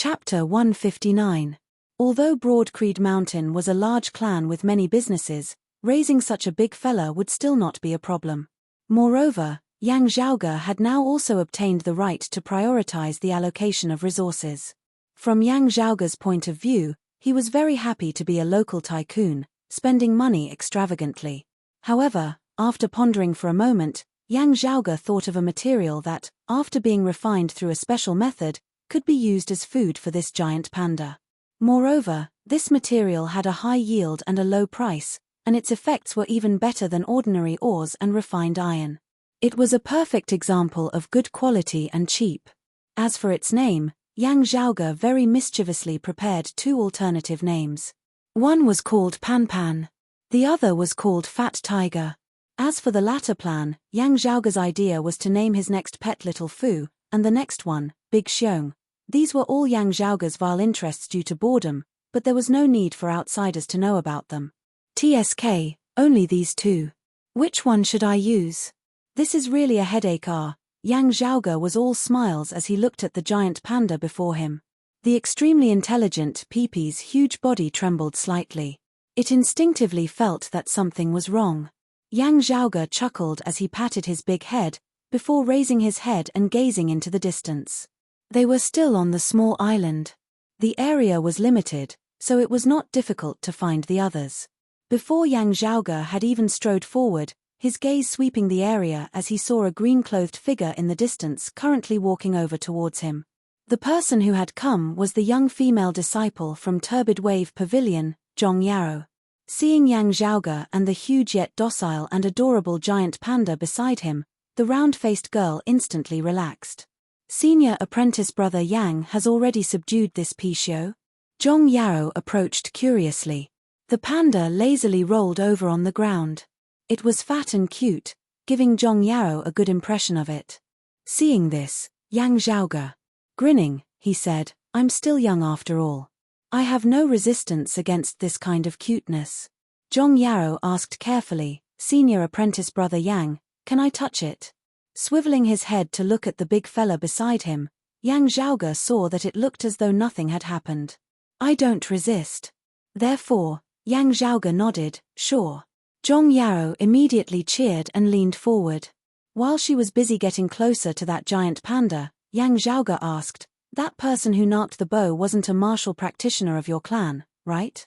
Chapter 159. Although Broad Creed Mountain was a large clan with many businesses, raising such a big fella would still not be a problem. Moreover, Yang Zhaoge had now also obtained the right to prioritize the allocation of resources. From Yang Zhaoge's point of view, he was very happy to be a local tycoon, spending money extravagantly. However, after pondering for a moment, Yang Zhaoge thought of a material that, after being refined through a special method, could be used as food for this giant panda. Moreover, this material had a high yield and a low price, and its effects were even better than ordinary ores and refined iron. It was a perfect example of good quality and cheap. As for its name, Yang Zhaoge very mischievously prepared two alternative names. One was called Pan Pan. The other was called Fat Tiger. As for the latter plan, Yang Zhaoge's idea was to name his next pet Little Fu, and the next one, Big Xiong. These were all Yang Zhaoge's vile interests due to boredom, but there was no need for outsiders to know about them. TSK, only these two. Which one should I use? This is really a headache. Yang Zhaoge was all smiles as he looked at the giant panda before him. The extremely intelligent Peepee's huge body trembled slightly. It instinctively felt that something was wrong. Yang Zhaoge chuckled as he patted his big head, before raising his head and gazing into the distance. They were still on the small island. The area was limited, so it was not difficult to find the others. Before Yang Zhaoge had even strode forward, his gaze sweeping the area as he saw a green-clothed figure in the distance currently walking over towards him. The person who had come was the young female disciple from Turbid Wave Pavilion, Zhong Yaro. Seeing Yang Zhaoge and the huge yet docile and adorable giant panda beside him, the round-faced girl instantly relaxed. Senior apprentice brother Yang has already subdued this Pishio? Zhong Yaro approached curiously. The panda lazily rolled over on the ground. It was fat and cute, giving Zhong Yaro a good impression of it. Seeing this, Yang Zhaoge, grinning, he said, "I'm still young after all. I have no resistance against this kind of cuteness." Zhong Yaro asked carefully, "Senior apprentice brother Yang, can I touch it?" Swiveling his head to look at the big fella beside him, Yang Zhaoge saw that it looked as though nothing had happened. "I don't resist." Therefore, Yang Zhaoge nodded, "Sure." Zhong Yaro immediately cheered and leaned forward. While she was busy getting closer to that giant panda, Yang Zhaoge asked, "That person who narked the bow wasn't a martial practitioner of your clan, right?"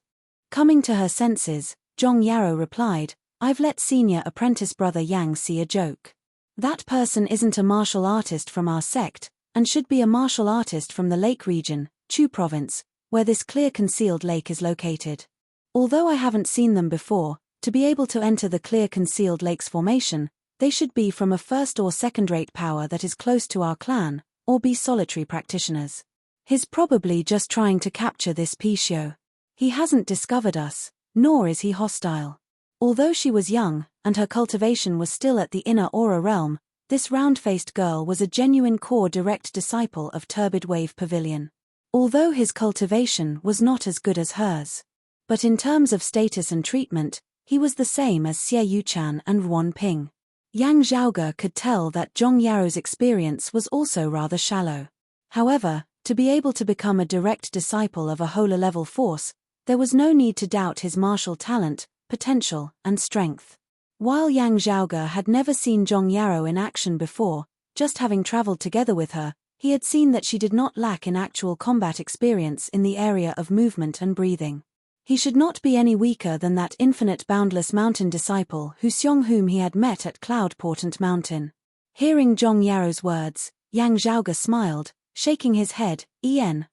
Coming to her senses, Zhong Yaro replied, "I've let senior apprentice brother Yang see a joke. That person isn't a martial artist from our sect, and should be a martial artist from the lake region, Chu province, where this clear concealed lake is located. Although I haven't seen them before, to be able to enter the clear concealed lake's formation, they should be from a first or second-rate power that is close to our clan, or be solitary practitioners. He's probably just trying to capture this Pishio. He hasn't discovered us, nor is he hostile." Although she was young, and her cultivation was still at the inner aura realm, this round-faced girl was a genuine core direct disciple of Turbid Wave Pavilion. Although his cultivation was not as good as hers. But in terms of status and treatment, he was the same as Xie Yuchan and Ruan Ping. Yang Zhaoge could tell that Zhong Yaro's experience was also rather shallow. However, to be able to become a direct disciple of a Hola-level force, there was no need to doubt his martial talent, potential, and strength. While Yang Zhaoge had never seen Zhong Yaro in action before, just having traveled together with her, he had seen that she did not lack in actual combat experience in the area of movement and breathing. He should not be any weaker than that infinite boundless mountain disciple Hu Xiong whom he had met at Cloud Portent Mountain. Hearing Zhong Yaro's words, Yang Zhaoge smiled, shaking his head,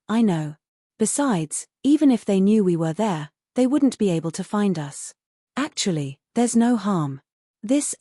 I know. Besides, even if they knew we were there, they wouldn't be able to find us. Actually, there's no harm. This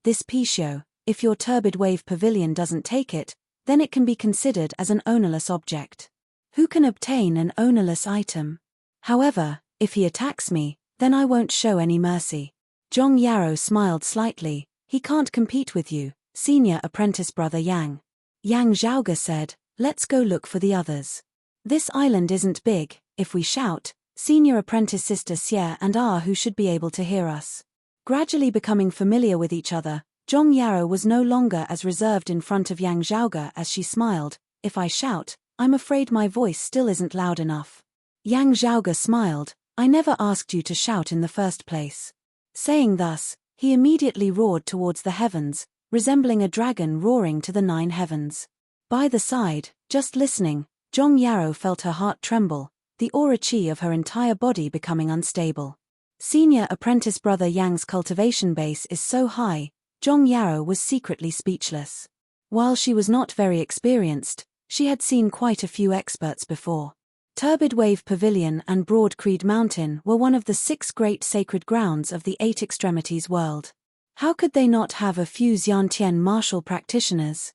this Pishio, if your Turbid Wave Pavilion doesn't take it, then it can be considered as an ownerless object. Who can obtain an ownerless item? However, if he attacks me, then I won't show any mercy." Zhong Yaro smiled slightly, "He can't compete with you, senior apprentice brother Yang." Yang Zhaoge said, "Let's go look for the others. This island isn't big, if we shout, senior apprentice sister Xie and who should be able to hear us." Gradually becoming familiar with each other, Zhong Yaro was no longer as reserved in front of Yang Zhaoge as she smiled, "If I shout, I'm afraid my voice still isn't loud enough. Yang Zhaoge smiled. I never asked you to shout in the first place. Saying thus, he immediately roared towards the heavens, resembling a dragon roaring to the 9 heavens. By the side, just listening, Zhong Yaro felt her heart tremble, the aura chi of her entire body becoming unstable. Senior apprentice brother Yang's cultivation base is so high, Zhong Yaro was secretly speechless. While she was not very experienced, she had seen quite a few experts before. Turbid Wave Pavilion and Broad Creed Mountain were one of the 6 great sacred grounds of the 8 extremities world. How could they not have a few Xiantian martial practitioners?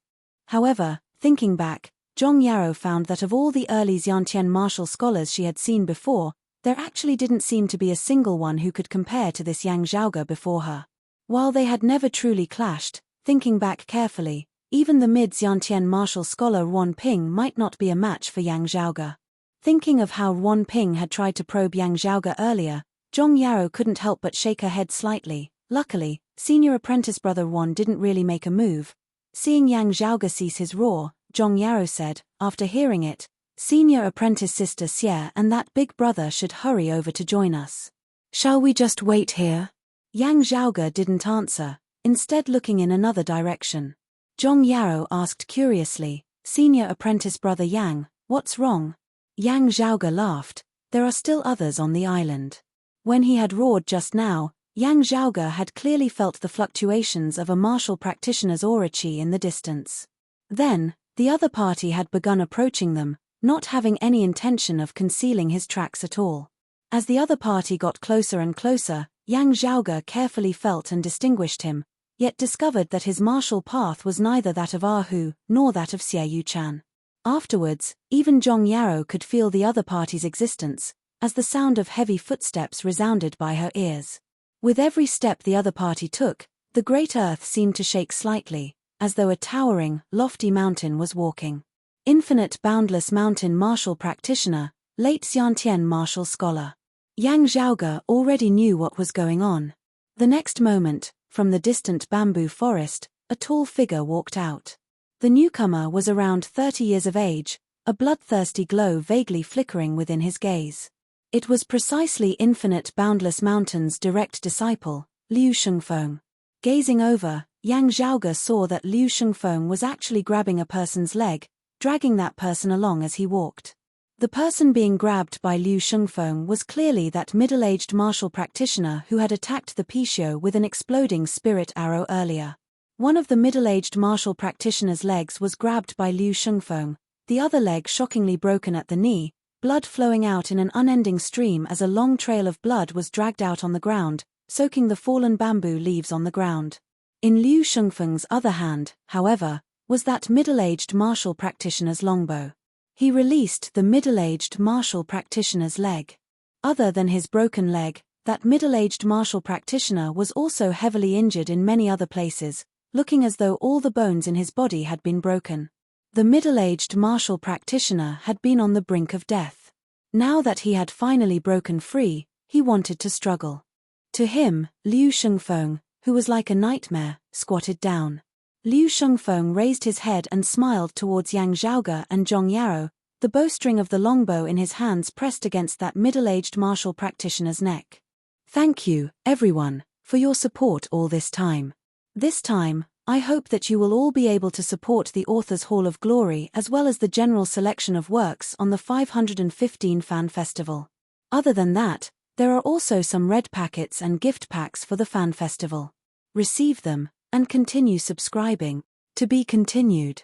However, thinking back, Zhong Yaro found that of all the early Xiantian martial scholars she had seen before, there actually didn't seem to be a single one who could compare to this Yang Zhaoge before her. While they had never truly clashed, thinking back carefully, even the mid-Xiantian martial scholar Wan Ping might not be a match for Yang Zhaoge. Thinking of how Wan Ping had tried to probe Yang Zhaoge earlier, Zhong Yaro couldn't help but shake her head slightly. Luckily, senior apprentice brother Wan didn't really make a move. Seeing Yang Zhaoge cease his roar, Zhong Yaro said, after hearing it, senior apprentice sister Xie and that big brother should hurry over to join us. Shall we just wait here? Yang Zhaoge didn't answer, instead looking in another direction. Zhong Yaro asked curiously, senior apprentice brother Yang, what's wrong? Yang Zhaoge laughed, there are still others on the island. When he had roared just now, Yang Zhaoge had clearly felt the fluctuations of a martial practitioner's aura chi in the distance. Then, the other party had begun approaching them, not having any intention of concealing his tracks at all. As the other party got closer and closer, Yang Zhaoge carefully felt and distinguished him, yet discovered that his martial path was neither that of Ahu, nor that of Xie Yuchan. Afterwards, even Zhong Yaro could feel the other party's existence, as the sound of heavy footsteps resounded by her ears. With every step the other party took, the great earth seemed to shake slightly, as though a towering, lofty mountain was walking. Infinite boundless mountain martial practitioner, late Xiantian martial scholar. Yang Zhaoge already knew what was going on. The next moment, from the distant bamboo forest, a tall figure walked out. The newcomer was around 30 years of age, a bloodthirsty glow vaguely flickering within his gaze. It was precisely Infinite Boundless Mountain's direct disciple, Liu Shengfeng. Gazing over, Yang Zhaoge saw that Liu Shengfeng was actually grabbing a person's leg, dragging that person along as he walked. The person being grabbed by Liu Shengfeng was clearly that middle-aged martial practitioner who had attacked the Pishio with an exploding spirit arrow earlier. One of the middle-aged martial practitioner's legs was grabbed by Liu Shengfeng, the other leg shockingly broken at the knee, blood flowing out in an unending stream as a long trail of blood was dragged out on the ground, soaking the fallen bamboo leaves on the ground. In Liu Shengfeng's other hand, however, was that middle-aged martial practitioner's longbow. He released the middle-aged martial practitioner's leg. Other than his broken leg, that middle-aged martial practitioner was also heavily injured in many other places, looking as though all the bones in his body had been broken. The middle-aged martial practitioner had been on the brink of death. Now that he had finally broken free, he wanted to struggle. To him, Liu Shengfeng, who was like a nightmare, squatted down. Liu Shengfeng raised his head and smiled towards Yang Zhaoge and Zhong Yaro, the bowstring of the longbow in his hands pressed against that middle-aged martial practitioner's neck. Thank you, everyone, for your support all this time. This time, I hope that you will all be able to support the Author's Hall of Glory as well as the general selection of works on the 515 Fan Festival. Other than that, there are also some red packets and gift packs for the Fan Festival. Receive them, and continue subscribing. To be continued.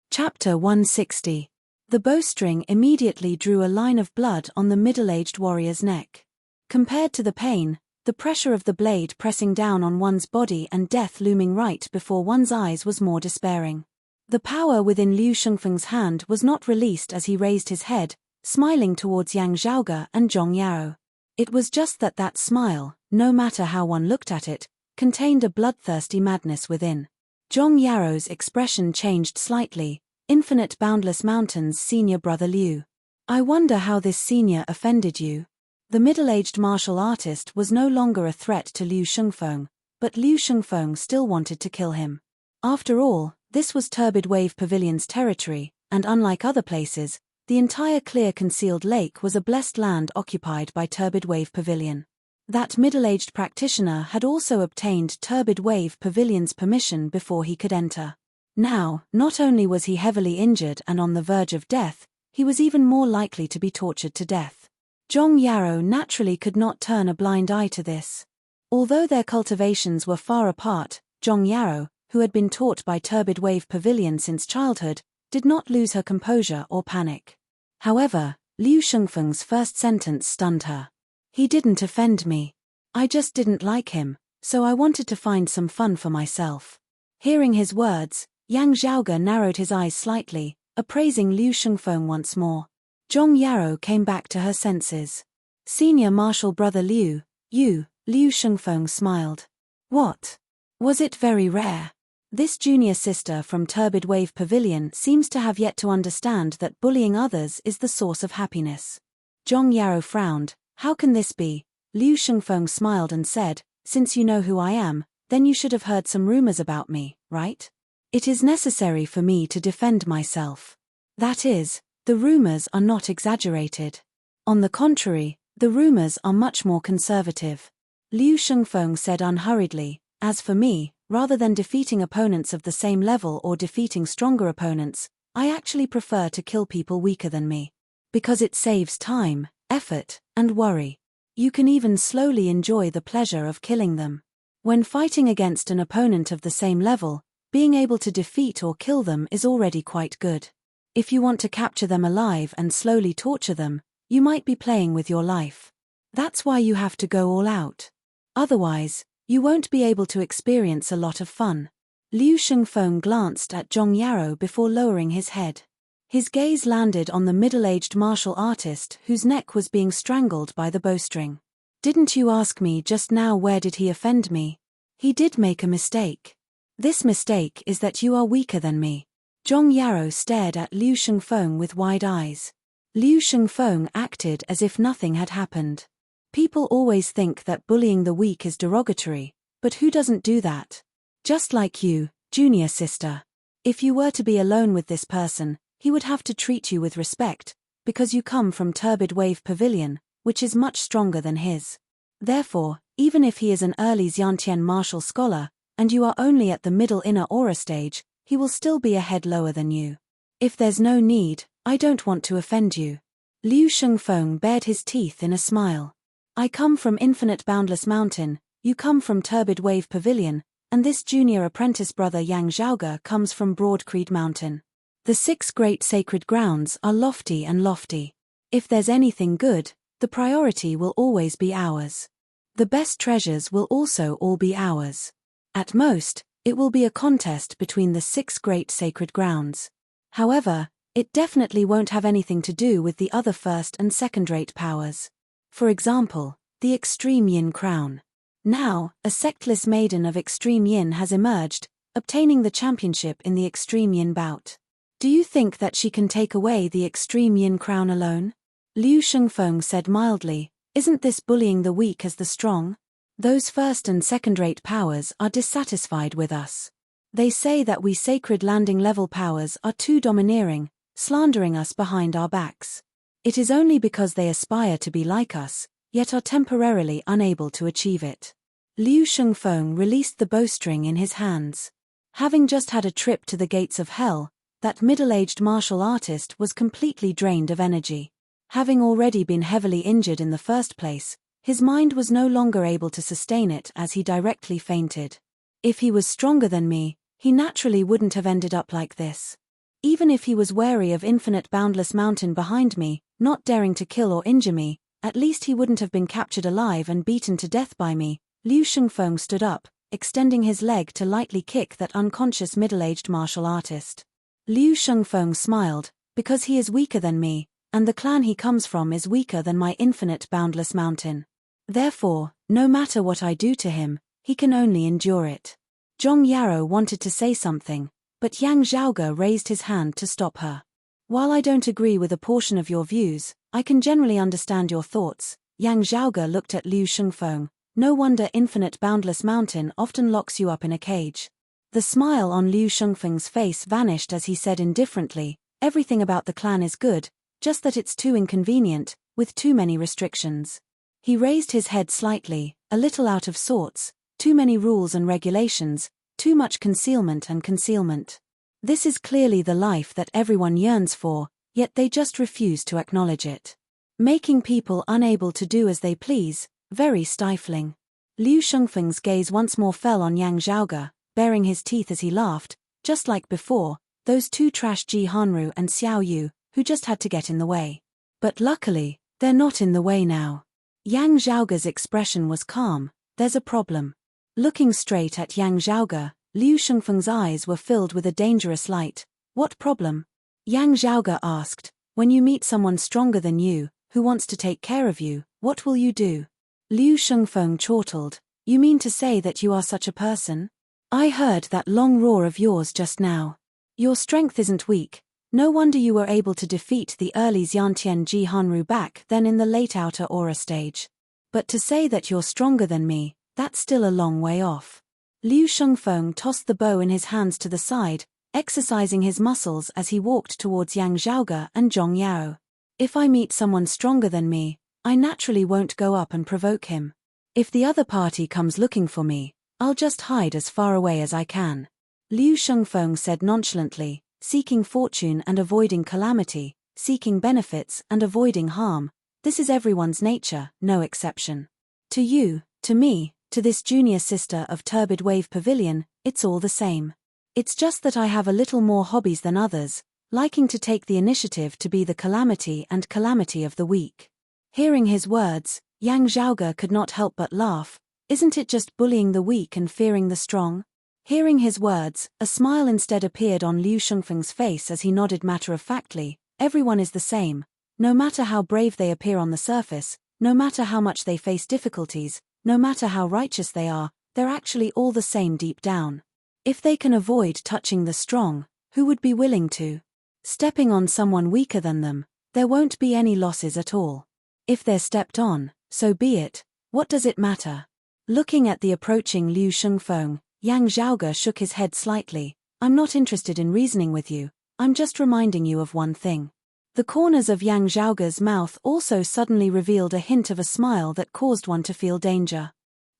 Chapter 160. The bowstring immediately drew a line of blood on the middle-aged warrior's neck. Compared to the pain, the pressure of the blade pressing down on one's body and death looming right before one's eyes was more despairing. The power within Liu Shengfeng's hand was not released as he raised his head, smiling towards Yang Zhaoge and Zhong Yaro. It was just that smile, no matter how one looked at it, contained a bloodthirsty madness within. Zhong Yaro's expression changed slightly. Infinite Boundless Mountain's senior brother Liu. I wonder how this senior offended you. The middle-aged martial artist was no longer a threat to Liu Shengfeng, but Liu Shengfeng still wanted to kill him. After all, this was Turbid Wave Pavilion's territory, and unlike other places, The entire clear concealed lake was a blessed land occupied by Turbid Wave Pavilion. That middle-aged practitioner had also obtained Turbid Wave Pavilion's permission before he could enter. Now, not only was he heavily injured and on the verge of death, he was even more likely to be tortured to death. Zhong Yarrow naturally could not turn a blind eye to this. Although their cultivations were far apart, Zhong Yarrow, who had been taught by Turbid Wave Pavilion since childhood, did not lose her composure or panic. However, Liu Shengfeng's first sentence stunned her. He didn't offend me. I just didn't like him, so I wanted to find some fun for myself. Hearing his words, Yang Zhaoge narrowed his eyes slightly, appraising Liu Shengfeng once more. Zhong Yarrow came back to her senses. Senior Marshal Brother Liu, you, Liu Shengfeng smiled. What? Was it very rare? This junior sister from Turbid Wave Pavilion seems to have yet to understand that bullying others is the source of happiness. Zhong Yarrow frowned. How can this be? Liu Shengfeng smiled and said, since you know who I am, then you should have heard some rumors about me, right? It is necessary for me to defend myself. That is, the rumors are not exaggerated. On the contrary, the rumors are much more conservative. Liu Shengfeng said unhurriedly, as for me, rather than defeating opponents of the same level or defeating stronger opponents, I actually prefer to kill people weaker than me. Because it saves time, effort, and worry. You can even slowly enjoy the pleasure of killing them. When fighting against an opponent of the same level, being able to defeat or kill them is already quite good. If you want to capture them alive and slowly torture them, you might be playing with your life. That's why you have to go all out. Otherwise, you won't be able to experience a lot of fun. Liu Shengfeng glanced at Zhong Yarrow before lowering his head. His gaze landed on the middle-aged martial artist whose neck was being strangled by the bowstring. Didn't you ask me just now where did he offend me? He did make a mistake. This mistake is that you are weaker than me. Zhong Yarrow stared at Liu Shengfeng with wide eyes. Liu Shengfeng acted as if nothing had happened. People always think that bullying the weak is derogatory, but who doesn't do that? Just like you, junior sister. If you were to be alone with this person, he would have to treat you with respect, because you come from Turbid Wave Pavilion, which is much stronger than his. Therefore, even if he is an early Xiantian martial scholar, and you are only at the middle inner aura stage, he will still be a head lower than you. If there's no need, I don't want to offend you. Liu Shengfeng bared his teeth in a smile. I come from Infinite Boundless Mountain, you come from Turbid Wave Pavilion, and this junior apprentice brother Yang Zhaoge comes from Broad Creed Mountain. The 6 great sacred grounds are lofty and lofty. If there's anything good, the priority will always be ours. The best treasures will also all be ours. At most, it will be a contest between the 6 great sacred grounds. However, it definitely won't have anything to do with the other first and second-rate powers. For example, the Extreme Yin Crown. Now, a sectless maiden of Extreme Yin has emerged, obtaining the championship in the Extreme Yin bout. Do you think that she can take away the Extreme Yin Crown alone? Liu Shengfeng said mildly, isn't this bullying the weak as the strong? Those first and second-rate powers are dissatisfied with us. They say that we sacred landing level powers are too domineering, slandering us behind our backs. It is only because they aspire to be like us, yet are temporarily unable to achieve it. Liu Shengfeng released the bowstring in his hands. Having just had a trip to the gates of hell, that middle-aged martial artist was completely drained of energy. Having already been heavily injured in the first place, his mind was no longer able to sustain it as he directly fainted. If he was stronger than me, he naturally wouldn't have ended up like this. Even if he was wary of Infinite Boundless Mountain behind me, not daring to kill or injure me, at least he wouldn't have been captured alive and beaten to death by me. Liu Shengfeng stood up, extending his leg to lightly kick that unconscious middle-aged martial artist. Liu Shengfeng smiled, because he is weaker than me, and the clan he comes from is weaker than my Infinite Boundless Mountain. Therefore, no matter what I do to him, he can only endure it. Zhong Yarrow wanted to say something, but Yang Zhaoge raised his hand to stop her. While I don't agree with a portion of your views, I can generally understand your thoughts. Yang Zhaoge looked at Liu Shengfeng. No wonder Infinite Boundless Mountain often locks you up in a cage. The smile on Liu Shengfeng's face vanished as he said indifferently, everything about the clan is good, just that it's too inconvenient, with too many restrictions. He raised his head slightly, a little out of sorts, too many rules and regulations, too much concealment and concealment. This is clearly the life that everyone yearns for, yet they just refuse to acknowledge it. Making people unable to do as they please, very stifling. Liu Shengfeng's gaze once more fell on Yang Zhaoge, baring his teeth as he laughed, just like before, those two trash Ji Hanru and Xiao Yu, who just had to get in the way. But luckily, they're not in the way now. Yang Zhaoge's expression was calm. There's a problem. Looking straight at Yang Zhaoge, Liu Shengfeng's eyes were filled with a dangerous light. What problem? Yang Zhaoge asked. When you meet someone stronger than you, who wants to take care of you, what will you do? Liu Shengfeng chortled. You mean to say that you are such a person? I heard that long roar of yours just now. Your strength isn't weak. No wonder you were able to defeat the early Xiantian Ji Hanru back then in the late outer aura stage. But to say that you're stronger than me, that's still a long way off. Liu Shengfeng tossed the bow in his hands to the side, exercising his muscles as he walked towards Yang Zhaoge and Zhong Yao. If I meet someone stronger than me, I naturally won't go up and provoke him. If the other party comes looking for me, I'll just hide as far away as I can. Liu Shengfeng said nonchalantly, seeking fortune and avoiding calamity, seeking benefits and avoiding harm. This is everyone's nature, no exception. To you, to me, to this junior sister of Turbid Wave Pavilion, it's all the same. It's just that I have a little more hobbies than others, liking to take the initiative to be the calamity and calamity of the weak. Hearing his words, Yang Zhaoge could not help but laugh. Isn't it just bullying the weak and fearing the strong? Hearing his words, a smile instead appeared on Liu Shengfeng's face as he nodded matter-of-factly. Everyone is the same. No matter how brave they appear on the surface, no matter how much they face difficulties, no matter how righteous they are, they're actually all the same deep down. If they can avoid touching the strong, who would be willing to? Stepping on someone weaker than them, there won't be any losses at all. If they're stepped on, so be it. What does it matter? Looking at the approaching Liu Shengfeng, Yang Zhaoge shook his head slightly. I'm not interested in reasoning with you, I'm just reminding you of one thing. The corners of Yang Zhaoge's mouth also suddenly revealed a hint of a smile that caused one to feel danger.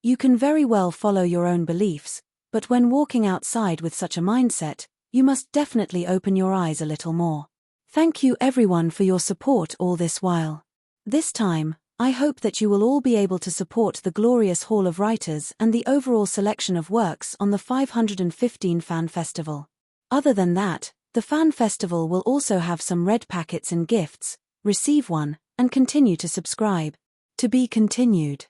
You can very well follow your own beliefs, but when walking outside with such a mindset, you must definitely open your eyes a little more. Thank you everyone for your support all this while. This time, I hope that you will all be able to support the glorious Hall of Writers and the overall selection of works on the 515 Fan Festival. Other than that, the Fan Festival will also have some red packets and gifts. Receive one, and continue to subscribe. To be continued.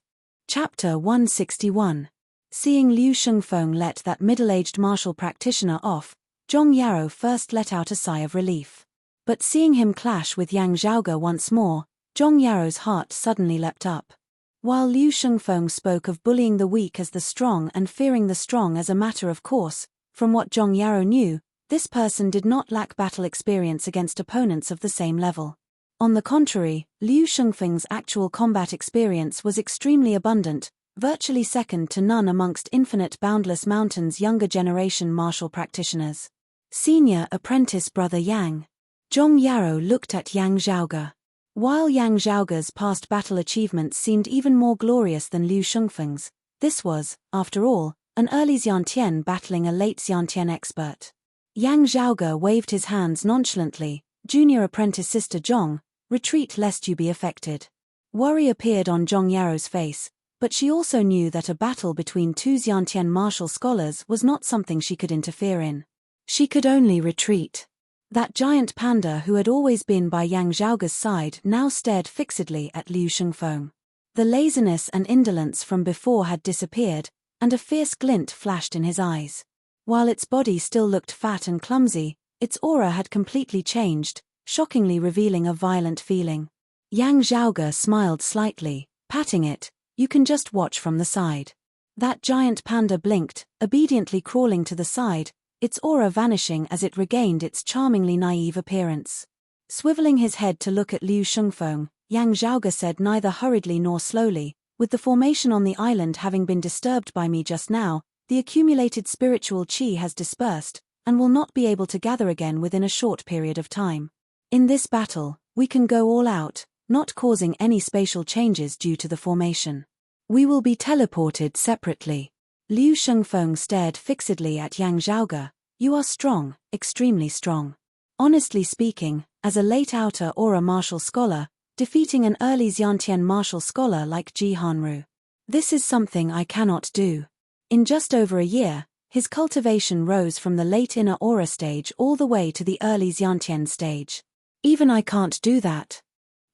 Chapter 161. Seeing Liu Shengfeng let that middle-aged martial practitioner off, Zhong Yao first let out a sigh of relief. But seeing him clash with Yang Zhaoge once more, Zhong Yao's heart suddenly leapt up. While Liu Shengfeng spoke of bullying the weak as the strong and fearing the strong as a matter of course, from what Zhong Yao knew, this person did not lack battle experience against opponents of the same level. On the contrary, Liu Shengfeng's actual combat experience was extremely abundant, virtually second to none amongst Infinite Boundless Mountain's younger generation martial practitioners. Senior apprentice brother Yang. Zhong Yao looked at Yang Zhaoge. While Yang Zhaoge's past battle achievements seemed even more glorious than Liu Shengfeng's, this was, after all, an early Xiantian battling a late Xiantian expert. Yang Zhaoge waved his hands nonchalantly. Junior apprentice sister Zhong, retreat lest you be affected. Worry appeared on Zhong Yao's face, but she also knew that a battle between two Xiantian martial scholars was not something she could interfere in. She could only retreat. That giant panda who had always been by Yang Zhaoge's side now stared fixedly at Liu Shengfeng. The laziness and indolence from before had disappeared, and a fierce glint flashed in his eyes. While its body still looked fat and clumsy, its aura had completely changed, shockingly revealing a violent feeling. Yang Zhaoge smiled slightly, patting it. You can just watch from the side. That giant panda blinked, obediently crawling to the side, its aura vanishing as it regained its charmingly naive appearance. Swiveling his head to look at Liu Shengfeng, Yang Zhaoge said neither hurriedly nor slowly, with the formation on the island having been disturbed by me just now, the accumulated spiritual qi has dispersed, and will not be able to gather again within a short period of time. In this battle, We can go all out, not causing any spatial changes due to the formation. We will be teleported separately. Liu Shengfeng stared fixedly at Yang Zhaoge. You are strong, extremely strong. Honestly speaking, as a late outer aura martial scholar, defeating an early Xiantian martial scholar like Ji Hanru. This is something I cannot do. In just over a year, his cultivation rose from the late inner aura stage all the way to the early Xiantian stage. Even I can't do that.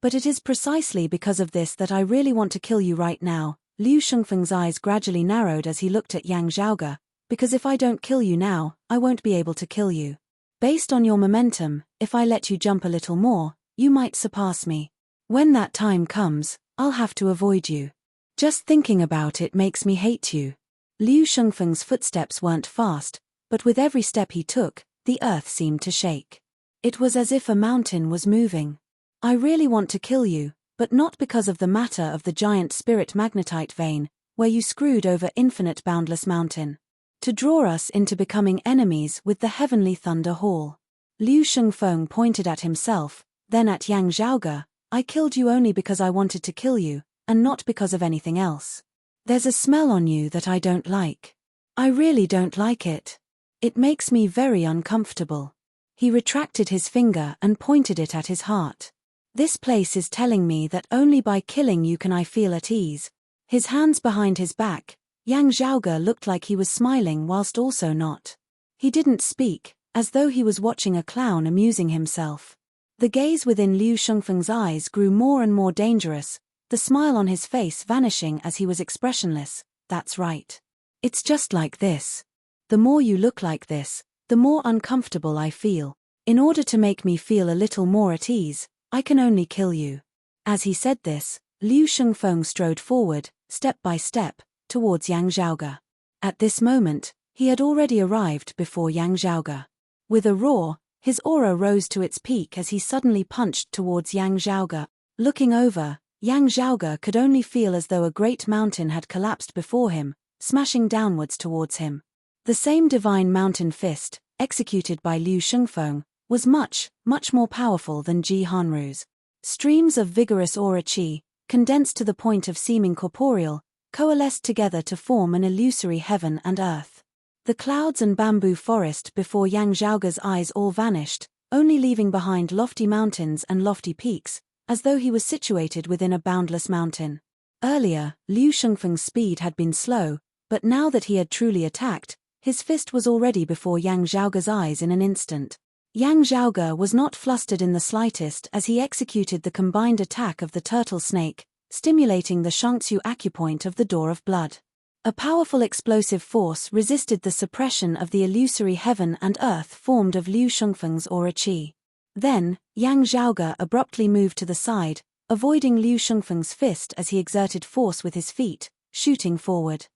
But it is precisely because of this that I really want to kill you right now. Liu Shengfeng's eyes gradually narrowed as he looked at Yang Zhaoge, because if I don't kill you now, I won't be able to kill you. Based on your momentum, if I let you jump a little more, you might surpass me. When that time comes, I'll have to avoid you. Just thinking about it makes me hate you. Liu Shengfeng's footsteps weren't fast, but with every step he took, the earth seemed to shake. It was as if a mountain was moving. I really want to kill you, but not because of the matter of the giant spirit magnetite vein, where you screwed over infinite boundless mountain. To draw us into becoming enemies with the heavenly thunder hall. Liu Shengfeng pointed at himself, then at Yang Zhaoge. I killed you only because I wanted to kill you, and not because of anything else. There's a smell on you that I don't like. I really don't like it. It makes me very uncomfortable. He retracted his finger and pointed it at his heart. This place is telling me that only by killing you can I feel at ease. His hands behind his back, Yang Zhaoge looked like he was smiling whilst also not. He didn't speak, as though he was watching a clown amusing himself. The gaze within Liu Shengfeng's eyes grew more and more dangerous, the smile on his face vanishing as he was expressionless. That's right. It's just like this. The more you look like this, the more uncomfortable I feel. In order to make me feel a little more at ease, I can only kill you. As he said this, Liu Shengfeng strode forward, step by step, towards Yang Zhaoge. At this moment, he had already arrived before Yang Zhaoge. With a roar, his aura rose to its peak as he suddenly punched towards Yang Zhaoge. Looking over, Yang Zhaoge could only feel as though a great mountain had collapsed before him, smashing downwards towards him. The same divine mountain fist, executed by Liu Shengfeng, was much, much more powerful than Ji Hanru's. Streams of vigorous aura qi, condensed to the point of seeming corporeal, coalesced together to form an illusory heaven and earth. The clouds and bamboo forest before Yang Zhaoge's eyes all vanished, only leaving behind lofty mountains and lofty peaks, as though he was situated within a boundless mountain. Earlier, Liu Shengfeng's speed had been slow, but now that he had truly attacked, his fist was already before Yang Zhaoge's eyes in an instant. Yang Zhaoge was not flustered in the slightest as he executed the combined attack of the turtle snake, stimulating the Shangxu acupoint of the door of blood. A powerful explosive force resisted the suppression of the illusory heaven and earth formed of Liu Shengfeng's aura qi. Then, Yang Zhaoge abruptly moved to the side, avoiding Liu Shengfeng's fist as he exerted force with his feet, shooting forward.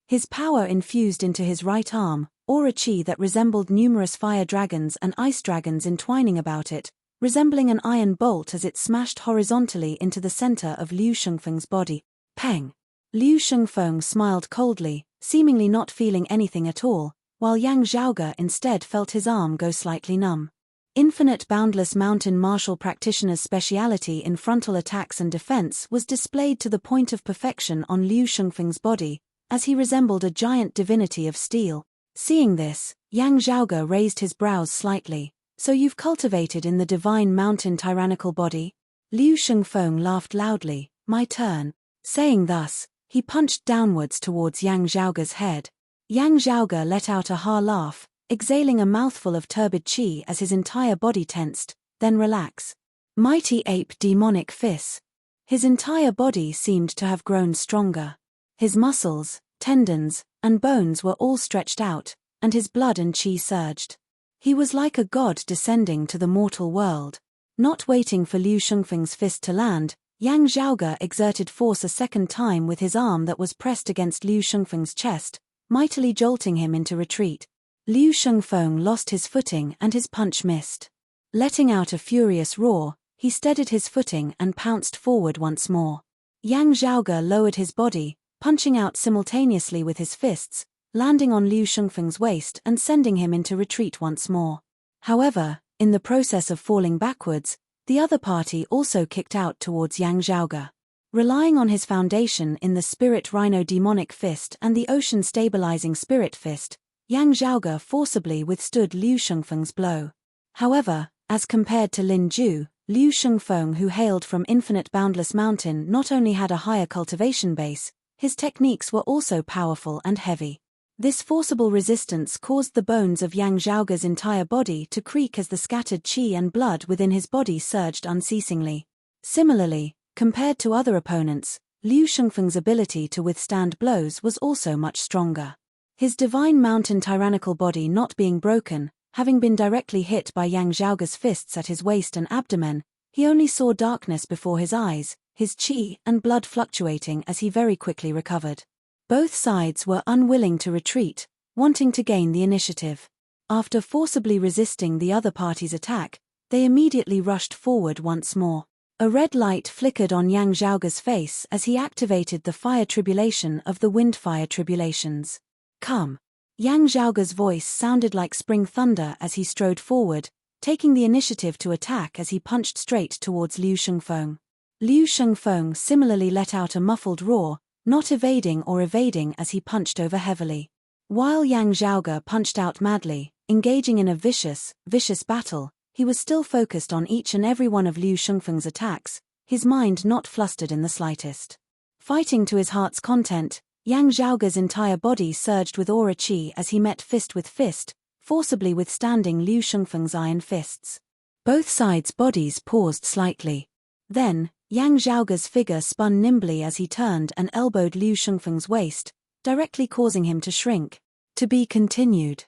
His power infused into his right arm, aura qi that resembled numerous fire dragons and ice dragons entwining about it, resembling an iron bolt as it smashed horizontally into the center of Liu Shengfeng's body. Peng! Liu Shengfeng smiled coldly, seemingly not feeling anything at all, while Yang Zhaoge instead felt his arm go slightly numb. Infinite boundless mountain martial practitioner's speciality in frontal attacks and defense was displayed to the point of perfection on Liu Shengfeng's body, as he resembled a giant divinity of steel. Seeing this, Yang Zhaoge raised his brows slightly. So you've cultivated in the divine mountain tyrannical body? Liu Shengfeng laughed loudly. My turn. Saying thus, he punched downwards towards Yang Zhaoge's head. Yang Zhaoge let out a ha laugh, exhaling a mouthful of turbid qi as his entire body tensed, then relax. Mighty ape demonic fist. His entire body seemed to have grown stronger. His muscles, tendons, and bones were all stretched out, and his blood and qi surged. He was like a god descending to the mortal world. Not waiting for Liu Shengfeng's fist to land, Yang Zhaoge exerted force a second time with his arm that was pressed against Liu Shengfeng's chest, mightily jolting him into retreat. Liu Shengfeng lost his footing and his punch missed. Letting out a furious roar, he steadied his footing and pounced forward once more. Yang Zhaoge lowered his body, punching out simultaneously with his fists, landing on Liu Shengfeng's waist and sending him into retreat once more. However, in the process of falling backwards, The other party also kicked out towards Yang Zhaoge. Relying on his foundation in the Spirit Rhino Demonic Fist and the Ocean Stabilizing Spirit Fist, Yang Zhaoge forcibly withstood Liu Shengfeng's blow. However, as compared to Lin Ju, Liu Shengfeng, who hailed from Infinite Boundless Mountain, not only had a higher cultivation base, his techniques were also powerful and heavy. This forcible resistance caused the bones of Yang Zhaoge's entire body to creak as the scattered qi and blood within his body surged unceasingly. Similarly, compared to other opponents, Liu Shengfeng's ability to withstand blows was also much stronger. His divine mountain tyrannical body not being broken, having been directly hit by Yang Zhaoge's fists at his waist and abdomen, he only saw darkness before his eyes, his qi and blood fluctuating as he very quickly recovered. Both sides were unwilling to retreat, wanting to gain the initiative. After forcibly resisting the other party's attack, they immediately rushed forward once more. A red light flickered on Yang Zhaoge's face as he activated the fire tribulation of the wind fire tribulations. Come! Yang Zhaoge's voice sounded like spring thunder as he strode forward, taking the initiative to attack as he punched straight towards Liu Shengfeng. Liu Shengfeng similarly let out a muffled roar, not evading as he punched over heavily. While Yang Zhaoge punched out madly, engaging in a vicious battle, he was still focused on each and every one of Liu Shengfeng's attacks, his mind not flustered in the slightest. Fighting to his heart's content, Yang Zhaoge's entire body surged with aura qi as he met fist with fist, forcibly withstanding Liu Shengfeng's iron fists. Both sides' bodies paused slightly. Then, Yang Zhaoge's figure spun nimbly as he turned and elbowed Liu Shengfeng's waist, directly causing him to shrink. To be continued.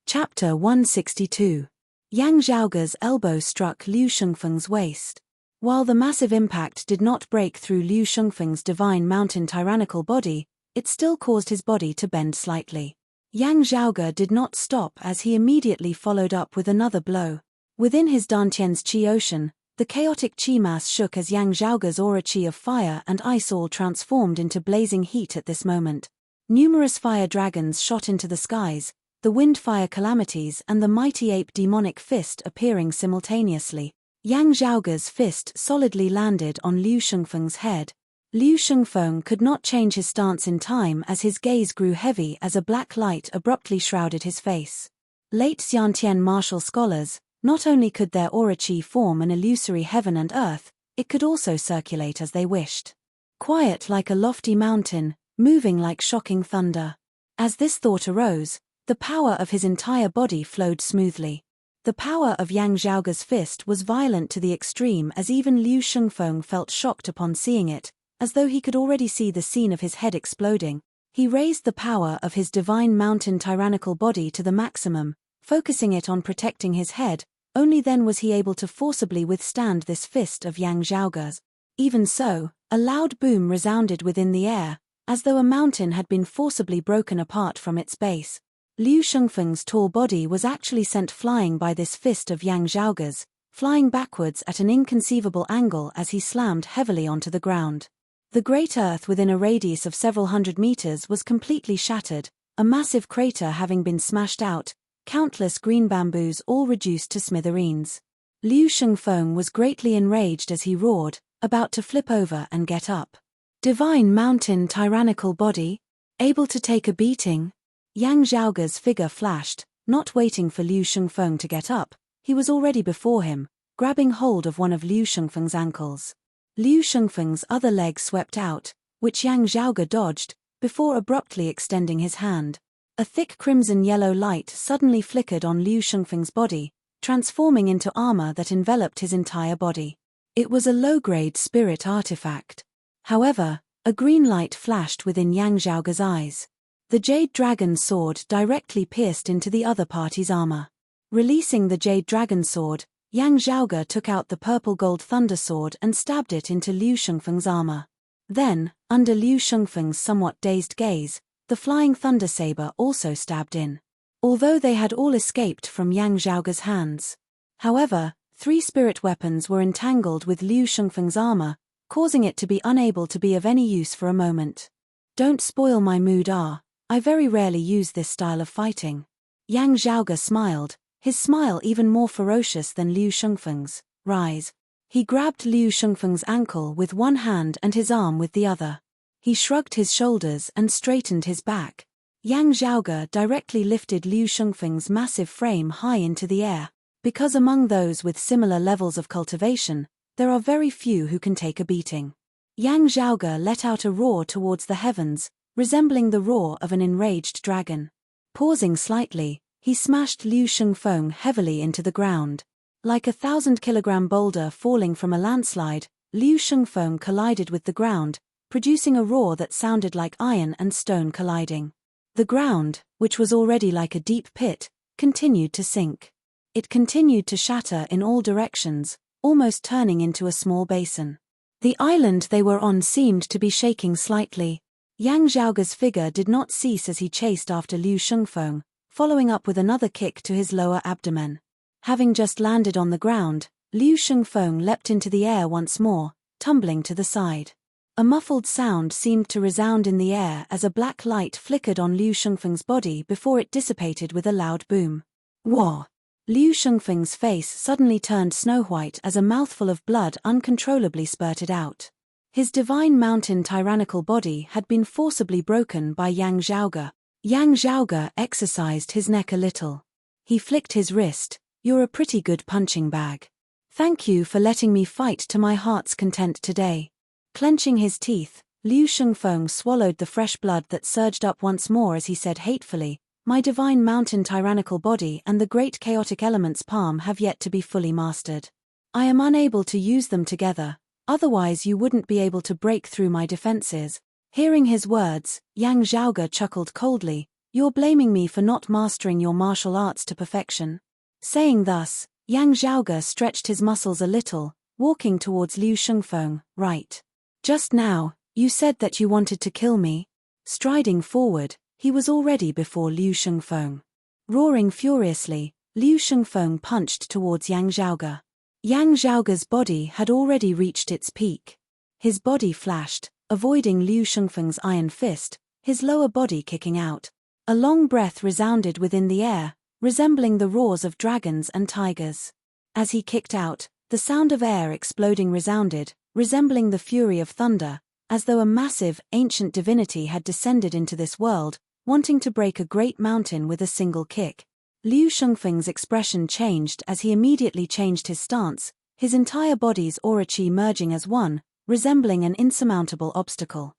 Chapter 162. Yang Zhaoge's elbow struck Liu Shengfeng's waist. While the massive impact did not break through Liu Shengfeng's divine mountain tyrannical body, it still caused his body to bend slightly. Yang Zhaoge did not stop as he immediately followed up with another blow. Within his Dantian's qi ocean, the chaotic qi mass shook as Yang Zhaoge's aura qi of fire and ice all transformed into blazing heat at this moment. Numerous fire dragons shot into the skies, the wind-fire calamities and the mighty ape demonic fist appearing simultaneously. Yang Zhaoge's fist solidly landed on Liu Shengfeng's head. Liu Shengfeng could not change his stance in time as his gaze grew heavy as a black light abruptly shrouded his face. Late Xiantian martial scholars, not only could their aura qi form an illusory heaven and earth, it could also circulate as they wished. Quiet like a lofty mountain, moving like shocking thunder. As this thought arose, the power of his entire body flowed smoothly. The power of Yang Zhaoge's fist was violent to the extreme as even Liu Shengfeng felt shocked upon seeing it, as though he could already see the scene of his head exploding. He raised the power of his divine mountain tyrannical body to the maximum, focusing it on protecting his head. Only then was he able to forcibly withstand this fist of Yang Zhaoge's. Even so, a loud boom resounded within the air, as though a mountain had been forcibly broken apart from its base. Liu Shengfeng's tall body was actually sent flying by this fist of Yang Zhaoge's, flying backwards at an inconceivable angle as he slammed heavily onto the ground. The great earth within a radius of several hundred meters was completely shattered, a massive crater having been smashed out, countless green bamboos all reduced to smithereens. Liu Shengfeng was greatly enraged as he roared, about to flip over and get up. Divine mountain tyrannical body? Able to take a beating? Yang Zhaoge's figure flashed, not waiting for Liu Shengfeng to get up, he was already before him, grabbing hold of one of Liu Shengfeng's ankles. Liu Shengfeng's other leg swept out, which Yang Zhaoge dodged, before abruptly extending his hand. A thick crimson-yellow light suddenly flickered on Liu Shengfeng's body, transforming into armor that enveloped his entire body. It was a low-grade spirit artifact. However, a green light flashed within Yang Zhaoge's eyes. The Jade Dragon Sword directly pierced into the other party's armor. Releasing the Jade Dragon Sword, Yang Zhaoge took out the purple-gold Thunder Sword and stabbed it into Liu Shengfeng's armor. Then, under Liu Shengfeng's somewhat dazed gaze, the Flying Thunder Saber also stabbed in. Although they had all escaped from Yang Zhaoge's hands. However, 3 spirit weapons were entangled with Liu Shengfeng's armor, causing it to be unable to be of any use for a moment. Don't spoil my mood, I very rarely use this style of fighting. Yang Zhaoge smiled, his smile even more ferocious than Liu Shengfeng's. Rise. He grabbed Liu Shengfeng's ankle with one hand and his arm with the other. He shrugged his shoulders and straightened his back. Yang Zhaoge directly lifted Liu Shengfeng's massive frame high into the air. Because among those with similar levels of cultivation, there are very few who can take a beating. Yang Zhaoge let out a roar towards the heavens, resembling the roar of an enraged dragon. Pausing slightly, he smashed Liu Shengfeng heavily into the ground. Like a 1,000-kilogram boulder falling from a landslide, Liu Shengfeng collided with the ground, producing a roar that sounded like iron and stone colliding. The ground, which was already like a deep pit, continued to sink. It continued to shatter in all directions, almost turning into a small basin. The island they were on seemed to be shaking slightly. Yang Zhaoge's figure did not cease as he chased after Liu Shengfeng, following up with another kick to his lower abdomen. Having just landed on the ground, Liu Shengfeng leapt into the air once more, tumbling to the side. A muffled sound seemed to resound in the air as a black light flickered on Liu Shengfeng's body before it dissipated with a loud boom. Whoa! Liu Shengfeng's face suddenly turned snow-white as a mouthful of blood uncontrollably spurted out. His divine mountain tyrannical body had been forcibly broken by Yang Zhaoge. Yang Zhaoge exercised his neck a little. He flicked his wrist. "You're a pretty good punching bag. Thank you for letting me fight to my heart's content today." Clenching his teeth, Liu Shengfeng swallowed the fresh blood that surged up once more as he said hatefully, "My divine mountain tyrannical body and the great chaotic elements palm have yet to be fully mastered. I am unable to use them together, otherwise you wouldn't be able to break through my defenses." Hearing his words, Yang Zhaoge chuckled coldly, "You're blaming me for not mastering your martial arts to perfection?" Saying thus, Yang Zhaoge stretched his muscles a little, walking towards Liu Shengfeng. "Right. Just now, you said that you wanted to kill me." Striding forward, he was already before Liu Shengfeng. Roaring furiously, Liu Shengfeng punched towards Yang Zhaoge. Yang Zhaoge's body had already reached its peak. His body flashed, avoiding Liu Shengfeng's iron fist, his lower body kicking out. A long breath resounded within the air, resembling the roars of dragons and tigers. As he kicked out, the sound of air exploding resounded, resembling the fury of thunder, as though a massive, ancient divinity had descended into this world, wanting to break a great mountain with a single kick. Liu Shengfeng's expression changed as he immediately changed his stance, his entire body's aura qi merging as one, resembling an insurmountable obstacle.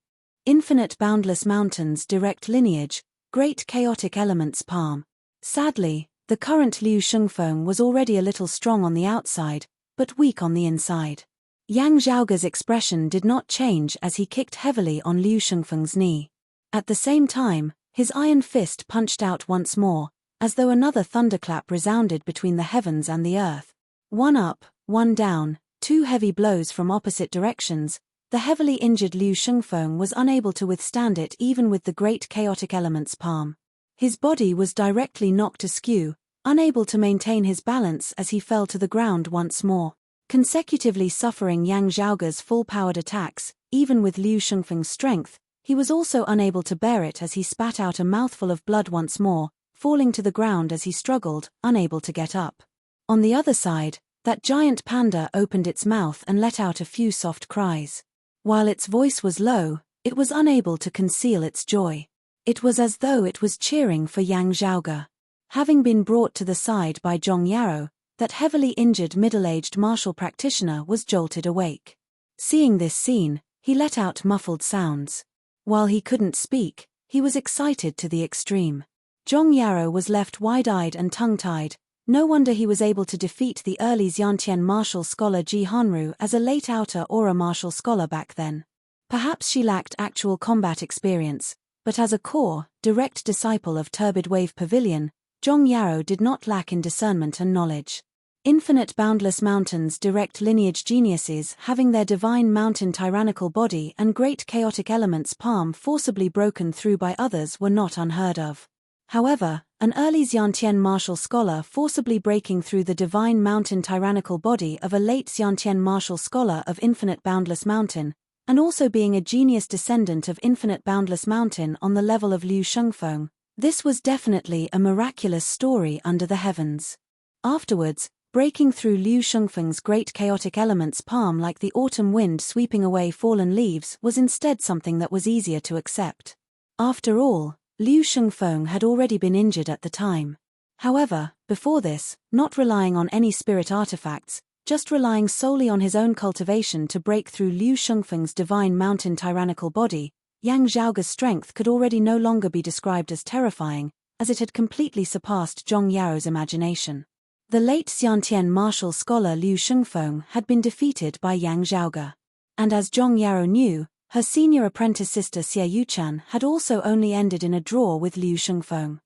Infinite boundless mountains direct lineage, great chaotic elements palm. Sadly, the current Liu Shengfeng was already a little strong on the outside, but weak on the inside. Yang Zhaoge's expression did not change as he kicked heavily on Liu Shengfeng's knee. At the same time, his iron fist punched out once more, as though another thunderclap resounded between the heavens and the earth. One up, one down, two heavy blows from opposite directions. The heavily injured Liu Shengfeng was unable to withstand it even with the great chaotic element's palm. His body was directly knocked askew, unable to maintain his balance as he fell to the ground once more. Consecutively suffering Yang Zhaoge's full-powered attacks, even with Liu Shengfeng's strength, he was also unable to bear it as he spat out a mouthful of blood once more, falling to the ground as he struggled, unable to get up. On the other side, that giant panda opened its mouth and let out a few soft cries. While its voice was low, it was unable to conceal its joy. It was as though it was cheering for Yang Zhaoge. Having been brought to the side by Zhong Yarrow, that heavily injured middle-aged martial practitioner was jolted awake. Seeing this scene, he let out muffled sounds. While he couldn't speak, he was excited to the extreme. Zhong Yarrow was left wide-eyed and tongue-tied. No wonder he was able to defeat the early Xiantian martial scholar Ji Hanru as a late outer aura martial scholar back then. Perhaps she lacked actual combat experience, but as a core, direct disciple of Turbid Wave Pavilion, Zhong Yarrow did not lack in discernment and knowledge. Infinite boundless mountains direct lineage geniuses having their divine mountain tyrannical body and great chaotic elements palm forcibly broken through by others were not unheard of. However, an early Xiantian martial scholar forcibly breaking through the divine mountain tyrannical body of a late Xiantian martial scholar of infinite boundless mountain, and also being a genius descendant of infinite boundless mountain on the level of Liu Shengfeng, this was definitely a miraculous story under the heavens. Afterwards, Breaking through Liu Shengfeng's great chaotic elements palm like the autumn wind sweeping away fallen leaves was instead something that was easier to accept. After all, Liu Shengfeng had already been injured at the time. However, before this, not relying on any spirit artifacts, just relying solely on his own cultivation to break through Liu Shengfeng's divine mountain tyrannical body, Yang Zhaoge's strength could already no longer be described as terrifying, as it had completely surpassed Zhong Yao's imagination. The late Xiantian martial scholar Liu Shengfeng had been defeated by Yang Zhaoge. And as Zhong Yao knew, her senior apprentice sister Xie Yuchan had also only ended in a draw with Liu Shengfeng.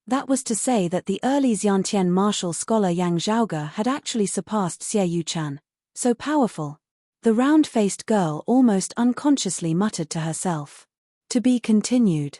That was to say that the early Xiantian martial scholar Yang Zhaoge had actually surpassed Xie Yuchan. So powerful. The round-faced girl almost unconsciously muttered to herself. To be continued.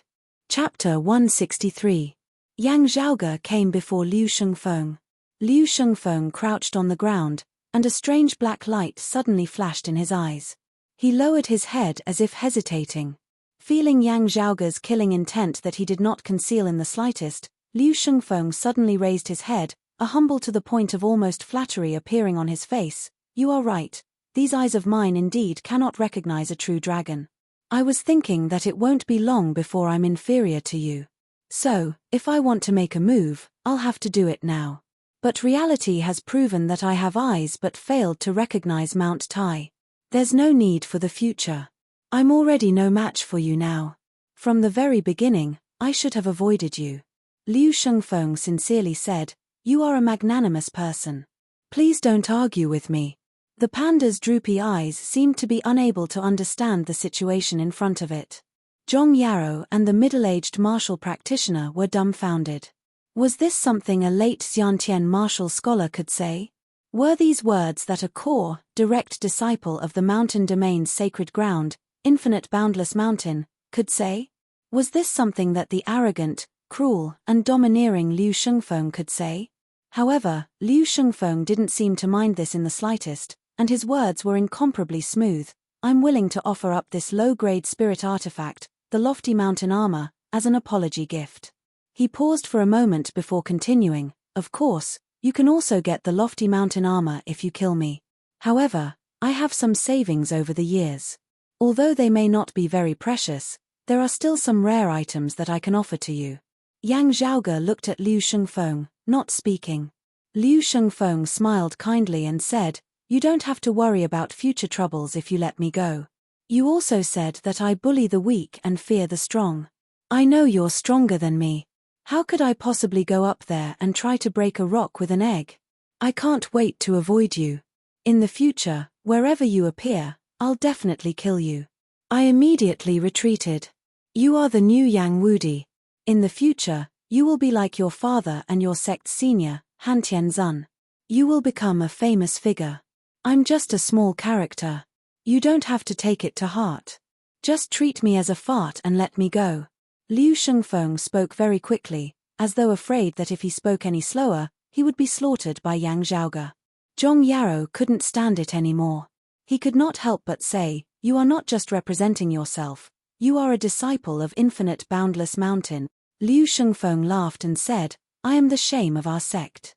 Chapter 163. Yang Zhaoge came before Liu Shengfeng. Liu Shengfeng crouched on the ground, and a strange black light suddenly flashed in his eyes. He lowered his head as if hesitating. Feeling Yang Zhaoge's killing intent that he did not conceal in the slightest, Liu Shengfeng suddenly raised his head, a humble to the point of almost flattery appearing on his face. You are right, these eyes of mine indeed cannot recognize a true dragon. I was thinking that it won't be long before I'm inferior to you. So, if I want to make a move, I'll have to do it now. But reality has proven that I have eyes but failed to recognize Mount Tai. There's no need for the future. I'm already no match for you now. From the very beginning, I should have avoided you. Liu Shengfeng sincerely said, You are a magnanimous person. Please don't argue with me. The panda's droopy eyes seemed to be unable to understand the situation in front of it. Zhong Yao and the middle-aged martial practitioner were dumbfounded. Was this something a late Xiantian martial scholar could say? Were these words that a core, direct disciple of the mountain domain's sacred ground, infinite boundless mountain, could say? Was this something that the arrogant, cruel, and domineering Liu Shengfeng could say? However, Liu Shengfeng didn't seem to mind this in the slightest, and his words were incomparably smooth. I'm willing to offer up this low-grade spirit artifact, the lofty mountain armor, as an apology gift. He paused for a moment before continuing, Of course, you can also get the lofty mountain armor if you kill me. However, I have some savings over the years. Although they may not be very precious, there are still some rare items that I can offer to you. Yang Zhaoge looked at Liu Shengfeng, not speaking. Liu Shengfeng smiled kindly and said, You don't have to worry about future troubles if you let me go. You also said that I bully the weak and fear the strong. I know you're stronger than me. How could I possibly go up there and try to break a rock with an egg? I can't wait to avoid you. In the future, wherever you appear, I'll definitely kill you. I immediately retreated. You are the new Yang Wudi. In the future, you will be like your father and your sect's senior, Han Tianzun. You will become a famous figure. I'm just a small character. You don't have to take it to heart. Just treat me as a fart and let me go. Liu Shengfeng spoke very quickly, as though afraid that if he spoke any slower, he would be slaughtered by Yang Zhaoge. Zhong Yao couldn't stand it anymore. He could not help but say, You are not just representing yourself, you are a disciple of infinite boundless mountain. Liu Shengfeng laughed and said, I am the shame of our sect.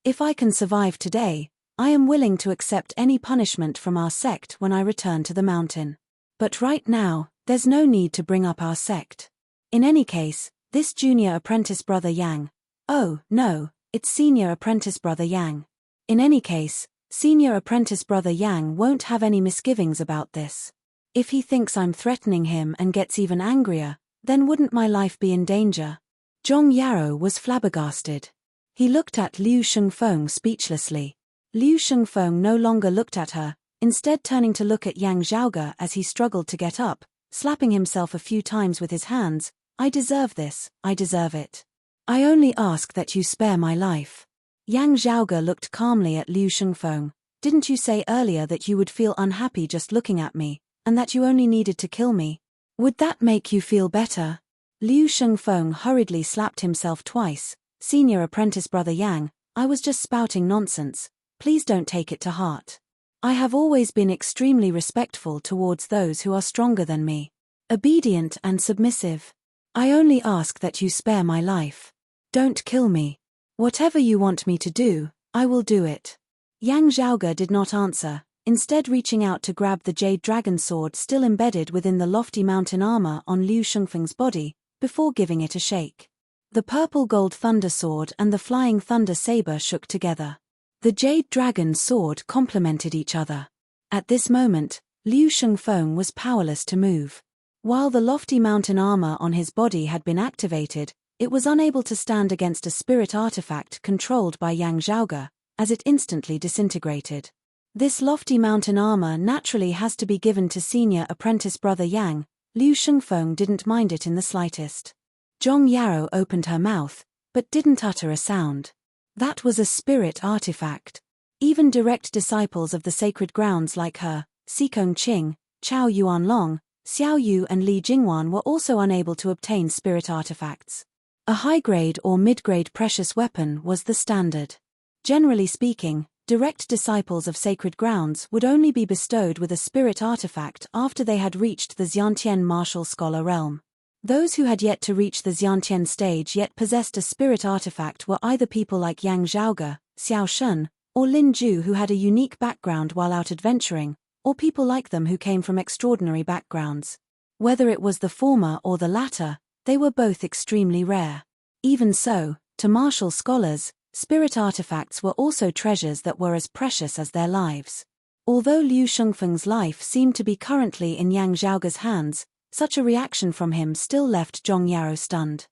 If I can survive today, I am willing to accept any punishment from our sect when I return to the mountain. But right now, there's no need to bring up our sect. In any case, this junior apprentice brother Yang. Oh, no, it's senior apprentice brother Yang. In any case, senior apprentice brother Yang won't have any misgivings about this. If he thinks I'm threatening him and gets even angrier, then wouldn't my life be in danger? Zhong Yao was flabbergasted. He looked at Liu Shengfeng speechlessly. Liu Shengfeng no longer looked at her, instead turning to look at Yang Zhaoge as he struggled to get up, slapping himself a few times with his hands. I deserve this, I deserve it. I only ask that you spare my life. Yang Zhaoge looked calmly at Liu Shengfeng. Didn't you say earlier that you would feel unhappy just looking at me, and that you only needed to kill me? Would that make you feel better? Liu Shengfeng hurriedly slapped himself twice. Senior apprentice brother Yang, I was just spouting nonsense. Please don't take it to heart. I have always been extremely respectful towards those who are stronger than me. Obedient and submissive. I only ask that you spare my life. Don't kill me. Whatever you want me to do, I will do it. Yang Zhaoge did not answer, instead reaching out to grab the jade dragon sword still embedded within the lofty mountain armor on Liu Shengfeng's body, before giving it a shake. The purple gold thunder sword and the flying thunder saber shook together. The jade dragon sword complemented each other. At this moment, Liu Shengfeng was powerless to move. While the lofty mountain armor on his body had been activated, it was unable to stand against a spirit artifact controlled by Yang Zhaoge, as it instantly disintegrated. This lofty mountain armor naturally has to be given to senior apprentice brother Yang. Liu Shengfeng didn't mind it in the slightest. Zhong Yaro opened her mouth, but didn't utter a sound. That was a spirit artifact. Even direct disciples of the sacred grounds like her, Sikong Qing, Chao Yuanlong, Xiao Yu and Li Jingwan were also unable to obtain spirit artifacts. A high-grade or mid-grade precious weapon was the standard. Generally speaking, direct disciples of sacred grounds would only be bestowed with a spirit artifact after they had reached the Xiantian martial scholar realm. Those who had yet to reach the Xiantian stage yet possessed a spirit artifact were either people like Yang Zhaoge, Xiao Shun, or Lin Ju who had a unique background while out adventuring, or people like them who came from extraordinary backgrounds. Whether it was the former or the latter, they were both extremely rare. Even so, to martial scholars, spirit artifacts were also treasures that were as precious as their lives. Although Liu Shengfeng's life seemed to be currently in Yang Zhaoge's hands, such a reaction from him still left Zhong Yaro stunned.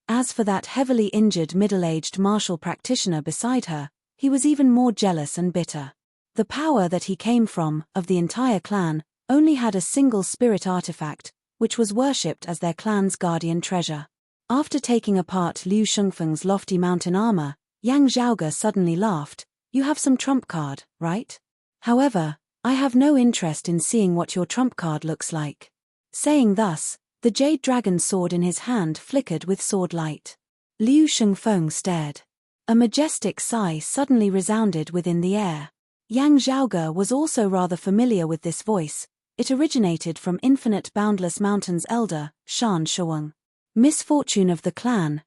As for that heavily injured middle-aged martial practitioner beside her, he was even more jealous and bitter. The power that he came from, of the entire clan, only had a single spirit artifact, which was worshipped as their clan's guardian treasure. After taking apart Liu Shengfeng's lofty mountain armor, Yang Zhaoge suddenly laughed. You have some trump card, right? However, I have no interest in seeing what your trump card looks like. Saying thus, the jade dragon sword in his hand flickered with sword light. Liu Shengfeng stared. A majestic sigh suddenly resounded within the air. Yang Zhaoge was also rather familiar with this voice. It originated from Infinite Boundless Mountain's elder, Shan Shuang. Misfortune of the clan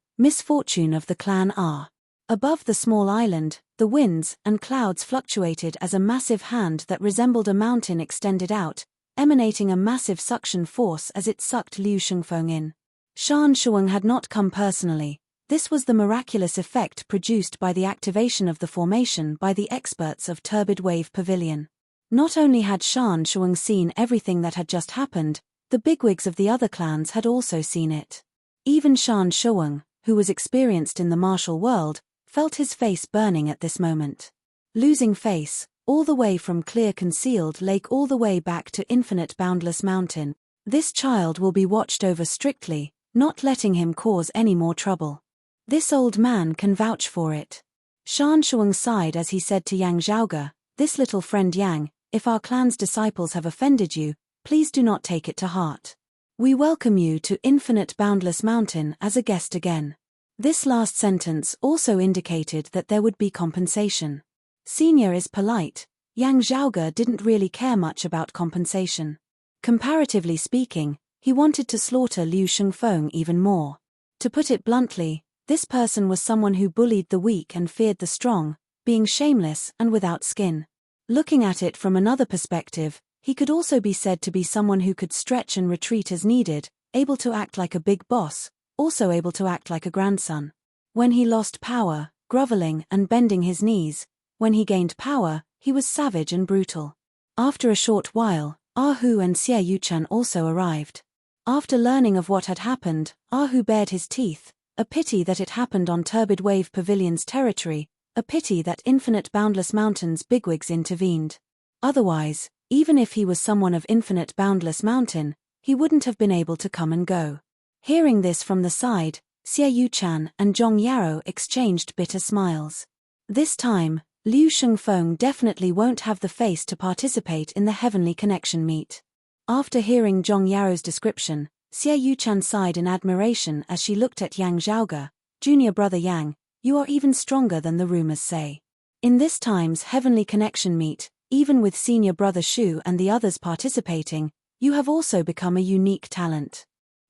are. Above the small island, the winds and clouds fluctuated as a massive hand that resembled a mountain extended out, emanating a massive suction force as it sucked Liu Shengfeng in. Shan Shuang had not come personally. This was the miraculous effect produced by the activation of the formation by the experts of Turbid Wave Pavilion. Not only had Shan Shuang seen everything that had just happened, the bigwigs of the other clans had also seen it. Even Shan Shuang, who was experienced in the martial world, felt his face burning at this moment. Losing face, all the way from clear concealed lake all the way back to infinite boundless mountain. This child will be watched over strictly, not letting him cause any more trouble. This old man can vouch for it. Shan Shuang sighed as he said to Yang Zhaoge, this little friend Yang, if our clan's disciples have offended you, please do not take it to heart. We welcome you to infinite boundless mountain as a guest again. This last sentence also indicated that there would be compensation. Senior is polite. Yang Zhaoge didn't really care much about compensation. Comparatively speaking, he wanted to slaughter Liu Shengfeng even more. To put it bluntly, this person was someone who bullied the weak and feared the strong, being shameless and without skin. Looking at it from another perspective, he could also be said to be someone who could stretch and retreat as needed, able to act like a big boss, also able to act like a grandson. When he lost power, groveling and bending his knees. When he gained power, he was savage and brutal. After a short while, Ahu and Xie Yuchan also arrived. After learning of what had happened, Ahu bared his teeth. A pity that it happened on Turbid Wave Pavilion's territory, a pity that Infinite Boundless Mountain's bigwigs intervened. Otherwise, even if he was someone of Infinite Boundless Mountain, he wouldn't have been able to come and go. Hearing this from the side, Xie Yuchan and Zhong Yaro exchanged bitter smiles. This time, Liu Shengfeng definitely won't have the face to participate in the Heavenly Connection meet. After hearing Zhong Yaro's description, Xie Yuchan sighed in admiration as she looked at Yang Zhaoge. Junior brother Yang, you are even stronger than the rumors say. In this time's Heavenly Connection meet, even with senior brother Shu and the others participating, you have also become a unique talent.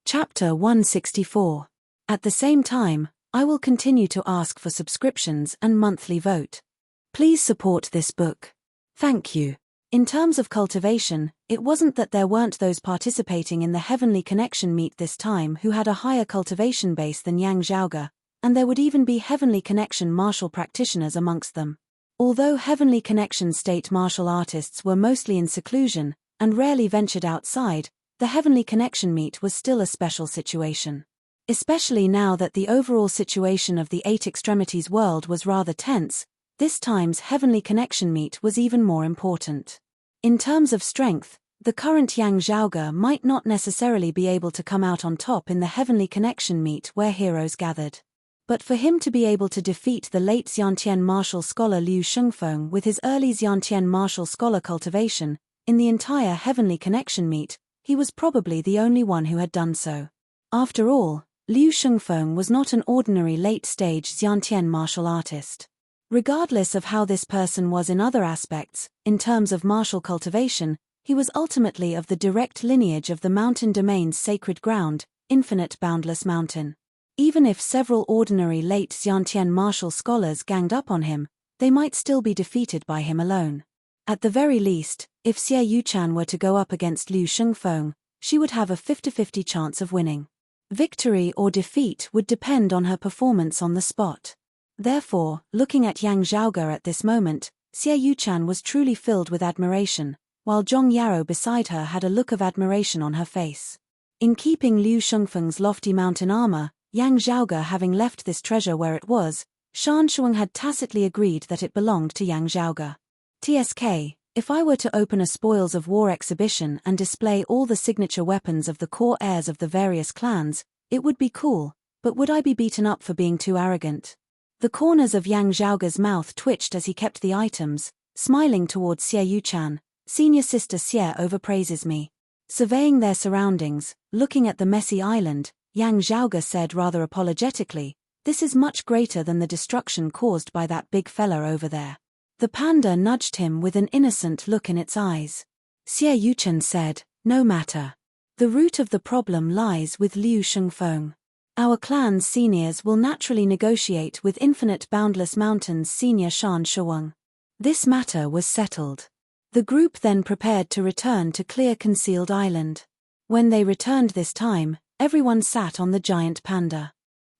Chapter 164. At the same time, I will continue to ask for subscriptions and monthly vote. Please support this book. Thank you. In terms of cultivation, it wasn't that there weren't those participating in the Heavenly Connection meet this time who had a higher cultivation base than Yang Zhaoge, and there would even be Heavenly Connection martial practitioners amongst them. Although Heavenly Connection state martial artists were mostly in seclusion, and rarely ventured outside, the Heavenly Connection meet was still a special situation. Especially now that the overall situation of the Eight Extremities world was rather tense, this time's Heavenly Connection meet was even more important. In terms of strength, the current Yang Zhaoge might not necessarily be able to come out on top in the Heavenly Connection meet where heroes gathered. But for him to be able to defeat the late Xiantian martial scholar Liu Shengfeng with his early Xiantian martial scholar cultivation, in the entire Heavenly Connection meet, he was probably the only one who had done so. After all, Liu Shengfeng was not an ordinary late-stage Xiantian martial artist. Regardless of how this person was in other aspects, in terms of martial cultivation, he was ultimately of the direct lineage of the mountain domain's sacred ground, Infinite Boundless Mountain. Even if several ordinary late Xiantian martial scholars ganged up on him, they might still be defeated by him alone. At the very least, if Xie Yuchan were to go up against Liu Shengfeng, she would have a 50-50 chance of winning. Victory or defeat would depend on her performance on the spot. Therefore, looking at Yang Zhaoge at this moment, Xie Yuchan was truly filled with admiration, while Zhong Yaro beside her had a look of admiration on her face. In keeping Liu Shengfeng's lofty mountain armor, Yang Zhaoge having left this treasure where it was, Shan Shuang had tacitly agreed that it belonged to Yang Zhaoge. TSK, if I were to open a spoils of war exhibition and display all the signature weapons of the core heirs of the various clans, it would be cool, but would I be beaten up for being too arrogant? The corners of Yang Zhaoge's mouth twitched as he kept the items, smiling towards Xie Yuchan. Senior sister Xie overpraises me. Surveying their surroundings, looking at the messy island, Yang Zhaoge said rather apologetically, "This is much greater than the destruction caused by that big fella over there." The panda nudged him with an innocent look in its eyes. Xie Yuchan said, "No matter. The root of the problem lies with Liu Shengfeng. Our clan's seniors will naturally negotiate with Infinite Boundless Mountain's senior Shan Shuang." This matter was settled. The group then prepared to return to Clear Concealed Island. When they returned this time, everyone sat on the giant panda.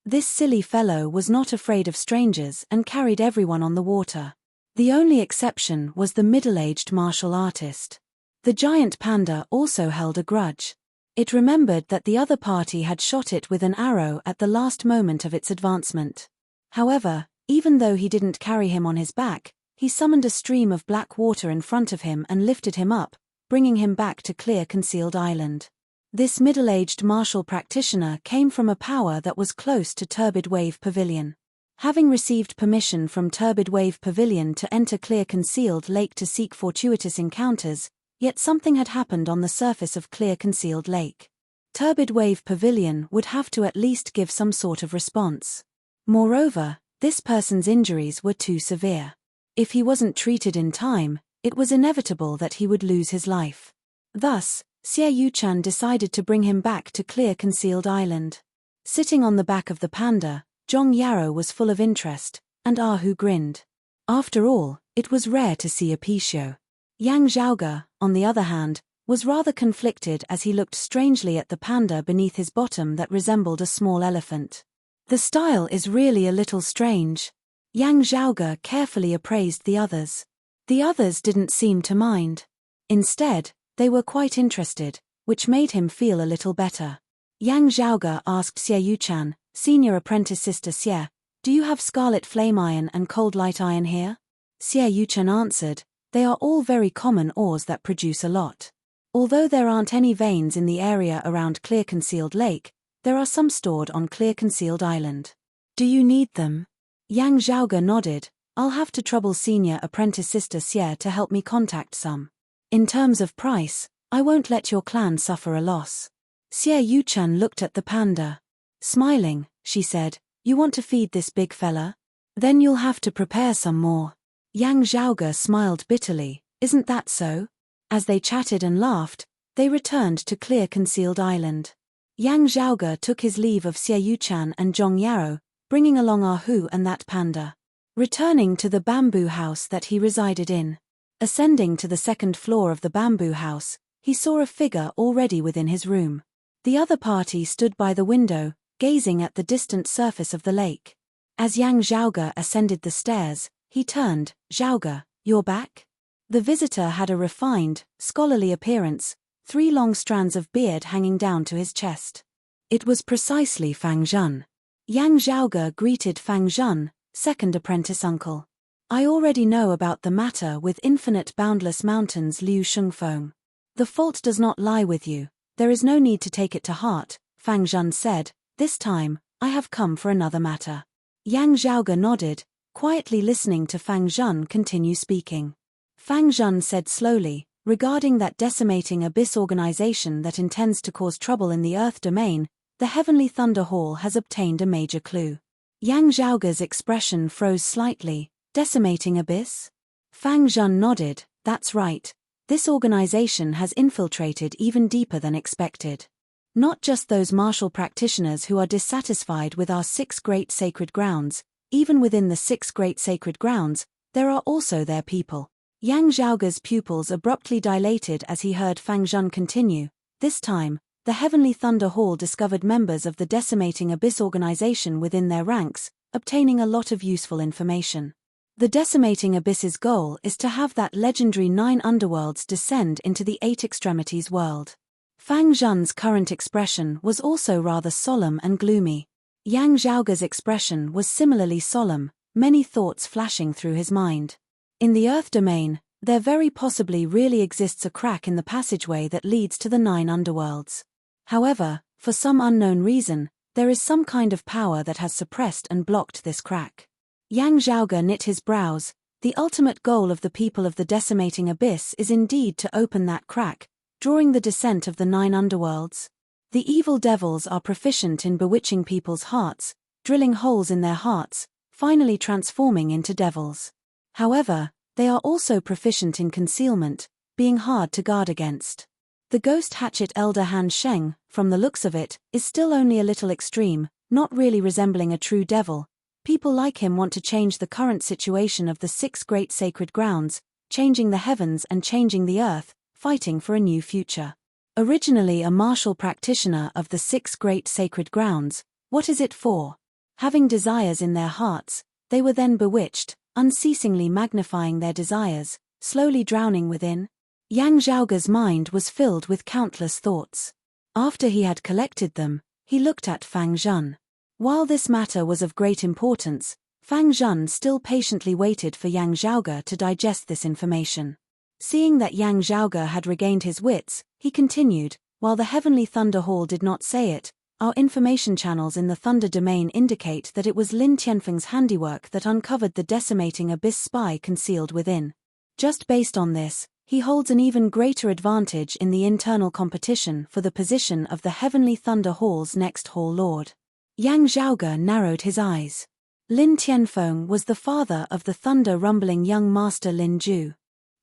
This silly fellow was not afraid of strangers and carried everyone on the water. The only exception was the middle-aged martial artist. The giant panda also held a grudge. It remembered that the other party had shot it with an arrow at the last moment of its advancement. However, even though he didn't carry him on his back, he summoned a stream of black water in front of him and lifted him up, bringing him back to Clear Concealed Island. This middle-aged martial practitioner came from a power that was close to Turbid Wave Pavilion. Having received permission from Turbid Wave Pavilion to enter Clear Concealed Lake to seek fortuitous encounters, yet something had happened on the surface of Clear Concealed Lake. Turbid Wave Pavilion would have to at least give some sort of response. Moreover, this person's injuries were too severe. If he wasn't treated in time, it was inevitable that he would lose his life. Thus, Xie Yuchan decided to bring him back to Clear Concealed Island. Sitting on the back of the panda, Zhong Yaro was full of interest, and Ahu grinned. After all, it was rare to see a Pishio. Yang Zhaoge, on the other hand, was rather conflicted as he looked strangely at the panda beneath his bottom that resembled a small elephant. "The style is really a little strange." Yang Zhaoge carefully appraised the others. The others didn't seem to mind. Instead, they were quite interested, which made him feel a little better. Yang Zhaoge asked Xie Yuchan, senior apprentice sister Xie, "Do you have scarlet flame iron and cold light iron here?" Xie Yuchan answered, "They are all very common ores that produce a lot. Although there aren't any veins in the area around Clear Concealed Lake, there are some stored on Clear Concealed Island. Do you need them?" Yang Zhaoge nodded. "I'll have to trouble senior apprentice sister Xie to help me contact some. In terms of price, I won't let your clan suffer a loss." Xie Yuchan looked at the panda. Smiling, she said, "You want to feed this big fella? Then you'll have to prepare some more." Yang Zhaoge smiled bitterly, "Isn't that so?" As they chatted and laughed, they returned to Clear Concealed Island. Yang Zhaoge took his leave of Xie Yuchan and Zhong Yaro, bringing along Ahu and that panda. returning to the bamboo house that he resided in. Ascending to the second floor of the bamboo house, he saw a figure already within his room. The other party stood by the window, gazing at the distant surface of the lake. As Yang Zhaoge ascended the stairs, he turned. "Zhaoge, you're back?" The visitor had a refined, scholarly appearance, 3 long strands of beard hanging down to his chest. It was precisely Fang Zhen. Yang Zhaoge greeted Fang Zhen, second apprentice uncle. "I already know about the matter with infinite boundless mountains, Liu Shengfeng. The fault does not lie with you, there is no need to take it to heart," Fang Zhen said. "This time, I have come for another matter." Yang Zhaoge nodded, quietly listening to Fang Zhen continue speaking. Fang Zhen said slowly, "Regarding that decimating abyss organization that intends to cause trouble in the Earth domain, the Heavenly Thunder Hall has obtained a major clue." Yang Zhaoge's expression froze slightly. "Decimating abyss?" Fang Zhen nodded. "That's right. This organization has infiltrated even deeper than expected. Not just those martial practitioners who are dissatisfied with our 6 great sacred grounds, even within the 6 great sacred grounds, there are also their people." Yang Zhaoge's pupils abruptly dilated as he heard Fang Zhen continue. "This time, the Heavenly Thunder Hall discovered members of the Decimating Abyss organization within their ranks, obtaining a lot of useful information. The Decimating Abyss's goal is to have that legendary 9 underworlds descend into the 8 extremities world." Fang Zhen's current expression was also rather solemn and gloomy. Yang Zhaoge's expression was similarly solemn, many thoughts flashing through his mind. In the Earth domain, there very possibly really exists a crack in the passageway that leads to the 9 underworlds. However, for some unknown reason, there is some kind of power that has suppressed and blocked this crack. Yang Zhaoge knit his brows. The ultimate goal of the people of the Decimating Abyss is indeed to open that crack, drawing the descent of the 9 underworlds. The evil devils are proficient in bewitching people's hearts, drilling holes in their hearts, finally transforming into devils. However, they are also proficient in concealment, being hard to guard against. The ghost hatchet Elder Han Sheng, from the looks of it, is still only a little extreme, not really resembling a true devil. People like him want to change the current situation of the 6 great sacred grounds, changing the heavens and changing the earth, fighting for a new future. Originally a martial practitioner of the 6 great sacred grounds, what is it for? Having desires in their hearts, they were then bewitched, unceasingly magnifying their desires, slowly drowning within. Yang Zhaoge's mind was filled with countless thoughts. After he had collected them, he looked at Fang Zhen. While this matter was of great importance, Fang Zhen still patiently waited for Yang Zhaoge to digest this information. Seeing that Yang Zhaoge had regained his wits, he continued, "While the Heavenly Thunder Hall did not say it, our information channels in the Thunder domain indicate that it was Lin Tianfeng's handiwork that uncovered the Decimating Abyss spy concealed within. Just based on this, he holds an even greater advantage in the internal competition for the position of the Heavenly Thunder Hall's next Hall Lord." Yang Zhaoge narrowed his eyes. Lin Tianfeng was the father of the thunder-rumbling young master Lin Ju.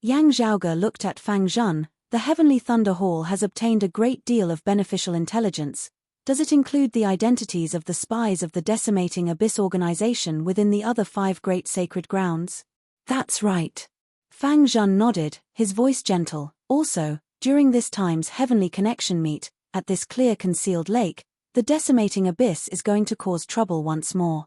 Yang Zhaoge looked at Fang Zhen. "The Heavenly Thunder Hall has obtained a great deal of beneficial intelligence. Does it include the identities of the spies of the Decimating Abyss organization within the other 5 great sacred grounds?" "That's right." Fang Zhen nodded, his voice gentle. "Also, during this time's heavenly connection meet, at this clear concealed lake, the Decimating Abyss is going to cause trouble once more."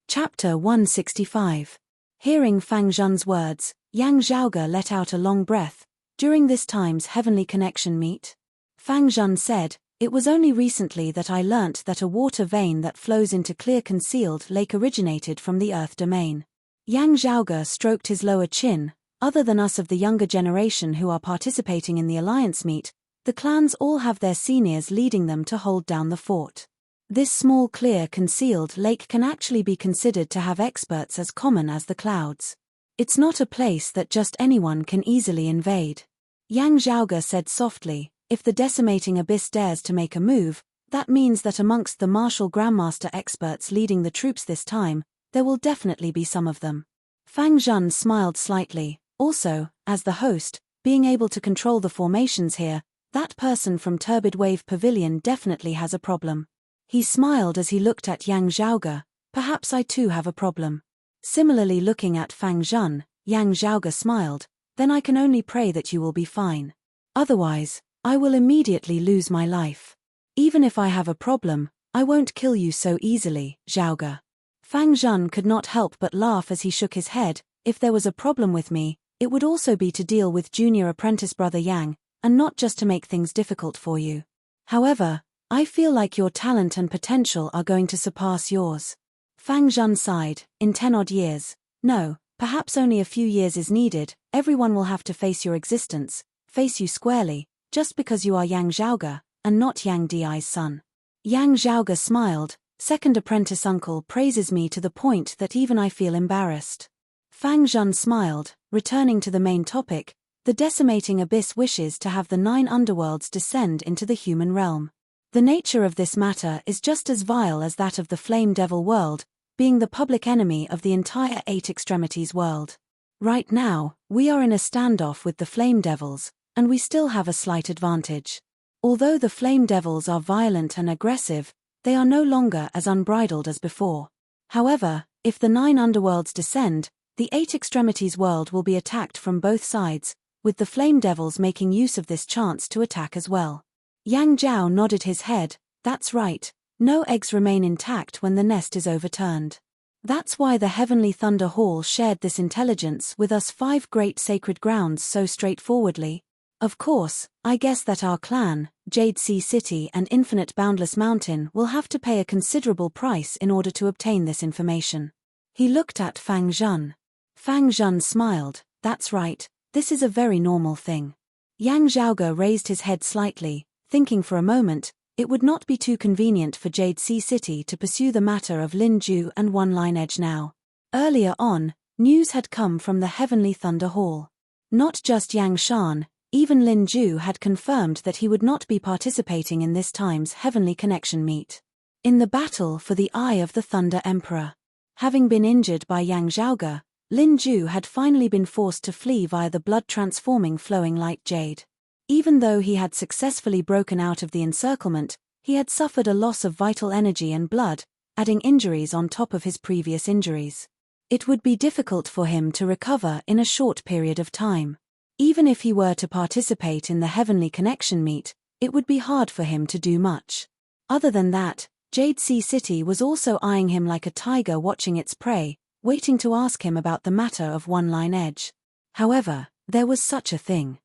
Chapter 165. Hearing Fang Zhen's words, Yang Zhaoge let out a long breath. "During this time's heavenly connection meet?" Fang Zhen said, "It was only recently that I learnt that a water vein that flows into clear concealed lake originated from the Earth domain." Yang Zhaoge stroked his lower chin. "Other than us of the younger generation who are participating in the alliance meet, the clans all have their seniors leading them to hold down the fort. This small clear concealed lake can actually be considered to have experts as common as the clouds. It's not a place that just anyone can easily invade." Yang Zhaoge said softly, "If the Decimating Abyss dares to make a move, that means that amongst the martial grandmaster experts leading the troops this time, there will definitely be some of them." Fang Zhen smiled slightly. "Also, as the host, being able to control the formations here, that person from Turbid Wave Pavilion definitely has a problem." He smiled as he looked at Yang Zhaoge. "Perhaps I too have a problem." Similarly looking at Fang Zhan, Yang Zhaoge smiled, then I can only pray that you will be fine. Otherwise, I will immediately lose my life. Even if I have a problem, I won't kill you so easily, Zhaoge. Fang Zhan could not help but laugh as he shook his head. If there was a problem with me, it would also be to deal with junior apprentice brother Yang, and not just to make things difficult for you. However, I feel like your talent and potential are going to surpass yours. Fang Zhan sighed. In 10 odd years. No, perhaps only a few years is needed. Everyone will have to face your existence, face you squarely, just because you are Yang Zhaoge, and not Yang Di's son. Yang Zhaoge smiled. Second apprentice uncle praises me to the point that even I feel embarrassed. Fang Zhan smiled, returning to the main topic. The decimating abyss wishes to have the 9 underworlds descend into the human realm. The nature of this matter is just as vile as that of the Flame Devil world, being the public enemy of the entire 8 Extremities world. Right now, we are in a standoff with the Flame Devils, and we still have a slight advantage. Although the Flame Devils are violent and aggressive, they are no longer as unbridled as before. However, if the 9 underworlds descend, the 8 Extremities world will be attacked from both sides, with the Flame Devils making use of this chance to attack as well. Yang Zhao nodded his head. That's right, no eggs remain intact when the nest is overturned. That's why the Heavenly Thunder Hall shared this intelligence with us 5 great sacred grounds so straightforwardly. Of course, I guess that our clan, Jade Sea City and Infinite Boundless Mountain will have to pay a considerable price in order to obtain this information. He looked at Fang Zhan. Fang Zhan smiled. That's right, this is a very normal thing. Yang Zhaoge raised his head slightly, thinking for a moment, it would not be too convenient for Jade Sea City to pursue the matter of Lin Ju and One Line Edge now. Earlier on, news had come from the Heavenly Thunder Hall. Not just Yang Shan, even Lin Ju had confirmed that he would not be participating in this time's Heavenly Connection meet. In the battle for the Eye of the Thunder Emperor. Having been injured by Yang Zhaoge, Lin Ju had finally been forced to flee via the blood-transforming flowing light jade. Even though he had successfully broken out of the encirclement, he had suffered a loss of vital energy and blood, adding injuries on top of his previous injuries. It would be difficult for him to recover in a short period of time. Even if he were to participate in the Heavenly Connection meet, it would be hard for him to do much. Other than that, Jade Sea City was also eyeing him like a tiger watching its prey, waiting to ask him about the matter of One Line Edge. However, there was such a thing.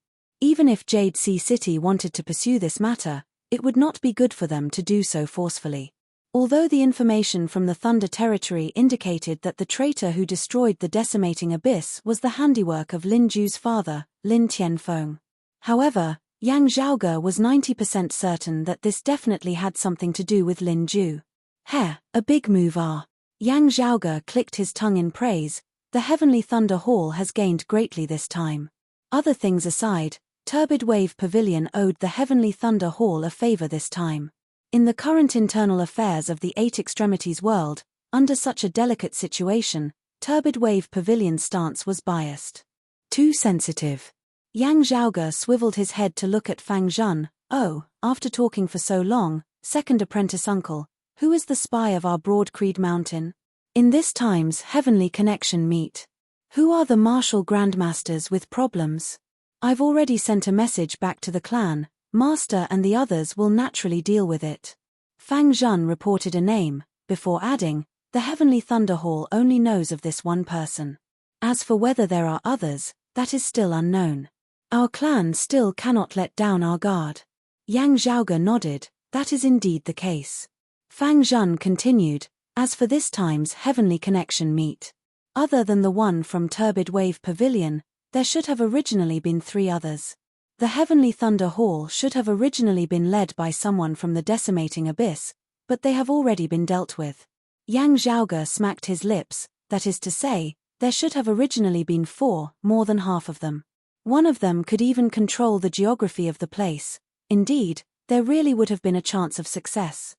Even if Jade Sea City wanted to pursue this matter, it would not be good for them to do so forcefully. Although the information from the Thunder Territory indicated that the traitor who destroyed the decimating abyss was the handiwork of Lin Ju's father, Lin Tianfeng. However, Yang Zhaoge was 90% certain that this definitely had something to do with Lin Ju. A big move ah. Yang Zhaoge clicked his tongue in praise. The Heavenly Thunder Hall has gained greatly this time. Other things aside, Turbid Wave Pavilion owed the Heavenly Thunder Hall a favor this time. In the current internal affairs of the 8 Extremities world, under such a delicate situation, Turbid Wave Pavilion's stance was biased. Too sensitive. Yang Zhaoge swiveled his head to look at Fang Zhan. Oh, after talking for so long, second apprentice uncle, who is the spy of our Broad Creed Mountain? In this time's Heavenly Connection meet. Who are the martial grandmasters with problems? I've already sent a message back to the clan. Master and the others will naturally deal with it. Fang Zhan reported a name, before adding, the Heavenly Thunder Hall only knows of this one person. As for whether there are others, that is still unknown. Our clan still cannot let down our guard. Yang Zhaoge nodded. That is indeed the case. Fang Zhan continued, as for this time's Heavenly Connection meet. Other than the one from Turbid Wave Pavilion, there should have originally been 3 others. The Heavenly Thunder Hall should have originally been led by someone from the decimating abyss, but they have already been dealt with. Yang Zhaoge smacked his lips, that is to say, there should have originally been 4, more than half of them. One of them could even control the geography of the place. Indeed, there really would have been a chance of success.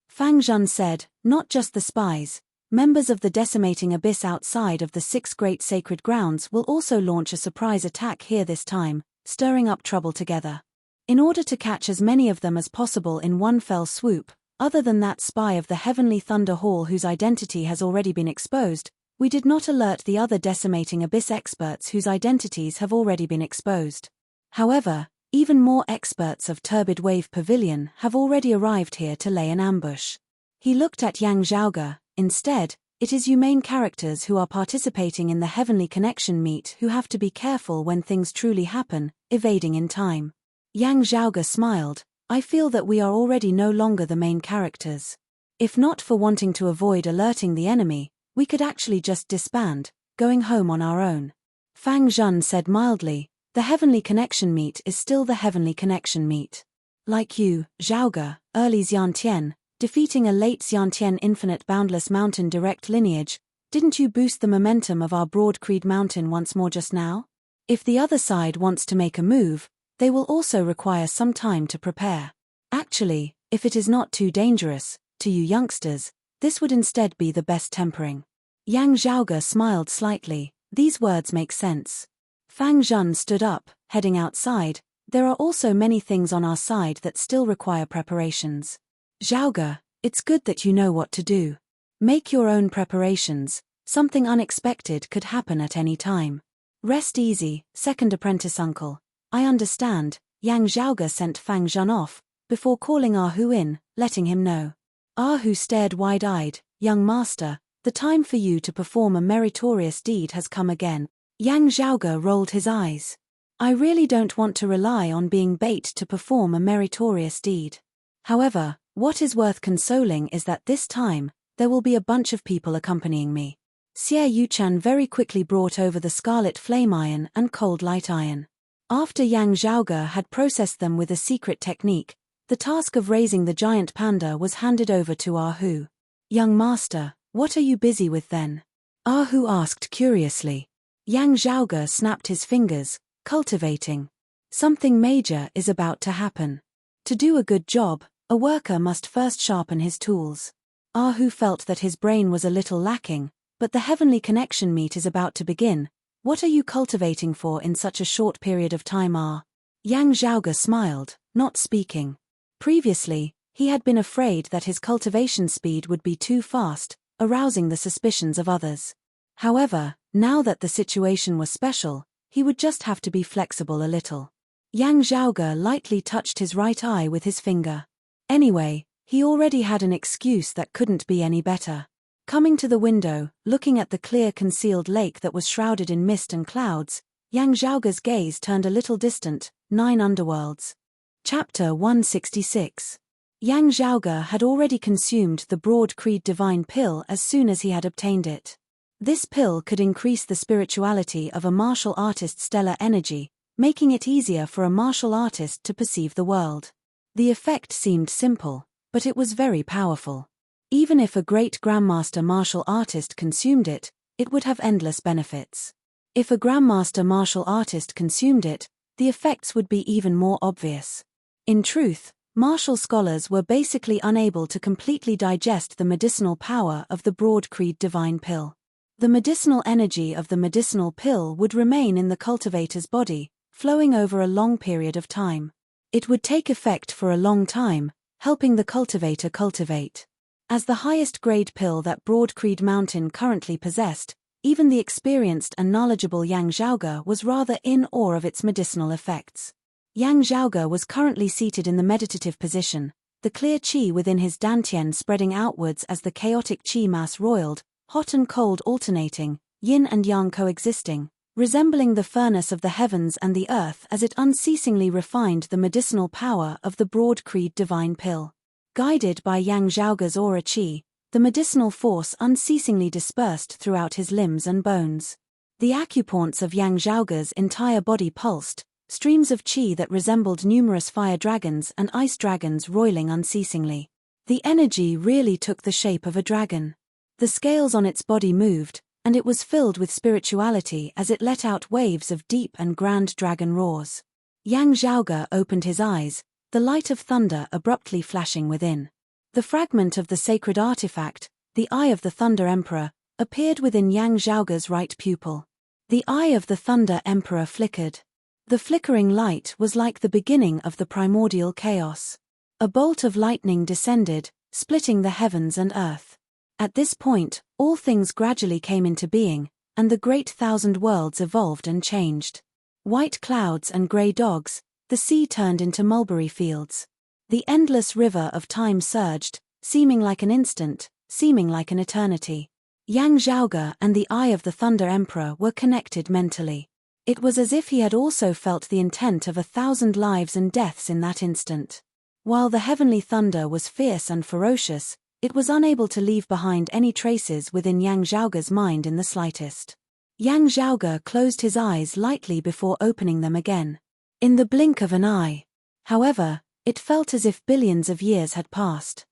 Fang Zhan said, not just the spies, members of the decimating abyss outside of the 6 great sacred grounds will also launch a surprise attack here this time, stirring up trouble together. In order to catch as many of them as possible in one fell swoop, other than that spy of the Heavenly Thunder Hall whose identity has already been exposed, We did not alert the other decimating abyss experts whose identities have already been exposed. However, even more experts of Turbid Wave Pavilion have already arrived here to lay an ambush. He looked at Yang Zhaoge. Instead, it is you main characters who are participating in the Heavenly Connection meet who have to be careful when things truly happen, evading in time. Yang Zhaoge smiled. I feel that we are already no longer the main characters. If not for wanting to avoid alerting the enemy, we could actually just disband, going home on our own. Fang Zhun said mildly, the Heavenly Connection meet is still the Heavenly Connection meet. Like you, Zhaoge, early Xiantian, defeating a late Xiantian infinite boundless mountain direct lineage, didn't you boost the momentum of our broad creed mountain once more just now? If the other side wants to make a move, they will also require some time to prepare. Actually, if it is not too dangerous, to you youngsters, this would instead be the best tempering. Yang Zhaoge smiled slightly. These words make sense. Fang Zhun stood up, heading outside. There are also many things on our side that still require preparations. Zhaoge, it's good that you know what to do. Make your own preparations. Something unexpected could happen at any time. Rest easy, second apprentice uncle. I understand. Yang Zhaoge sent Fang Zhun off, before calling Ah Hu in, letting him know. Ah Hu stared wide-eyed. Young master, the time for you to perform a meritorious deed has come again. Yang Zhaoge rolled his eyes. I really don't want to rely on being bait to perform a meritorious deed. However, what is worth consoling is that this time, there will be a bunch of people accompanying me. Xie Yuchan very quickly brought over the scarlet flame iron and cold light iron. After Yang Zhaoge had processed them with a secret technique, the task of raising the giant panda was handed over to Ah Hu. Young master, what are you busy with then? Ah Hu asked curiously. Yang Zhaoge snapped his fingers, cultivating. Something major is about to happen. To do a good job, a worker must first sharpen his tools. Ah Hu felt that his brain was a little lacking, but the Heavenly Connection meet is about to begin. What are you cultivating for in such a short period of time? Yang Zhaoge smiled, not speaking. Previously, he had been afraid that his cultivation speed would be too fast, arousing the suspicions of others. However, now that the situation was special, he would just have to be flexible a little. Yang Zhaoge lightly touched his right eye with his finger. Anyway, he already had an excuse that couldn't be any better. Coming to the window, looking at the clear concealed lake that was shrouded in mist and clouds, Yang Zhaoge's gaze turned a little distant. 9 Underworlds. Chapter 166. Yang Zhaoge had already consumed the Broad Creed Divine Pill as soon as he had obtained it. This pill could increase the spirituality of a martial artist's stellar energy, making it easier for a martial artist to perceive the world. The effect seemed simple, but it was very powerful. Even if a great grandmaster martial artist consumed it, it would have endless benefits. If a grandmaster martial artist consumed it, the effects would be even more obvious. In truth, martial scholars were basically unable to completely digest the medicinal power of the Broad Creed Divine Pill. The medicinal energy of the medicinal pill would remain in the cultivator's body, flowing over a long period of time. It would take effect for a long time, helping the cultivator cultivate. As the highest grade pill that Broad Creed Mountain currently possessed, even the experienced and knowledgeable Yang Zhaoge was rather in awe of its medicinal effects. Yang Zhaoge was currently seated in the meditative position, the clear qi within his dantian spreading outwards as the chaotic qi mass roiled, hot and cold alternating, yin and yang coexisting, resembling the furnace of the heavens and the earth as it unceasingly refined the medicinal power of the Broad Creed Divine Pill. Guided by Yang Zhaoge's aura qi, the medicinal force unceasingly dispersed throughout his limbs and bones. The acupoints of Yang Zhaoge's entire body pulsed, streams of qi that resembled numerous fire dragons and ice dragons roiling unceasingly. The energy really took the shape of a dragon. The scales on its body moved, and it was filled with spirituality as it let out waves of deep and grand dragon roars. Yang Zhaoge opened his eyes, the light of thunder abruptly flashing within. The fragment of the sacred artifact, the Eye of the Thunder Emperor, appeared within Yang Zhaoge's right pupil. The Eye of the Thunder Emperor flickered. The flickering light was like the beginning of the primordial chaos. A bolt of lightning descended, splitting the heavens and earth. At this point, all things gradually came into being, and the great thousand worlds evolved and changed. White clouds and grey dogs, the sea turned into mulberry fields. The endless river of time surged, seeming like an instant, seeming like an eternity. Yang Zhaoge and the Eye of the Thunder Emperor were connected mentally. It was as if he had also felt the intent of 1,000 lives and deaths in that instant. While the heavenly thunder was fierce and ferocious, it was unable to leave behind any traces within Yang Zhaoge's mind in the slightest. Yang Zhaoge closed his eyes lightly before opening them again. In the blink of an eye. However, it felt as if billions of years had passed.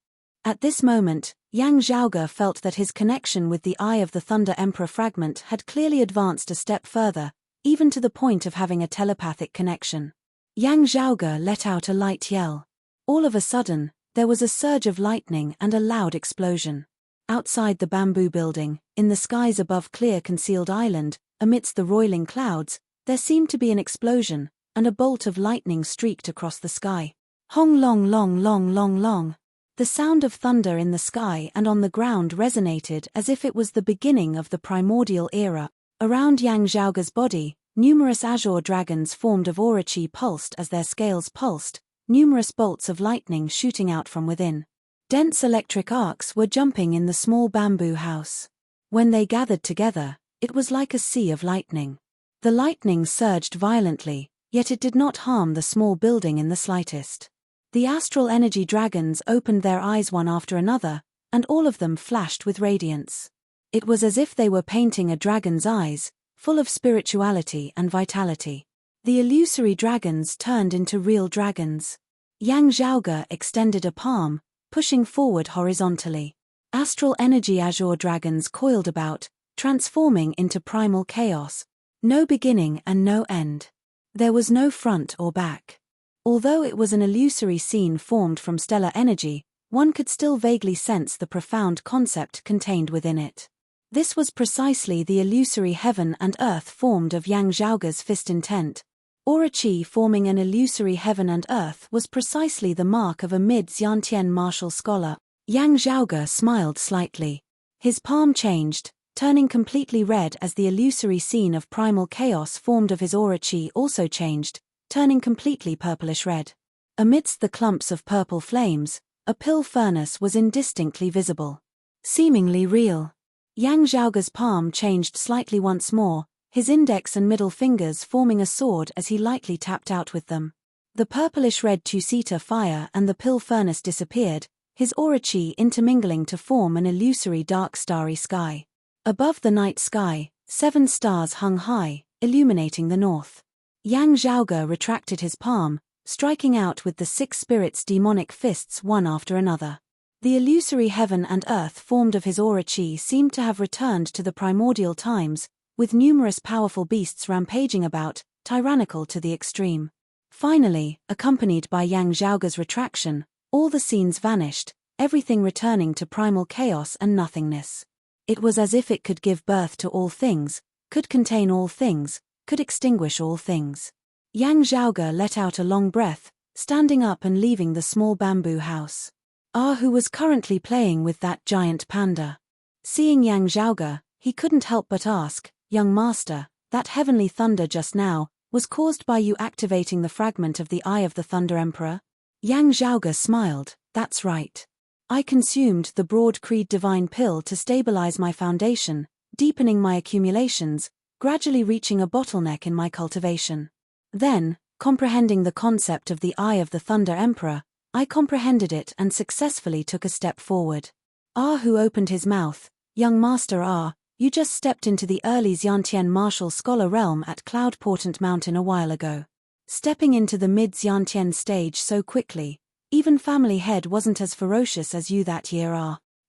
At this moment, Yang Zhaoge felt that his connection with the Eye of the Thunder Emperor fragment had clearly advanced a step further, even to the point of having a telepathic connection. Yang Zhaoge let out a light yell. All of a sudden, there was a surge of lightning and a loud explosion. Outside the bamboo building, in the skies above Clear Concealed Island, amidst the roiling clouds, there seemed to be an explosion, and a bolt of lightning streaked across the sky. Hong long long long long long. The sound of thunder in the sky and on the ground resonated as if it was the beginning of the primordial era. Around Yang Zhaoge's body, numerous azure dragons formed of aura chi pulsed as their scales pulsed, numerous bolts of lightning shooting out from within. Dense electric arcs were jumping in the small bamboo house. When they gathered together, it was like a sea of lightning. The lightning surged violently, yet it did not harm the small building in the slightest. The astral energy dragons opened their eyes one after another, and all of them flashed with radiance. It was as if they were painting a dragon's eyes, full of spirituality and vitality. The illusory dragons turned into real dragons. Yang Zhaoge extended a palm, pushing forward horizontally. Astral energy azure dragons coiled about, transforming into primal chaos. No beginning and no end. There was no front or back. Although it was an illusory scene formed from stellar energy, one could still vaguely sense the profound concept contained within it. This was precisely the illusory heaven and earth formed of Yang Zhaoge's fist intent. Aura chi forming an illusory heaven and earth was precisely the mark of a mid-Xiantian martial scholar. Yang Zhaoge smiled slightly. His palm changed, turning completely red as the illusory scene of primal chaos formed of his aura chi also changed, turning completely purplish red. Amidst the clumps of purple flames, a pill furnace was indistinctly visible. Seemingly real. Yang Zhaoge's palm changed slightly once more, his index and middle fingers forming a sword as he lightly tapped out with them. The purplish-red two-seater fire and the pill furnace disappeared, his aura chi intermingling to form an illusory dark starry sky. Above the night sky, 7 stars hung high, illuminating the north. Yang Zhaoge retracted his palm, striking out with the 6 spirits' demonic fists one after another. The illusory heaven and earth formed of his aura chi seemed to have returned to the primordial times, with numerous powerful beasts rampaging about, tyrannical to the extreme. Finally, accompanied by Yang Zhaoge's retraction, all the scenes vanished, everything returning to primal chaos and nothingness. It was as if it could give birth to all things, could contain all things, could extinguish all things. Yang Zhaoge let out a long breath, standing up and leaving the small bamboo house. Who was currently playing with that giant panda. Seeing Yang Zhaoge, he couldn't help but ask, "Young master, that heavenly thunder just now, was caused by you activating the fragment of the Eye of the Thunder Emperor?" Yang Zhaoge smiled, "That's right. I consumed the broad creed divine pill to stabilize my foundation, deepening my accumulations, gradually reaching a bottleneck in my cultivation. Then, comprehending the concept of the Eye of the Thunder Emperor, I comprehended it and successfully took a step forward." Who opened his mouth, "Young master you just stepped into the early Xiantian martial scholar realm at Cloud Portent Mountain a while ago. Stepping into the mid-Xiantian stage so quickly, even family head wasn't as ferocious as you that year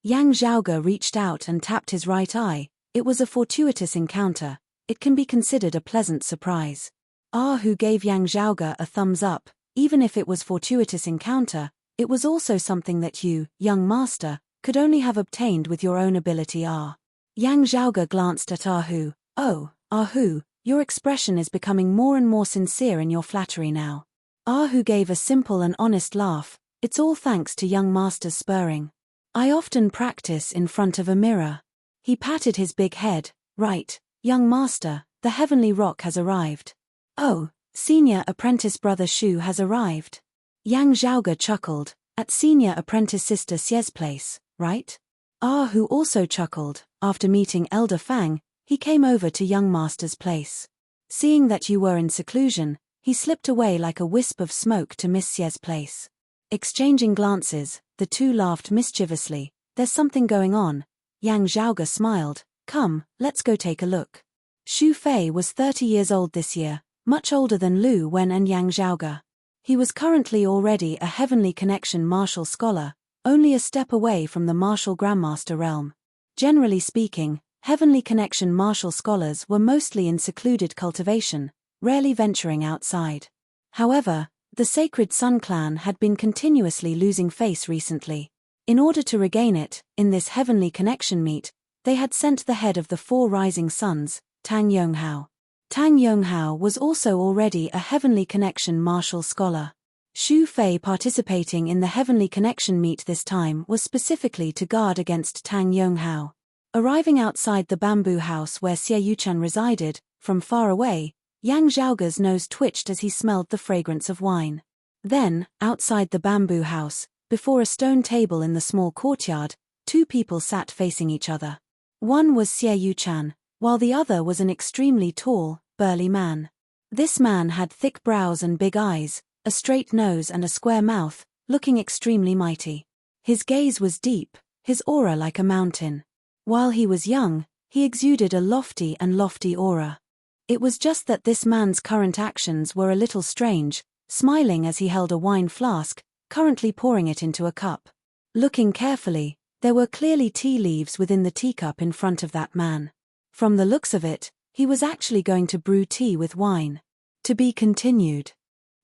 Yang Zhaoge reached out and tapped his right eye. It was a fortuitous encounter. It can be considered a pleasant surprise. Who gave Yang Zhaoge a thumbs up. Even if it was fortuitous encounter, it was also something that you, young master, could only have obtained with your own ability Yang Zhaoge glanced at Ahu. "Oh, Ahu, your expression is becoming more and more sincere in your flattery now." Ahu gave a simple and honest laugh. "It's all thanks to young master's spurring." I often practice in front of a mirror. He patted his big head. Right, young master, the heavenly rock has arrived. Oh, senior apprentice brother Shu has arrived. Yang Zhaoge chuckled. At senior apprentice sister Xie's place, right? Ah Hu also chuckled. After meeting Elder Fang, he came over to young master's place. Seeing that you were in seclusion, he slipped away like a wisp of smoke to Miss Xie's place. Exchanging glances, the two laughed mischievously. There's something going on. Yang Zhaoge smiled. Come, let's go take a look. Xu Fei was 30 years old this year, much older than Lu Wen and Yang Zhaoge. He was currently already a Heavenly Connection martial scholar, only a step away from the martial grandmaster realm. Generally speaking, Heavenly Connection martial scholars were mostly in secluded cultivation, rarely venturing outside. However, the Sacred Sun clan had been continuously losing face recently. In order to regain it, in this Heavenly Connection meet, they had sent the head of the Four Rising Suns, Tang Yonghao. Tang Yonghao was also already a Heavenly Connection martial scholar. Xu Fei participating in the Heavenly Connection meet this time was specifically to guard against Tang Yonghao. Arriving outside the bamboo house where Xie Yuchan resided, from far away, Yang Zhaoge's nose twitched as he smelled the fragrance of wine. Then, outside the bamboo house, before a stone table in the small courtyard, two people sat facing each other. One was Xie Yuchan, while the other was an extremely tall, burly man. This man had thick brows and big eyes, a straight nose and a square mouth, looking extremely mighty. His gaze was deep, his aura like a mountain. While he was young, he exuded a lofty aura. It was just that this man's current actions were a little strange, smiling as he held a wine flask, currently pouring it into a cup. Looking carefully, there were clearly tea leaves within the teacup in front of that man. From the looks of it, he was actually going to brew tea with wine. To be continued.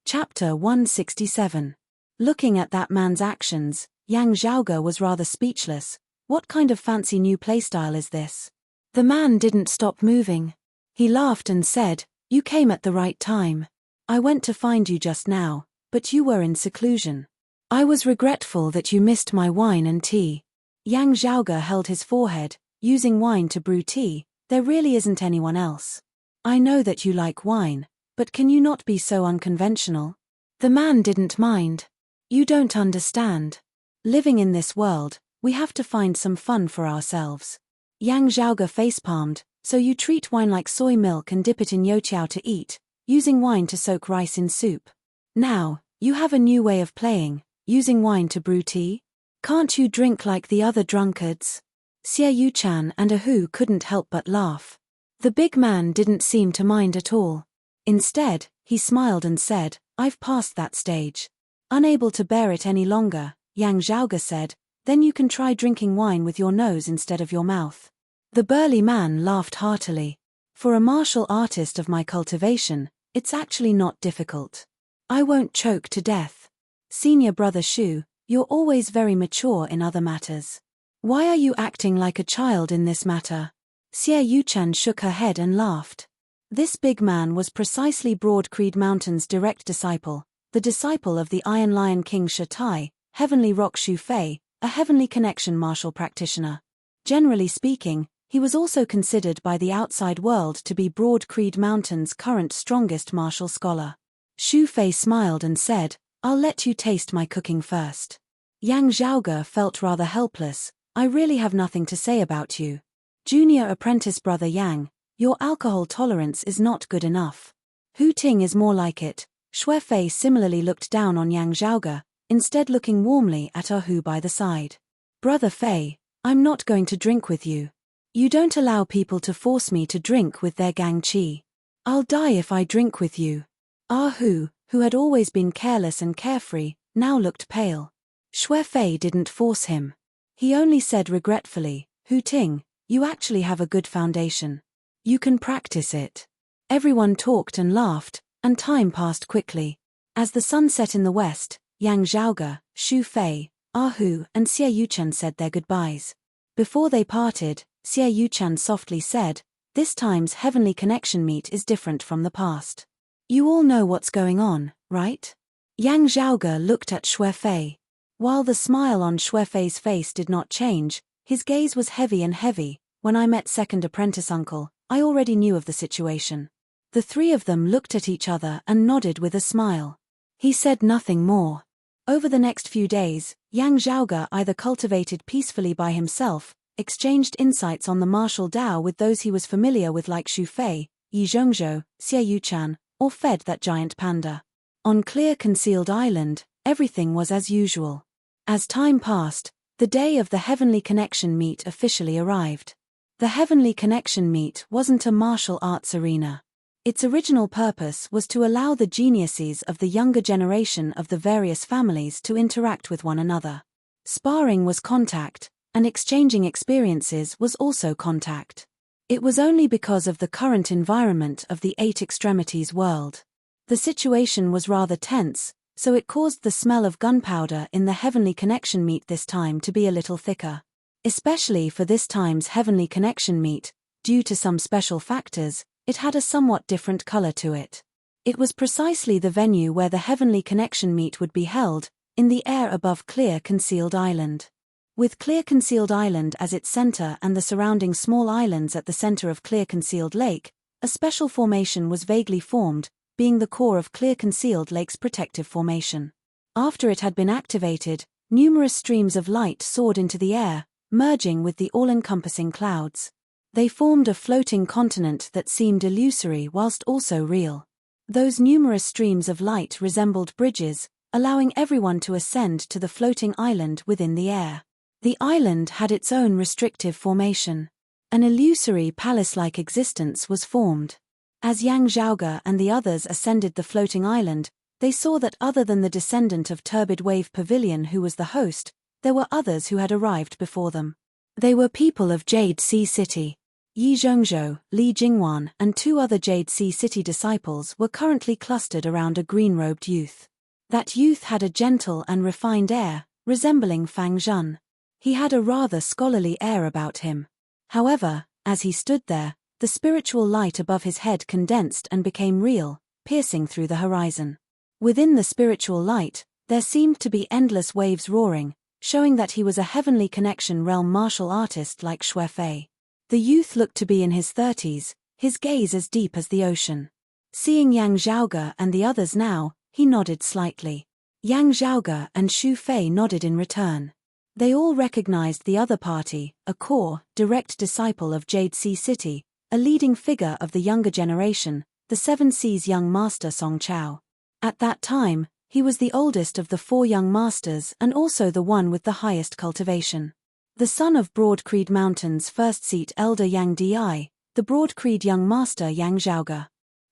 Chapter 167. Looking at that man's actions, Yang Zhaoge was rather speechless. What kind of fancy new playstyle is this? The man didn't stop moving. He laughed and said, "You came at the right time. I went to find you just now, but you were in seclusion. I was regretful that you missed my wine and tea." Yang Zhaoge held his forehead. Using wine to brew tea, there really isn't anyone else. I know that you like wine, but can you not be so unconventional? The man didn't mind. You don't understand. Living in this world, we have to find some fun for ourselves. Yang Zhaoge facepalmed. So you treat wine like soy milk and dip it in youtiao to eat, using wine to soak rice in soup. Now, you have a new way of playing, using wine to brew tea? Can't you drink like the other drunkards? Xie Yuchan and Hu couldn't help but laugh. The big man didn't seem to mind at all. Instead, he smiled and said, "I've passed that stage." Unable to bear it any longer, Yang Zhaoge said, "Then you can try drinking wine with your nose instead of your mouth." The burly man laughed heartily. For a martial artist of my cultivation, it's actually not difficult. I won't choke to death. Senior brother Shu, you're always very mature in other matters. Why are you acting like a child in this matter? Xie Yuchan shook her head and laughed. This big man was precisely Broad Creed Mountain's direct disciple, the disciple of the Iron Lion King Shatai, Heavenly Rock Xu Fei, a Heavenly Connection martial practitioner. Generally speaking, he was also considered by the outside world to be Broad Creed Mountain's current strongest martial scholar. Xu Fei smiled and said, "I'll let you taste my cooking first." Yang Zhaoge felt rather helpless. "I really have nothing to say about you. Junior apprentice brother Yang, your alcohol tolerance is not good enough. Hu Ting is more like it." Xue Fei similarly looked down on Yang Zhaoge, instead looking warmly at Hu by the side. "Brother Fei, I'm not going to drink with you. You don't allow people to force me to drink with their gang qi. I'll die if I drink with you." Hu, who had always been careless and carefree, now looked pale. Xue Fei didn't force him. He only said regretfully, "Hu Ting, you actually have a good foundation. You can practice it." Everyone talked and laughed, and time passed quickly. As the sun set in the west, Yang Zhaoge, Xu Fei, Hu, and Xie Yuchan said their goodbyes. Before they parted, Xie Yuchan softly said, "This time's Heavenly Connection meet is different from the past. You all know what's going on, right?" Yang Zhaoge looked at Xue Fei. While the smile on Shuefei's face did not change, his gaze was heavy and heavy. When I met second apprentice uncle, I already knew of the situation. The three of them looked at each other and nodded with a smile. He said nothing more. Over the next few days, Yang Zhaoge either cultivated peacefully by himself, exchanged insights on the martial Tao with those he was familiar with like Shuefei, Yi Zhongzhou, Xie Yuchan, or fed that giant panda. On Clear Concealed Island, everything was as usual. As time passed, the day of the Heavenly Connection meet officially arrived. The Heavenly Connection meet wasn't a martial arts arena. Its original purpose was to allow the geniuses of the younger generation of the various families to interact with one another. Sparring was contact, and exchanging experiences was also contact. It was only because of the current environment of the Eight Extremities world. The situation was rather tense, so it caused the smell of gunpowder in the Heavenly Connection meet this time to be a little thicker. Especially for this time's Heavenly Connection meet, due to some special factors, it had a somewhat different color to it. It was precisely the venue where the Heavenly Connection meet would be held, in the air above Clear Concealed Island. With Clear Concealed Island as its center and the surrounding small islands at the center of Clear Concealed Lake, a special formation was vaguely formed, being the core of Clear Concealed Lake's protective formation. After it had been activated, numerous streams of light soared into the air, merging with the all-encompassing clouds. They formed a floating continent that seemed illusory whilst also real. Those numerous streams of light resembled bridges, allowing everyone to ascend to the floating island within the air. The island had its own restrictive formation. An illusory palace-like existence was formed. As Yang Zhaoge and the others ascended the floating island, they saw that other than the descendant of Turbid Wave Pavilion who was the host, there were others who had arrived before them. They were people of Jade Sea City. Yi Zhongzhou, Li Jingwan, and two other Jade Sea City disciples were currently clustered around a green-robed youth. That youth had a gentle and refined air, resembling Fang Zhen. He had a rather scholarly air about him. However, as he stood there, the spiritual light above his head condensed and became real, piercing through the horizon. Within the spiritual light, there seemed to be endless waves roaring, showing that he was a Heavenly Connection realm martial artist like Shuefei. The youth looked to be in his 30s, his gaze as deep as the ocean. Seeing Yang Zhaoge and the others now, he nodded slightly. Yang Zhaoge and Shuefei nodded in return. They all recognized the other party, a core, direct disciple of Jade Sea City, a leading figure of the younger generation, the Seven Seas young master Song Chao. At that time, he was the oldest of the four young masters and also the one with the highest cultivation. The son of Broad Creed Mountain's first seat elder Yang Di, the Broad Creed young master Yang Zhaoge.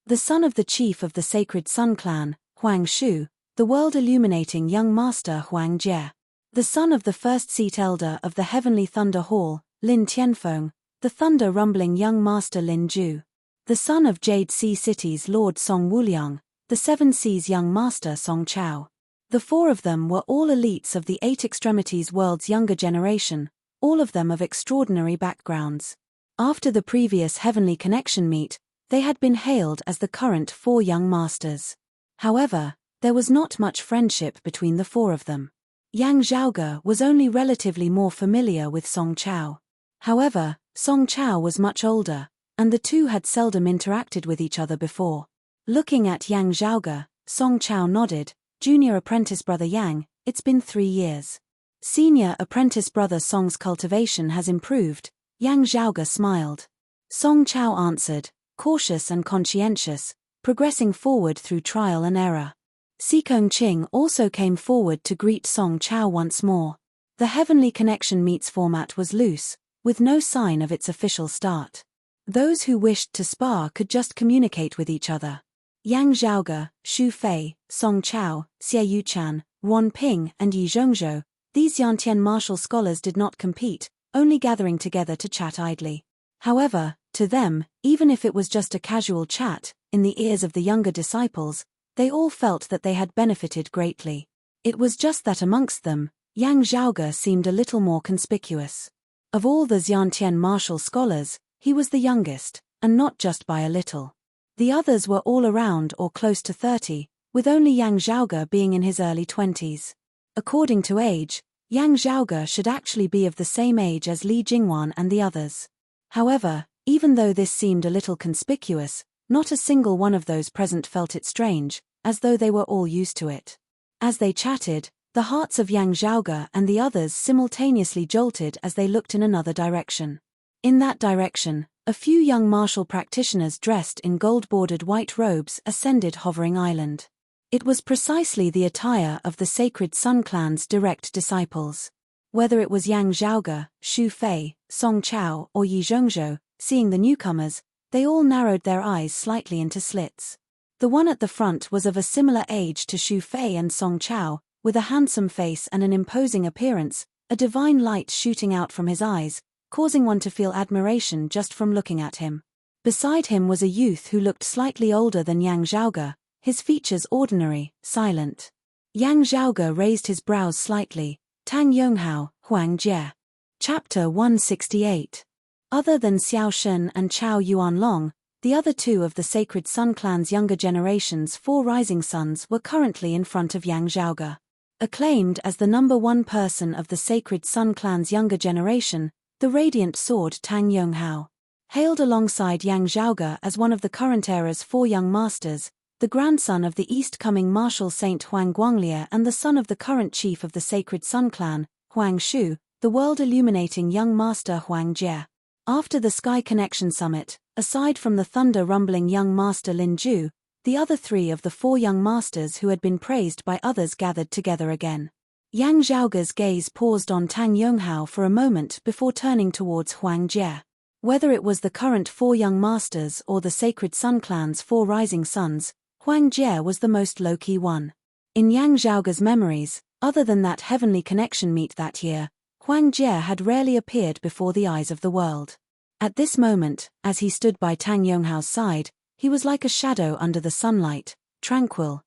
The son of the chief of the Sacred Sun clan, Huang Shu, the world-illuminating young master Huang Jie. The son of the first seat elder of the Heavenly Thunder Hall, Lin Tianfeng, the thunder-rumbling young master Lin Ju. The son of Jade Sea City's Lord Song Wuliang, the Seven Seas young master Song Chao. The four of them were all elites of the Eight Extremities world's younger generation, all of them of extraordinary backgrounds. After the previous Heavenly Connection meet, they had been hailed as the current four young masters. However, there was not much friendship between the four of them. Yang Zhaoge was only relatively more familiar with Song Chao. However, Song Chao was much older, and the two had seldom interacted with each other before. Looking at Yang Zhaoge, Song Chao nodded. Junior apprentice brother Yang, it's been 3 years. Senior apprentice brother Song's cultivation has improved. Yang Zhaoge smiled. Song Chao answered, cautious and conscientious, progressing forward through trial and error. Sikong Qing also came forward to greet Song Chao once more. The Heavenly Connection meets format was loose, with no sign of its official start. Those who wished to spar could just communicate with each other. Yang Zhaoge, Shuefei, Song Chao, Xie Yuchan, Wan Ping, and Yi Zhongzhou, these Yantian martial scholars did not compete, only gathering together to chat idly. However, to them, even if it was just a casual chat, in the ears of the younger disciples, they all felt that they had benefited greatly. It was just that amongst them, Yang Zhaoge seemed a little more conspicuous. Of all the Xiantian martial scholars, he was the youngest, and not just by a little. The others were all around or close to 30, with only Yang Zhaoge being in his early 20s. According to age, Yang Zhaoge should actually be of the same age as Li Jingwan and the others. However, even though this seemed a little conspicuous, not a single one of those present felt it strange, as though they were all used to it. As they chatted, the hearts of Yang Zhaoge and the others simultaneously jolted as they looked in another direction. In that direction, a few young martial practitioners dressed in gold-bordered white robes ascended Hovering Island. It was precisely the attire of the Sacred Sun Clan's direct disciples. Whether it was Yang Zhaoge, Xu Fei, Song Chao or Yi Zhongzhou, seeing the newcomers, they all narrowed their eyes slightly into slits. The one at the front was of a similar age to Xu Fei and Song Chao, with a handsome face and an imposing appearance, a divine light shooting out from his eyes, causing one to feel admiration just from looking at him. Beside him was a youth who looked slightly older than Yang Zhaoge, his features ordinary, silent. Yang Zhaoge raised his brows slightly. Tang Yonghao, Huang Jie. Chapter 168. Other than Xiao Shen and Chao Yuanlong, the other two of the Sacred Sun Clan's younger generation's 4 rising sons were currently in front of Yang Zhaoge. Acclaimed as the number 1 person of the Sacred Sun Clan's younger generation, the radiant sword Tang Yonghao. Hailed alongside Yang Zhaoge as one of the current era's 4 young masters, the grandson of the East-coming martial saint Huang Guanglie and the son of the current chief of the Sacred Sun Clan, Huang Shu, the world-illuminating young master Huang Jie. After the Sky Connection Summit, aside from the thunder-rumbling young master Lin Ju, the other 3 of the 4 young masters who had been praised by others gathered together again. Yang Zhaoge's gaze paused on Tang Yonghao for a moment before turning towards Huang Jie. Whether it was the current 4 young masters or the Sacred Sun Clan's 4 rising sons, Huang Jie was the most low-key one. In Yang Zhaoge's memories, other than that heavenly connection meet that year, Huang Jie had rarely appeared before the eyes of the world. At this moment, as he stood by Tang Yonghao's side, he was like a shadow under the sunlight, tranquil,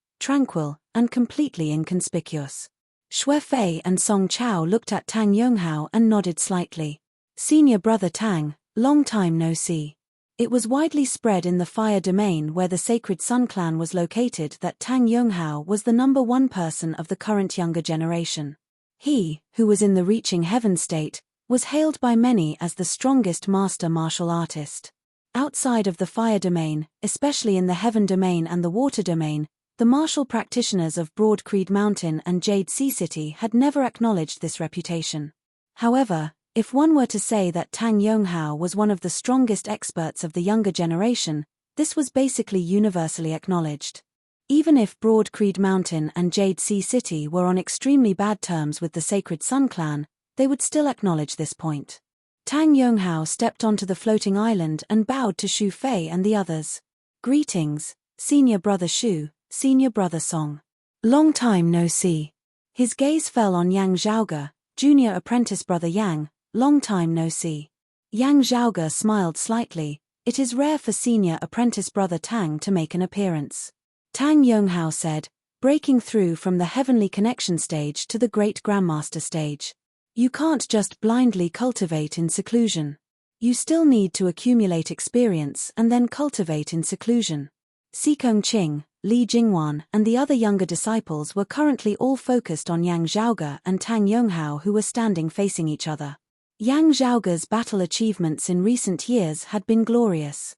and completely inconspicuous. Xue Fei and Song Chao looked at Tang Yonghao and nodded slightly. Senior brother Tang, long time no see. It was widely spread in the fire domain where the Sacred Sun Clan was located that Tang Yonghao was the number 1 person of the current younger generation. He, who was in the reaching heaven state, was hailed by many as the strongest master martial artist. Outside of the fire domain, especially in the heaven domain and the water domain, the martial practitioners of Broad Creed Mountain and Jade Sea City had never acknowledged this reputation. However, if one were to say that Tang Yonghao was one of the strongest experts of the younger generation, this was basically universally acknowledged. Even if Broad Creed Mountain and Jade Sea City were on extremely bad terms with the Sacred Sun Clan, they would still acknowledge this point. Tang Yonghao stepped onto the floating island and bowed to Xu Fei and the others. Greetings, Senior Brother Xu, Senior Brother Song. Long time no see. His gaze fell on Yang Zhaoge, Junior Apprentice Brother Yang. Long time no see. Yang Zhaoge smiled slightly. It is rare for Senior Apprentice Brother Tang to make an appearance. Tang Yonghao said, breaking through from the Heavenly Connection stage to the Great Grandmaster stage. You can't just blindly cultivate in seclusion. You still need to accumulate experience and then cultivate in seclusion. Xikong Qing, Li Jingwan and the other younger disciples were currently all focused on Yang Zhaoge and Tang Yonghao, who were standing facing each other. Yang Zhaoge's battle achievements in recent years had been glorious.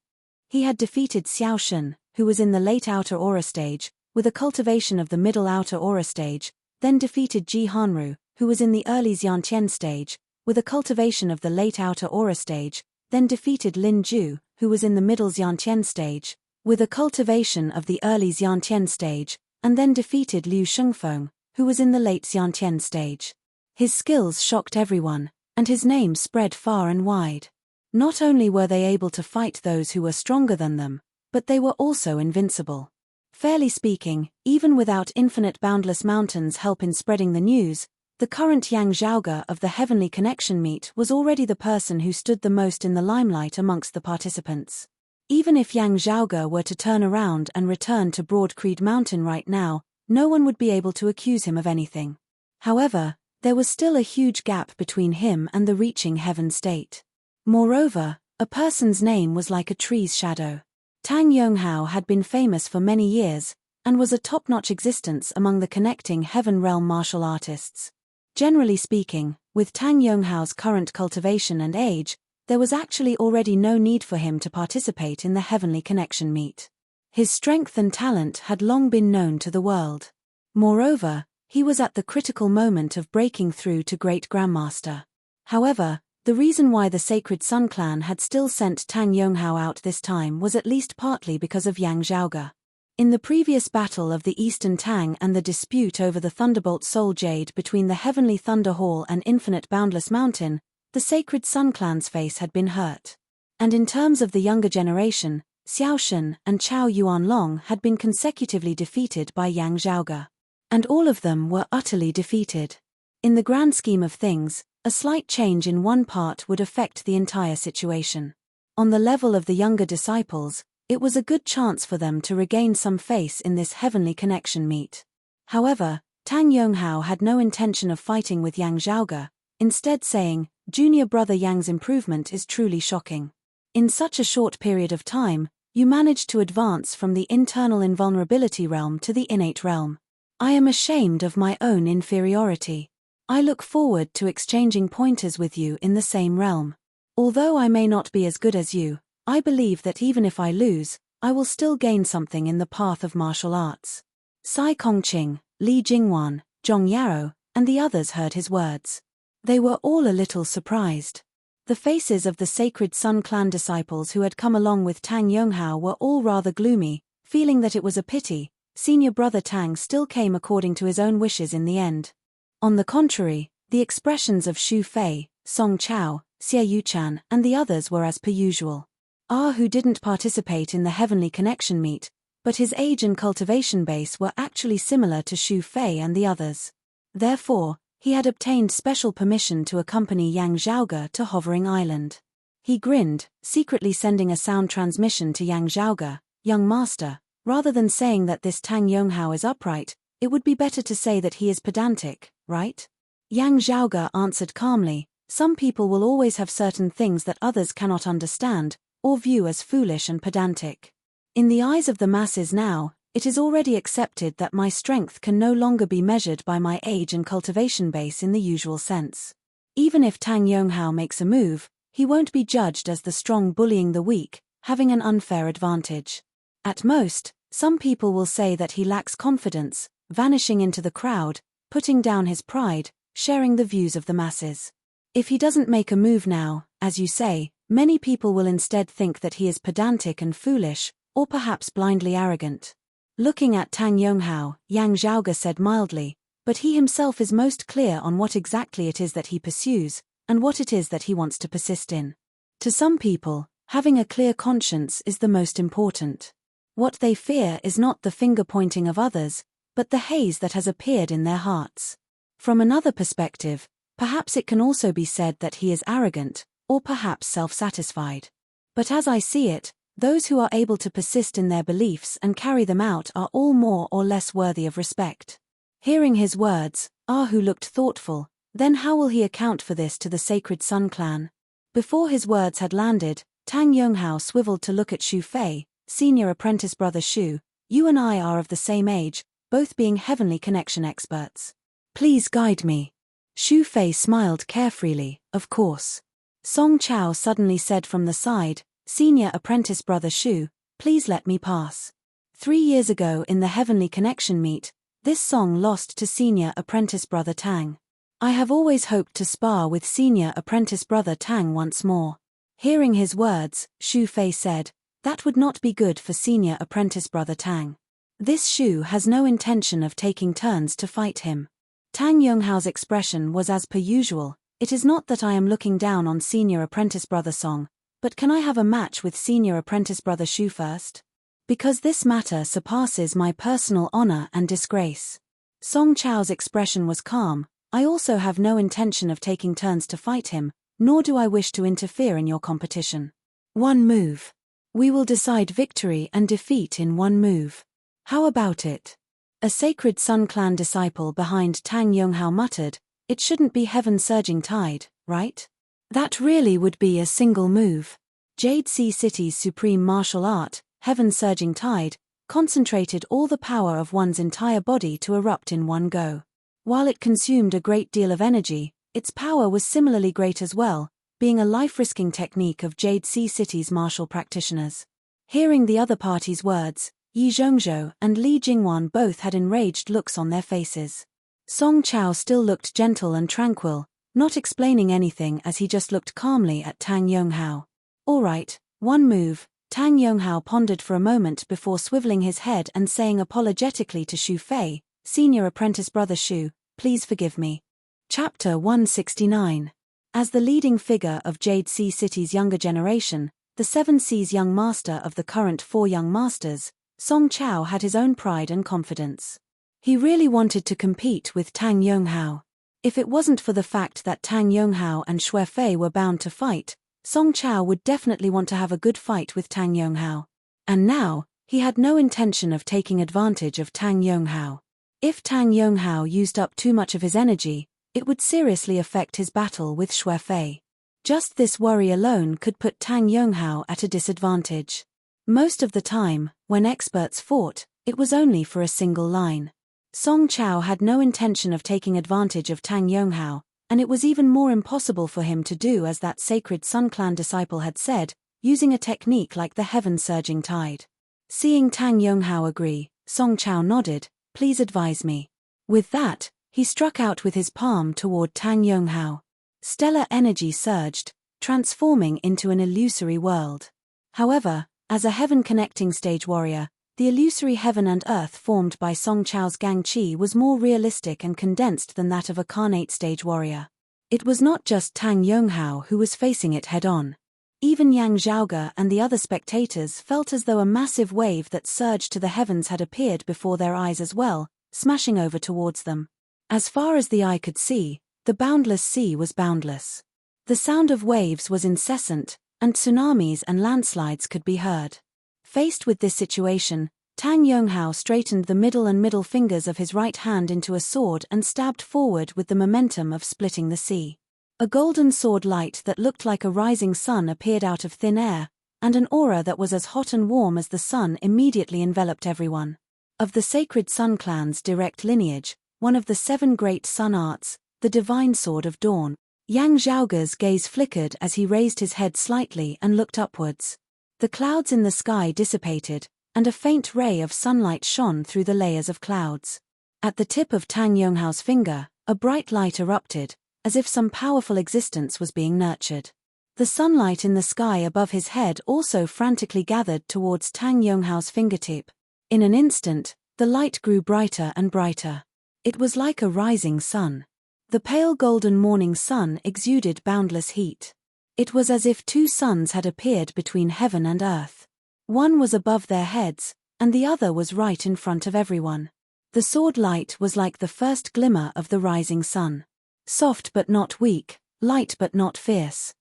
He had defeated Xiao Shen, who was in the late outer aura stage, with a cultivation of the middle outer aura stage, then defeated Ji Hanru, who was in the early Xiantian stage, with a cultivation of the late outer aura stage, then defeated Lin Ju, who was in the middle Xiantian stage, with a cultivation of the early Xiantian stage, and then defeated Liu Shengfeng, who was in the late Xiantian stage. His skills shocked everyone, and his name spread far and wide. Not only were they able to fight those who were stronger than them, but they were also invincible. Fairly speaking, even without infinite boundless mountains' help in spreading the news, the current Yang Zhaoge of the Heavenly Connection meet was already the person who stood the most in the limelight amongst the participants. Even if Yang Zhaoge were to turn around and return to Broad Creed Mountain right now, no one would be able to accuse him of anything. However, there was still a huge gap between him and the reaching heaven state. Moreover, a person's name was like a tree's shadow. Tang Yonghao had been famous for many years, and was a top-notch existence among the connecting Heaven Realm martial artists. Generally speaking, with Tang Yonghao's current cultivation and age, there was actually already no need for him to participate in the Heavenly Connection meet. His strength and talent had long been known to the world. Moreover, he was at the critical moment of breaking through to Great Grandmaster. However, the reason why the Sacred Sun clan had still sent Tang Yonghao out this time was at least partly because of Yang Zhaoge. In the previous battle of the Eastern Tang and the dispute over the Thunderbolt Soul Jade between the Heavenly Thunder Hall and Infinite Boundless Mountain, the Sacred Sun clan's face had been hurt. And in terms of the younger generation, Xiao Shen and Chao Yuanlong had been consecutively defeated by Yang Zhaoge. And all of them were utterly defeated. In the grand scheme of things, a slight change in one part would affect the entire situation. On the level of the younger disciples, it was a good chance for them to regain some face in this Heavenly Connection meet. However, Tang Yonghao had no intention of fighting with Yang Zhaoge, instead saying, "Junior brother Yang's improvement is truly shocking. In such a short period of time, you managed to advance from the internal invulnerability realm to the innate realm. I am ashamed of my own inferiority. I look forward to exchanging pointers with you in the same realm. Although I may not be as good as you, I believe that even if I lose, I will still gain something in the path of martial arts." Sai Kongqing, Li Jingwan, Zhong Yaro, and the others heard his words. They were all a little surprised. The faces of the Sacred Sun clan disciples who had come along with Tang Yonghao were all rather gloomy, feeling that it was a pity senior brother Tang still came according to his own wishes in the end. On the contrary, the expressions of Xu Fei, Song Chao, Xie Yuchan, and the others were as per usual. Who didn't participate in the Heavenly Connection meet, but his age and cultivation base were actually similar to Xu Fei and the others. Therefore, he had obtained special permission to accompany Yang Zhaoge to Hovering Island. He grinned, secretly sending a sound transmission to Yang Zhaoge, "Young master, rather than saying that this Tang Yonghao is upright, it would be better to say that he is pedantic, right?" Yang Zhaoge answered calmly, "Some people will always have certain things that others cannot understand, or view as foolish and pedantic. In the eyes of the masses now, it is already accepted that my strength can no longer be measured by my age and cultivation base in the usual sense. Even if Tang Yonghao makes a move, he won't be judged as the strong bullying the weak, having an unfair advantage. At most, some people will say that he lacks confidence, vanishing into the crowd, putting down his pride, sharing the views of the masses. If he doesn't make a move now, as you say, many people will instead think that he is pedantic and foolish, or perhaps blindly arrogant." Looking at Tang Yonghao, Yang Zhaoge said mildly, "But he himself is most clear on what exactly it is that he pursues, and what it is that he wants to persist in. To some people, having a clear conscience is the most important. What they fear is not the finger-pointing of others, but the haze that has appeared in their hearts. From another perspective, perhaps it can also be said that he is arrogant, or perhaps self-satisfied. But as I see it, those who are able to persist in their beliefs and carry them out are all more or less worthy of respect." Hearing his words, Ahu looked thoughtful. Then how will he account for this to the Sacred Sun clan? Before his words had landed, Tang Yonghao swiveled to look at Xu Fei, "Senior apprentice brother Xu, you and I are of the same age, both being Heavenly Connection experts. Please guide me." Xu Fei smiled carefreely, "Of course." Song Chao suddenly said from the side, "Senior apprentice brother Xu, please let me pass. 3 years ago in the Heavenly Connection meet, this Song lost to senior apprentice brother Tang. I have always hoped to spar with senior apprentice brother Tang once more." Hearing his words, Xu Fei said, "That would not be good for senior apprentice brother Tang. This Xu has no intention of taking turns to fight him." Tang Yonghao's expression was as per usual, "It is not that I am looking down on senior apprentice brother Song, but can I have a match with senior apprentice brother Xu first? Because this matter surpasses my personal honor and disgrace." Song Chao's expression was calm, "I also have no intention of taking turns to fight him, nor do I wish to interfere in your competition. One move. We will decide victory and defeat in one move. How about it?" A Sacred Sun clan disciple behind Tang Yonghao muttered, "It shouldn't be Heaven Surging Tide, right? That really would be a single move. Jade Sea City's supreme martial art, Heaven Surging Tide, concentrated all the power of one's entire body to erupt in one go. While it consumed a great deal of energy, its power was similarly great as well, being a life-risking technique of Jade Sea City's martial practitioners. Hearing the other party's words, Yi Zhongzhou and Li Jingwan both had enraged looks on their faces. Song Chao still looked gentle and tranquil, not explaining anything as he just looked calmly at Tang Yonghao. "All right, one move," Tang Yonghao pondered for a moment before swiveling his head and saying apologetically to Xu Fei, "Senior apprentice brother Xu, please forgive me." Chapter 169. As the leading figure of Jade Sea City's younger generation, the Seven Seas young master of the current four young masters, Song Chao had his own pride and confidence. He really wanted to compete with Tang Yonghao. If it wasn't for the fact that Tang Yonghao and Xue Fei were bound to fight, Song Chao would definitely want to have a good fight with Tang Yonghao. And now, he had no intention of taking advantage of Tang Yonghao. If Tang Yonghao used up too much of his energy, it would seriously affect his battle with Xue Fei. Just this worry alone could put Tang Yonghao at a disadvantage. Most of the time, when experts fought, it was only for a single line. Song Chao had no intention of taking advantage of Tang Yonghao, and it was even more impossible for him to do as that sacred Sun Clan disciple had said, using a technique like the heaven-surging tide. Seeing Tang Yonghao agree, Song Chao nodded, "Please advise me." With that, he struck out with his palm toward Tang Yonghao. Stellar energy surged, transforming into an illusory world. However, as a heaven-connecting stage warrior, the illusory heaven and earth formed by Song Chao's Gang Chi was more realistic and condensed than that of a carnate stage warrior. It was not just Tang Yonghao who was facing it head-on. Even Yang Zhaoge and the other spectators felt as though a massive wave that surged to the heavens had appeared before their eyes as well, smashing over towards them. As far as the eye could see, the boundless sea was boundless. The sound of waves was incessant, and tsunamis and landslides could be heard. Faced with this situation, Tang Yonghao straightened the middle fingers of his right hand into a sword and stabbed forward with the momentum of splitting the sea. A golden sword light that looked like a rising sun appeared out of thin air, and an aura that was as hot and warm as the sun immediately enveloped everyone. Of the sacred Sun Clan's direct lineage, one of the 7 great sun arts, the divine sword of dawn, Yang Zhaoge's gaze flickered as he raised his head slightly and looked upwards. The clouds in the sky dissipated, and a faint ray of sunlight shone through the layers of clouds. At the tip of Tang Yonghao's finger, a bright light erupted, as if some powerful existence was being nurtured. The sunlight in the sky above his head also frantically gathered towards Tang Yonghao's fingertip. In an instant, the light grew brighter and brighter. It was like a rising sun. The pale golden morning sun exuded boundless heat. It was as if 2 suns had appeared between heaven and earth. One was above their heads, and the other was right in front of everyone. The sword light was like the first glimmer of the rising sun. Soft but not weak, light but not fierce.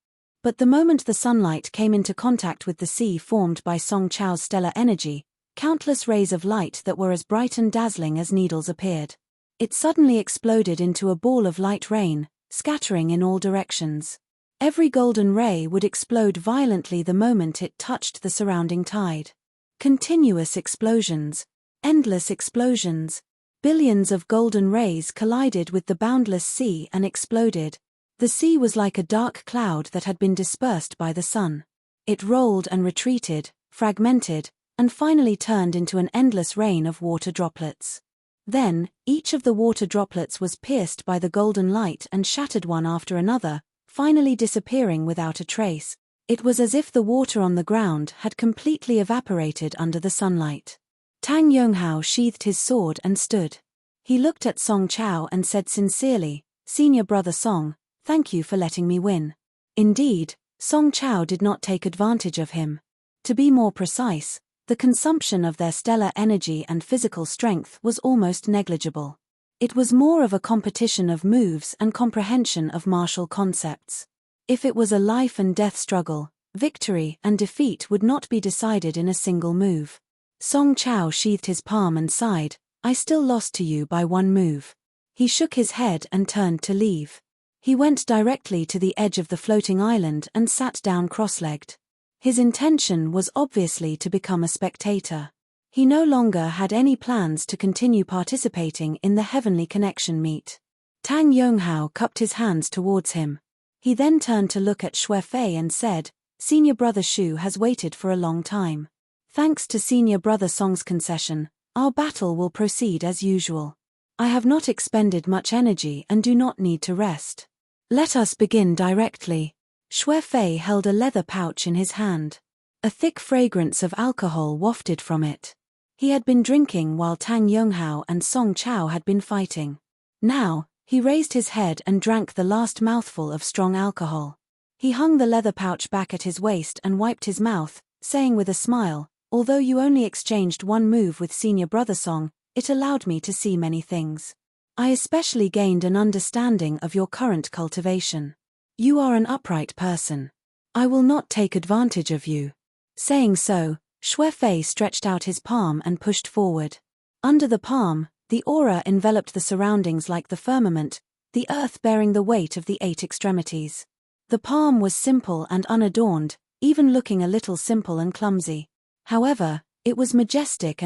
But the moment the sunlight came into contact with the sea formed by Song Chao's stellar energy, countless rays of light that were as bright and dazzling as needles appeared. It suddenly exploded into a ball of light rain, scattering in all directions. Every golden ray would explode violently the moment it touched the surrounding tide. Continuous explosions. Endless explosions. Billions of golden rays collided with the boundless sea and exploded. The sea was like a dark cloud that had been dispersed by the sun. It rolled and retreated, fragmented, and finally turned into an endless rain of water droplets. Then, each of the water droplets was pierced by the golden light and shattered one after another, finally disappearing without a trace. It was as if the water on the ground had completely evaporated under the sunlight. Tang Yonghao sheathed his sword and stood. He looked at Song Chao and said sincerely, "Senior brother Song, thank you for letting me win." Indeed, Song Chao did not take advantage of him. To be more precise, the consumption of their stellar energy and physical strength was almost negligible. It was more of a competition of moves and comprehension of martial concepts. If it was a life and death struggle, victory and defeat would not be decided in a single move. Song Chao sheathed his palm and sighed, "I still lost to you by 1 move." He shook his head and turned to leave. He went directly to the edge of the floating island and sat down cross-legged. His intention was obviously to become a spectator. He no longer had any plans to continue participating in the heavenly connection meet. Tang Yonghao cupped his hands towards him. He then turned to look at Xue Fei and said, "Senior brother Shu has waited for a long time. Thanks to senior brother Song's concession, our battle will proceed as usual. I have not expended much energy and do not need to rest. Let us begin directly." Xue Fei held a leather pouch in his hand. A thick fragrance of alcohol wafted from it. He had been drinking while Tang Yonghao and Song Chao had been fighting. Now, he raised his head and drank the last mouthful of strong alcohol. He hung the leather pouch back at his waist and wiped his mouth, saying with a smile, "Although you only exchanged one move with senior brother Song, it allowed me to see many things. I especially gained an understanding of your current cultivation. You are an upright person. I will not take advantage of you." Saying so, Xue Fei stretched out his palm and pushed forward. Under the palm, the aura enveloped the surroundings like the firmament, the earth bearing the weight of the 8 extremities. The palm was simple and unadorned, even looking a little simple and clumsy. However, it was majestic,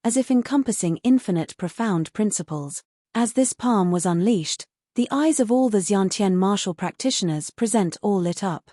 as if encompassing infinite profound principles. As this palm was unleashed, the eyes of all the Xiantian martial practitioners present all lit up.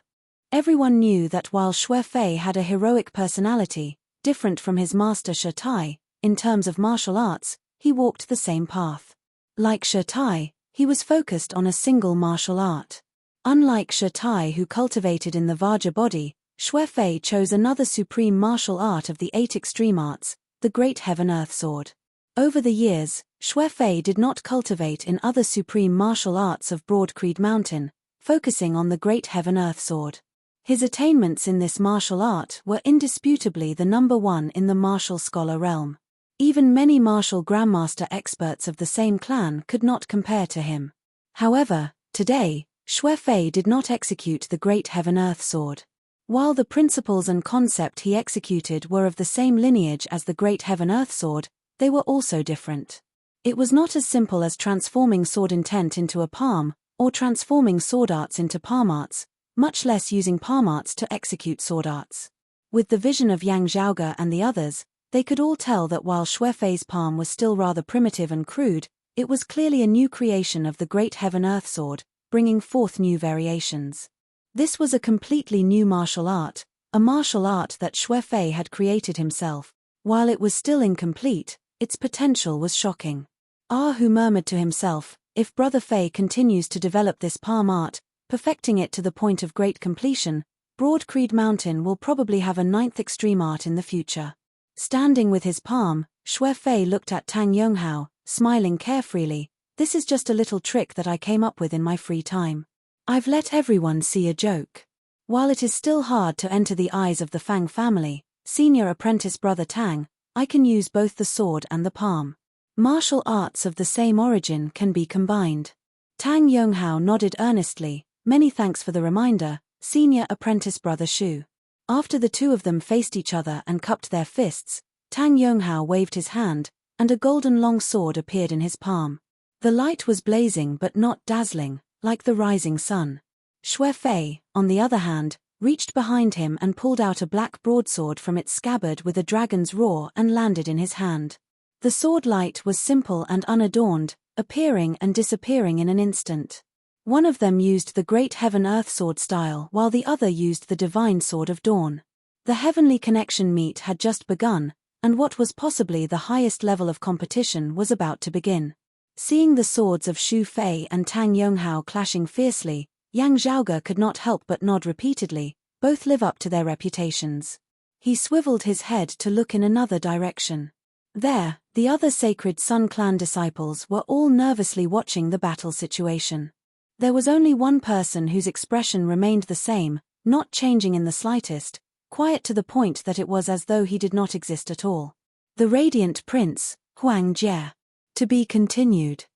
Everyone knew that while Xue Fei had a heroic personality, different from his master Shi Tai, in terms of martial arts, he walked the same path. Like Shi Tai, he was focused on a single martial art. Unlike Shi Tai, who cultivated in the Vajra body, Xue Fei chose another supreme martial art of the 8 extreme arts, the Great Heaven-Earth Sword. Over the years, Xue Fei did not cultivate in other supreme martial arts of Broad Creed Mountain, focusing on the Great Heaven-Earth Sword. His attainments in this martial art were indisputably the number one in the martial scholar realm. Even many martial grandmaster experts of the same clan could not compare to him. However, today, Xue Fei did not execute the Great Heaven-Earth Sword. While the principles and concept he executed were of the same lineage as the Great Heaven-Earth Sword, they were also different. It was not as simple as transforming sword intent into a palm, or transforming sword arts into palm arts, much less using palm arts to execute sword arts. With the vision of Yang Zhaoge and the others, they could all tell that while Xue Fei's palm was still rather primitive and crude, it was clearly a new creation of the Great Heaven-Earth Sword, bringing forth new variations. This was a completely new martial art, a martial art that Xue Fei had created himself. While it was still incomplete, its potential was shocking. Ah, who murmured to himself, if Brother Fei continues to develop this palm art, perfecting it to the point of great completion, Broad Creed Mountain will probably have a 9th extreme art in the future. Standing with his palm, Xue Fei looked at Tang Yonghao, smiling carefreely. "This is just a little trick that I came up with in my free time. I've let everyone see a joke. While it is still hard to enter the eyes of the Fang family, senior apprentice brother Tang, I can use both the sword and the palm. Martial arts of the same origin can be combined." Tang Yonghao nodded earnestly. "Many thanks for the reminder, senior apprentice brother Shu." After the two of them faced each other and cupped their fists, Tang Yonghao waved his hand, and a golden long sword appeared in his palm. The light was blazing but not dazzling, like the rising sun. Xue Fei, on the other hand, reached behind him and pulled out a black broadsword from its scabbard with a dragon's roar and landed in his hand. The sword light was simple and unadorned, appearing and disappearing in an instant. One of them used the Great Heaven-Earth Sword style while the other used the Divine Sword of Dawn. The heavenly connection meet had just begun, and what was possibly the highest level of competition was about to begin. Seeing the swords of Xu Fei and Tang Yonghao clashing fiercely, Yang Zhaoge could not help but nod repeatedly. Both live up to their reputations. He swiveled his head to look in another direction. There, the other Sacred Sun Clan disciples were all nervously watching the battle situation. There was only one person whose expression remained the same, not changing in the slightest, quiet to the point that it was as though he did not exist at all. The Radiant Prince, Huang Jie. To be continued.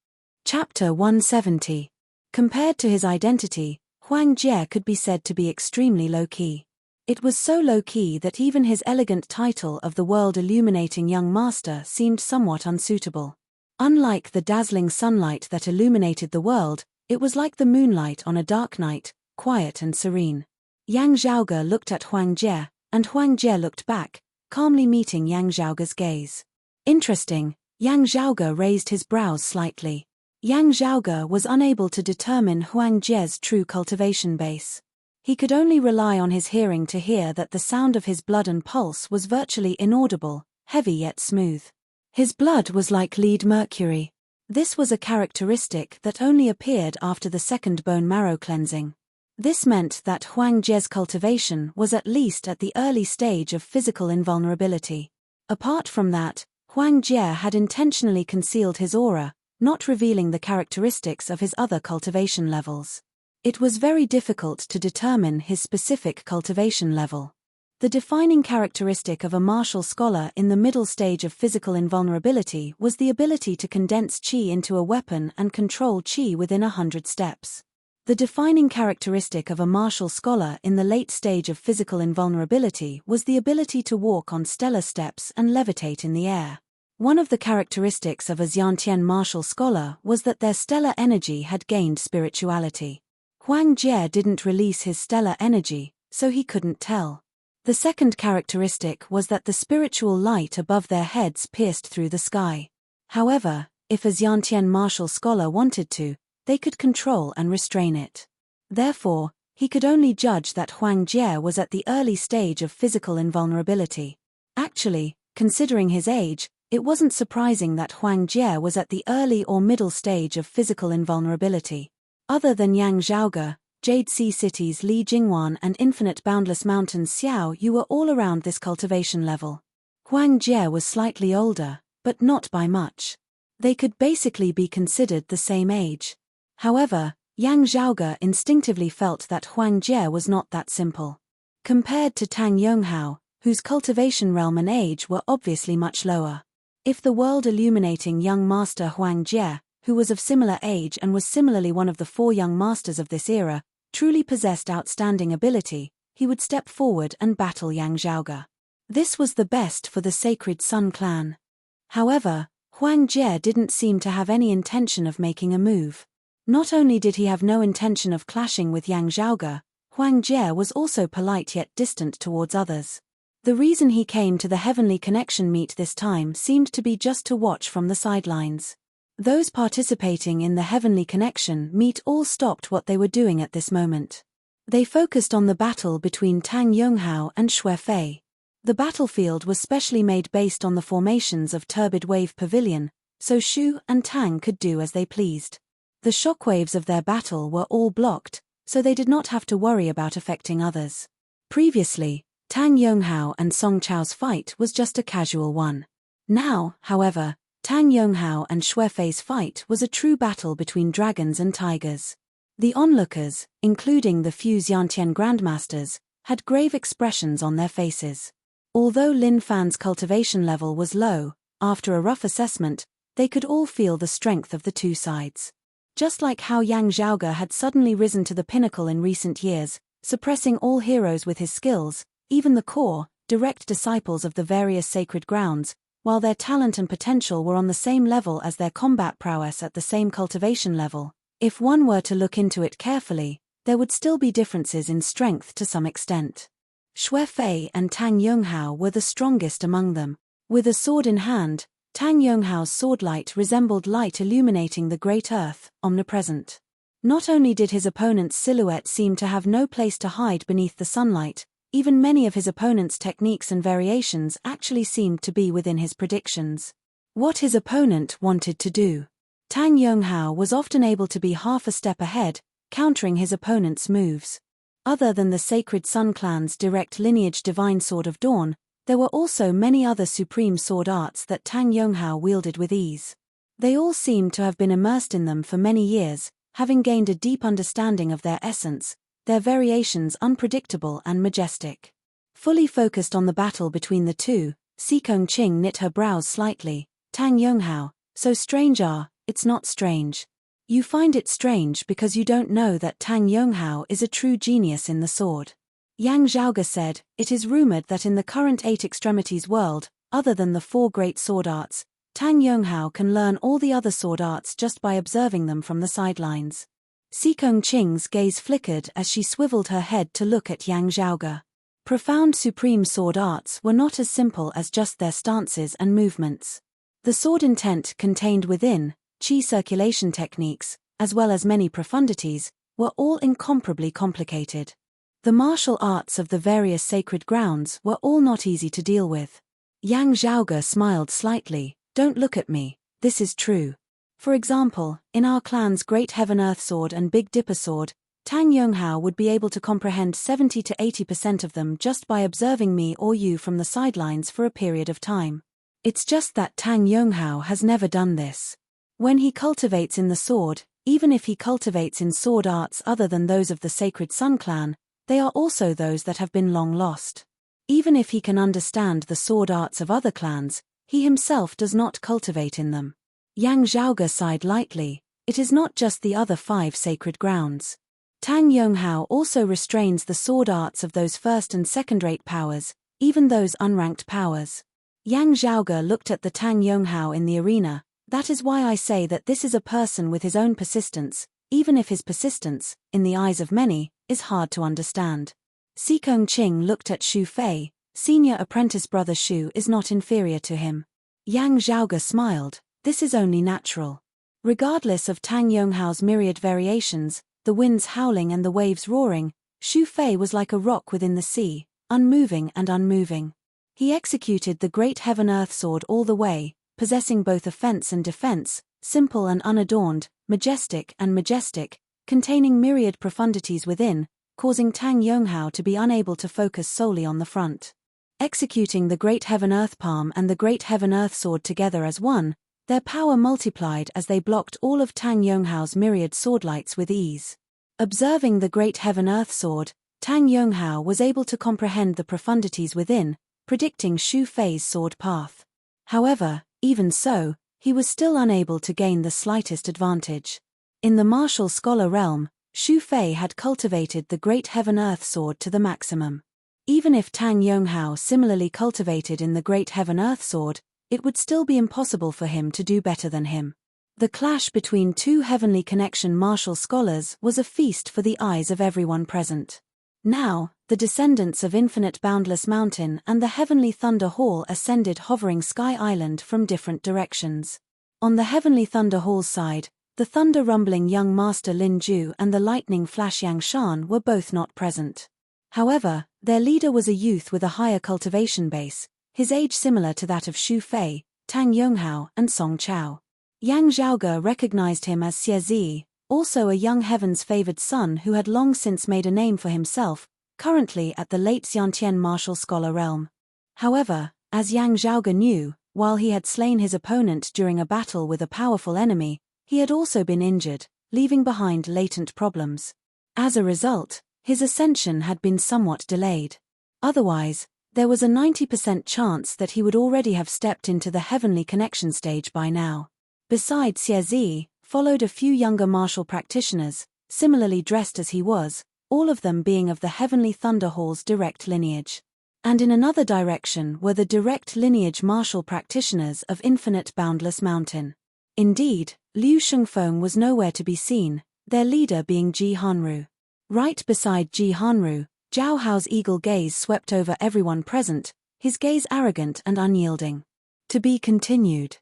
Chapter 170. Compared to his identity, Huang Jie could be said to be extremely low-key. It was so low-key that even his elegant title of the world-illuminating young master seemed somewhat unsuitable. Unlike the dazzling sunlight that illuminated the world, it was like the moonlight on a dark night, quiet and serene. Yang Zhaoge looked at Huang Jie, and Huang Jie looked back, calmly meeting Yang Zhaoge's gaze. Interesting, Yang Zhaoge raised his brows slightly. Yang Zhaoge was unable to determine Huang Jie's true cultivation base. He could only rely on his hearing to hear that the sound of his blood and pulse was virtually inaudible, heavy yet smooth. His blood was like lead mercury. This was a characteristic that only appeared after the second bone marrow cleansing. This meant that Huang Jie's cultivation was at least at the early stage of physical invulnerability. Apart from that, Huang Jie had intentionally concealed his aura, not revealing the characteristics of his other cultivation levels. It was very difficult to determine his specific cultivation level. The defining characteristic of a martial scholar in the middle stage of physical invulnerability was the ability to condense qi into a weapon and control qi within 100 steps. The defining characteristic of a martial scholar in the late stage of physical invulnerability was the ability to walk on stellar steps and levitate in the air. One of the characteristics of a Xiantian martial scholar was that their stellar energy had gained spirituality. Huang Jie didn't release his stellar energy, so he couldn't tell. The second characteristic was that the spiritual light above their heads pierced through the sky. However, if a Xiantian martial scholar wanted to, they could control and restrain it. Therefore, he could only judge that Huang Jie was at the early stage of physical invulnerability. Actually, considering his age, it wasn't surprising that Huang Jie was at the early or middle stage of physical invulnerability. Other than Yang Zhaoge, Jade Sea Cities Li Jingwan and Infinite Boundless Mountains Xiao Yu were all around this cultivation level. Huang Jie was slightly older, but not by much. They could basically be considered the same age. However, Yang Zhaoge instinctively felt that Huang Jie was not that simple. Compared to Tang Yonghao, whose cultivation realm and age were obviously much lower. If the world-illuminating young master Huang Jie, who was of similar age and was similarly one of the 4 young masters of this era, truly possessed outstanding ability, he would step forward and battle Yang Zhaoge. This was the best for the Sacred Sun clan. However, Huang Jie didn't seem to have any intention of making a move. Not only did he have no intention of clashing with Yang Zhaoge, Huang Jie was also polite yet distant towards others. The reason he came to the Heavenly Connection meet this time seemed to be just to watch from the sidelines. Those participating in the Heavenly Connection meet all stopped what they were doing at this moment. They focused on the battle between Tang Yonghao and Xue Fei. The battlefield was specially made based on the formations of Turbid Wave Pavilion, so Xu and Tang could do as they pleased. The shockwaves of their battle were all blocked, so they did not have to worry about affecting others. Previously, Tang Yonghao and Song Chao's fight was just a casual one. Now, however, Tang Yonghao and Xue Fei's fight was a true battle between dragons and tigers. The onlookers, including the few Xiantian grandmasters, had grave expressions on their faces. Although Lin Fan's cultivation level was low, after a rough assessment, they could all feel the strength of the two sides. Just like how Yang Zhaoge had suddenly risen to the pinnacle in recent years, suppressing all heroes with his skills, even the core, direct disciples of the various sacred grounds, while their talent and potential were on the same level as their combat prowess at the same cultivation level, if one were to look into it carefully, there would still be differences in strength to some extent. Xue Fei and Tang Yonghao were the strongest among them. With a sword in hand, Tang Yonghao's swordlight resembled light illuminating the great earth, omnipresent. Not only did his opponent's silhouette seem to have no place to hide beneath the sunlight, even many of his opponent's techniques and variations actually seemed to be within his predictions. What his opponent wanted to do. Tang Yonghao was often able to be half a step ahead, countering his opponent's moves. Other than the Sacred Sun clan's direct lineage Divine Sword of Dawn, there were also many other supreme sword arts that Tang Yonghao wielded with ease. They all seemed to have been immersed in them for many years, having gained a deep understanding of their essence, their variations unpredictable and majestic. Fully focused on the battle between the two, Sikong Qing knit her brows slightly. Tang Yonghao, so strange it's not strange. You find it strange because you don't know that Tang Yonghao is a true genius in the sword. Yang Zhaoge said, it is rumored that in the current 8 extremities world, other than the 4 great sword arts, Tang Yonghao can learn all the other sword arts just by observing them from the sidelines. Sikong Qing's gaze flickered as she swiveled her head to look at Yang Zhaoge. Profound supreme sword arts were not as simple as just their stances and movements. The sword intent contained within, qi circulation techniques, as well as many profundities, were all incomparably complicated. The martial arts of the various sacred grounds were all not easy to deal with. Yang Zhaoge smiled slightly. Don't look at me, this is true. For example, in our clan's Great Heaven Earth Sword and Big Dipper Sword, Tang Yonghao would be able to comprehend 70 to 80% of them just by observing me or you from the sidelines for a period of time. It's just that Tang Yonghao has never done this. When he cultivates in the sword, even if he cultivates in sword arts other than those of the Sacred Sun clan, they are also those that have been long lost. Even if he can understand the sword arts of other clans, he himself does not cultivate in them. Yang Zhaoge sighed lightly. It is not just the other 5 sacred grounds. Tang Yonghao also restrains the sword arts of those first and second-rate powers, even those unranked powers. Yang Zhaoge looked at the Tang Yonghao in the arena. That is why I say that this is a person with his own persistence, even if his persistence, in the eyes of many, is hard to understand. Xikong Qing looked at Xu Fei. Senior apprentice brother Xu is not inferior to him. Yang Zhaoge smiled. This is only natural. Regardless of Tang Yonghao's myriad variations, the winds howling and the waves roaring, Xu Fei was like a rock within the sea, unmoving and unmoving. He executed the Great Heaven Earth Sword all the way, possessing both offense and defense, simple and unadorned, majestic and majestic, containing myriad profundities within, causing Tang Yonghao to be unable to focus solely on the front. Executing the Great Heaven Earth Palm and the Great Heaven Earth Sword together as one, their power multiplied as they blocked all of Tang Yonghao's myriad swordlights with ease. Observing the Great Heaven Earth Sword, Tang Yonghao was able to comprehend the profundities within, predicting Xu Fei's sword path. However, even so, he was still unable to gain the slightest advantage. In the martial scholar realm, Xu Fei had cultivated the Great Heaven Earth Sword to the maximum. Even if Tang Yonghao similarly cultivated in the Great Heaven Earth Sword, it would still be impossible for him to do better than him. The clash between 2 heavenly connection martial scholars was a feast for the eyes of everyone present. Now, the descendants of Infinite Boundless Mountain and the Heavenly Thunder Hall ascended hovering Sky Island from different directions. On the Heavenly Thunder Hall's side, the thunder-rumbling young Master Lin Ju and the lightning flash Yang Shan were both not present. However, their leader was a youth with a higher cultivation base, his age similar to that of Xu Fei, Tang Yonghao, and Song Chao. Yang Zhaoge recognized him as Xie Zi, also a young heaven's favored son who had long since made a name for himself, currently at the late Xiantian martial scholar realm. However, as Yang Zhaoge knew, while he had slain his opponent during a battle with a powerful enemy, he had also been injured, leaving behind latent problems. As a result, his ascension had been somewhat delayed. Otherwise, there was a 90% chance that he would already have stepped into the heavenly connection stage by now. Besides Xie Zi, followed a few younger martial practitioners, similarly dressed as he was, all of them being of the Heavenly Thunder Hall's direct lineage. And in another direction were the direct lineage martial practitioners of Infinite Boundless Mountain. Indeed, Liu Shengfeng was nowhere to be seen, their leader being Ji Hanru. Right beside Ji Hanru, Zhao Hao's eagle gaze swept over everyone present, his gaze arrogant and unyielding. To be continued.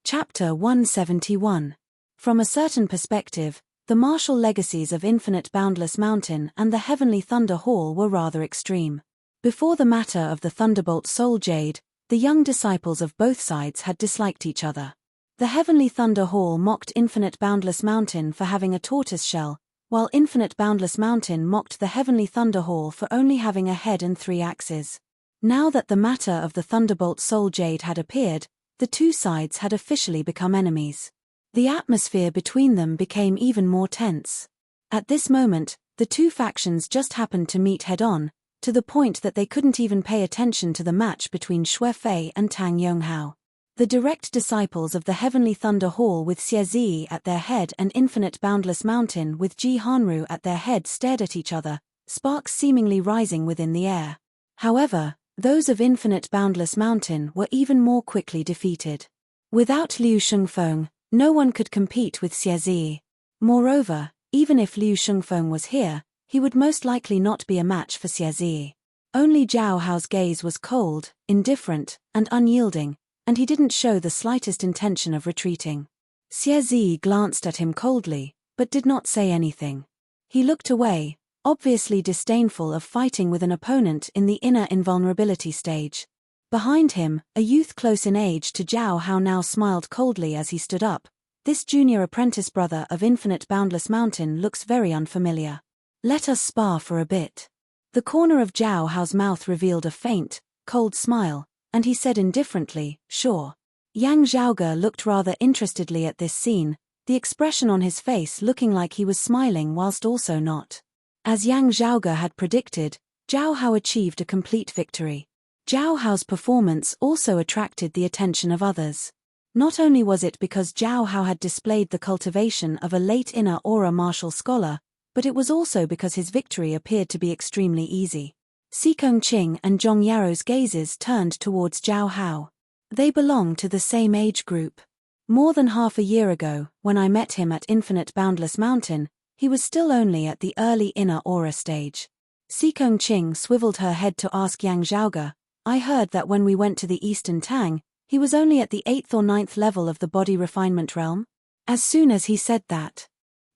Chapter 171. From a certain perspective, the martial legacies of Infinite Boundless Mountain and the Heavenly Thunder Hall were rather extreme. Before the matter of the Thunderbolt Soul Jade, the young disciples of both sides had disliked each other. The Heavenly Thunder Hall mocked Infinite Boundless Mountain for having a tortoise shell, while Infinite Boundless Mountain mocked the Heavenly Thunder Hall for only having a head and 3 axes. Now that the matter of the Thunderbolt Soul Jade had appeared, the two sides had officially become enemies. The atmosphere between them became even more tense. At this moment, the two factions just happened to meet head-on, to the point that they couldn't even pay attention to the match between Xue Fei and Tang Yonghao. The direct disciples of the Heavenly Thunder Hall with Xie Zi at their head and Infinite Boundless Mountain with Ji Hanru at their head stared at each other, sparks seemingly rising within the air. However, those of Infinite Boundless Mountain were even more quickly defeated. Without Liu Shengfeng, no one could compete with Xie Zi. Moreover, even if Liu Shengfeng was here, he would most likely not be a match for Xie Zi. Only Zhao Hao's gaze was cold, indifferent, and unyielding, and he didn't show the slightest intention of retreating. Xie Zi glanced at him coldly, but did not say anything. He looked away, obviously disdainful of fighting with an opponent in the inner invulnerability stage. Behind him, a youth close in age to Zhao Hao now smiled coldly as he stood up. This junior apprentice brother of Infinite Boundless Mountain looks very unfamiliar. Let us spar for a bit. The corner of Zhao Hao's mouth revealed a faint, cold smile, and he said indifferently, sure. Yang Zhaoge looked rather interestedly at this scene, the expression on his face looking like he was smiling whilst also not. As Yang Zhaoge had predicted, Zhao Hao achieved a complete victory. Zhao Hao's performance also attracted the attention of others. Not only was it because Zhao Hao had displayed the cultivation of a late inner aura martial scholar, but it was also because his victory appeared to be extremely easy. Xikong Qing and Zhong Yaro's gazes turned towards Zhao Hao. They belong to the same age group. More than half a year ago, when I met him at Infinite Boundless Mountain, he was still only at the early inner aura stage. Xikong Qing swiveled her head to ask Yang Zhaoge, I heard that when we went to the Eastern Tang, he was only at the 8th or 9th level of the body refinement realm? As soon as he said that.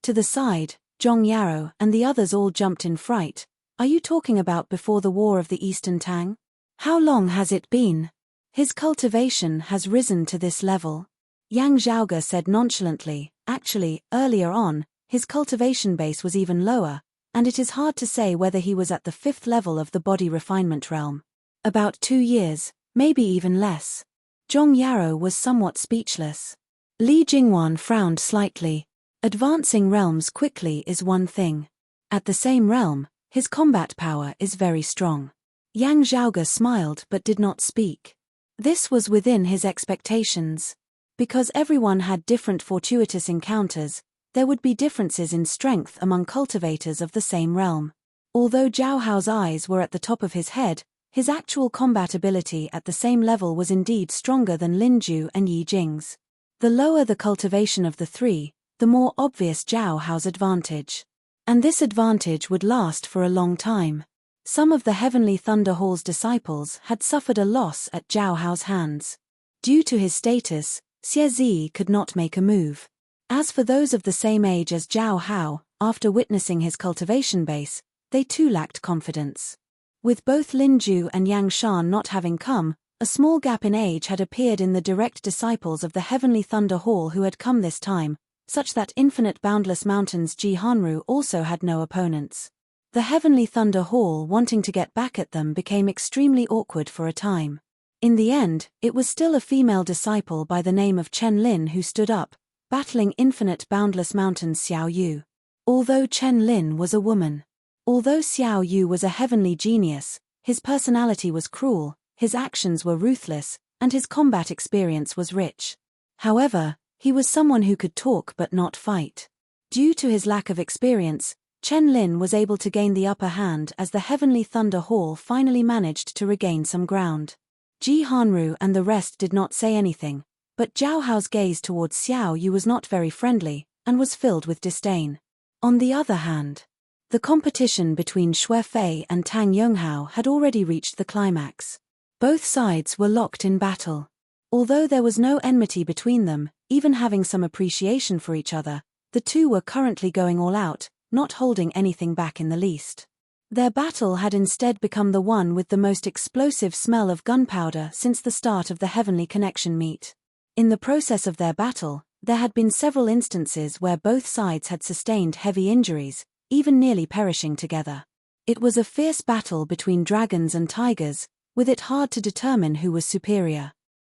To the side, Zhong Yaro and the others all jumped in fright. Are you talking about before the War of the Eastern Tang? How long has it been? His cultivation has risen to this level. Yang Zhaoge said nonchalantly, actually, earlier on, his cultivation base was even lower, and it is hard to say whether he was at the 5th level of the body refinement realm. About 2 years, maybe even less. Zhong Yaro was somewhat speechless. Li Jingwan frowned slightly. Advancing realms quickly is one thing. At the same realm, his combat power is very strong. Yang Zhaoge smiled but did not speak. This was within his expectations. Because everyone had different fortuitous encounters, there would be differences in strength among cultivators of the same realm. Although Zhao Hao's eyes were at the top of his head, his actual combat ability at the same level was indeed stronger than Lin Ju and Yi Jing's. The lower the cultivation of the three, the more obvious Zhao Hao's advantage. And this advantage would last for a long time. Some of the Heavenly Thunder Hall's disciples had suffered a loss at Zhao Hao's hands. Due to his status, Xie Zi could not make a move. As for those of the same age as Zhao Hao, after witnessing his cultivation base, they too lacked confidence. With both Lin Ju and Yang Shan not having come, a small gap in age had appeared in the direct disciples of the Heavenly Thunder Hall who had come this time, such that Infinite Boundless Mountain's Ji Hanru also had no opponents. The Heavenly Thunder Hall wanting to get back at them became extremely awkward for a time. In the end, it was still a female disciple by the name of Chen Lin who stood up, battling Infinite Boundless Mountain's Xiao Yu. Although Chen Lin was a woman. Although Xiao Yu was a heavenly genius, his personality was cruel, his actions were ruthless, and his combat experience was rich. However, he was someone who could talk but not fight. Due to his lack of experience, Chen Lin was able to gain the upper hand as the Heavenly Thunder Hall finally managed to regain some ground. Ji Hanru and the rest did not say anything, but Zhao Hao's gaze towards Xiao Yu was not very friendly, and was filled with disdain. On the other hand, the competition between Xue Fei and Tang Yonghao had already reached the climax. Both sides were locked in battle. Although there was no enmity between them, even having some appreciation for each other, the two were currently going all out, not holding anything back in the least. Their battle had instead become the one with the most explosive smell of gunpowder since the start of the Heavenly Connection meet. In the process of their battle, there had been several instances where both sides had sustained heavy injuries, even nearly perishing together. It was a fierce battle between dragons and tigers, with it hard to determine who was superior.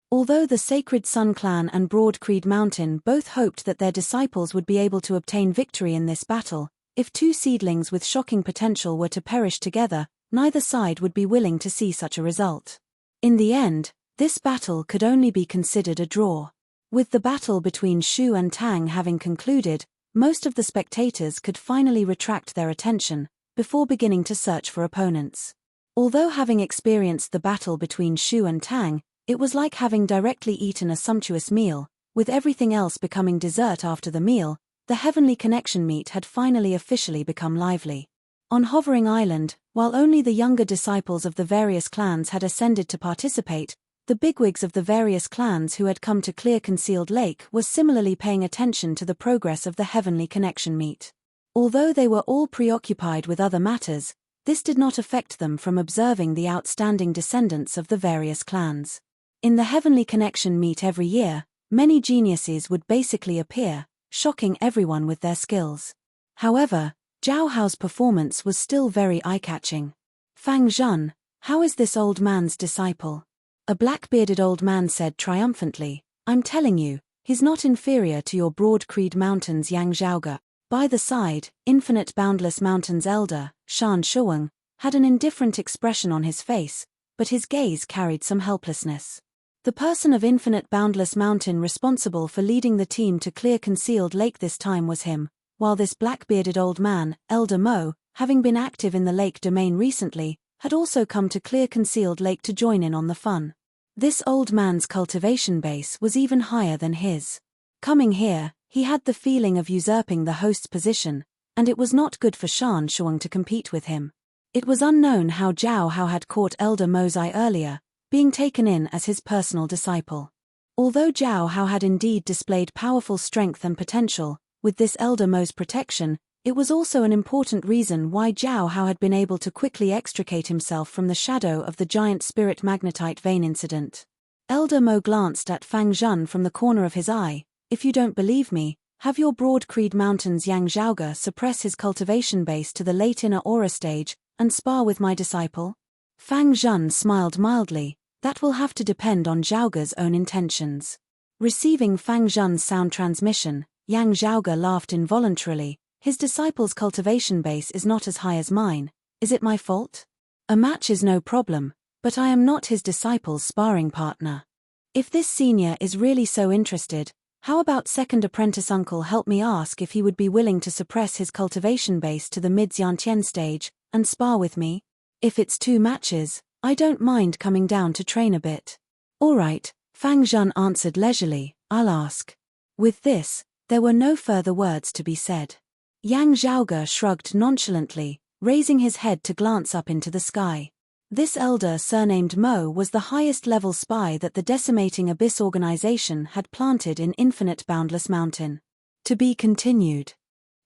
Although the Sacred Sun Clan and Broad Creed Mountain both hoped that their disciples would be able to obtain victory in this battle, if two seedlings with shocking potential were to perish together, neither side would be willing to see such a result. In the end, this battle could only be considered a draw. With the battle between Shu and Tang having concluded, most of the spectators could finally retract their attention, before beginning to search for opponents. Although having experienced the battle between Shu and Tang, it was like having directly eaten a sumptuous meal, with everything else becoming dessert after the meal, the Heavenly Connection meet had finally officially become lively. On Hovering Island, while only the younger disciples of the various clans had ascended to participate, the bigwigs of the various clans who had come to clear Concealed Lake were similarly paying attention to the progress of the Heavenly Connection meet. Although they were all preoccupied with other matters, this did not affect them from observing the outstanding descendants of the various clans. In the Heavenly Connection meet every year, many geniuses would basically appear, shocking everyone with their skills. However, Zhao Hao's performance was still very eye-catching. Fang Zhen, how is this old man's disciple? A black-bearded old man said triumphantly, I'm telling you, he's not inferior to your Broad Creed Mountain's Yang Zhaoge. By the side, Infinite Boundless Mountain's elder, Shan Shuang, had an indifferent expression on his face, but his gaze carried some helplessness. The person of Infinite Boundless Mountain responsible for leading the team to clear Concealed Lake this time was him, while this black-bearded old man, Elder Mo, having been active in the lake domain recently, had also come to clear Concealed Lake to join in on the fun. This old man's cultivation base was even higher than his. Coming here, he had the feeling of usurping the host's position, and it was not good for Shan Shuang to compete with him. It was unknown how Zhao Hao had caught Elder Mo's eye earlier, being taken in as his personal disciple. Although Zhao Hao had indeed displayed powerful strength and potential, with this Elder Mo's protection, it was also an important reason why Zhao Hao had been able to quickly extricate himself from the shadow of the giant spirit magnetite vein incident. Elder Mo glanced at Fang Zhen from the corner of his eye. If you don't believe me, have your Broad Creed Mountain's Yang Zhaoge suppress his cultivation base to the late inner aura stage, and spar with my disciple? Fang Zhen smiled mildly, that will have to depend on Zhaoge's own intentions. Receiving Fang Zhen's sound transmission, Yang Zhaoge laughed involuntarily. His disciple's cultivation base is not as high as mine, is it my fault? A match is no problem, but I am not his disciple's sparring partner. If this senior is really so interested, how about second apprentice uncle help me ask if he would be willing to suppress his cultivation base to the mid-Xiantian stage, and spar with me? If it's 2 matches, I don't mind coming down to train a bit. Alright, Fang Zhen answered leisurely, I'll ask. With this, there were no further words to be said. Yang Zhaoge shrugged nonchalantly, raising his head to glance up into the sky. This elder surnamed Mo was the highest-level spy that the Decimating Abyss organization had planted in Infinite Boundless Mountain. To be continued.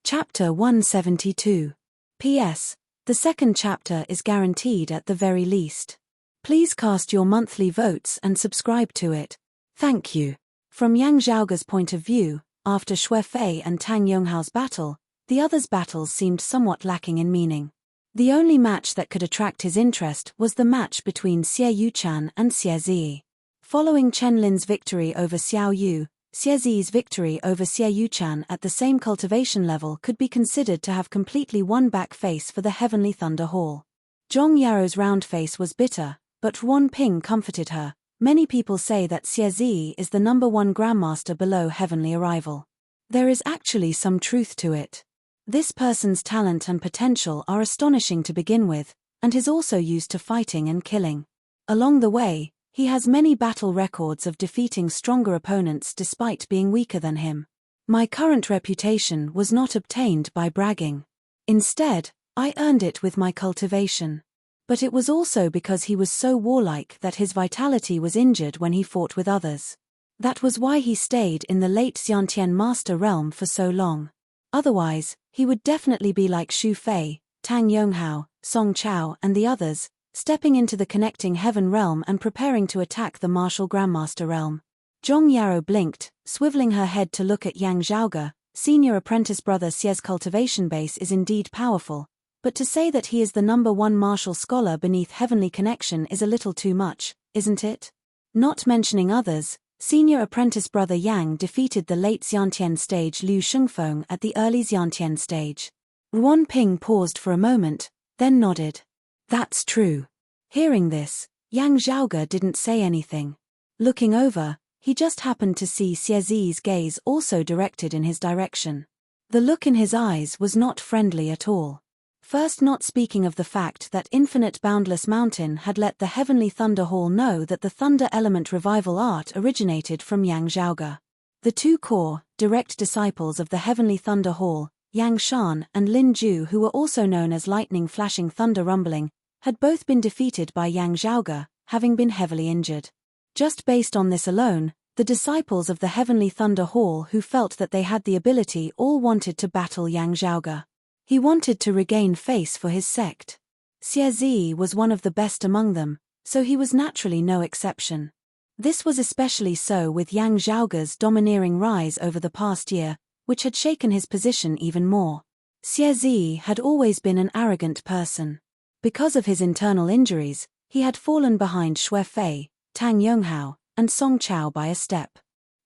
Chapter 172. P.S. The second chapter is guaranteed at the very least. Please cast your monthly votes and subscribe to it. Thank you. From Yang Zhaoge's point of view, after Xue Fei and Tang Yonghao's battle, the others' battles seemed somewhat lacking in meaning. The only match that could attract his interest was the match between Xie Yuchan and Xie Zi. Following Chen Lin's victory over Xiao Yu, Xie Zi's victory over Xie Yuchan at the same cultivation level could be considered to have completely won back face for the Heavenly Thunder Hall. Zhong Yaro's round face was bitter, but Wan Ping comforted her. Many people say that Xie Zi is the #1 Grandmaster below Heavenly Arrival. There is actually some truth to it. This person's talent and potential are astonishing to begin with, and is also used to fighting and killing. Along the way, he has many battle records of defeating stronger opponents despite being weaker than him. My current reputation was not obtained by bragging. Instead, I earned it with my cultivation. But it was also because he was so warlike that his vitality was injured when he fought with others. That was why he stayed in the late Xiantian Master Realm for so long. Otherwise, he would definitely be like Xu Fei, Tang Yonghao, Song Chao and the others, stepping into the connecting heaven realm and preparing to attack the martial Grandmaster realm. Zhong Yaro blinked, swiveling her head to look at Yang Zhaoge. Senior apprentice brother Xie's cultivation base is indeed powerful, but to say that he is the #1 martial scholar beneath Heavenly Connection is a little too much, isn't it? Not mentioning others, senior apprentice brother Yang defeated the late Xiantian stage Liu Shengfeng at the early Xiantian stage. Ruan Ping paused for a moment, then nodded. That's true. Hearing this, Yang Zhaoge didn't say anything. Looking over, he just happened to see Xie Zi's gaze also directed in his direction. The look in his eyes was not friendly at all. First, not speaking of the fact that Infinite Boundless Mountain had let the Heavenly Thunder Hall know that the Thunder Element Revival art originated from Yang Zhaoge. The 2 core, direct disciples of the Heavenly Thunder Hall, Yang Shan and Lin Ju, who were also known as lightning flashing thunder rumbling, had both been defeated by Yang Zhaoge, having been heavily injured. Just based on this alone, the disciples of the Heavenly Thunder Hall who felt that they had the ability all wanted to battle Yang Zhaoge. He wanted to regain face for his sect. Xie Zi was one of the best among them, so he was naturally no exception. This was especially so with Yang Zhaoge's domineering rise over the past year, which had shaken his position even more. Xie Zi had always been an arrogant person. Because of his internal injuries, he had fallen behind Xue Fei, Tang Yonghao, and Song Chao by a step.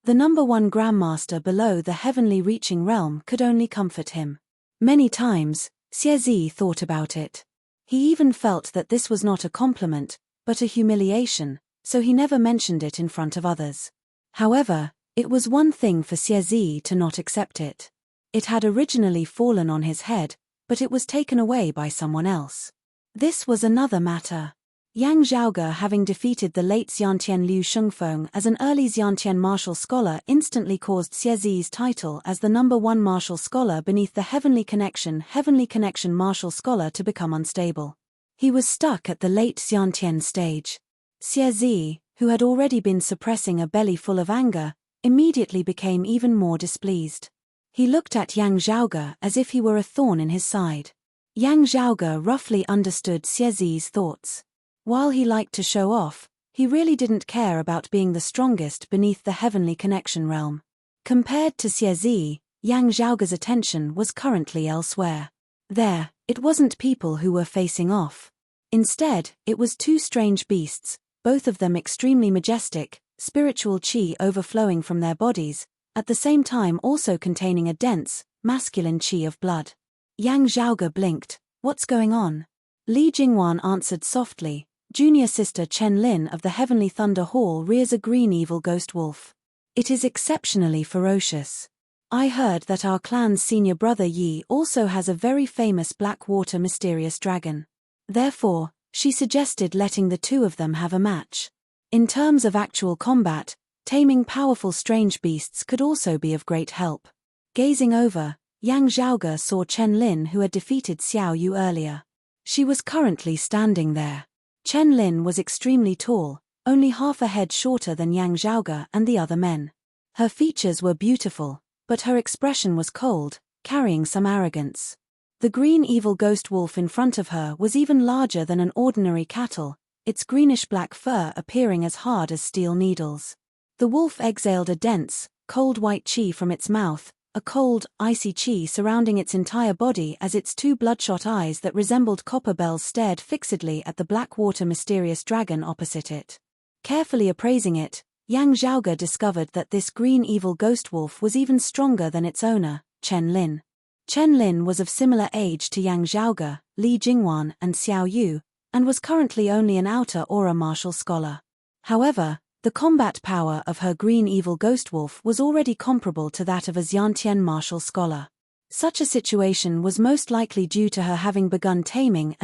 The number one grandmaster below the heavenly reaching realm could only comfort him. Many times, Xie Zi thought about it. He even felt that this was not a compliment, but a humiliation, so he never mentioned it in front of others. However, it was one thing for Xie Zi to not accept it. It had originally fallen on his head, but it was taken away by someone else. This was another matter. Yang Zhaoge, having defeated the late Xiantian Liu Shengfeng as an early Xiantian martial scholar, instantly caused Xie Zi's title as the number one martial scholar beneath the Heavenly Connection martial scholar to become unstable. He was stuck at the late Xiantian stage. Xie Zi, who had already been suppressing a belly full of anger, immediately became even more displeased. He looked at Yang Zhaoge as if he were a thorn in his side. Yang Zhaoge roughly understood Xie Zi's thoughts. While he liked to show off, he really didn't care about being the strongest beneath the Heavenly Connection realm. Compared to Xie Zi, Yang Zhaoge's attention was currently elsewhere. There, it wasn't people who were facing off. Instead, it was two strange beasts, both of them extremely majestic, spiritual qi overflowing from their bodies, at the same time also containing a dense, masculine qi of blood. Yang Zhaoge blinked. "What's going on?" Li Jingwan answered softly. "Junior sister Chen Lin of the Heavenly Thunder Hall rears a green evil ghost wolf. It is exceptionally ferocious. I heard that our clan's senior brother Yi also has a very famous black water mysterious dragon. Therefore, she suggested letting the two of them have a match. In terms of actual combat, taming powerful strange beasts could also be of great help." Gazing over, Yang Zhaoge saw Chen Lin, who had defeated Xiao Yu earlier. She was currently standing there. Chen Lin was extremely tall, only half a head shorter than Yang Zhaoge and the other men. Her features were beautiful, but her expression was cold, carrying some arrogance. The green evil ghost wolf in front of her was even larger than an ordinary cattle, its greenish-black fur appearing as hard as steel needles. The wolf exhaled a dense, cold white qi from its mouth, a cold, icy qi surrounding its entire body as its two bloodshot eyes that resembled copper bells stared fixedly at the black water mysterious dragon opposite it. Carefully appraising it, Yang Zhaoge discovered that this green evil ghost wolf was even stronger than its owner, Chen Lin. Chen Lin was of similar age to Yang Zhaoge, Li Jingwan and Xiao Yu, and was currently only an outer aura martial scholar. However, the combat power of her green evil ghost wolf was already comparable to that of a Xiantian martial scholar. Such a situation was most likely due to her having begun taming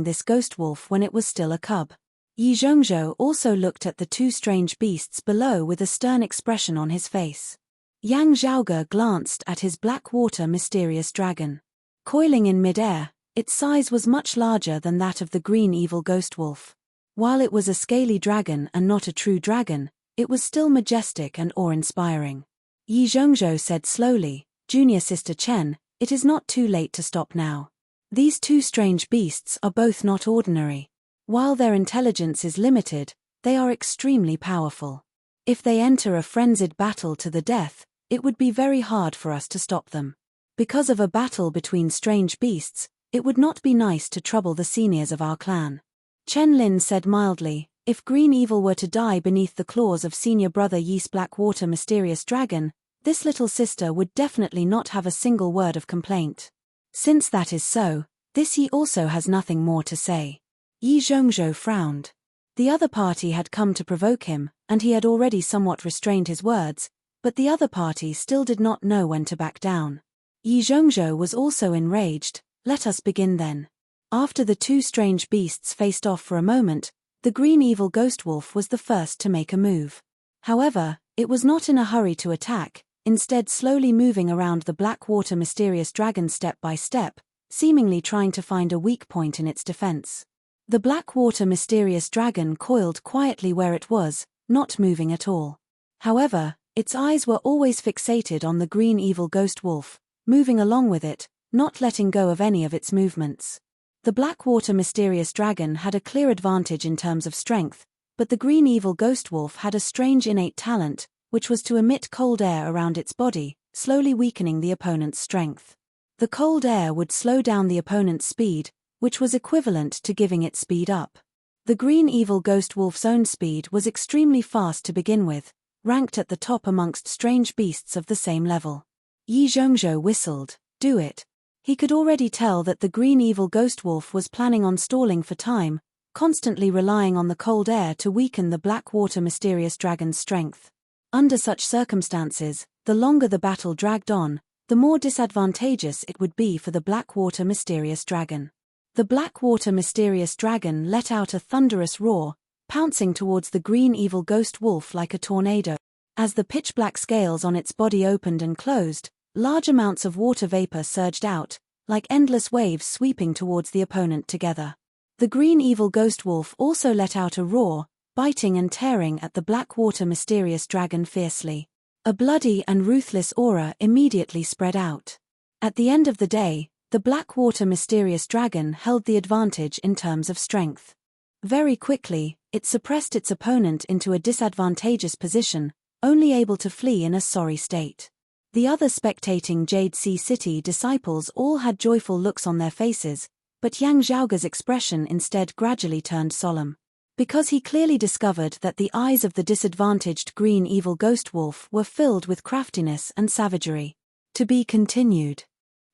this ghost wolf when it was still a cub. Yi Zhongzhou also looked at the two strange beasts below with a stern expression on his face. Yang Zhaoge glanced at his black water mysterious dragon. Coiling in midair, its size was much larger than that of the green evil ghost wolf. While it was a scaly dragon and not a true dragon, it was still majestic and awe-inspiring. Yi Zhongzhou said slowly, "Junior sister Chen, it is not too late to stop now. These two strange beasts are both not ordinary. While their intelligence is limited, they are extremely powerful. If they enter a frenzied battle to the death, it would be very hard for us to stop them. Because of a battle between strange beasts, it would not be nice to trouble the seniors of our clan." Chen Lin said mildly, "If green evil were to die beneath the claws of senior brother Yi's black water mysterious dragon, this little sister would definitely not have a single word of complaint. Since that is so, this Yi also has nothing more to say." Yi Zhongzhou frowned. The other party had come to provoke him, and he had already somewhat restrained his words, but the other party still did not know when to back down. Yi Zhongzhou was also enraged. "Let us begin then." After the two strange beasts faced off for a moment, the green evil ghost wolf was the first to make a move. However, it was not in a hurry to attack, instead slowly moving around the Blackwater mysterious dragon step by step, seemingly trying to find a weak point in its defense. The Blackwater mysterious dragon coiled quietly where it was, not moving at all. However, its eyes were always fixated on the green evil ghost wolf, moving along with it, not letting go of any of its movements. The Blackwater mysterious dragon had a clear advantage in terms of strength, but the green evil ghost wolf had a strange innate talent, which was to emit cold air around its body, slowly weakening the opponent's strength. The cold air would slow down the opponent's speed, which was equivalent to giving it speed up. The green evil ghost wolf's own speed was extremely fast to begin with, ranked at the top amongst strange beasts of the same level. Yi Zhongzhou whistled, "Do it." He could already tell that the green evil ghost wolf was planning on stalling for time, constantly relying on the cold air to weaken the Blackwater mysterious dragon's strength. Under such circumstances, the longer the battle dragged on, the more disadvantageous it would be for the Blackwater mysterious dragon. The Blackwater mysterious dragon let out a thunderous roar, pouncing towards the green evil ghost wolf like a tornado. As the pitch-black scales on its body opened and closed, large amounts of water vapor surged out, like endless waves sweeping towards the opponent together. The green evil ghost wolf also let out a roar, biting and tearing at the Blackwater mysterious dragon fiercely. A bloody and ruthless aura immediately spread out. At the end of the day, the Blackwater mysterious dragon held the advantage in terms of strength. Very quickly, it suppressed its opponent into a disadvantageous position, only able to flee in a sorry state. The other spectating Jade Sea City disciples all had joyful looks on their faces, but Yang Zhaoge's expression instead gradually turned solemn. Because he clearly discovered that the eyes of the disadvantaged green evil ghost wolf were filled with craftiness and savagery. To be continued.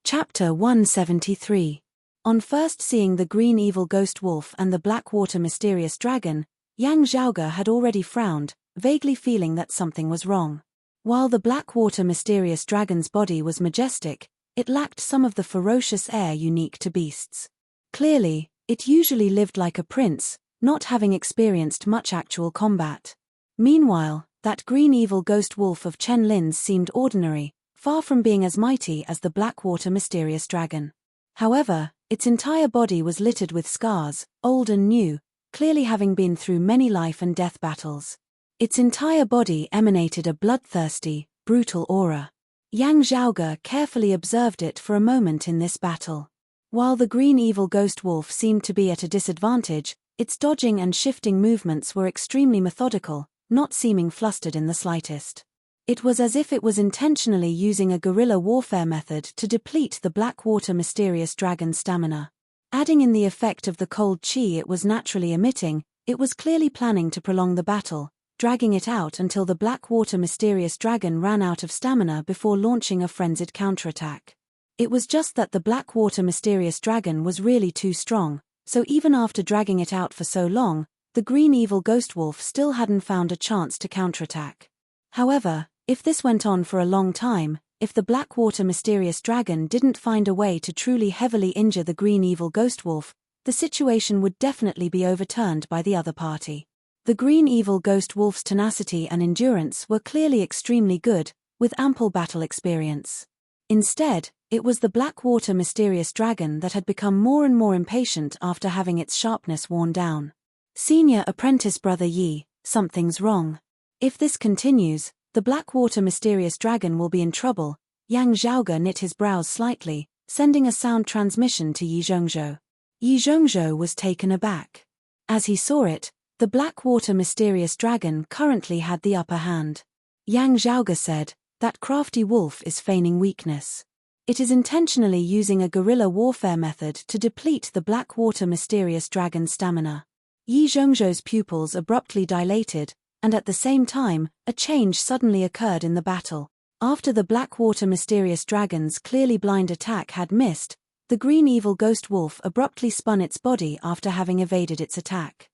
Chapter 173. On first seeing the green evil ghost wolf and the Blackwater mysterious dragon, Yang Zhaoge had already frowned, vaguely feeling that something was wrong. While the Blackwater mysterious dragon's body was majestic, it lacked some of the ferocious air unique to beasts. Clearly, it usually lived like a prince, not having experienced much actual combat. Meanwhile, that green evil ghost wolf of Chen Lin's seemed ordinary, far from being as mighty as the Blackwater mysterious dragon. However, its entire body was littered with scars, old and new, clearly having been through many life and death battles. Its entire body emanated a bloodthirsty, brutal aura. Yang Zhaoge carefully observed it for a moment in this battle. While the green evil ghost wolf seemed to be at a disadvantage, its dodging and shifting movements were extremely methodical, not seeming flustered in the slightest. It was as if it was intentionally using a guerrilla warfare method to deplete the Blackwater mysterious dragon's stamina. Adding in the effect of the cold chi it was naturally emitting, it was clearly planning to prolong the battle, dragging it out until the Blackwater mysterious dragon ran out of stamina before launching a frenzied counterattack. It was just that the Blackwater mysterious dragon was really too strong, so even after dragging it out for so long, the green evil ghost wolf still hadn't found a chance to counterattack. However, if this went on for a long time, if the Blackwater mysterious dragon didn't find a way to truly heavily injure the green evil ghost wolf, the situation would definitely be overturned by the other party. The green evil ghost wolf's tenacity and endurance were clearly extremely good, with ample battle experience. Instead, it was the Blackwater mysterious dragon that had become more and more impatient after having its sharpness worn down. Senior apprentice brother Yi, something's wrong. If this continues, the Blackwater mysterious dragon will be in trouble. Yang Zhaoge knit his brows slightly, sending a sound transmission to Yi Zhongzhou. Yi Zhongzhou was taken aback. As he saw it, the Blackwater mysterious dragon currently had the upper hand. Yang Zhaoge said, "That crafty wolf is feigning weakness. It is intentionally using a guerrilla warfare method to deplete the Blackwater mysterious dragon's stamina." Yi Zhongzhou's pupils abruptly dilated, and at the same time, a change suddenly occurred in the battle. After the Blackwater mysterious dragon's clearly blind attack had missed, the green evil ghost wolf abruptly spun its body after having evaded its attack.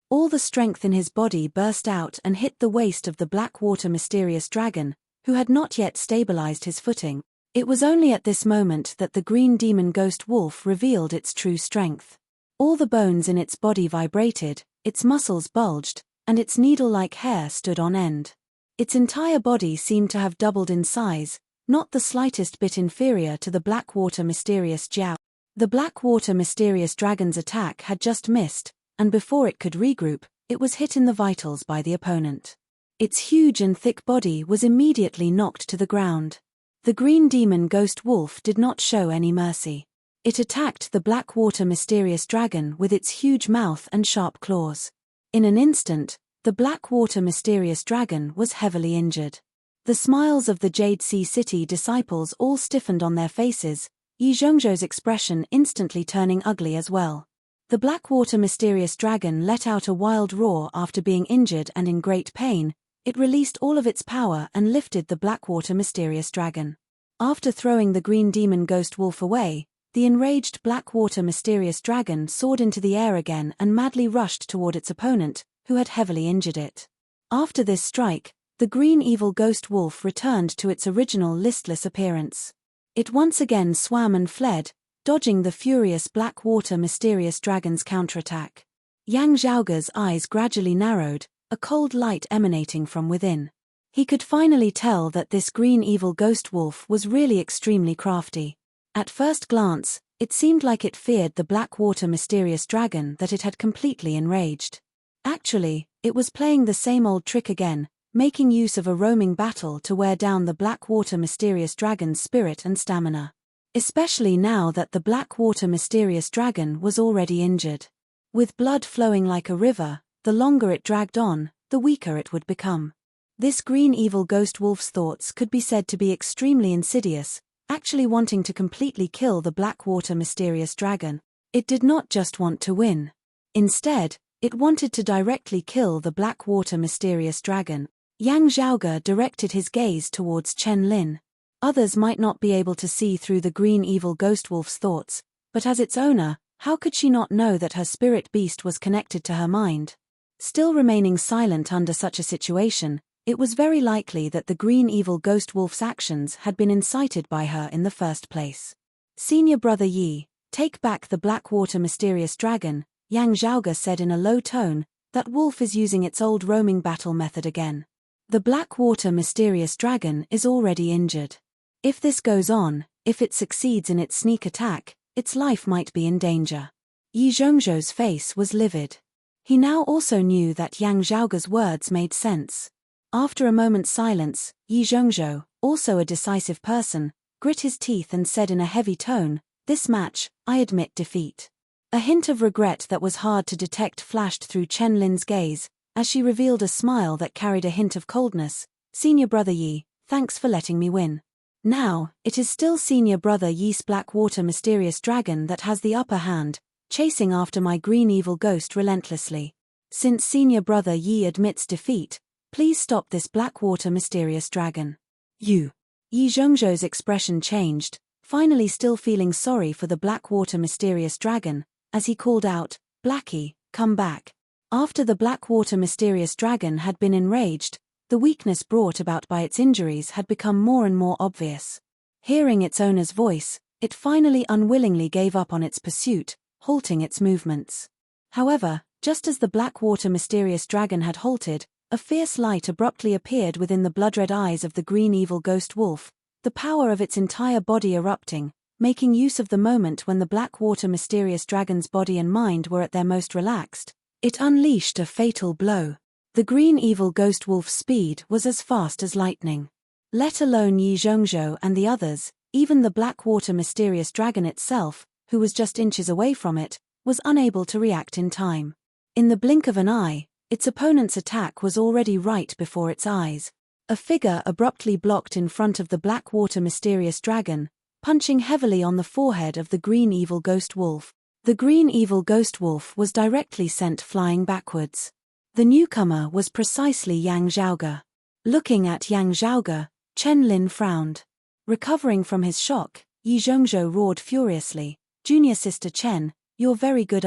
All the strength in his body burst out and hit the waist of the Blackwater mysterious dragon, who had not yet stabilized his footing. It was only at this moment that the green demon ghost wolf revealed its true strength. All the bones in its body vibrated, its muscles bulged, and its needle-like hair stood on end. Its entire body seemed to have doubled in size, not the slightest bit inferior to the Blackwater Mysterious Jiao. The Blackwater Mysterious Dragon's attack had just missed, and before it could regroup, it was hit in the vitals by the opponent. Its huge and thick body was immediately knocked to the ground. The green demon ghost wolf did not show any mercy. It attacked the Blackwater Mysterious Dragon with its huge mouth and sharp claws. In an instant, the Blackwater Mysterious Dragon was heavily injured. The smiles of the Jade Sea City disciples all stiffened on their faces, Yi Zhongzhou's expression instantly turning ugly as well. The Blackwater Mysterious Dragon let out a wild roar after being injured and in great pain. It released all of its power and lifted the Blackwater Mysterious Dragon. After throwing the green demon ghost wolf away, the enraged Blackwater Mysterious Dragon soared into the air again and madly rushed toward its opponent, who had heavily injured it. After this strike, the green evil ghost wolf returned to its original listless appearance. It once again swam and fled, dodging the furious Blackwater Mysterious Dragon's counterattack. Yang Zhaoge's eyes gradually narrowed, a cold light emanating from within. He could finally tell that this green evil ghost wolf was really extremely crafty. At first glance, it seemed like it feared the Blackwater Mysterious Dragon that it had completely enraged. Actually, it was playing the same old trick again, making use of a roaming battle to wear down the Blackwater Mysterious Dragon's spirit and stamina. Especially now that the Blackwater Mysterious Dragon was already injured. With blood flowing like a river, the longer it dragged on, the weaker it would become. This green evil ghost wolf's thoughts could be said to be extremely insidious, actually wanting to completely kill the Blackwater Mysterious Dragon. It did not just want to win. Instead, it wanted to directly kill the Blackwater Mysterious Dragon. Yang Zhaoge directed his gaze towards Chen Lin. Others might not be able to see through the green evil ghost wolf's thoughts, but as its owner, how could she not know that her spirit beast was connected to her mind? Still remaining silent under such a situation, it was very likely that the green evil ghost wolf's actions had been incited by her in the first place. Senior Brother Yi, take back the Blackwater Mysterious Dragon, Yang Zhaoge said in a low tone. That wolf is using its old roaming battle method again. The Blackwater Mysterious Dragon is already injured. If this goes on, if it succeeds in its sneak attack, its life might be in danger. Yi Zhongzhou's face was livid. He now also knew that Yang Zhaoge's words made sense. After a moment's silence, Yi Zhongzhou, also a decisive person, grit his teeth and said in a heavy tone, "This match, I admit defeat." A hint of regret that was hard to detect flashed through Chen Lin's gaze, as she revealed a smile that carried a hint of coldness. "Senior Brother Yi, thanks for letting me win. Now, it is still Senior Brother Yi's Blackwater Mysterious Dragon that has the upper hand, chasing after my green evil ghost relentlessly. Since Senior Brother Yi admits defeat, please stop this Blackwater Mysterious Dragon." "You." Yi Zhongzhou's expression changed, finally still feeling sorry for the Blackwater Mysterious Dragon, as he called out, "Blackie, come back." After the Blackwater Mysterious Dragon had been enraged, the weakness brought about by its injuries had become more and more obvious. Hearing its owner's voice, it finally unwillingly gave up on its pursuit, halting its movements. However, just as the Blackwater Mysterious Dragon had halted, a fierce light abruptly appeared within the blood-red eyes of the green evil ghost wolf, the power of its entire body erupting, making use of the moment when the Blackwater Mysterious Dragon's body and mind were at their most relaxed. It unleashed a fatal blow. The green evil ghost wolf's speed was as fast as lightning. Let alone Yi Zhongzhou and the others, even the Blackwater Mysterious Dragon itself, who was just inches away from it, was unable to react in time. In the blink of an eye, its opponent's attack was already right before its eyes. A figure abruptly blocked in front of the Blackwater Mysterious Dragon, punching heavily on the forehead of the green evil ghost wolf. The green evil ghost wolf was directly sent flying backwards. The newcomer was precisely Yang Zhaoge. Looking at Yang Zhaoge, Chen Lin frowned. Recovering from his shock, Yi Zhongzhou roared furiously, "Junior Sister Chen, you're very good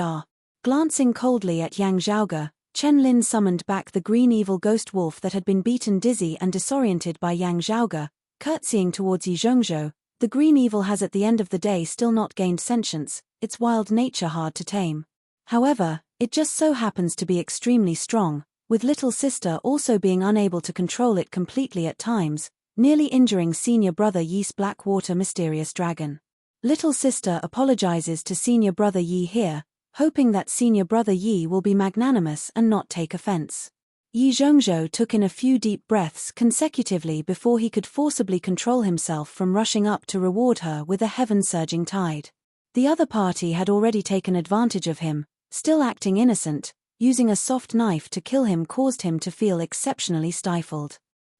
Glancing coldly at Yang Zhaoge, Chen Lin summoned back the green evil ghost wolf that had been beaten dizzy and disoriented by Yang Zhaoge, curtsying towards Yi Zhongzhou. The green evil has at the end of the day still not gained sentience, its wild nature hard to tame. However, it just so happens to be extremely strong, with little sister also being unable to control it completely at times, nearly injuring senior brother Yi's Blackwater mysterious dragon. Little sister apologizes to senior brother Yi here, hoping that senior brother Yi will be magnanimous and not take offense. Yi Zhongzhou took in a few deep breaths consecutively before he could forcibly control himself from rushing up to reward her with a heaven-surging tide. The other party had already taken advantage of him, still acting innocent. Using a soft knife to kill him caused him to feel exceptionally stifled.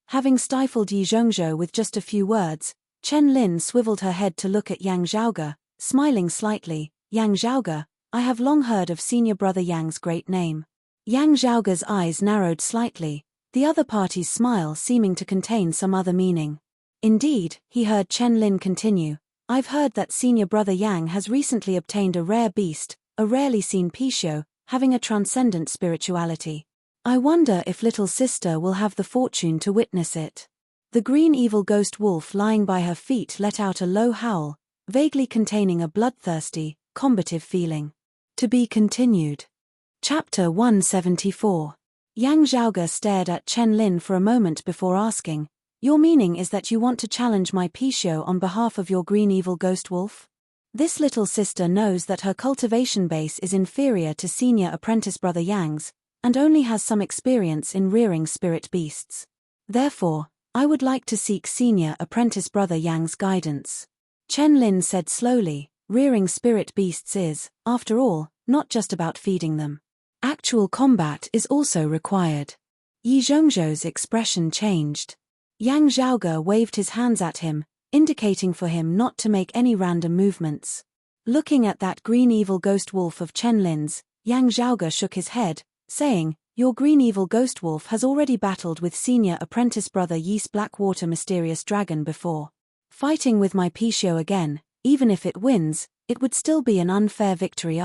Having stifled Yi Zhongzhou with just a few words, Chen Lin swiveled her head to look at Yang Zhaoge, smiling slightly. Yang Zhaoge, I have long heard of senior brother Yang's great name. Yang Zhaoge's eyes narrowed slightly, the other party's smile seeming to contain some other meaning. Indeed, he heard Chen Lin continue, I've heard that senior brother Yang has recently obtained a rare beast, a rarely seen Pixiu, having a transcendent spirituality. I wonder if little sister will have the fortune to witness it. The green evil ghost wolf lying by her feet let out a low howl, vaguely containing a bloodthirsty, combative feeling. To be continued. Chapter 174. Yang Zhaoge stared at Chen Lin for a moment before asking, Your meaning is that you want to challenge my Pixiu on behalf of your green evil ghost wolf? This little sister knows that her cultivation base is inferior to senior apprentice brother Yang's, and only has some experience in rearing spirit beasts. Therefore, I would like to seek senior apprentice brother Yang's guidance. Chen Lin said slowly, rearing spirit beasts is, after all, not just about feeding them. Actual combat is also required. Yi Zhongzhou's expression changed. Yang Zhaoge waved his hands at him, indicating for him not to make any random movements. Looking at that green evil ghost wolf of Chen Lin's, Yang Zhaoge shook his head, saying, Your green evil ghost wolf has already battled with senior apprentice brother Yi's Blackwater mysterious dragon before. Fighting with my Pixiu again, even if it wins, it would still be an unfair victory.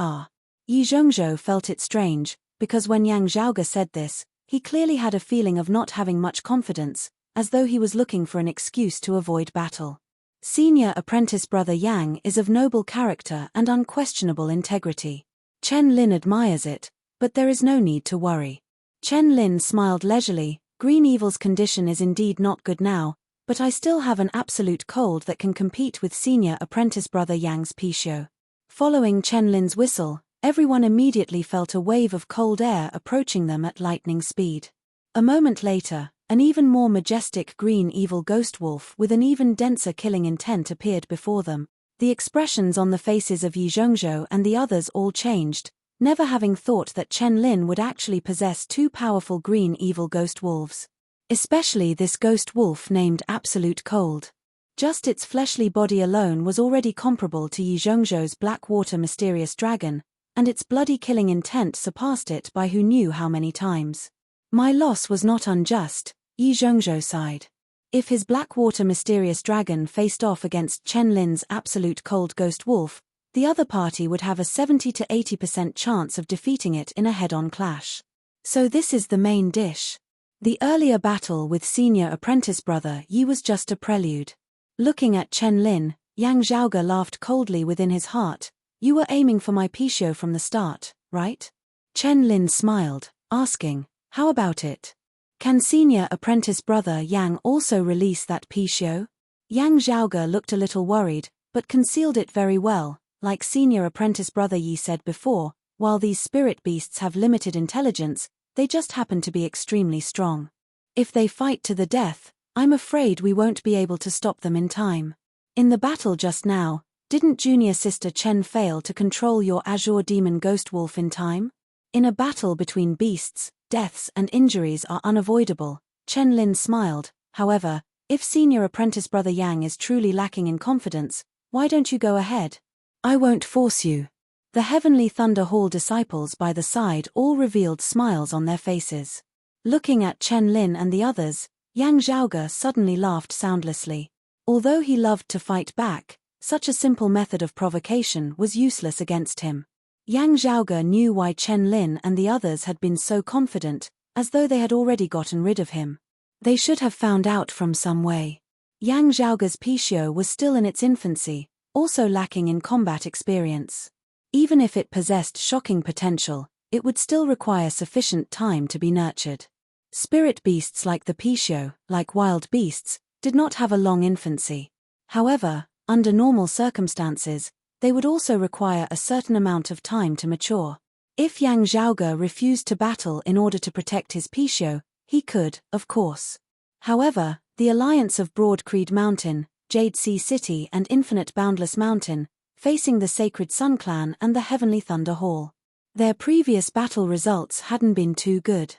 Yi Zhongzhou felt it strange, because when Yang Zhaoge said this, he clearly had a feeling of not having much confidence, as though he was looking for an excuse to avoid battle. Senior apprentice brother Yang is of noble character and unquestionable integrity. Chen Lin admires it, but there is no need to worry. Chen Lin smiled leisurely, Green Evil's condition is indeed not good now, but I still have an absolute cold that can compete with senior apprentice brother Yang's Pixiu. Following Chen Lin's whistle, everyone immediately felt a wave of cold air approaching them at lightning speed. A moment later, an even more majestic green evil ghost wolf with an even denser killing intent appeared before them. The expressions on the faces of Yi Zhongzhou and the others all changed, never having thought that Chen Lin would actually possess two powerful green evil ghost wolves. Especially this ghost wolf named Absolute Cold. Just its fleshly body alone was already comparable to Yi Zhongzhou's Blackwater mysterious dragon, and its bloody killing intent surpassed it by who knew how many times. My loss was not unjust, Yi Zhongzhou sighed. If his Blackwater mysterious dragon faced off against Chen Lin's Absolute Cold ghost wolf, the other party would have a 70 to 80% chance of defeating it in a head-on clash. So this is the main dish. The earlier battle with senior apprentice brother Yi was just a prelude. Looking at Chen Lin, Yang Zhaoge laughed coldly within his heart. You were aiming for my Pixiu from the start, right? Chen Lin smiled, asking, how about it? Can senior apprentice brother Yang also release that Pixiu? Yang Zhaoge looked a little worried, but concealed it very well. Like senior apprentice brother Yi said before, while these spirit beasts have limited intelligence, they just happen to be extremely strong. If they fight to the death, I'm afraid we won't be able to stop them in time. In the battle just now, didn't junior sister Chen fail to control your Azure demon ghost wolf in time? In a battle between beasts, deaths and injuries are unavoidable. Chen Lin smiled. However, if senior apprentice brother Yang is truly lacking in confidence, why don't you go ahead? I won't force you. The Heavenly Thunder Hall disciples by the side all revealed smiles on their faces. Looking at Chen Lin and the others, Yang Zhaoge suddenly laughed soundlessly. Although he loved to fight back, such a simple method of provocation was useless against him. Yang Zhaoge knew why Chen Lin and the others had been so confident, as though they had already gotten rid of him. They should have found out from some way. Yang Zhaoge's Pixiu was still in its infancy, also lacking in combat experience. Even if it possessed shocking potential, it would still require sufficient time to be nurtured. Spirit beasts like the Pishio, like wild beasts, did not have a long infancy. However, under normal circumstances, they would also require a certain amount of time to mature. If Yang Zhaoge refused to battle in order to protect his Pishio, he could, of course. However, the alliance of Broad Creed Mountain, Jade Sea City and Infinite Boundless Mountain, facing the Sacred Sun Clan and the Heavenly Thunder Hall. Their previous battle results hadn't been too good.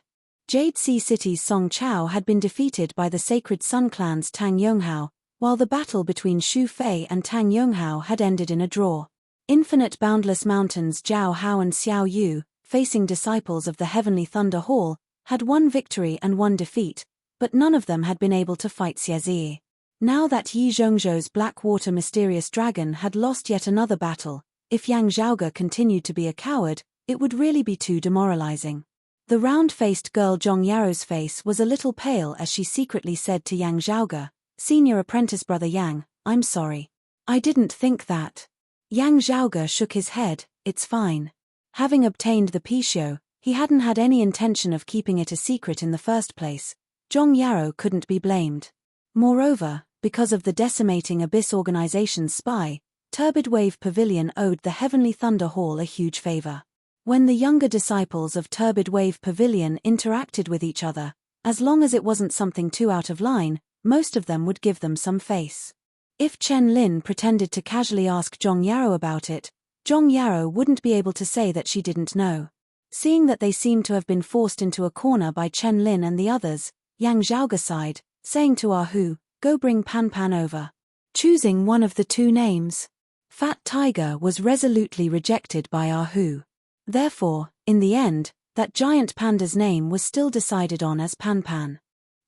Jade Sea City's Song Chao had been defeated by the Sacred Sun Clan's Tang Yonghao, while the battle between Xu Fei and Tang Yonghao had ended in a draw. Infinite Boundless Mountain's Zhao Hao and Xiao Yu, facing disciples of the Heavenly Thunder Hall, had one victory and one defeat, but none of them had been able to fight Xie Zi. Now that Yi Zhongzhou's Blackwater Mysterious Dragon had lost yet another battle, if Yang Zhaoge continued to be a coward, it would really be too demoralizing. The round-faced girl Zhong Yaro's face was a little pale as she secretly said to Yang Zhaoge, "Senior apprentice brother Yang, I'm sorry. I didn't think that." Yang Zhaoge shook his head, "It's fine." Having obtained the Pishio, he hadn't had any intention of keeping it a secret in the first place. Zhong Yaro couldn't be blamed. Moreover, because of the decimating Abyss Organization's spy, Turbid Wave Pavilion owed the Heavenly Thunder Hall a huge favor. When the younger disciples of Turbid Wave Pavilion interacted with each other, as long as it wasn't something too out of line, most of them would give them some face. If Chen Lin pretended to casually ask Zhong Yaro about it, Zhong Yaro wouldn't be able to say that she didn't know. Seeing that they seemed to have been forced into a corner by Chen Lin and the others, Yang Zhaoge sighed, saying to Ah Hu, "Go bring Pan Pan over." Choosing one of the two names, Fat Tiger was resolutely rejected by Ah Hu. Therefore, in the end, that giant panda's name was still decided on as Pan Pan.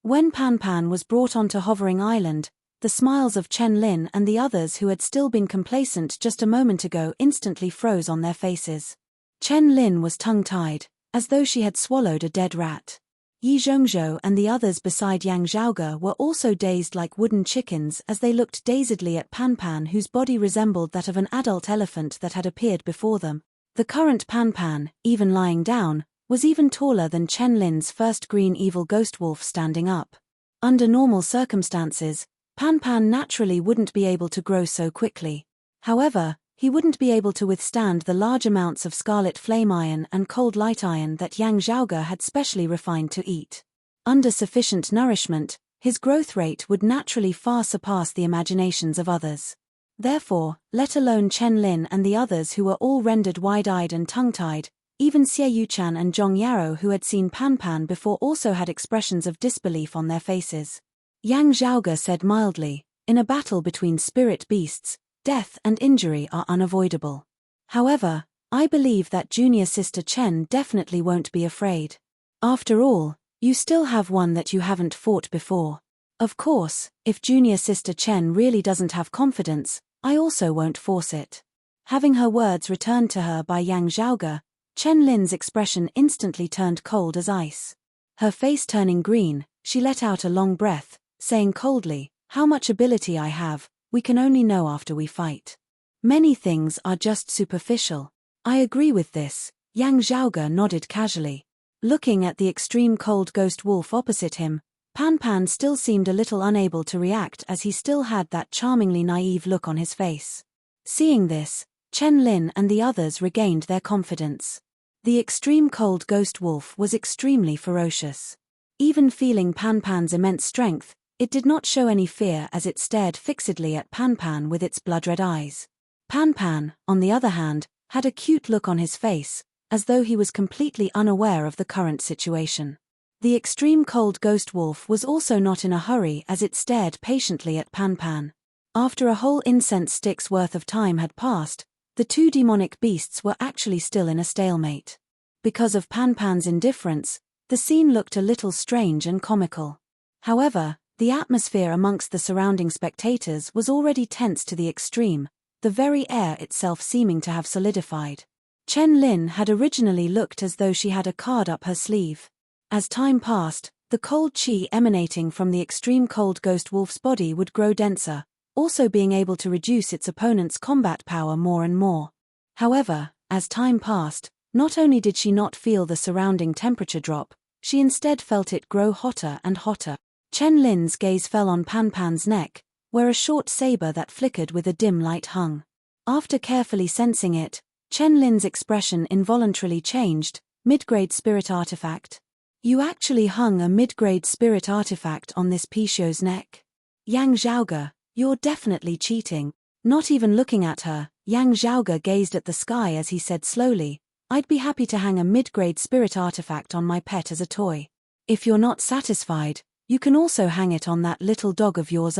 When Pan Pan was brought onto Hovering Island, the smiles of Chen Lin and the others who had still been complacent just a moment ago instantly froze on their faces. Chen Lin was tongue-tied, as though she had swallowed a dead rat. Yi Zhongzhou and the others beside Yang Zhaoge were also dazed like wooden chickens as they looked dazedly at Pan Pan, whose body resembled that of an adult elephant that had appeared before them. The current Pan Pan, even lying down, was even taller than Chen Lin's first green evil ghost wolf standing up. Under normal circumstances, Pan Pan naturally wouldn't be able to grow so quickly. However, he wouldn't be able to withstand the large amounts of scarlet flame iron and cold light iron that Yang Zhaoge had specially refined to eat. Under sufficient nourishment, his growth rate would naturally far surpass the imaginations of others. Therefore, let alone Chen Lin and the others who were all rendered wide-eyed and tongue-tied, even Xie Yuchan and Zhong Yaro who had seen Pan Pan before also had expressions of disbelief on their faces. Yang Zhaoge said mildly, "In a battle between spirit beasts, death and injury are unavoidable. However, I believe that junior sister Chen definitely won't be afraid. After all, you still have one that you haven't fought before. Of course, if junior sister Chen really doesn't have confidence, I also won't force it." Having her words returned to her by Yang Zhaoge, Chen Lin's expression instantly turned cold as ice. Her face turning green, she let out a long breath, saying coldly, "How much ability I have, we can only know after we fight. Many things are just superficial." "I agree with this," Yang Zhaoge nodded casually. Looking at the extreme cold ghost wolf opposite him, Pan Pan still seemed a little unable to react as he still had that charmingly naive look on his face. Seeing this, Chen Lin and the others regained their confidence. The extreme cold ghost wolf was extremely ferocious. Even feeling Pan Pan's immense strength, it did not show any fear as it stared fixedly at Pan Pan with its blood-red eyes. Pan Pan, on the other hand, had a cute look on his face, as though he was completely unaware of the current situation. The extreme cold ghost wolf was also not in a hurry as it stared patiently at Pan Pan. After a whole incense stick's worth of time had passed, the two demonic beasts were actually still in a stalemate. Because of Pan Pan's indifference, the scene looked a little strange and comical. However, the atmosphere amongst the surrounding spectators was already tense to the extreme, the very air itself seeming to have solidified. Chen Lin had originally looked as though she had a card up her sleeve. As time passed, the cold qi emanating from the extreme cold ghost wolf's body would grow denser, also being able to reduce its opponent's combat power more and more. However, as time passed, Not only did she not feel the surrounding temperature drop, she instead felt it grow hotter and hotter. Chen Lin's gaze fell on Pan Pan's neck, where a short saber that flickered with a dim light hung. After carefully sensing it, Chen Lin's expression involuntarily changed. Mid-grade spirit artifact. You actually hung a mid-grade spirit artifact on this Pishio's neck. Yang Zhaoge, you're definitely cheating. Not even looking at her, Yang Zhaoge gazed at the sky as he said slowly, I'd be happy to hang a mid-grade spirit artifact on my pet as a toy. If you're not satisfied, you can also hang it on that little dog of yours.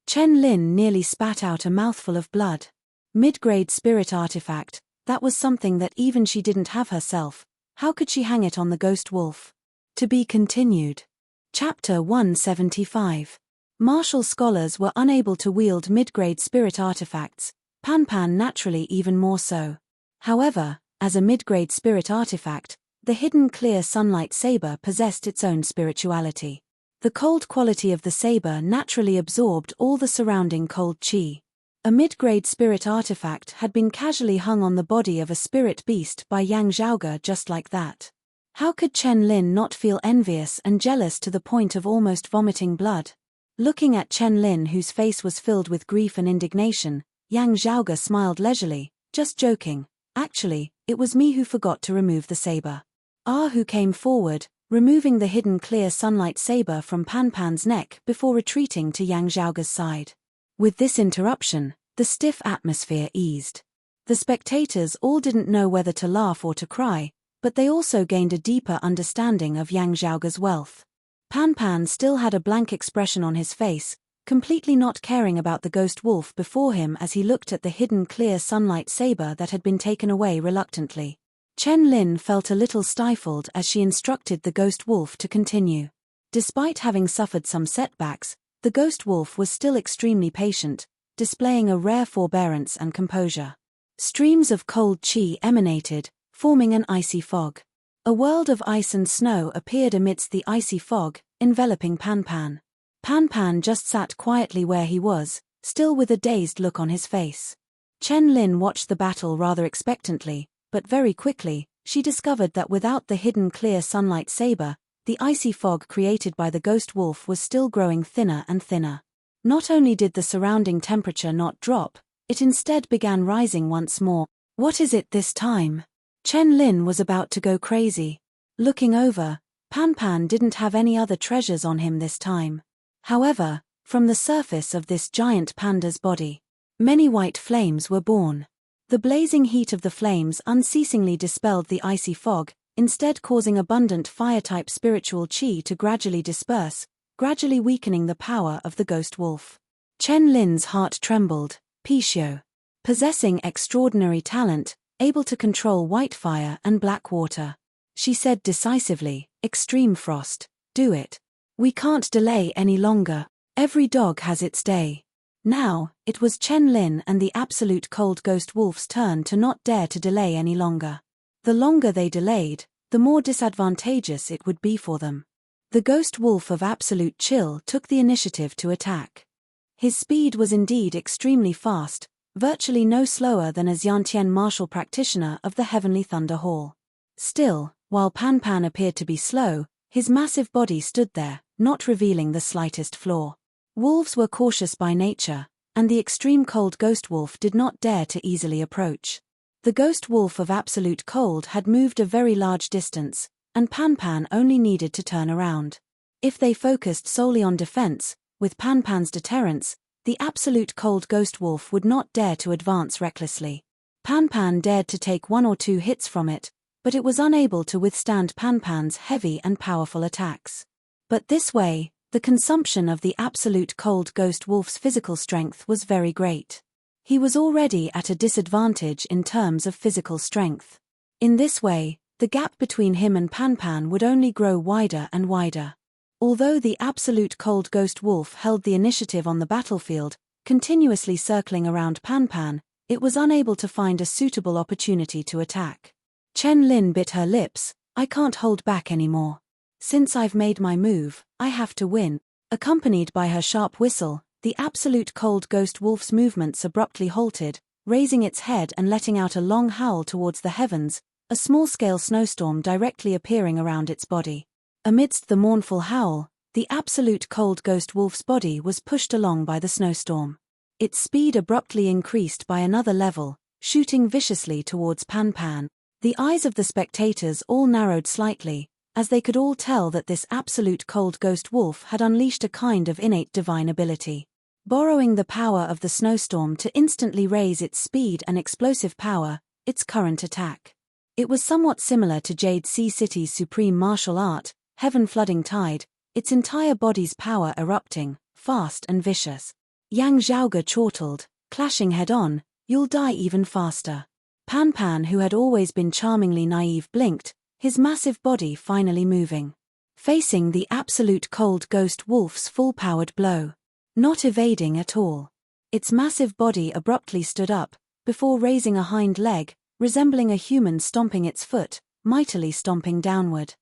Chen Lin nearly spat out a mouthful of blood. Mid-grade spirit artifact, that was something that even she didn't have herself. How could she hang it on the ghost wolf? To be continued. Chapter 175. Martial scholars were unable to wield mid-grade spirit artifacts, Pan Pan naturally even more so. However, as a mid-grade spirit artifact, the hidden clear sunlight saber possessed its own spirituality. The cold quality of the saber naturally absorbed all the surrounding cold chi. A mid-grade spirit artifact had been casually hung on the body of a spirit beast by Yang Zhaoge just like that. How could Chen Lin not feel envious and jealous to the point of almost vomiting blood? Looking at Chen Lin, whose face was filled with grief and indignation, Yang Zhaoge smiled leisurely, just joking. Actually, it was me who forgot to remove the saber. Who came forward, removing the hidden clear sunlight saber from Pan Pan's neck before retreating to Yang Zhaoge's side. With this interruption, the stiff atmosphere eased. The spectators all didn't know whether to laugh or to cry, but they also gained a deeper understanding of Yang Zhaoge's wealth. Pan Pan still had a blank expression on his face, completely not caring about the ghost wolf before him as he looked at the hidden clear sunlight saber that had been taken away reluctantly. Chen Lin felt a little stifled as she instructed the ghost wolf to continue. Despite having suffered some setbacks, the ghost wolf was still extremely patient, displaying a rare forbearance and composure. Streams of cold chi emanated, forming an icy fog. A world of ice and snow appeared amidst the icy fog, enveloping Pan Pan. Pan Pan just sat quietly where he was, still with a dazed look on his face. Chen Lin watched the battle rather expectantly, but very quickly, she discovered that without the hidden clear sunlight saber, the icy fog created by the ghost wolf was still growing thinner and thinner. Not only did the surrounding temperature not drop, it instead began rising once more. What is it this time? Chen Lin was about to go crazy. Looking over, Pan Pan didn't have any other treasures on him this time. However, from the surface of this giant panda's body, many white flames were born. The blazing heat of the flames unceasingly dispelled the icy fog, instead causing abundant fire-type spiritual chi to gradually disperse, gradually weakening the power of the ghost wolf. Chen Lin's heart trembled. Pishio. Possessing extraordinary talent, able to control white fire and black water. She said decisively, Extreme Frost, do it. We can't delay any longer. Every dog has its day. Now, it was Chen Lin and the absolute cold ghost wolf's turn to not dare to delay any longer. The longer they delayed, the more disadvantageous it would be for them. The ghost wolf of absolute chill took the initiative to attack. His speed was indeed extremely fast, virtually no slower than a Xiantian martial practitioner of the Heavenly Thunder Hall. Still, while Pan Pan appeared to be slow, his massive body stood there, not revealing the slightest flaw. Wolves were cautious by nature, and the extreme cold ghost wolf did not dare to easily approach. The ghost wolf of absolute cold had moved a very large distance, and Pan Pan only needed to turn around. If they focused solely on defense, with Pan Pan's deterrence, the absolute cold ghost wolf would not dare to advance recklessly. Pan Pan dared to take one or two hits from it, but it was unable to withstand Pan Pan's heavy and powerful attacks. But this way, the consumption of the absolute cold ghost wolf's physical strength was very great. He was already at a disadvantage in terms of physical strength. In this way, the gap between him and Pan Pan would only grow wider and wider. Although the absolute cold ghost wolf held the initiative on the battlefield, continuously circling around Pan Pan, it was unable to find a suitable opportunity to attack. Chen Lin bit her lips. I can't hold back anymore. Since I've made my move, I have to win. Accompanied by her sharp whistle, the absolute cold ghost wolf's movements abruptly halted, raising its head and letting out a long howl towards the heavens, a small-scale snowstorm directly appearing around its body. Amidst the mournful howl, the absolute cold ghost wolf's body was pushed along by the snowstorm. Its speed abruptly increased by another level, shooting viciously towards Pan Pan. The eyes of the spectators all narrowed slightly, as they could all tell that this absolute cold ghost wolf had unleashed a kind of innate divine ability. Borrowing the power of the snowstorm to instantly raise its speed and explosive power, its current attack. It was somewhat similar to Jade Sea City's supreme martial art, Heaven Flooding Tide, its entire body's power erupting, fast and vicious. Yang Zhaoge chortled, clashing head-on, "You'll die even faster." Pan Pan, who had always been charmingly naive, blinked, his massive body finally moving. Facing the absolute cold ghost wolf's full-powered blow. Not evading at all. Its massive body abruptly stood up, before raising a hind leg, resembling a human stomping its foot, mightily stomping downward.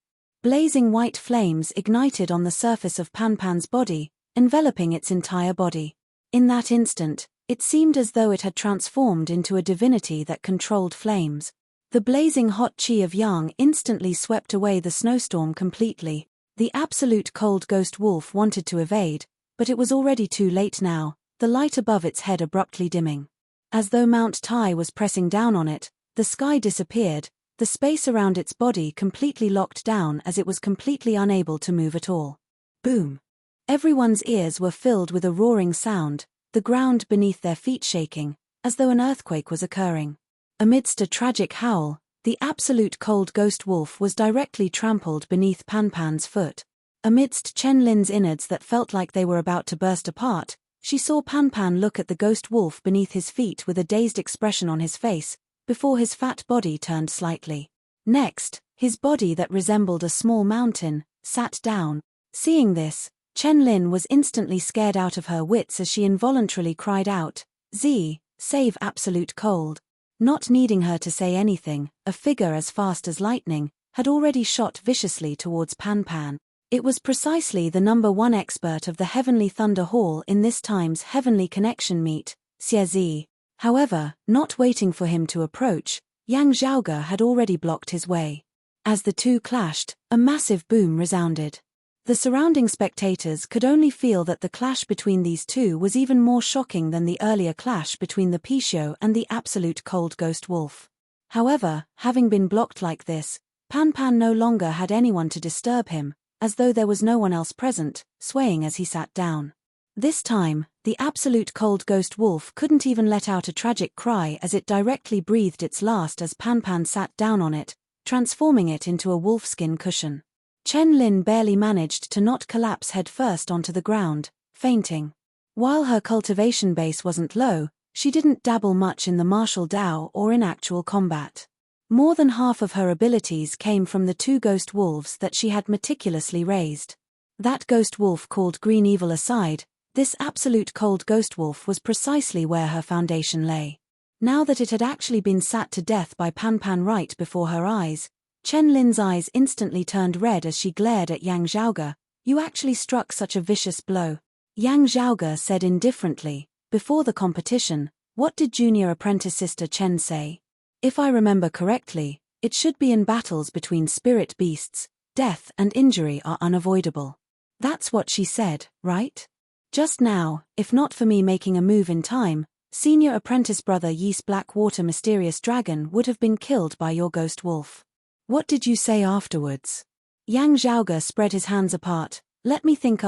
Blazing white flames ignited on the surface of Pan Pan's body, enveloping its entire body. In that instant, it seemed as though it had transformed into a divinity that controlled flames. The blazing hot chi of Yang instantly swept away the snowstorm completely. The absolute cold ghost wolf wanted to evade, but it was already too late now, the light above its head abruptly dimming. As though Mount Tai was pressing down on it, the sky disappeared, the space around its body completely locked down as it was completely unable to move at all. Boom! Everyone's ears were filled with a roaring sound, the ground beneath their feet shaking, as though an earthquake was occurring. Amidst a tragic howl, the absolute cold ghost wolf was directly trampled beneath Pan Pan's foot. Amidst Chen Lin's innards that felt like they were about to burst apart, she saw Pan Pan look at the ghost wolf beneath his feet with a dazed expression on his face, before his fat body turned slightly. Next, his body that resembled a small mountain, sat down. Seeing this, Chen Lin was instantly scared out of her wits as she involuntarily cried out, "Z, save absolute cold." Not needing her to say anything, a figure as fast as lightning had already shot viciously towards Pan Pan. It was precisely the #1 expert of the Heavenly Thunder Hall in this time's Heavenly Connection meet, Xie Zi. However, not waiting for him to approach, Yang Zhaoge had already blocked his way. As the two clashed, a massive boom resounded. The surrounding spectators could only feel that the clash between these two was even more shocking than the earlier clash between the Pishio and the absolute cold ghost wolf. However, having been blocked like this, Pan Pan no longer had anyone to disturb him, as though there was no one else present, swaying as he sat down. This time, the absolute cold ghost wolf couldn't even let out a tragic cry as it directly breathed its last as Pan Pan sat down on it, transforming it into a wolfskin cushion. Chen Lin barely managed to not collapse headfirst onto the ground, fainting. While her cultivation base wasn't low, she didn't dabble much in the martial Dao or in actual combat. More than half of her abilities came from the two ghost wolves that she had meticulously raised. That ghost wolf called Green Evil aside, this absolute cold ghost wolf was precisely where her foundation lay. Now that it had actually been sat to death by Pan Pan right before her eyes, Chen Lin's eyes instantly turned red as she glared at Yang Zhaoge. "You actually struck such a vicious blow." Yang Zhaoge said indifferently, "Before the competition, what did junior apprentice sister Chen say? If I remember correctly, it should be in battles between spirit beasts, death and injury are unavoidable. That's what she said, right? Just now, if not for me making a move in time, senior apprentice brother Yi's Blackwater mysterious dragon would have been killed by your ghost wolf. What did you say afterwards?" Yang Zhaoge spread his hands apart. "Let me think.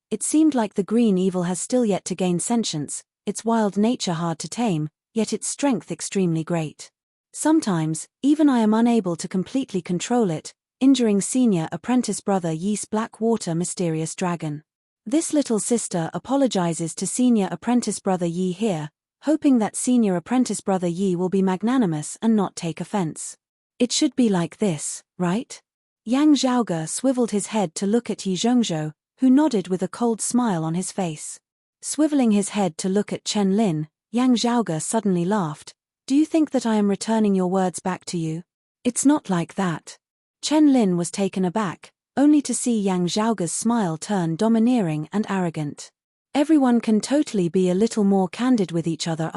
It seemed like the green evil has still yet to gain sentience, its wild nature hard to tame, yet its strength extremely great. Sometimes, even I am unable to completely control it, injuring senior apprentice brother Yi's Blackwater mysterious dragon. This little sister apologizes to senior apprentice brother Yi here, hoping that senior apprentice brother Yi will be magnanimous and not take offense. It should be like this, right?" Yang Zhaoge swiveled his head to look at Yi Zhongzhou, who nodded with a cold smile on his face. Swiveling his head to look at Chen Lin, Yang Zhaoge suddenly laughed. "Do you think that I am returning your words back to you? It's not like that." Chen Lin was taken aback, only to see Yang Zhaoge's smile turn domineering and arrogant. "Everyone can totally be a little more candid with each other.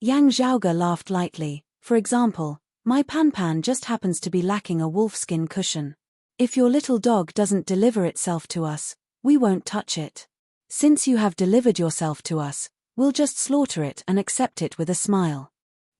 Yang Zhaoge laughed lightly. "For example, My Pan just happens to be lacking a wolfskin cushion. If your little dog doesn't deliver itself to us, we won't touch it. Since you have delivered yourself to us, we'll just slaughter it and accept it with a smile.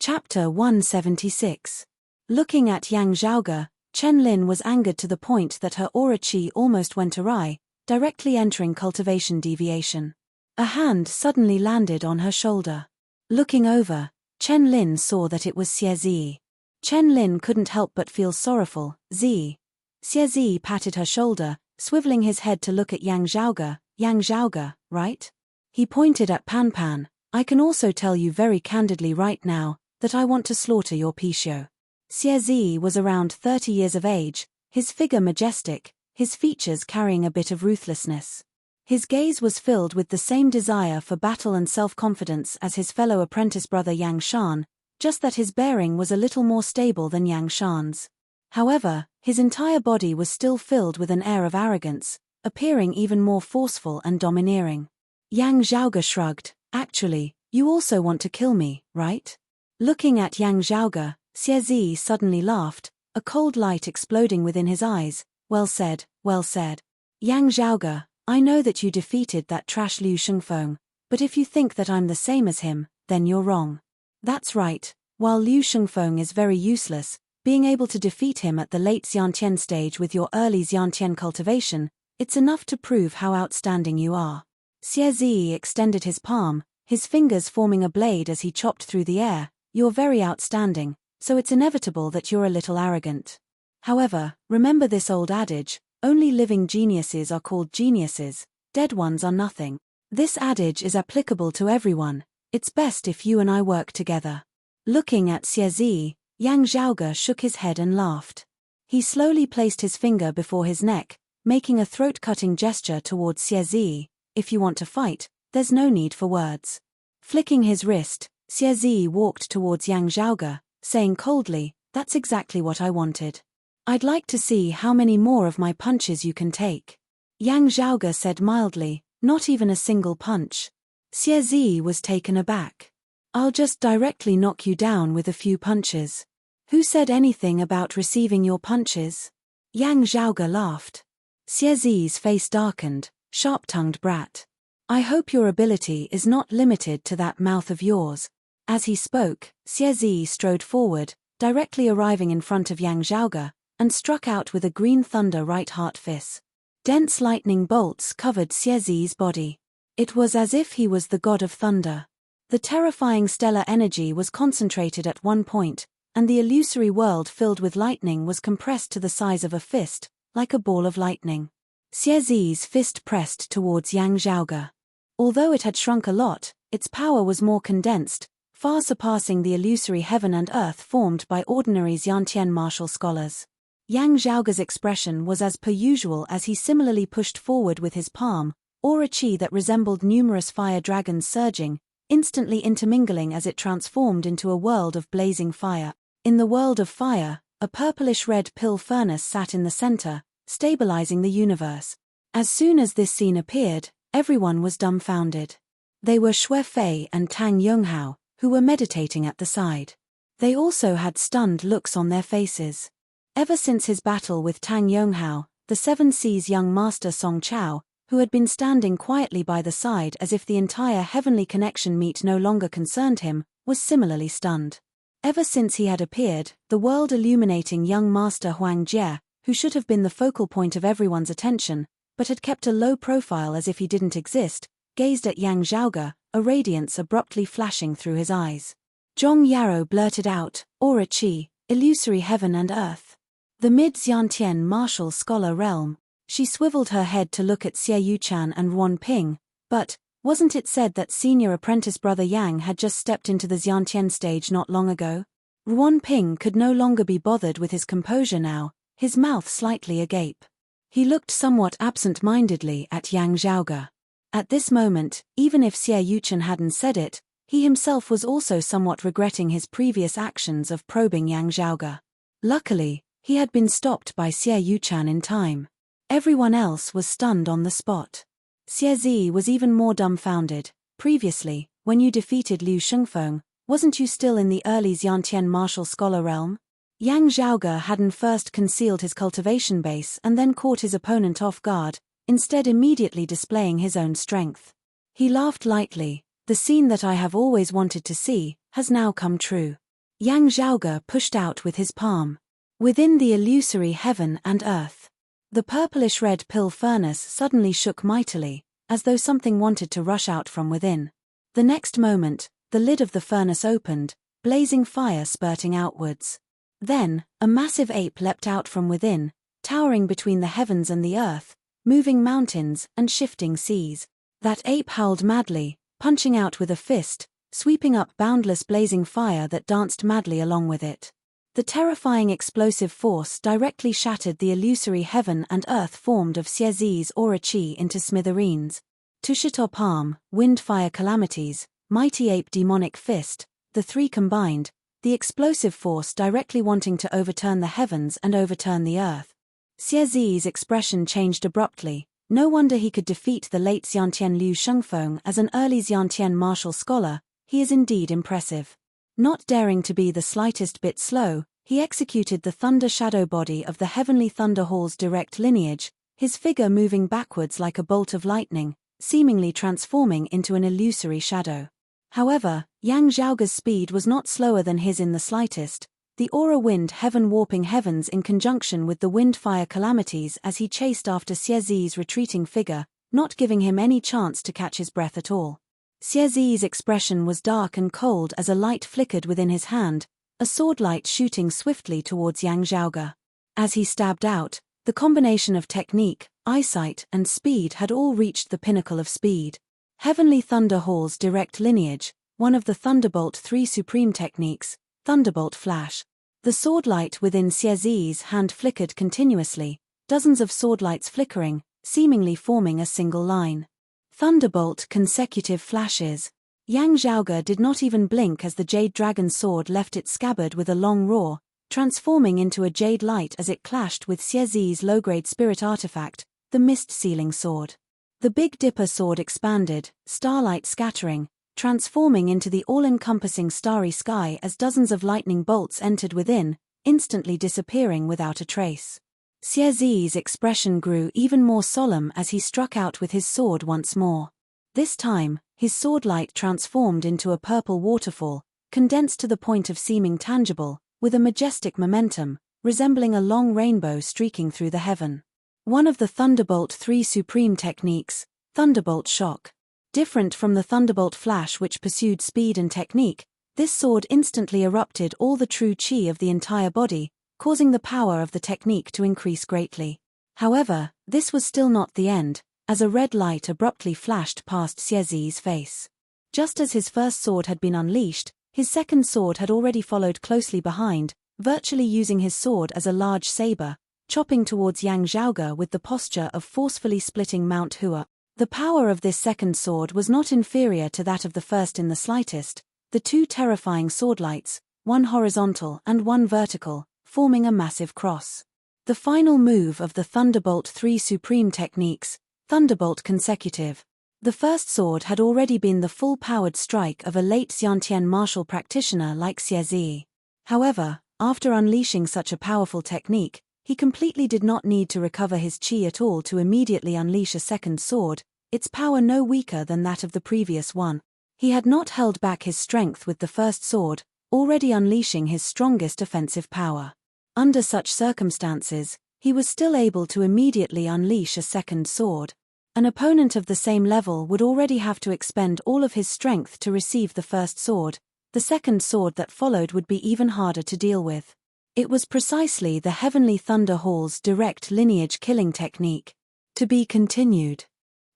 Chapter 176. Looking at Yang Zhaoge, Chen Lin was angered to the point that her aura qi almost went awry, directly entering cultivation deviation. A hand suddenly landed on her shoulder. Looking over, Chen Lin saw that it was Xie Zi. Chen Lin couldn't help but feel sorrowful. Xie Zi patted her shoulder, swiveling his head to look at Yang Zhaoge, right? He pointed at Pan. I can also tell you very candidly right now, that I want to slaughter your Pishio. Xie Zi was around 30 years of age, his figure majestic, his features carrying a bit of ruthlessness. His gaze was filled with the same desire for battle and self-confidence as his fellow apprentice brother Yang Shan, just that his bearing was a little more stable than Yang Shan's. However, his entire body was still filled with an air of arrogance, appearing even more forceful and domineering. Yang Zhaoge shrugged. Actually, you also want to kill me, right? Looking at Yang Zhaoge, Xie Zi suddenly laughed, a cold light exploding within his eyes. Well said, well said. Yang Zhaoge, I know that you defeated that trash Liu Shengfeng, but if you think that I'm the same as him, then you're wrong. That's right, while Liu Shengfeng is very useless, being able to defeat him at the late Xiantian stage with your early Xiantian cultivation, it's enough to prove how outstanding you are. Xie Zi extended his palm, his fingers forming a blade as he chopped through the air. You're very outstanding, so it's inevitable that you're a little arrogant. However, remember this old adage, only living geniuses are called geniuses, dead ones are nothing. This adage is applicable to everyone. It's best if you and I work together. Looking at Xie Zi, Yang Zhaoge shook his head and laughed. He slowly placed his finger before his neck, making a throat-cutting gesture towards Xie Zi. If you want to fight, there's no need for words. Flicking his wrist, Xie Zi walked towards Yang Zhaoge, saying coldly, that's exactly what I wanted. I'd like to see how many more of my punches you can take. Yang Zhaoge said mildly, not even a single punch. Xie Zi was taken aback. I'll just directly knock you down with a few punches. Who said anything about receiving your punches? Yang Zhaoge laughed. Xie Zi's face darkened, sharp-tongued brat. I hope your ability is not limited to that mouth of yours. As he spoke, Xie Zi strode forward, directly arriving in front of Yang Zhaoge, and struck out with a green thunder right heart fist. Dense lightning bolts covered Xie Zi's body. It was as if he was the god of thunder. The terrifying stellar energy was concentrated at one point, and the illusory world filled with lightning was compressed to the size of a fist, like a ball of lightning. Xie Zi's fist pressed towards Yang Zhaoge. Although it had shrunk a lot, its power was more condensed, far surpassing the illusory heaven and earth formed by ordinary Xiantian martial scholars. Yang Zhaoge's expression was as per usual as he similarly pushed forward with his palm, aura qi that resembled numerous fire dragons surging, instantly intermingling as it transformed into a world of blazing fire. In the world of fire, a purplish-red pill furnace sat in the center, stabilizing the universe. As soon as this scene appeared, everyone was dumbfounded. They were Xue Fei and Tang Yonghao, who were meditating at the side. They also had stunned looks on their faces. Ever since his battle with Tang Yonghao, the Seven Seas young master Song Chao, who had been standing quietly by the side as if the entire heavenly connection meet no longer concerned him, was similarly stunned. Ever since he had appeared, the world-illuminating young master Huang Jie, who should have been the focal point of everyone's attention, but had kept a low profile as if he didn't exist, gazed at Yang Zhaoge, a radiance abruptly flashing through his eyes. Zhong Yarrow blurted out, Aura Qi, illusory heaven and earth. The mid-Xiantian martial scholar realm. She swiveled her head to look at Xie Yuchan and Ruan Ping, but, wasn't it said that senior apprentice brother Yang had just stepped into the Xiantian stage not long ago? Ruan Ping could no longer be bothered with his composure now, his mouth slightly agape. He looked somewhat absent-mindedly at Yang Zhaoge. At this moment, even if Xie Yuchan hadn't said it, he himself was also somewhat regretting his previous actions of probing Yang Zhaoge. Luckily, he had been stopped by Xie Yuchan in time. Everyone else was stunned on the spot. Xie Zi was even more dumbfounded. Previously, when you defeated Liu Shengfeng, wasn't you still in the early Xiantian martial scholar realm? Yang Zhaoge hadn't first concealed his cultivation base and then caught his opponent off guard, instead immediately displaying his own strength. He laughed lightly. The scene that I have always wanted to see has now come true. Yang Zhaoge pushed out with his palm. Within the illusory heaven and earth, the purplish-red pill furnace suddenly shook mightily, as though something wanted to rush out from within. The next moment, the lid of the furnace opened, blazing fire spurting outwards. Then, a massive ape leapt out from within, towering between the heavens and the earth, moving mountains and shifting seas. That ape howled madly, punching out with a fist, sweeping up boundless blazing fire that danced madly along with it. The terrifying explosive force directly shattered the illusory heaven and earth formed of Xiezi's aura chi into smithereens. Tushito palm, wind fire calamities, mighty ape demonic fist, the three combined, the explosive force directly wanting to overturn the heavens and overturn the earth. Xiezi's expression changed abruptly. No wonder he could defeat the late Xiantian Liu Shengfeng as an early Xiantian martial scholar. He is indeed impressive. Not daring to be the slightest bit slow, he executed the thunder shadow body of the heavenly Thunder Hall's direct lineage, his figure moving backwards like a bolt of lightning, seemingly transforming into an illusory shadow. However, Yang Zhaoge's speed was not slower than his in the slightest. The aura wind heaven warping heavens in conjunction with the wind fire calamities as he chased after Xiezi's retreating figure, not giving him any chance to catch his breath at all. Xiezi's expression was dark and cold as a light flickered within his hand, a sword light shooting swiftly towards Yang Zhaoge. As he stabbed out, the combination of technique, eyesight and speed had all reached the pinnacle of speed. Heavenly Thunder Hall's direct lineage, one of the Thunderbolt 3 supreme techniques, Thunderbolt Flash. The sword light within Xiezi's hand flickered continuously, dozens of sword lights flickering, seemingly forming a single line. Thunderbolt consecutive flashes. Yang Zhaoge did not even blink as the Jade Dragon sword left its scabbard with a long roar, transforming into a jade light as it clashed with Xiezi's low-grade spirit artifact, the Mist Sealing Sword. The Big Dipper sword expanded, starlight scattering, transforming into the all-encompassing starry sky as dozens of lightning bolts entered within, instantly disappearing without a trace. Xiezi's expression grew even more solemn as he struck out with his sword once more. This time, his sword light transformed into a purple waterfall, condensed to the point of seeming tangible, with a majestic momentum, resembling a long rainbow streaking through the heaven. One of the Thunderbolt 3 supreme techniques, Thunderbolt Shock. Different from the Thunderbolt Flash which pursued speed and technique, this sword instantly erupted all the true chi of the entire body, causing the power of the technique to increase greatly. However, this was still not the end, as a red light abruptly flashed past Xiezi's face. Just as his first sword had been unleashed, his second sword had already followed closely behind, virtually using his sword as a large saber, chopping towards Yang Zhaoge with the posture of forcefully splitting Mount Hua. The power of this second sword was not inferior to that of the first in the slightest, the two terrifying swordlights, one horizontal and one vertical, forming a massive cross. The final move of the Thunderbolt 3 supreme techniques, Thunderbolt Consecutive. The first sword had already been the full-powered strike of a late Xiantian martial practitioner like Xiezi. However, after unleashing such a powerful technique, he completely did not need to recover his chi at all to immediately unleash a second sword, its power no weaker than that of the previous one. He had not held back his strength with the first sword, already unleashing his strongest offensive power. Under such circumstances, he was still able to immediately unleash a second sword. An opponent of the same level would already have to expend all of his strength to receive the first sword. The second sword that followed would be even harder to deal with. It was precisely the Heavenly Thunder Hall's direct lineage killing technique. To be continued.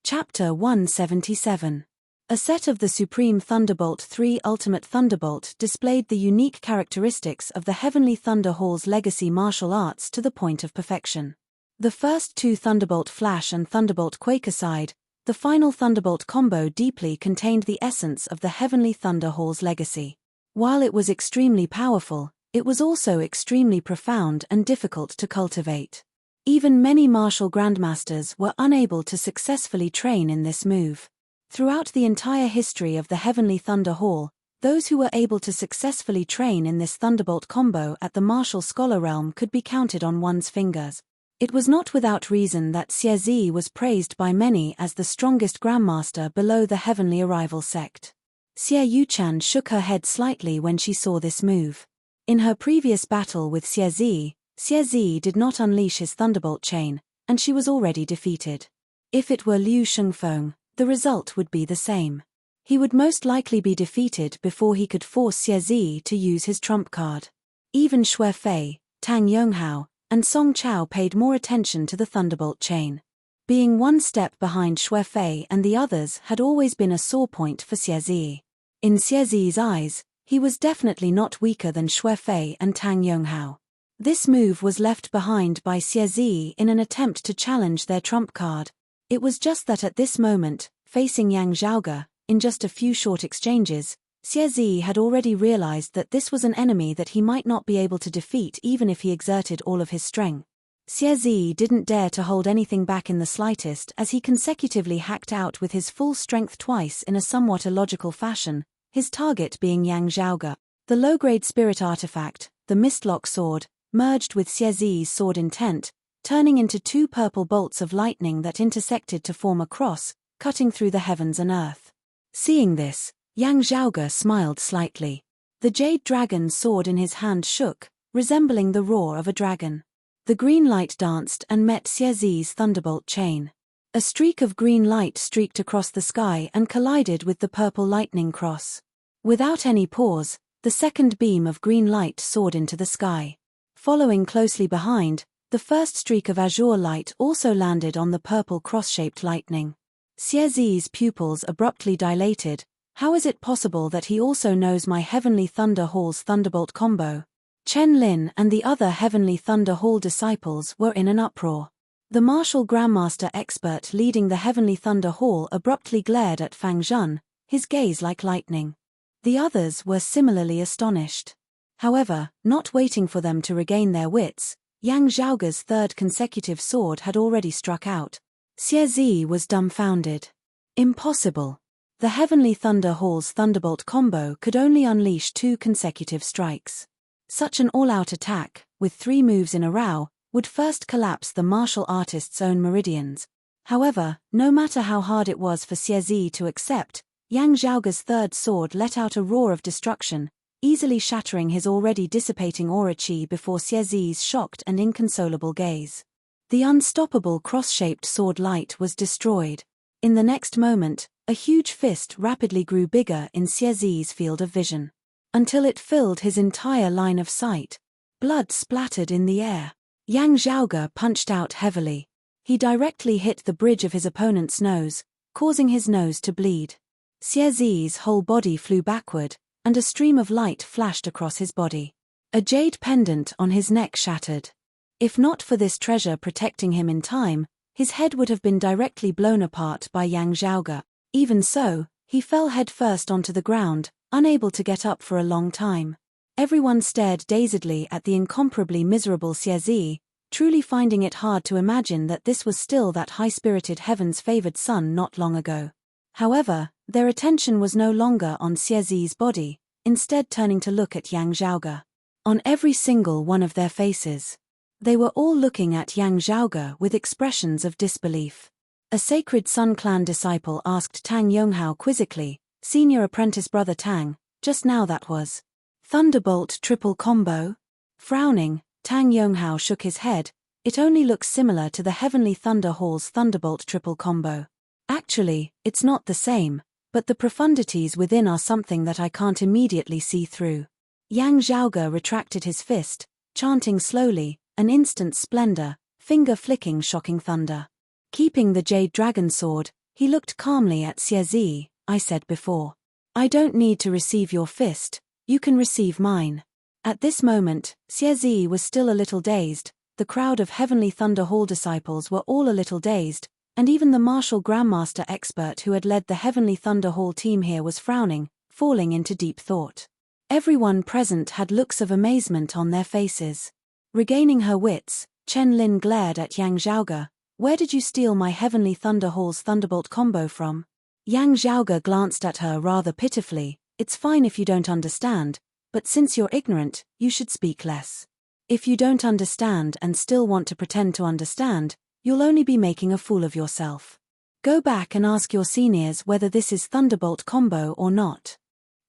Chapter 177. A set of the Supreme Thunderbolt 3 Ultimate Thunderbolt displayed the unique characteristics of the Heavenly Thunder Hall's legacy martial arts to the point of perfection. The first two Thunderbolt Flash and Thunderbolt Quake aside, the final Thunderbolt combo deeply contained the essence of the Heavenly Thunder Hall's legacy. While it was extremely powerful, it was also extremely profound and difficult to cultivate. Even many martial grandmasters were unable to successfully train in this move. Throughout the entire history of the Heavenly Thunder Hall, those who were able to successfully train in this thunderbolt combo at the martial scholar realm could be counted on one's fingers. It was not without reason that Xie Zi was praised by many as the strongest grandmaster below the heavenly arrival sect. Xie Yuchan shook her head slightly when she saw this move. In her previous battle with Xie Zi did not unleash his thunderbolt chain, and she was already defeated. If it were Liu Shengfeng, the result would be the same. He would most likely be defeated before he could force Xie Zi to use his trump card. Even Xue Fei, Tang Yonghao, and Song Chao paid more attention to the thunderbolt chain. Being one step behind Xue Fei and the others had always been a sore point for Xie Zi. In Xie Zi's eyes, he was definitely not weaker than Xue Fei and Tang Yonghao. This move was left behind by Xie Zi in an attempt to challenge their trump card. It was just that at this moment, facing Yang Zhaoge, in just a few short exchanges, Xie Zi had already realized that this was an enemy that he might not be able to defeat even if he exerted all of his strength. Xie Zi didn't dare to hold anything back in the slightest as he consecutively hacked out with his full strength twice in a somewhat illogical fashion, his target being Yang Zhaoge. The low-grade spirit artifact, the Mistlock sword, merged with Xie Zi's sword intent, turning into two purple bolts of lightning that intersected to form a cross, cutting through the heavens and earth. Seeing this, Yang Zhaoge smiled slightly. The jade dragon sword in his hand shook, resembling the roar of a dragon. The green light danced and met Xie Zi's thunderbolt chain. A streak of green light streaked across the sky and collided with the purple lightning cross. Without any pause, the second beam of green light soared into the sky. Following closely behind, the first streak of azure light also landed on the purple cross-shaped lightning. Xie Zi's pupils abruptly dilated. How is it possible that he also knows my Heavenly Thunder Hall's Thunderbolt combo? Chen Lin and the other Heavenly Thunder Hall disciples were in an uproar. The martial grandmaster expert leading the Heavenly Thunder Hall abruptly glared at Fang Zhen, his gaze like lightning. The others were similarly astonished. However, not waiting for them to regain their wits, Yang Zhaoge's third consecutive sword had already struck out. Xie Zi was dumbfounded. Impossible. The Heavenly Thunder Hall's Thunderbolt combo could only unleash 2 consecutive strikes. Such an all-out attack, with 3 moves in a row, would first collapse the martial artist's own meridians. However, no matter how hard it was for Xie Zi to accept, Yang Zhaoge's third sword let out a roar of destruction, easily shattering his already dissipating aura chi before Xie Zi's shocked and inconsolable gaze. The unstoppable cross-shaped sword light was destroyed. In the next moment, a huge fist rapidly grew bigger in Xie Zi's field of vision, until it filled his entire line of sight. Blood splattered in the air. Yang Zhaoge punched out heavily. He directly hit the bridge of his opponent's nose, causing his nose to bleed. Xie Zi's whole body flew backward, and a stream of light flashed across his body. A jade pendant on his neck shattered. If not for this treasure protecting him in time, his head would have been directly blown apart by Yang Zhaoge. Even so, he fell headfirst onto the ground, unable to get up for a long time. Everyone stared dazedly at the incomparably miserable Xie Zi, truly finding it hard to imagine that this was still that high-spirited heaven's favored son not long ago. However, their attention was no longer on Xie Zi's body, instead turning to look at Yang Zhaoge. On every single one of their faces, they were all looking at Yang Zhaoge with expressions of disbelief. A Sacred Sun Clan disciple asked Tang Yonghao quizzically, "Senior apprentice brother Tang, just now that was Thunderbolt triple combo?" Frowning, Tang Yonghao shook his head. "It only looks similar to the Heavenly Thunder Hall's Thunderbolt triple combo. Actually, it's not the same, but the profundities within are something that I can't immediately see through." Yang Zhaoge retracted his fist, chanting slowly, "An instant splendor, finger flicking shocking thunder." Keeping the jade dragon sword, he looked calmly at Xie Zi. "I said before, I don't need to receive your fist, you can receive mine." At this moment, Xie Zi was still a little dazed, the crowd of Heavenly Thunder Hall disciples were all a little dazed, and even the martial grandmaster expert who had led the Heavenly Thunder Hall team here was frowning, falling into deep thought. Everyone present had looks of amazement on their faces. Regaining her wits, Chen Lin glared at Yang Zhaoge. "Where did you steal my Heavenly Thunder Hall's Thunderbolt combo from?" Yang Zhaoge glanced at her rather pitifully. It's fine if you don't understand, but since you're ignorant, you should speak less. If you don't understand and still want to pretend to understand, you'll only be making a fool of yourself. Go back and ask your seniors whether this is Thunderbolt combo or not.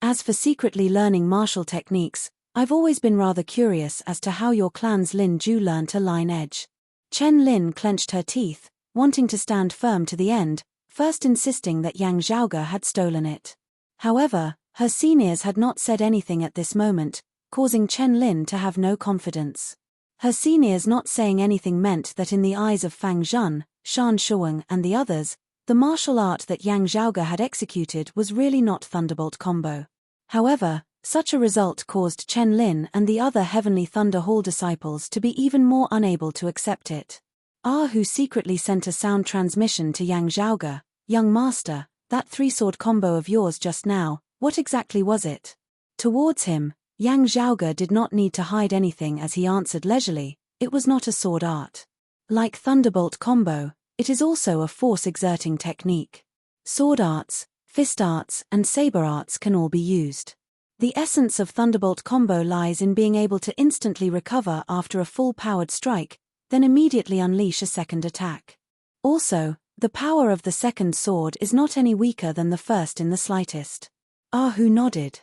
As for secretly learning martial techniques, I've always been rather curious as to how your clan's Lin Ju learned to line edge. Chen Lin clenched her teeth, wanting to stand firm to the end, first insisting that Yang Zhaoge had stolen it. However, her seniors had not said anything at this moment, causing Chen Lin to have no confidence. Her seniors not saying anything meant that in the eyes of Fang Zhen, Shan Shuang and the others, the martial art that Yang Zhaoge had executed was really not Thunderbolt combo. However, such a result caused Chen Lin and the other Heavenly Thunder Hall disciples to be even more unable to accept it. Who secretly sent a sound transmission to Yang Zhaoge, "Young master, that three-sword combo of yours just now, what exactly was it?" Towards him, Yang Zhaoge did not need to hide anything as he answered leisurely, "It was not a sword art. Like Thunderbolt combo, it is also a force-exerting technique. Sword arts, fist arts and saber arts can all be used. The essence of Thunderbolt combo lies in being able to instantly recover after a full-powered strike, then immediately unleash a second attack. Also, the power of the second sword is not any weaker than the first in the slightest." Who nodded.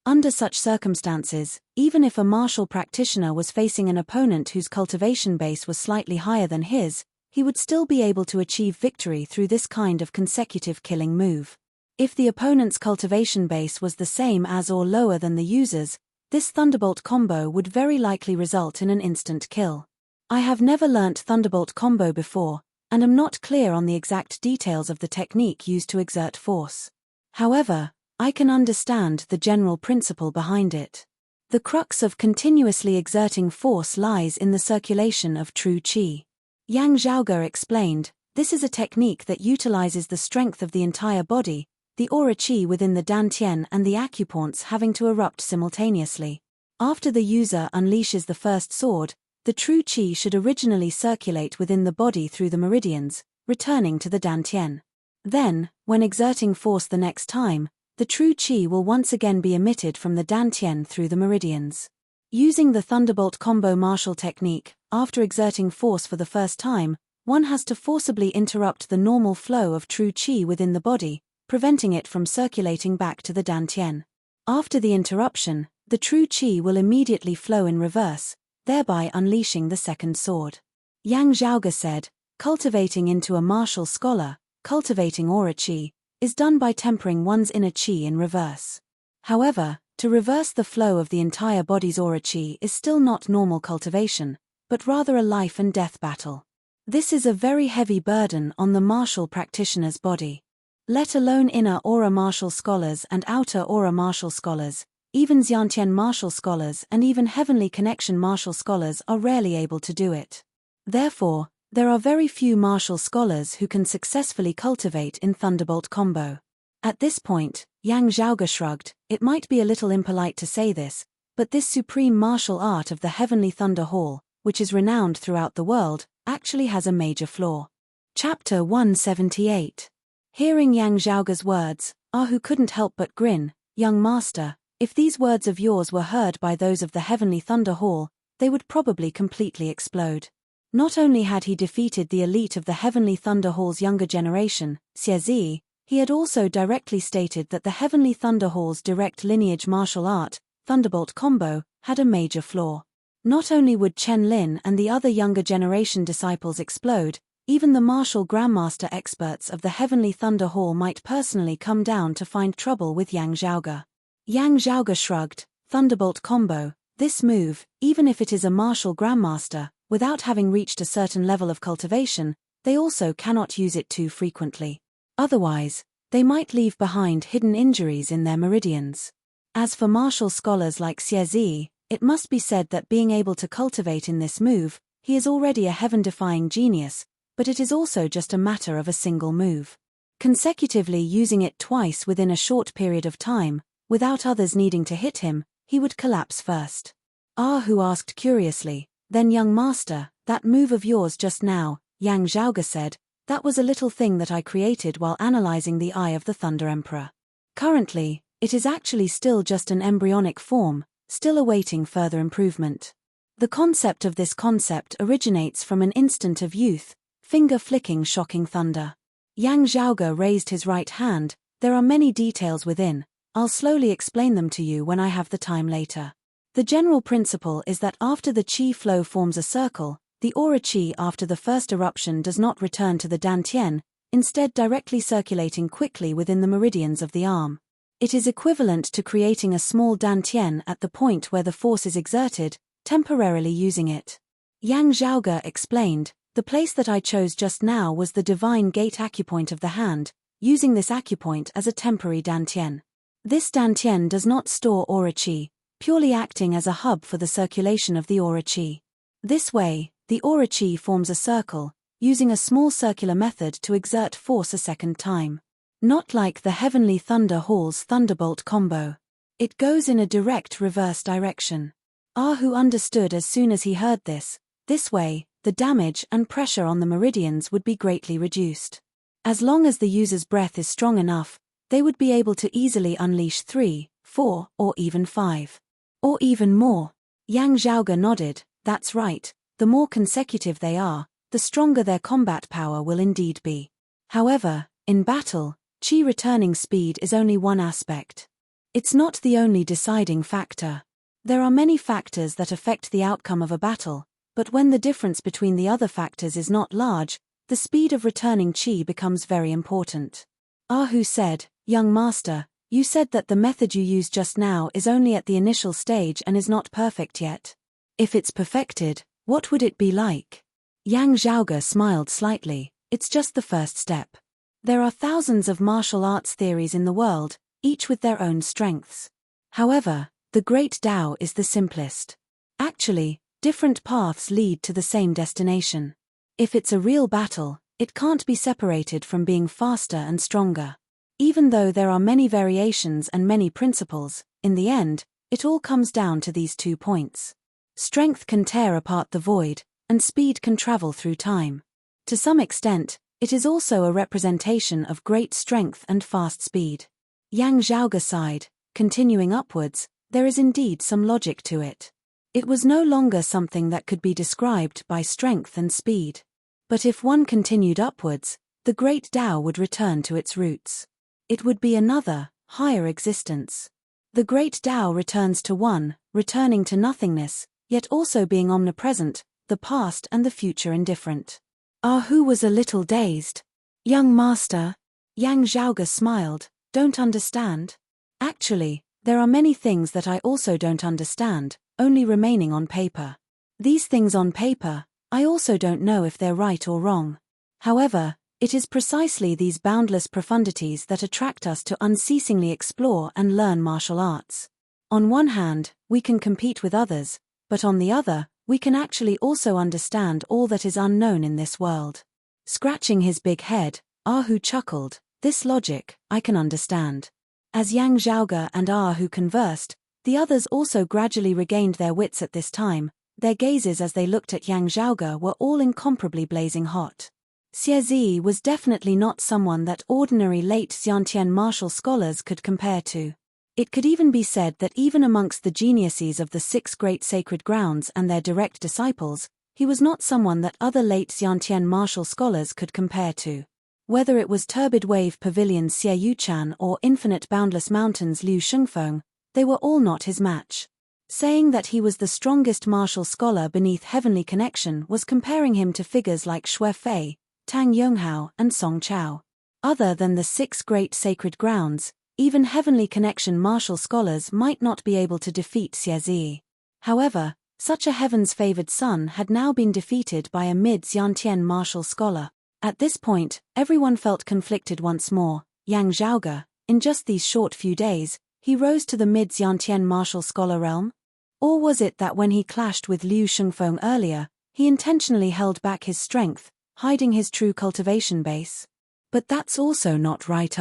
Under such circumstances, even if a martial practitioner was facing an opponent whose cultivation base was slightly higher than his, he would still be able to achieve victory through this kind of consecutive killing move. If the opponent's cultivation base was the same as or lower than the user's, this Thunderbolt combo would very likely result in an instant kill. I have never learnt Thunderbolt combo before, and am not clear on the exact details of the technique used to exert force. However, I can understand the general principle behind it. The crux of continuously exerting force lies in the circulation of true qi. Yang Zhaoge explained, this is a technique that utilizes the strength of the entire body, the aura qi within the dantian and the acupoints having to erupt simultaneously. After the user unleashes the first sword, the true qi should originally circulate within the body through the meridians, returning to the dantian. Then, when exerting force the next time, the true qi will once again be emitted from the dantian through the meridians. Using the Thunderbolt combo martial technique, after exerting force for the first time, one has to forcibly interrupt the normal flow of true qi within the body, preventing it from circulating back to the dantian. After the interruption, the true qi will immediately flow in reverse, thereby unleashing the second sword. Yang Zhaoge said, cultivating into a martial scholar, cultivating aura qi, is done by tempering one's inner qi in reverse. However, to reverse the flow of the entire body's aura qi is still not normal cultivation, but rather a life and death battle. This is a very heavy burden on the martial practitioner's body. Let alone inner aura martial scholars and outer aura martial scholars, even Xiantian martial scholars and even heavenly connection martial scholars are rarely able to do it. Therefore, there are very few martial scholars who can successfully cultivate in Thunderbolt combo. At this point, Yang Zhaoge shrugged, it might be a little impolite to say this, but this supreme martial art of the Heavenly Thunder Hall, which is renowned throughout the world, actually has a major flaw. Chapter 178. Hearing Yang Zhaoge's words, Ahu couldn't help but grin. Young master, if these words of yours were heard by those of the Heavenly Thunder Hall, they would probably completely explode. Not only had he defeated the elite of the Heavenly Thunder Hall's younger generation, Xie, he had also directly stated that the Heavenly Thunder Hall's direct lineage martial art, Thunderbolt combo, had a major flaw. Not only would Chen Lin and the other younger generation disciples explode, even the martial grandmaster experts of the Heavenly Thunder Hall might personally come down to find trouble with Yang Zhaoge. Yang Zhaoge shrugged, Thunderbolt combo, this move, even if it is a martial grandmaster, without having reached a certain level of cultivation, they also cannot use it too frequently. Otherwise, they might leave behind hidden injuries in their meridians. As for martial scholars like Xie, it must be said that being able to cultivate in this move, he is already a heaven-defying genius, but it is also just a matter of a single move. Consecutively using it twice within a short period of time, without others needing to hit him, he would collapse first. Who asked curiously, then young master, that move of yours just now, Yang Zhaoge said, that was a little thing that I created while analyzing the Eye of the Thunder Emperor. Currently, It is actually still just an embryonic form, still awaiting further improvement. The concept of this concept originates from an instant of youth, finger-flicking shocking thunder. Yang Zhaoge raised his right hand. There are many details within. I'll slowly explain them to you when I have the time later. The general principle is that after the qi flow forms a circle, the aura qi after the first eruption does not return to the dantian, instead directly circulating quickly within the meridians of the arm. It is equivalent to creating a small dantian at the point where the force is exerted, temporarily using it. Yang Zhaoge explained, the place that I chose just now was the divine gate acupoint of the hand, using this acupoint as a temporary dantian. This dantian does not store aura qi, purely acting as a hub for the circulation of the aura qi. This way, the aura qi forms a circle, using a small circular method to exert force a second time. Not like the heavenly thunder hall's thunderbolt combo. It goes in a direct reverse direction. Ahu understood as soon as he heard this. This way, the damage and pressure on the meridians would be greatly reduced. As long as the user's breath is strong enough, they would be able to easily unleash 3, 4, or even 5. Or even more. Yang Zhaoge nodded, that's right, the more consecutive they are, the stronger their combat power will indeed be. However, in battle, qi returning speed is only one aspect. It's not the only deciding factor. There are many factors that affect the outcome of a battle, but when the difference between the other factors is not large, the speed of returning qi becomes very important. Ahu said, young master, you said that the method you used just now is only at the initial stage and is not perfect yet. If it's perfected, what would it be like? Yang Zhaoge smiled slightly, it's just the first step. There are thousands of martial arts theories in the world, each with their own strengths. However, the Great Tao is the simplest. Actually, different paths lead to the same destination. If it's a real battle, it can't be separated from being faster and stronger. Even though there are many variations and many principles, in the end, it all comes down to these 2 points. Strength can tear apart the void, and speed can travel through time. To some extent, it is also a representation of great strength and fast speed. Yang Zhaoge sighed, continuing upwards, there is indeed some logic to it. It was no longer something that could be described by strength and speed. But if one continued upwards, the Great Tao would return to its roots. It would be another, higher existence. The Great Tao returns to one, returning to nothingness, yet also being omnipresent, the past and the future indifferent. Ahu was a little dazed. Young master, Yang Zhaoge smiled, don't understand? Actually, there are many things that I also don't understand, only remaining on paper. These things on paper, I also don't know if they're right or wrong. However, it is precisely these boundless profundities that attract us to unceasingly explore and learn martial arts. On one hand, we can compete with others, but on the other, we can actually also understand all that is unknown in this world. Scratching his big head, Ahu chuckled, this logic, I can understand. As Yang Zhaoge and Ahu conversed, the others also gradually regained their wits at this time. Their gazes as they looked at Yang Zhaoge were all incomparably blazing hot. Xie Zi was definitely not someone that ordinary late Xiantian martial scholars could compare to. It could even be said that even amongst the geniuses of the 6 great sacred grounds and their direct disciples, he was not someone that other late Xiantian martial scholars could compare to. Whether it was Turbid Wave Pavilion's Xie Yuchan or Infinite Boundless Mountains Liu Shengfeng, they were all not his match. Saying that he was the strongest martial scholar beneath Heavenly Connection was comparing him to figures like Xue Fei, Tang Yonghao and Song Chao. Other than the 6 great sacred grounds, even Heavenly Connection martial scholars might not be able to defeat Xie Zi. However, such a heavens-favored son had now been defeated by a mid-Xiantian martial scholar. At this point, everyone felt conflicted once more. Yang Zhaoge, in just these short few days, he rose to the mid-Xiantian martial scholar realm? Or was it that when he clashed with Liu Shengfeng earlier, he intentionally held back his strength, hiding his true cultivation base? But that's also not right.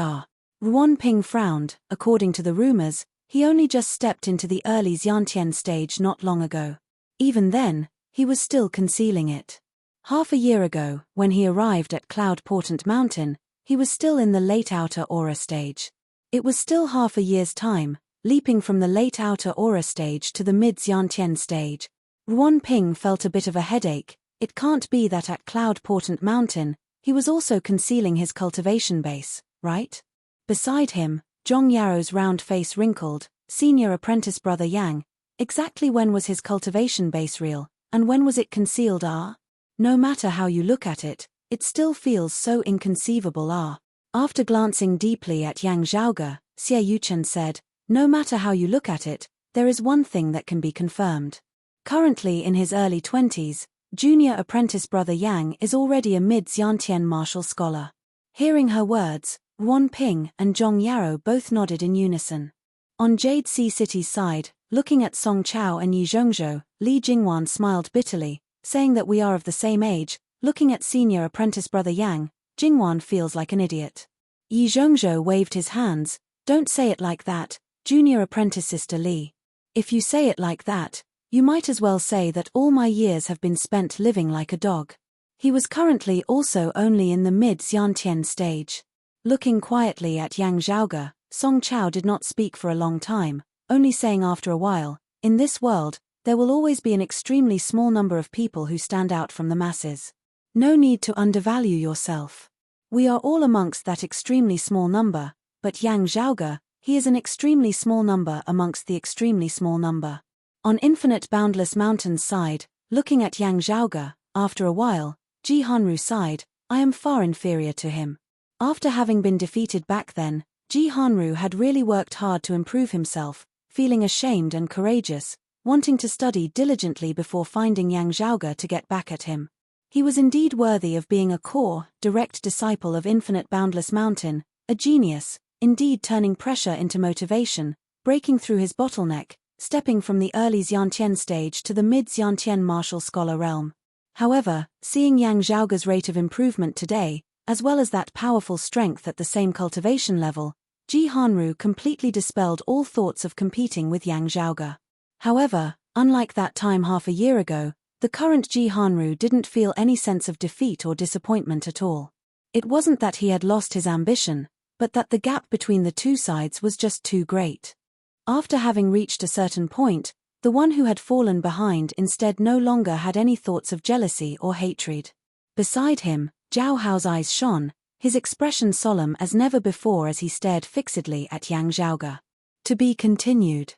Ruan Ping frowned. According to the rumors, he only just stepped into the early Xiantian stage not long ago. Even then, he was still concealing it. Half a year ago, when he arrived at Cloud Portent Mountain, he was still in the late outer aura stage. It was still half a year's time, leaping from the late outer aura stage to the mid-Xiantian stage. Ruan Ping felt a bit of a headache. It can't be that at Cloud Portent Mountain, he was also concealing his cultivation base, right? Beside him, Zhong Yaro's round face wrinkled. Senior apprentice brother Yang, exactly when was his cultivation base real, and when was it concealed? No matter how you look at it, it still feels so inconceivable. After glancing deeply at Yang Zhaoge, Xie Yuchen said, no matter how you look at it, there is one thing that can be confirmed. Currently in his early 20s, junior apprentice brother Yang is already a mid-Xiantian martial scholar. Hearing her words, Ruan Ping and Zhong Yaro both nodded in unison. On Jade Sea City's side, looking at Song Chao and Yi Zhongzhou, Li Jingwan smiled bitterly, saying that we are of the same age. Looking at senior apprentice brother Yang, Jingwan feels like an idiot. Yi Zhongzhou waved his hands. Don't say it like that, junior apprentice sister Li. If you say it like that, you might as well say that all my years have been spent living like a dog. He was currently also only in the mid-Xiantian stage. Looking quietly at Yang Zhaoge, Song Chao did not speak for a long time, only saying after a while, in this world, there will always be an extremely small number of people who stand out from the masses. No need to undervalue yourself. We are all amongst that extremely small number, but Yang Zhaoge, he is an extremely small number amongst the extremely small number. On Infinite Boundless Mountain's side, looking at Yang Zhaoge, after a while, Ji Hanru sighed, I am far inferior to him. After having been defeated back then, Ji Hanru had really worked hard to improve himself, feeling ashamed and courageous, wanting to study diligently before finding Yang Zhaoge to get back at him. He was indeed worthy of being a core, direct disciple of Infinite Boundless Mountain, a genius, indeed turning pressure into motivation, breaking through his bottleneck, stepping from the early Xiantian stage to the mid-Xiantian martial scholar realm. However, seeing Yang Zhaoge's rate of improvement today, as well as that powerful strength at the same cultivation level, Ji Hanru completely dispelled all thoughts of competing with Yang Zhaoge. However, unlike that time half a year ago, the current Ji Hanru didn't feel any sense of defeat or disappointment at all. It wasn't that he had lost his ambition, but that the gap between the two sides was just too great. After having reached a certain point, the one who had fallen behind instead no longer had any thoughts of jealousy or hatred. Beside him, Zhao Hao's eyes shone, his expression solemn as never before as he stared fixedly at Yang Zhaoge. To be continued.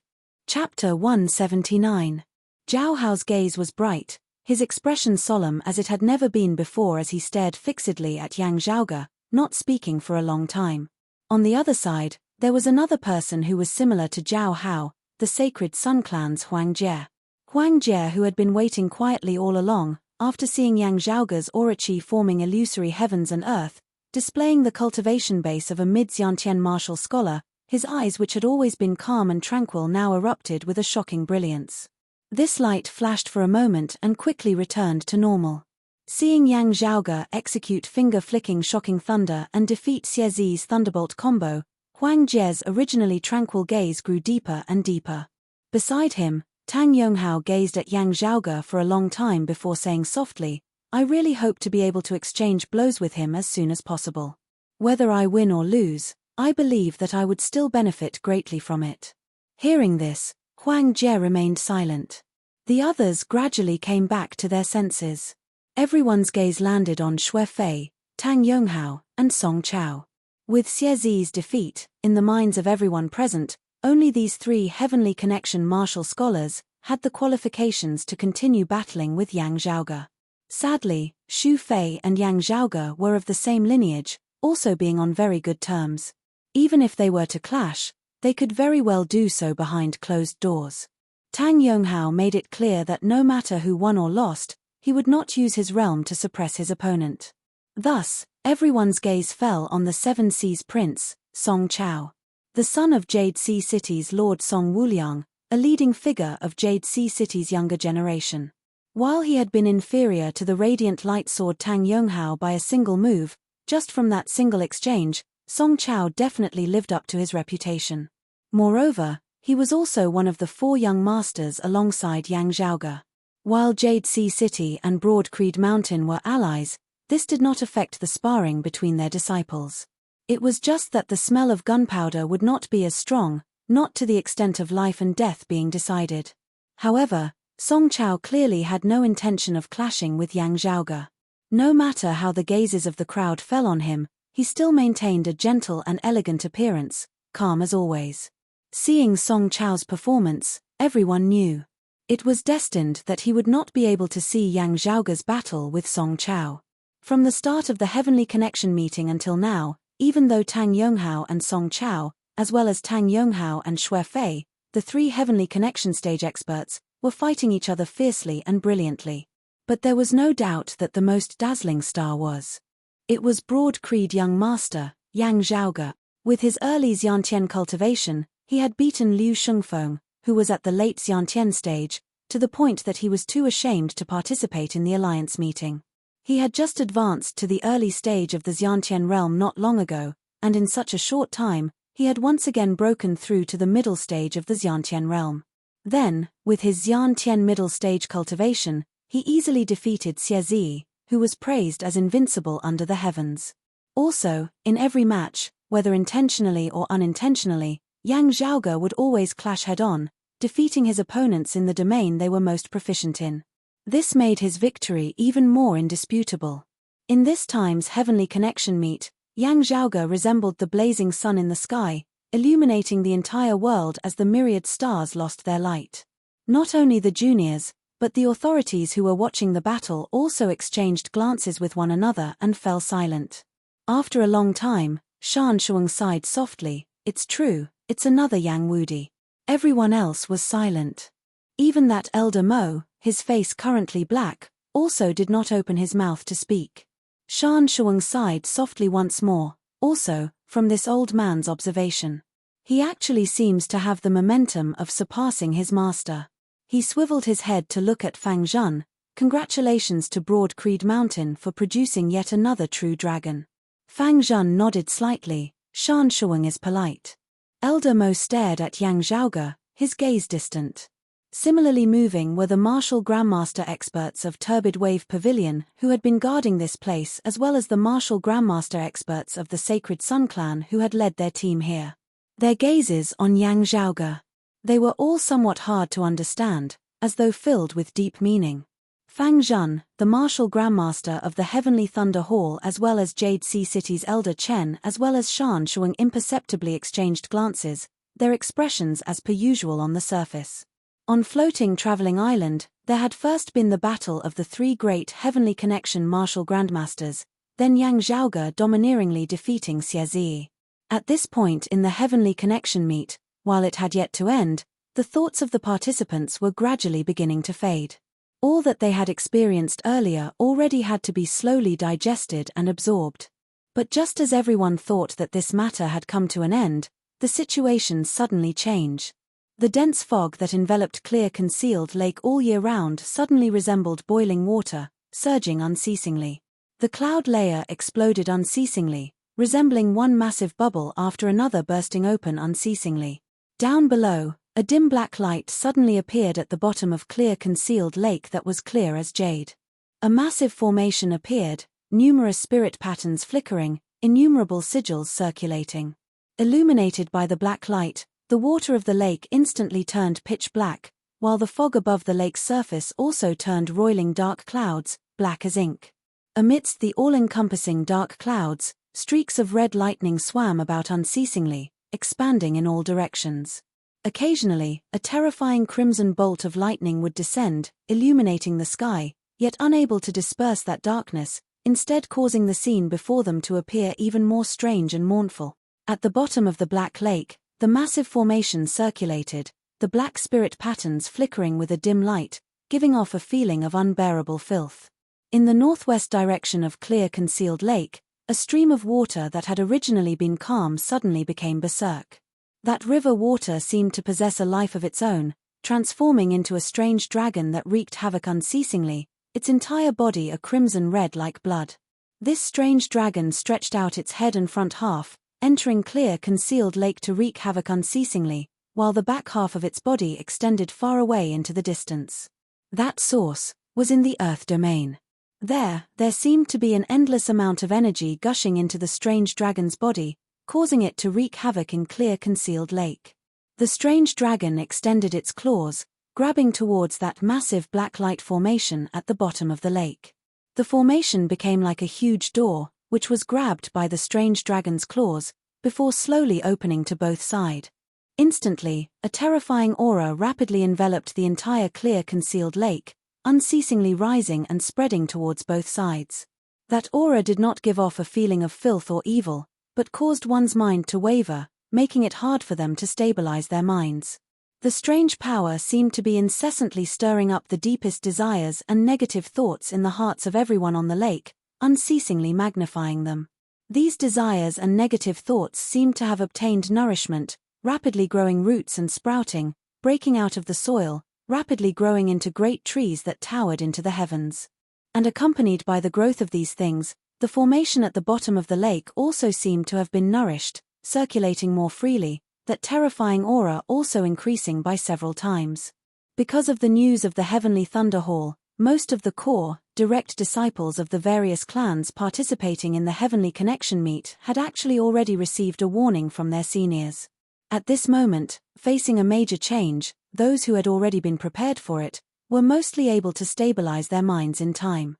Chapter 179. Zhao Hao's gaze was bright, his expression solemn as it had never been before as he stared fixedly at Yang Zhaoge, not speaking for a long time. On the other side, there was another person who was similar to Zhao Hao, the sacred Sun Clan's Huang Jie. Huang Jie, who had been waiting quietly all along, after seeing Yang Zhaoge's Orochi forming illusory heavens and earth, displaying the cultivation base of a mid-Xiantian martial scholar, his eyes which had always been calm and tranquil now erupted with a shocking brilliance. This light flashed for a moment and quickly returned to normal. Seeing Yang Zhaoge execute finger-flicking shocking thunder and defeat Xie Zi's thunderbolt combo, Huang Jie's originally tranquil gaze grew deeper and deeper. Beside him, Tang Yonghao gazed at Yang Zhaoge for a long time before saying softly, I really hope to be able to exchange blows with him as soon as possible. Whether I win or lose, I believe that I would still benefit greatly from it. Hearing this, Huang Jie remained silent. The others gradually came back to their senses. Everyone's gaze landed on Xue Fei, Tang Yonghao, and Song Chao. With Xie Zi's defeat, in the minds of everyone present, only these three heavenly connection martial scholars had the qualifications to continue battling with Yang Zhaoge. Sadly, Xu Fei and Yang Zhaoge were of the same lineage, also being on very good terms. Even if they were to clash, they could very well do so behind closed doors. Tang Yonghao made it clear that no matter who won or lost, he would not use his realm to suppress his opponent. Thus, everyone's gaze fell on the Seven Seas Prince, Song Chao. The son of Jade Sea City's Lord Song Wuliang, a leading figure of Jade Sea City's younger generation. While he had been inferior to the Radiant Light Sword Tang Yonghao by a single move, just from that single exchange, Song Chao definitely lived up to his reputation. Moreover, he was also one of the 4 young masters alongside Yang Zhaoge. While Jade Sea City and Broad Creed Mountain were allies, this did not affect the sparring between their disciples. It was just that the smell of gunpowder would not be as strong, not to the extent of life and death being decided. However, Song Chao clearly had no intention of clashing with Yang Zhaoge. No matter how the gazes of the crowd fell on him, he still maintained a gentle and elegant appearance, calm as always. Seeing Song Chao's performance, everyone knew. It was destined that he would not be able to see Yang Zhaoge's battle with Song Chao. From the start of the Heavenly Connection meeting until now, even though Tang Yonghao and Song Chao, as well as Tang Yonghao and Xue Fei, the three Heavenly Connection stage experts, were fighting each other fiercely and brilliantly. But there was no doubt that the most dazzling star was. It was broad-creed young master, Yang Zhaoge. With his early Xiantian cultivation, he had beaten Liu Shengfeng, who was at the late Xiantian stage, to the point that he was too ashamed to participate in the alliance meeting. He had just advanced to the early stage of the Xiantian realm not long ago, and in such a short time, he had once again broken through to the middle stage of the Xiantian realm. Then, with his Xiantian middle stage cultivation, he easily defeated Xie Zi, who was praised as invincible under the heavens. Also, in every match, whether intentionally or unintentionally, Yang Zhaoge would always clash head-on, defeating his opponents in the domain they were most proficient in. This made his victory even more indisputable. In this time's Heavenly Connection meet, Yang Zhaoge resembled the blazing sun in the sky, illuminating the entire world as the myriad stars lost their light. Not only the juniors, but the authorities who were watching the battle also exchanged glances with one another and fell silent. After a long time, Shan Shuang sighed softly, "It's true, it's another Yang Wudi." Everyone else was silent. Even that elder Mo, his face currently black, also did not open his mouth to speak. Shan Shuang sighed softly once more, also, from this old man's observation. He actually seems to have the momentum of surpassing his master. He swiveled his head to look at Fang Zhan. Congratulations to Broad Creed Mountain for producing yet another true dragon. Fang Zhan nodded slightly. Shan Shuang is polite. Elder Mo stared at Yang Zhaoge, his gaze distant. Similarly moving were the martial grandmaster experts of Turbid Wave Pavilion who had been guarding this place, as well as the martial grandmaster experts of the Sacred Sun Clan who had led their team here. Their gazes on Yang Zhaoge. They were all somewhat hard to understand, as though filled with deep meaning. Fang Zhan, the martial grandmaster of the Heavenly Thunder Hall, as well as Jade Sea City's elder Chen, as well as Shan Shuang imperceptibly exchanged glances, their expressions as per usual on the surface. On floating traveling island, there had first been the battle of the three great Heavenly Connection martial grandmasters, then Yang Zhaoge domineeringly defeating Xie Zi. At this point in the Heavenly Connection meet, while it had yet to end, the thoughts of the participants were gradually beginning to fade. All that they had experienced earlier already had to be slowly digested and absorbed. But just as everyone thought that this matter had come to an end, the situation suddenly changed. The dense fog that enveloped Clear Concealed Lake all year round suddenly resembled boiling water, surging unceasingly. The cloud layer exploded unceasingly, resembling one massive bubble after another bursting open unceasingly. Down below, a dim black light suddenly appeared at the bottom of Clear Concealed Lake that was clear as jade. A massive formation appeared, numerous spirit patterns flickering, innumerable sigils circulating. Illuminated by the black light, the water of the lake instantly turned pitch black, while the fog above the lake's surface also turned roiling dark clouds, black as ink. Amidst the all-encompassing dark clouds, streaks of red lightning swam about unceasingly, expanding in all directions. Occasionally, a terrifying crimson bolt of lightning would descend, illuminating the sky, yet unable to disperse that darkness, instead causing the scene before them to appear even more strange and mournful. At the bottom of the black lake, the massive formation circulated, the black spirit patterns flickering with a dim light, giving off a feeling of unbearable filth. In the northwest direction of Clear Concealed Lake, a stream of water that had originally been calm suddenly became berserk. That river water seemed to possess a life of its own, transforming into a strange dragon that wreaked havoc unceasingly, its entire body a crimson red like blood. This strange dragon stretched out its head and front half, entering Clear Concealed Lake to wreak havoc unceasingly, while the back half of its body extended far away into the distance. That source was in the Earth domain. There seemed to be an endless amount of energy gushing into the strange dragon's body, causing it to wreak havoc in clear concealed lake. The strange dragon extended its claws, grabbing towards that massive black light formation at the bottom of the lake. The formation became like a huge door, which was grabbed by the strange dragon's claws, before slowly opening to both sides. Instantly, a terrifying aura rapidly enveloped the entire clear concealed lake, unceasingly rising and spreading towards both sides. That aura did not give off a feeling of filth or evil, but caused one's mind to waver, making it hard for them to stabilize their minds. The strange power seemed to be incessantly stirring up the deepest desires and negative thoughts in the hearts of everyone on the lake, unceasingly magnifying them. These desires and negative thoughts seemed to have obtained nourishment, rapidly growing roots and sprouting, breaking out of the soil, rapidly growing into great trees that towered into the heavens. And accompanied by the growth of these things, the formation at the bottom of the lake also seemed to have been nourished, circulating more freely, that terrifying aura also increasing by several times. Because of the news of the heavenly thunder hall, most of the core, direct disciples of the various clans participating in the heavenly connection meet had actually already received a warning from their seniors. At this moment, facing a major change, those who had already been prepared for it were mostly able to stabilize their minds in time.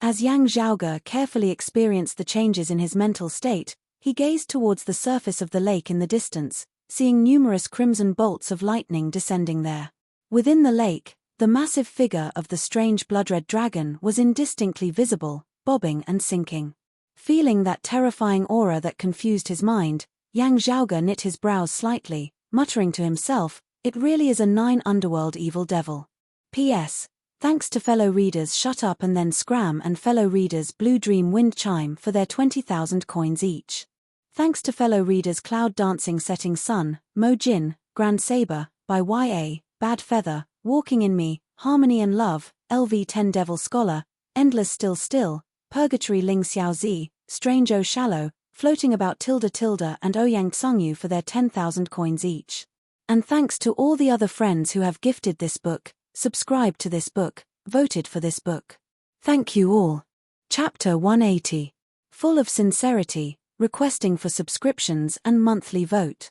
As Yang Zhaoge carefully experienced the changes in his mental state, he gazed towards the surface of the lake in the distance, seeing numerous crimson bolts of lightning descending there. Within the lake, the massive figure of the strange blood-red dragon was indistinctly visible, bobbing and sinking. Feeling that terrifying aura that confused his mind, Yang Zhaoge knit his brows slightly, muttering to himself, "It really is a 9 underworld evil devil." P.S. Thanks to fellow readers Shut Up and Then Scram and fellow readers Blue Dream Wind Chime for their 20,000 coins each. Thanks to fellow readers Cloud Dancing Setting Sun, Mo Jin, Grand Saber, by Y.A., Bad Feather, Walking in Me, Harmony and Love, LV10 Devil Scholar, Endless Still, Purgatory Ling Xiaozi, Strange O Shallow, Floating About Tilda and Ouyang Tsungyu for their 10,000 coins each. And thanks to all the other friends who have gifted this book, subscribed to this book, voted for this book. Thank you all. Chapter 180. Full of sincerity, requesting for subscriptions and monthly vote.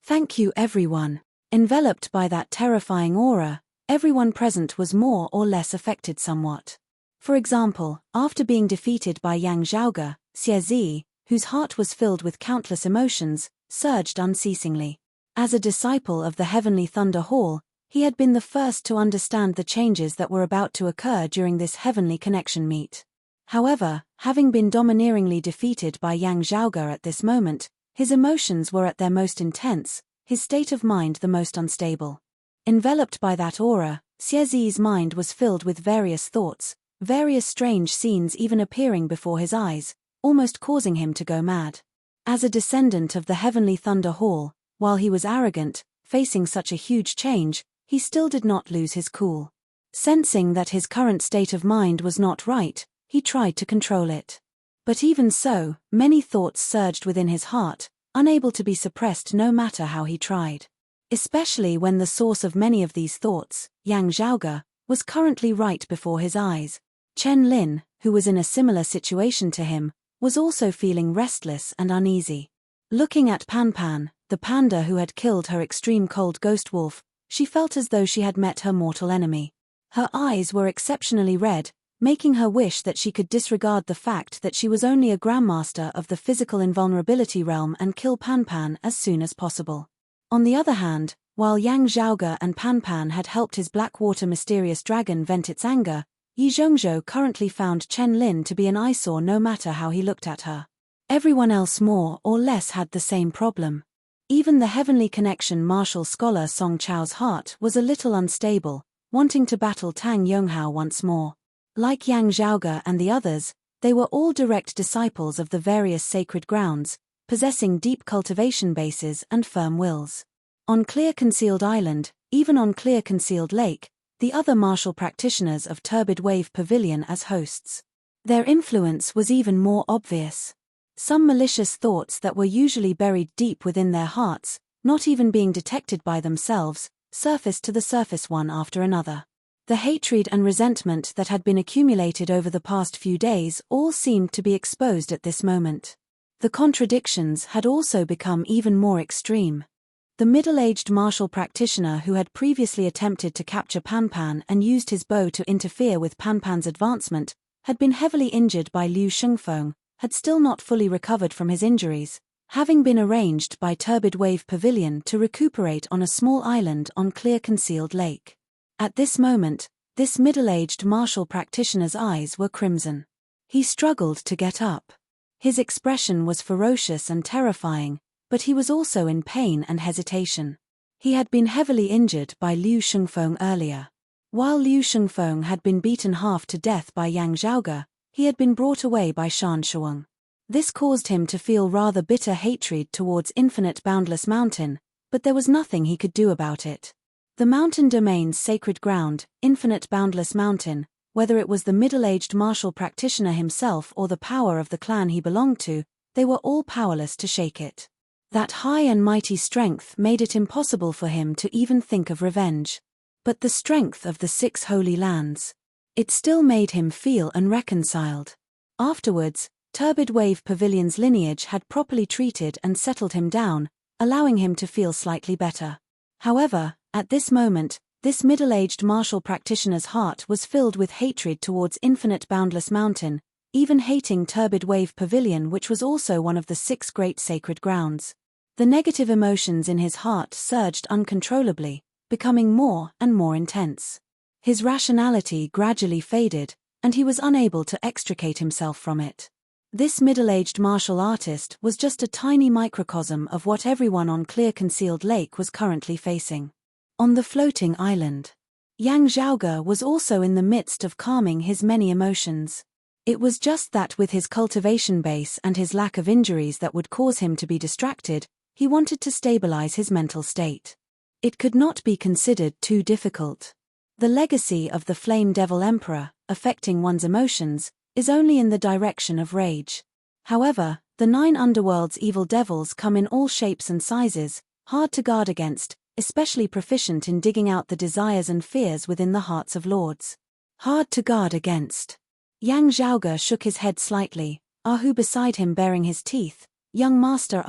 Thank you everyone. Enveloped by that terrifying aura, everyone present was more or less affected somewhat. For example, after being defeated by Yang Zhaoge, Xie Zi, whose heart was filled with countless emotions, surged unceasingly. As a disciple of the Heavenly Thunder Hall, he had been the first to understand the changes that were about to occur during this heavenly connection meet. However, having been domineeringly defeated by Yang Zhaoge at this moment, his emotions were at their most intense, his state of mind the most unstable. Enveloped by that aura, Xie Zi's mind was filled with various thoughts, various strange scenes even appearing before his eyes, almost causing him to go mad. As a descendant of the Heavenly Thunder Hall, while he was arrogant, facing such a huge change, he still did not lose his cool. Sensing that his current state of mind was not right, he tried to control it. But even so, many thoughts surged within his heart, unable to be suppressed no matter how he tried. Especially when the source of many of these thoughts, Yang Zhaoge, was currently right before his eyes. Chen Lin, who was in a similar situation to him, was also feeling restless and uneasy. Looking at Pan Pan, the panda who had killed her extreme cold ghost wolf, she felt as though she had met her mortal enemy. Her eyes were exceptionally red, making her wish that she could disregard the fact that she was only a grandmaster of the physical invulnerability realm and kill Pan Pan as soon as possible. On the other hand, while Yang Zhaoge and Pan Pan had helped his Blackwater mysterious dragon vent its anger, Yi Zhongzhou currently found Chen Lin to be an eyesore no matter how he looked at her. Everyone else more or less had the same problem. Even the heavenly connection martial scholar Song Chao's heart was a little unstable, wanting to battle Tang Yonghao once more. Like Yang Zhaoge and the others, they were all direct disciples of the various sacred grounds, possessing deep cultivation bases and firm wills. On Clear Concealed Island, even on Clear Concealed Lake, the other martial practitioners of Turbid Wave Pavilion as hosts. Their influence was even more obvious. Some malicious thoughts that were usually buried deep within their hearts, not even being detected by themselves, surfaced to the surface one after another. The hatred and resentment that had been accumulated over the past few days all seemed to be exposed at this moment. The contradictions had also become even more extreme. The middle-aged martial practitioner who had previously attempted to capture Pan and used his bow to interfere with Pan's advancement, had been heavily injured by Liu Shengfeng, had still not fully recovered from his injuries, having been arranged by Turbid Wave Pavilion to recuperate on a small island on clear concealed lake. At this moment, this middle-aged martial practitioner's eyes were crimson. He struggled to get up. His expression was ferocious and terrifying, but he was also in pain and hesitation. He had been heavily injured by Liu Shengfeng earlier. While Liu Shengfeng had been beaten half to death by Yang Zhaoge, he had been brought away by Shan Shuang. This caused him to feel rather bitter hatred towards Infinite Boundless Mountain, but there was nothing he could do about it. The mountain domain's sacred ground, Infinite Boundless Mountain, whether it was the middle-aged martial practitioner himself or the power of the clan he belonged to, they were all powerless to shake it. That high and mighty strength made it impossible for him to even think of revenge. But the strength of the 6 holy lands. It still made him feel unreconciled. Afterwards, Turbid Wave Pavilion's lineage had properly treated and settled him down, allowing him to feel slightly better. However, at this moment, this middle-aged martial practitioner's heart was filled with hatred towards Infinite Boundless Mountain, even hating Turbid Wave Pavilion, which was also one of the 6 great sacred grounds. The negative emotions in his heart surged uncontrollably, becoming more and more intense. His rationality gradually faded, and he was unable to extricate himself from it. This middle-aged martial artist was just a tiny microcosm of what everyone on Clear Concealed Lake was currently facing. On the floating island, Yang Zhaoge was also in the midst of calming his many emotions. It was just that with his cultivation base and his lack of injuries that would cause him to be distracted, he wanted to stabilize his mental state. It could not be considered too difficult. The legacy of the Flame Devil Emperor, affecting one's emotions, is only in the direction of rage. However, the 9 underworld's evil devils come in all shapes and sizes, hard to guard against, especially proficient in digging out the desires and fears within the hearts of lords. Hard to guard against. Yang Zhaoge shook his head slightly, who beside him baring his teeth, young Master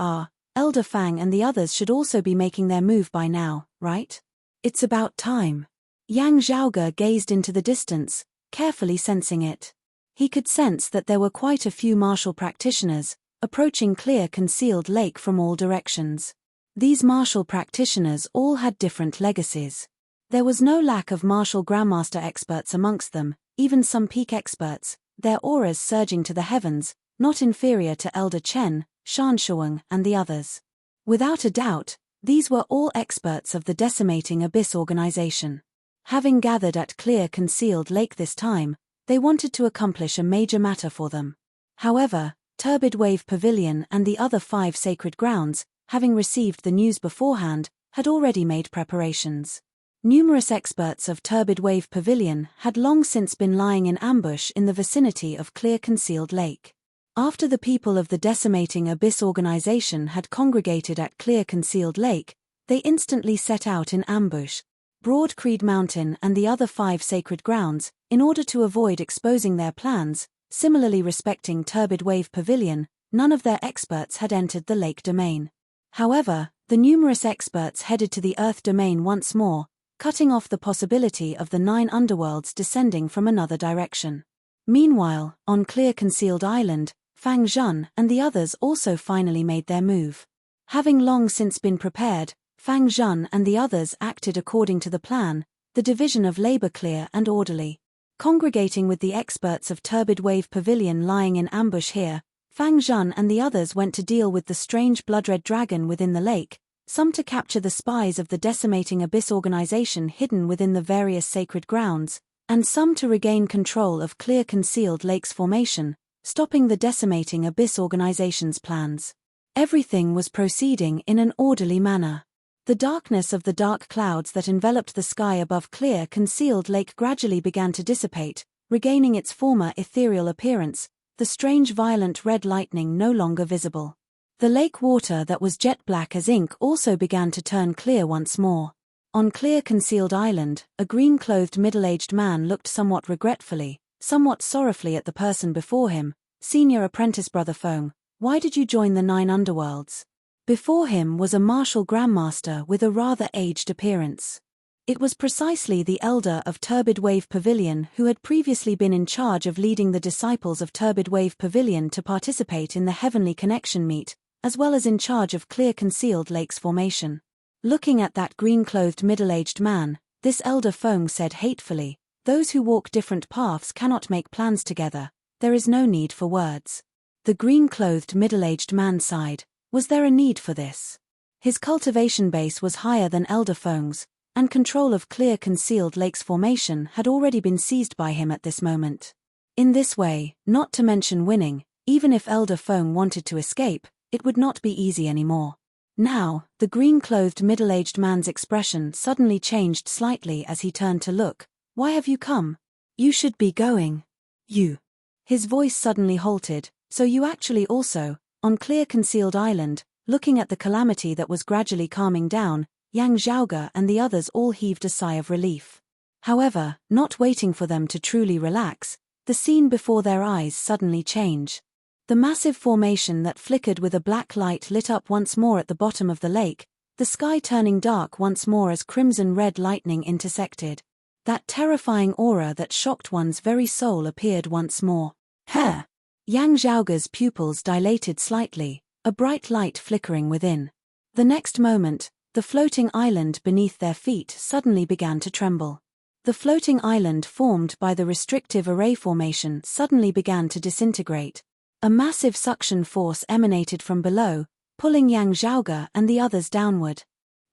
Elder Fang and the others should also be making their move by now, right? It's about time. Yang Zhaoge gazed into the distance, carefully sensing it. He could sense that there were quite a few martial practitioners, approaching Clear Concealed Lake from all directions. These martial practitioners all had different legacies. There was no lack of martial grandmaster experts amongst them, even some peak experts, their auras surging to the heavens, not inferior to Elder Chen, Shan Shuang and the others. Without a doubt, these were all experts of the Decimating Abyss organization. Having gathered at Clear Concealed Lake this time, they wanted to accomplish a major matter for them. However, Turbid Wave Pavilion and the other 5 sacred grounds, having received the news beforehand, had already made preparations. Numerous experts of Turbid Wave Pavilion had long since been lying in ambush in the vicinity of Clear Concealed Lake. After the people of the Decimating Abyss organization had congregated at Clear Concealed Lake, they instantly set out in ambush, Broad Creed Mountain and the other 5 sacred grounds, in order to avoid exposing their plans. Similarly, respecting Turbid Wave Pavilion, none of their experts had entered the lake domain. However, the numerous experts headed to the Earth domain once more, cutting off the possibility of the 9 underworlds descending from another direction. Meanwhile, on Clear Concealed Island, Fang Zhun and the others also finally made their move. Having long since been prepared, Fang Zhun and the others acted according to the plan, the division of labor clear and orderly. Congregating with the experts of Turbid Wave Pavilion lying in ambush here, Fang Zhun and the others went to deal with the strange blood-red dragon within the lake, some to capture the spies of the Decimating Abyss organization hidden within the various sacred grounds, and some to regain control of Clear Concealed Lake's formation, stopping the Decimating Abyss organization's plans. Everything was proceeding in an orderly manner. The darkness of the dark clouds that enveloped the sky above Clear Concealed Lake gradually began to dissipate, regaining its former ethereal appearance, the strange violent red lightning no longer visible. The lake water that was jet black as ink also began to turn clear once more. On clear concealed island, a green-clothed middle-aged man looked somewhat regretfully, somewhat sorrowfully at the person before him. Senior apprentice Brother Feng, why did you join the 9 underworlds? Before him was a martial grandmaster with a rather aged appearance. It was precisely the elder of Turbid Wave Pavilion who had previously been in charge of leading the disciples of Turbid Wave Pavilion to participate in the Heavenly Connection meet, as well as in charge of Clear Concealed Lakes formation. Looking at that green-clothed middle-aged man, this elder Feng said hatefully, "Those who walk different paths cannot make plans together, there is no need for words." The green-clothed middle-aged man sighed. Was there a need for this? His cultivation base was higher than elder Feng's, and control of Clear Concealed Lakes formation had already been seized by him at this moment. In this way, not to mention winning, even if elder Feng wanted to escape, it would not be easy anymore. Now, the green-clothed middle-aged man's expression suddenly changed slightly as he turned to look. Why have you come? You should be going. You. His voice suddenly halted. So you actually also, on Clear Concealed Island, looking at the calamity that was gradually calming down, Yang Zhaoge and the others all heaved a sigh of relief. However, not waiting for them to truly relax, the scene before their eyes suddenly changed. The massive formation that flickered with a black light lit up once more at the bottom of the lake, the sky turning dark once more as crimson-red lightning intersected. That terrifying aura that shocked one's very soul appeared once more. Huh! Yang Zhaoge's pupils dilated slightly, a bright light flickering within. The next moment, the floating island beneath their feet suddenly began to tremble. The floating island formed by the restrictive array formation suddenly began to disintegrate. A massive suction force emanated from below, pulling Yang Zhaoge and the others downward.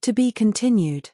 To be continued.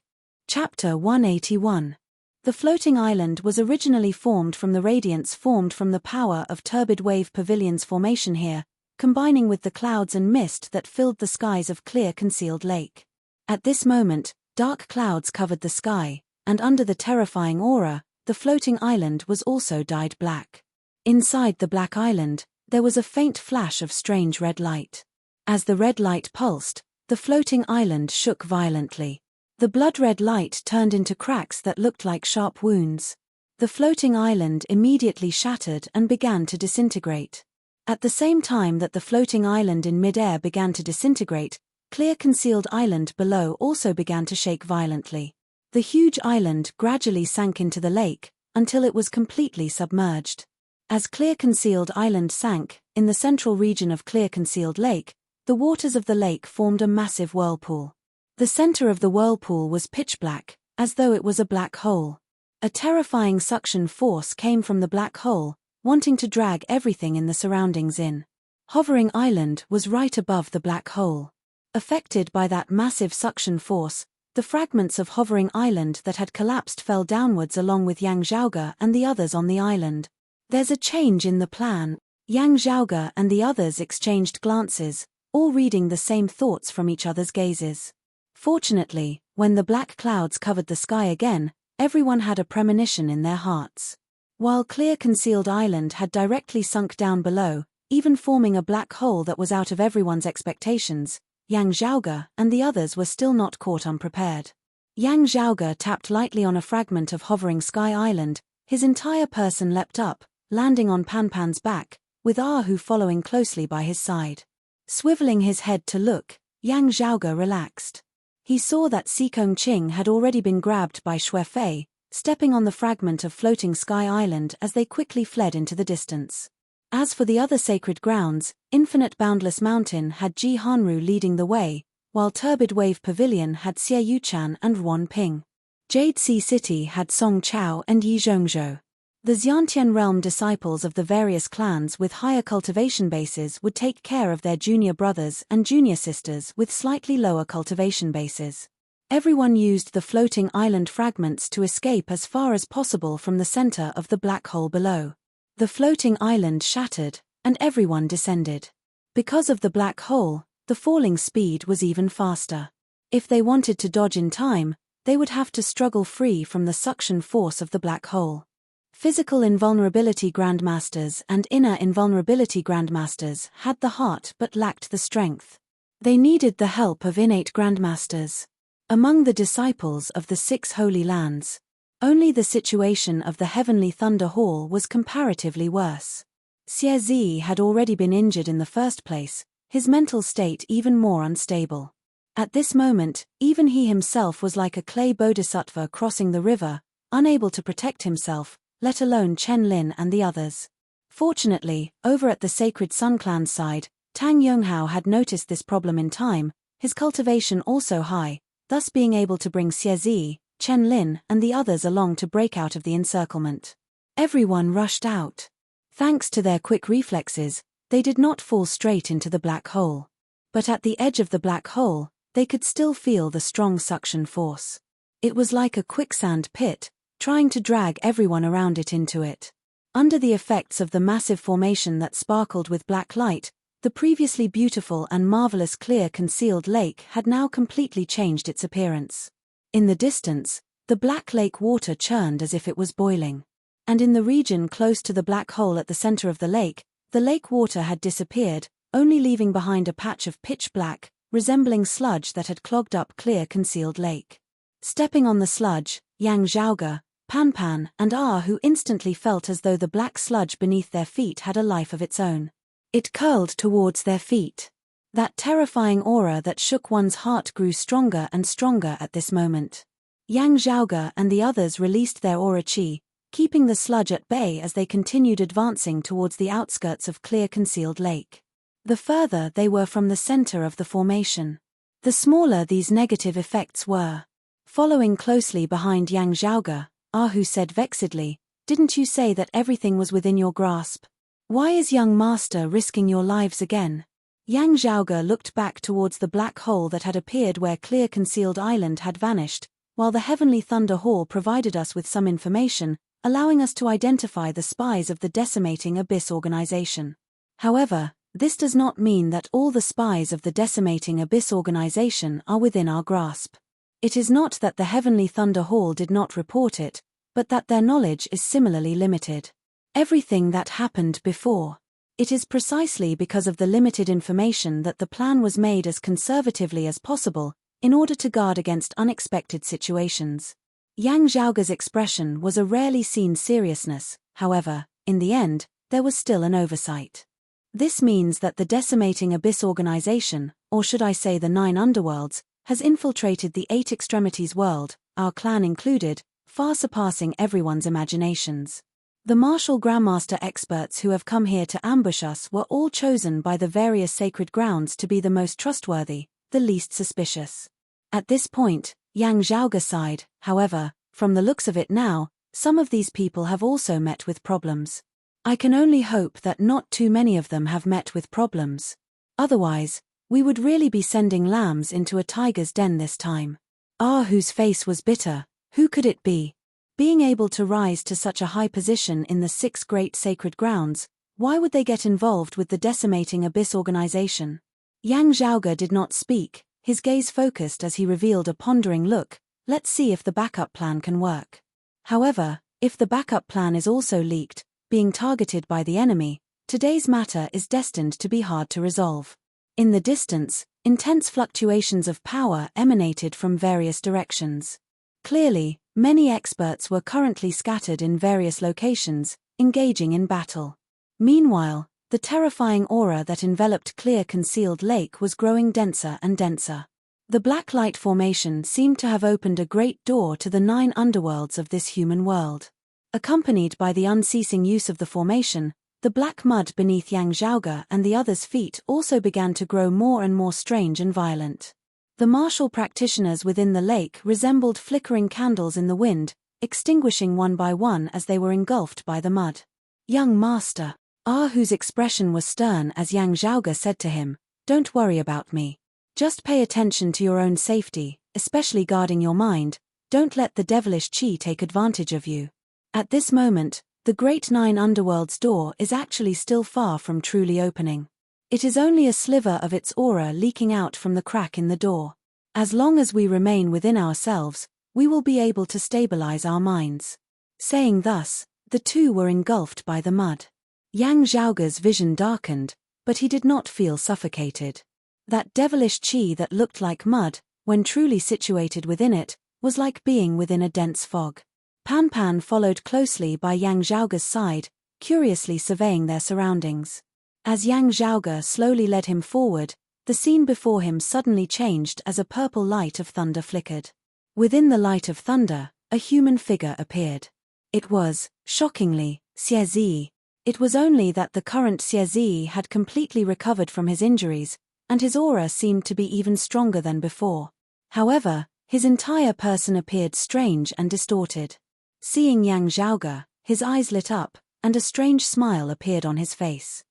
Chapter 181. The floating island was originally formed from the radiance formed from the power of Turbid Wave Pavilion's formation here, combining with the clouds and mist that filled the skies of Clear Concealed Lake. At this moment, dark clouds covered the sky, and under the terrifying aura, the floating island was also dyed black. Inside the black island, there was a faint flash of strange red light. As the red light pulsed, the floating island shook violently. The blood-red light turned into cracks that looked like sharp wounds. The floating island immediately shattered and began to disintegrate. At the same time that the floating island in mid-air began to disintegrate, Clear Concealed Island below also began to shake violently. The huge island gradually sank into the lake, until it was completely submerged. As Clear Concealed Island sank, in the central region of Clear Concealed Lake, the waters of the lake formed a massive whirlpool. The center of the whirlpool was pitch black, as though it was a black hole. A terrifying suction force came from the black hole, wanting to drag everything in the surroundings in. Hovering Island was right above the black hole. Affected by that massive suction force, the fragments of Hovering Island that had collapsed fell downwards along with Yang Zhaoge and the others on the island. There's a change in the plan. Yang Zhaoge and the others exchanged glances, all reading the same thoughts from each other's gazes. Fortunately, when the black clouds covered the sky again, everyone had a premonition in their hearts. While Clear Concealed Island had directly sunk down below, even forming a black hole that was out of everyone's expectations, Yang Zhaoge and the others were still not caught unprepared. Yang Zhaoge tapped lightly on a fragment of Hovering Sky Island, his entire person leapt up, landing on Pan Pan's back, with Ahu following closely by his side. Swiveling his head to look, Yang Zhaoge relaxed. He saw that Sikong Qing had already been grabbed by Xue Fei, stepping on the fragment of Floating Sky Island as they quickly fled into the distance. As for the other sacred grounds, Infinite Boundless Mountain had Ji Hanru leading the way, while Turbid Wave Pavilion had Xie Yuchan and Ruan Ping. Jade Sea City had Song Chao and Yi Zhongzhou. The Xiantian realm disciples of the various clans with higher cultivation bases would take care of their junior brothers and junior sisters with slightly lower cultivation bases. Everyone used the floating island fragments to escape as far as possible from the center of the black hole below. The floating island shattered, and everyone descended. Because of the black hole, the falling speed was even faster. If they wanted to dodge in time, they would have to struggle free from the suction force of the black hole. Physical invulnerability grandmasters and inner invulnerability grandmasters had the heart but lacked the strength. They needed the help of innate grandmasters. Among the disciples of the 6 Holy Lands, only the situation of the Heavenly Thunder Hall was comparatively worse. Xie Zi had already been injured in the first place, his mental state even more unstable. At this moment, even he himself was like a clay bodhisattva crossing the river, unable to protect himself, let alone Chen Lin and the others. Fortunately, over at the Sacred Sun Clan's side, Tang Yonghao had noticed this problem in time, his cultivation also high, thus being able to bring Xie Zi, Chen Lin and the others along to break out of the encirclement. Everyone rushed out. Thanks to their quick reflexes, they did not fall straight into the black hole. But at the edge of the black hole, they could still feel the strong suction force. It was like a quicksand pit, trying to drag everyone around it into it. Under the effects of the massive formation that sparkled with black light, the previously beautiful and marvelous clear concealed lake had now completely changed its appearance. In the distance, the black lake water churned as if it was boiling. And in the region close to the black hole at the center of the lake water had disappeared, only leaving behind a patch of pitch black, resembling sludge that had clogged up clear concealed lake. Stepping on the sludge, Yang Zhaoge, Pan Pan, and who instantly felt as though the black sludge beneath their feet had a life of its own. It curled towards their feet. That terrifying aura that shook one's heart grew stronger and stronger at this moment. Yang Zhaoge and the others released their aura qi, keeping the sludge at bay as they continued advancing towards the outskirts of clear concealed lake. The further they were from the center of the formation, the smaller these negative effects were. Following closely behind Yang Zhaoge, Ahu said vexedly, "Didn't you say that everything was within your grasp? Why is young master risking your lives again?" Yang Zhaoge looked back towards the black hole that had appeared where clear concealed island had vanished, while the Heavenly Thunder Hall provided us with some information, allowing us to identify the spies of the decimating Abyss organization. However, this does not mean that all the spies of the decimating Abyss organization are within our grasp. It is not that the Heavenly Thunder Hall did not report it, but that their knowledge is similarly limited. Everything that happened before. It is precisely because of the limited information that the plan was made as conservatively as possible, in order to guard against unexpected situations. Yang Zhaoge's expression was a rarely seen seriousness, however, in the end, there was still an oversight. This means that the decimating Abyss organization, or should I say the 9 underworlds, has infiltrated the 8 extremities world, our clan included, far surpassing everyone's imaginations. The martial grandmaster experts who have come here to ambush us were all chosen by the various sacred grounds to be the most trustworthy, the least suspicious. At this point, Yang Zhaoge sighed, however, from the looks of it now, some of these people have also met with problems. I can only hope that not too many of them have met with problems. Otherwise, we would really be sending lambs into a tiger's den this time. Whose face was bitter. Who could it be? Being able to rise to such a high position in the 6 great sacred grounds, why would they get involved with the decimating Abyss organization? Yang Zhaoge did not speak, his gaze focused as he revealed a pondering look. Let's see if the backup plan can work. However, if the backup plan is also leaked, being targeted by the enemy, today's matter is destined to be hard to resolve. In the distance, intense fluctuations of power emanated from various directions. Clearly, many experts were currently scattered in various locations, engaging in battle. Meanwhile, the terrifying aura that enveloped clear concealed lake was growing denser and denser. The black light formation seemed to have opened a great door to the 9 underworlds of this human world. Accompanied by the unceasing use of the formation, the black mud beneath Yang Zhaoge and the others' feet also began to grow more and more strange and violent. The martial practitioners within the lake resembled flickering candles in the wind, extinguishing one by one as they were engulfed by the mud. "Young master," whose expression was stern as Yang Zhaoge said to him, "Don't worry about me. Just pay attention to your own safety, especially guarding your mind. Don't let the devilish qi take advantage of you." At this moment, the great 9 underworlds door is actually still far from truly opening. It is only a sliver of its aura leaking out from the crack in the door. As long as we remain within ourselves, we will be able to stabilize our minds. Saying thus, the two were engulfed by the mud. Yang Zhaoge's vision darkened, but he did not feel suffocated. That devilish qi that looked like mud, when truly situated within it, was like being within a dense fog. Pan Pan followed closely by Yang Zhaoge's side, curiously surveying their surroundings. As Yang Zhaoge slowly led him forward, the scene before him suddenly changed as a purple light of thunder flickered. Within the light of thunder, a human figure appeared. It was, shockingly, Xie Zi. It was only that the current Xie Zi had completely recovered from his injuries, and his aura seemed to be even stronger than before. However, his entire person appeared strange and distorted. Seeing Yang Zhaoge, his eyes lit up, and a strange smile appeared on his face.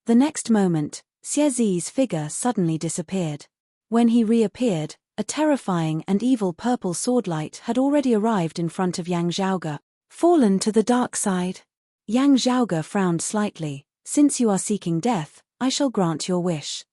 The next moment, Xie Zi's figure suddenly disappeared. When he reappeared, a terrifying and evil purple swordlight had already arrived in front of Yang Zhaoge. Fallen to the dark side. Yang Zhaoge frowned slightly. Since you are seeking death, I shall grant your wish.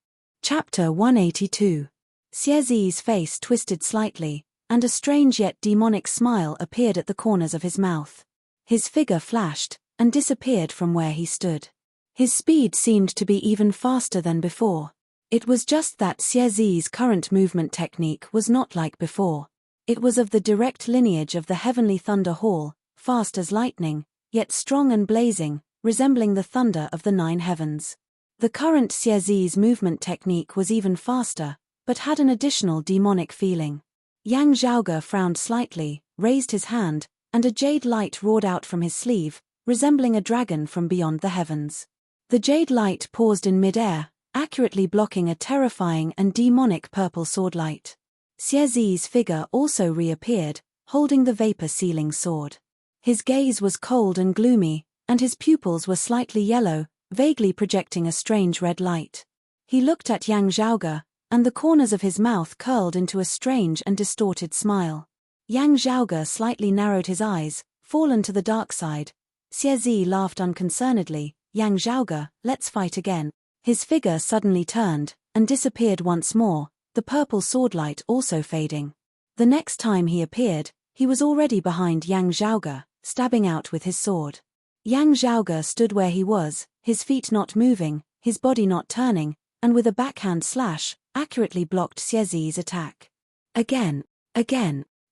Chapter 182. Xie Zi's face twisted slightly, and a strange yet demonic smile appeared at the corners of his mouth. His figure flashed, and disappeared from where he stood. His speed seemed to be even faster than before. It was just that Xie Zi's current movement technique was not like before. It was of the direct lineage of the heavenly thunder hall, fast as lightning, yet strong and blazing, resembling the thunder of the 9 heavens. The current Xie Zi's movement technique was even faster, but had an additional demonic feeling. Yang Zhaoge frowned slightly, raised his hand, and a jade light roared out from his sleeve, resembling a dragon from beyond the heavens. The jade light paused in mid-air, accurately blocking a terrifying and demonic purple swordlight. Xie Zi's figure also reappeared, holding the vapor-sealing sword. His gaze was cold and gloomy, and his pupils were slightly yellow, vaguely projecting a strange red light. He looked at Yang Zhaoge, and the corners of his mouth curled into a strange and distorted smile. Yang Zhaoge slightly narrowed his eyes, fallen to the dark side. Xie Zi laughed unconcernedly. Yang Zhaoge, let's fight again. His figure suddenly turned, and disappeared once more, the purple swordlight also fading. The next time he appeared, he was already behind Yang Zhaoge, stabbing out with his sword. Yang Zhaoge stood where he was, his feet not moving, his body not turning, and with a backhand slash, accurately blocked Xie Zi's attack. Again.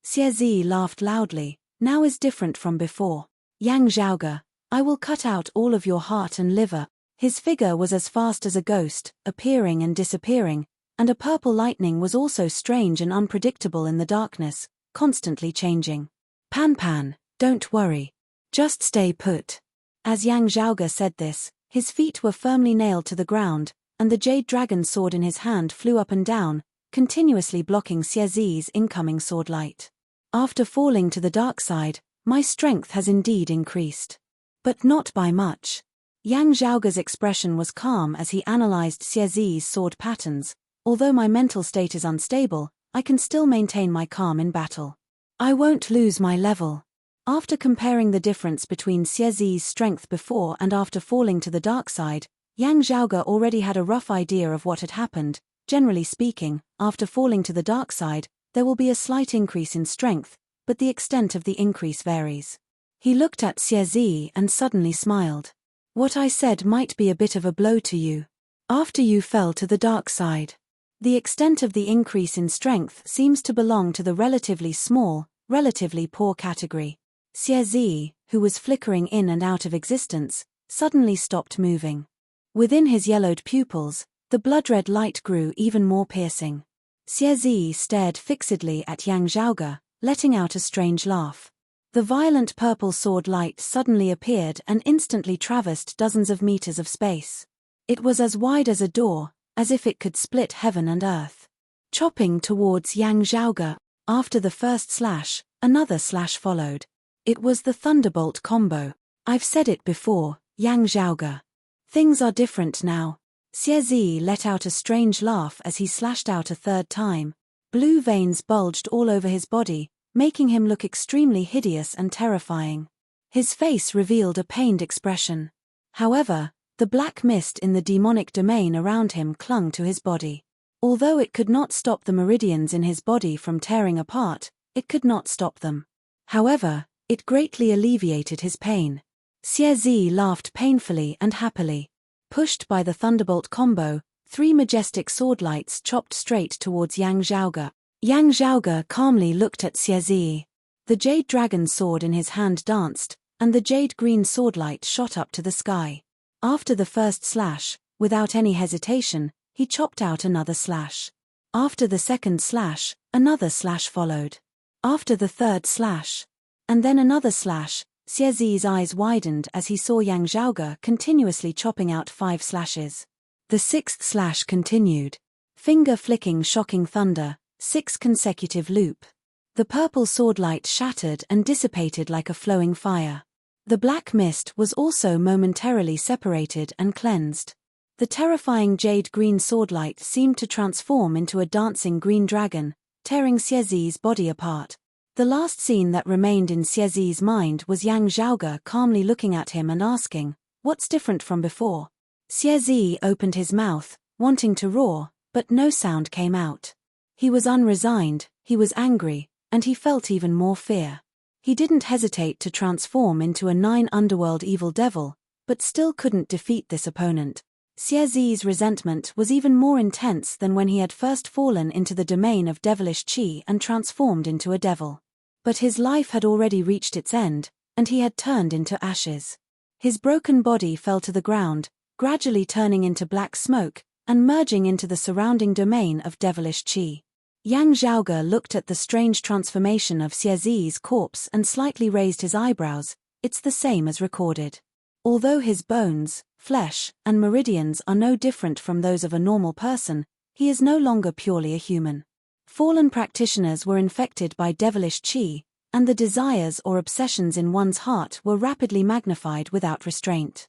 Xie Zi laughed loudly. Now is different from before. Yang Zhaoge, I will cut out all of your heart and liver. His figure was as fast as a ghost, appearing and disappearing, and a purple lightning was also strange and unpredictable in the darkness, constantly changing. Pan Pan, don't worry. Just stay put. As Yang Zhaoge said this, his feet were firmly nailed to the ground, and the jade dragon sword in his hand flew up and down, continuously blocking Xie Zi's incoming swordlight. After falling to the dark side, my strength has indeed increased. But not by much. Yang Zhaoge's expression was calm as he analyzed Xie Zi's sword patterns. Although my mental state is unstable, I can still maintain my calm in battle. I won't lose my level. After comparing the difference between Xie Zi's strength before and after falling to the dark side, Yang Zhaoge already had a rough idea of what had happened. Generally speaking, after falling to the dark side, there will be a slight increase in strength, but the extent of the increase varies. He looked at Xie Zi and suddenly smiled. What I said might be a bit of a blow to you. After you fell to the dark side. The extent of the increase in strength seems to belong to the relatively small, relatively poor category. Xie Zi, who was flickering in and out of existence, suddenly stopped moving. Within his yellowed pupils, the blood-red light grew even more piercing. Xie Zi stared fixedly at Yang Zhaoge, letting out a strange laugh. The violent purple sword light suddenly appeared and instantly traversed dozens of meters of space. It was as wide as a door, as if it could split heaven and earth. Chopping towards Yang Zhaoge, after the first slash, another slash followed. It was the thunderbolt combo. I've said it before, Yang Zhaoge. Things are different now. Xie Zi let out a strange laugh as he slashed out a third time. Blue veins bulged all over his body, making him look extremely hideous and terrifying. His face revealed a pained expression. However, the black mist in the demonic domain around him clung to his body. Although it could not stop the meridians in his body from tearing apart, it could not stop them. However, it greatly alleviated his pain. Xie Zi laughed painfully and happily. Pushed by the thunderbolt combo, 3 majestic swordlights chopped straight towards Yang Zhaoge. Yang Zhaoge calmly looked at Xie. The jade dragon sword in his hand danced, and the jade-green swordlight shot up to the sky. After the first slash, without any hesitation, he chopped out another slash. After the second slash, another slash followed. After the third slash, and then another slash, Xie's eyes widened as he saw Yang Zhaoge continuously chopping out 5 slashes. The 6th slash continued. Finger-flicking shocking thunder, 6 consecutive loop. The purple swordlight shattered and dissipated like a flowing fire. The black mist was also momentarily separated and cleansed. The terrifying jade-green swordlight seemed to transform into a dancing green dragon, tearing Xie's body apart. The last scene that remained in Xie's mind was Yang Zhaoge calmly looking at him and asking, "What's different from before?" Xie opened his mouth, wanting to roar, but no sound came out. He was unresigned, he was angry, and he felt even more fear. He didn't hesitate to transform into a 9 underworld evil devil, but still couldn't defeat this opponent. Xie's resentment was even more intense than when he had first fallen into the domain of devilish qi and transformed into a devil. But his life had already reached its end, and he had turned into ashes. His broken body fell to the ground, gradually turning into black smoke, and merging into the surrounding domain of devilish qi. Yang Zhaoge looked at the strange transformation of Xie's corpse and slightly raised his eyebrows. It's the same as recorded. Although his bones, flesh, and meridians are no different from those of a normal person, he is no longer purely a human. Fallen practitioners were infected by devilish qi, and the desires or obsessions in one's heart were rapidly magnified without restraint.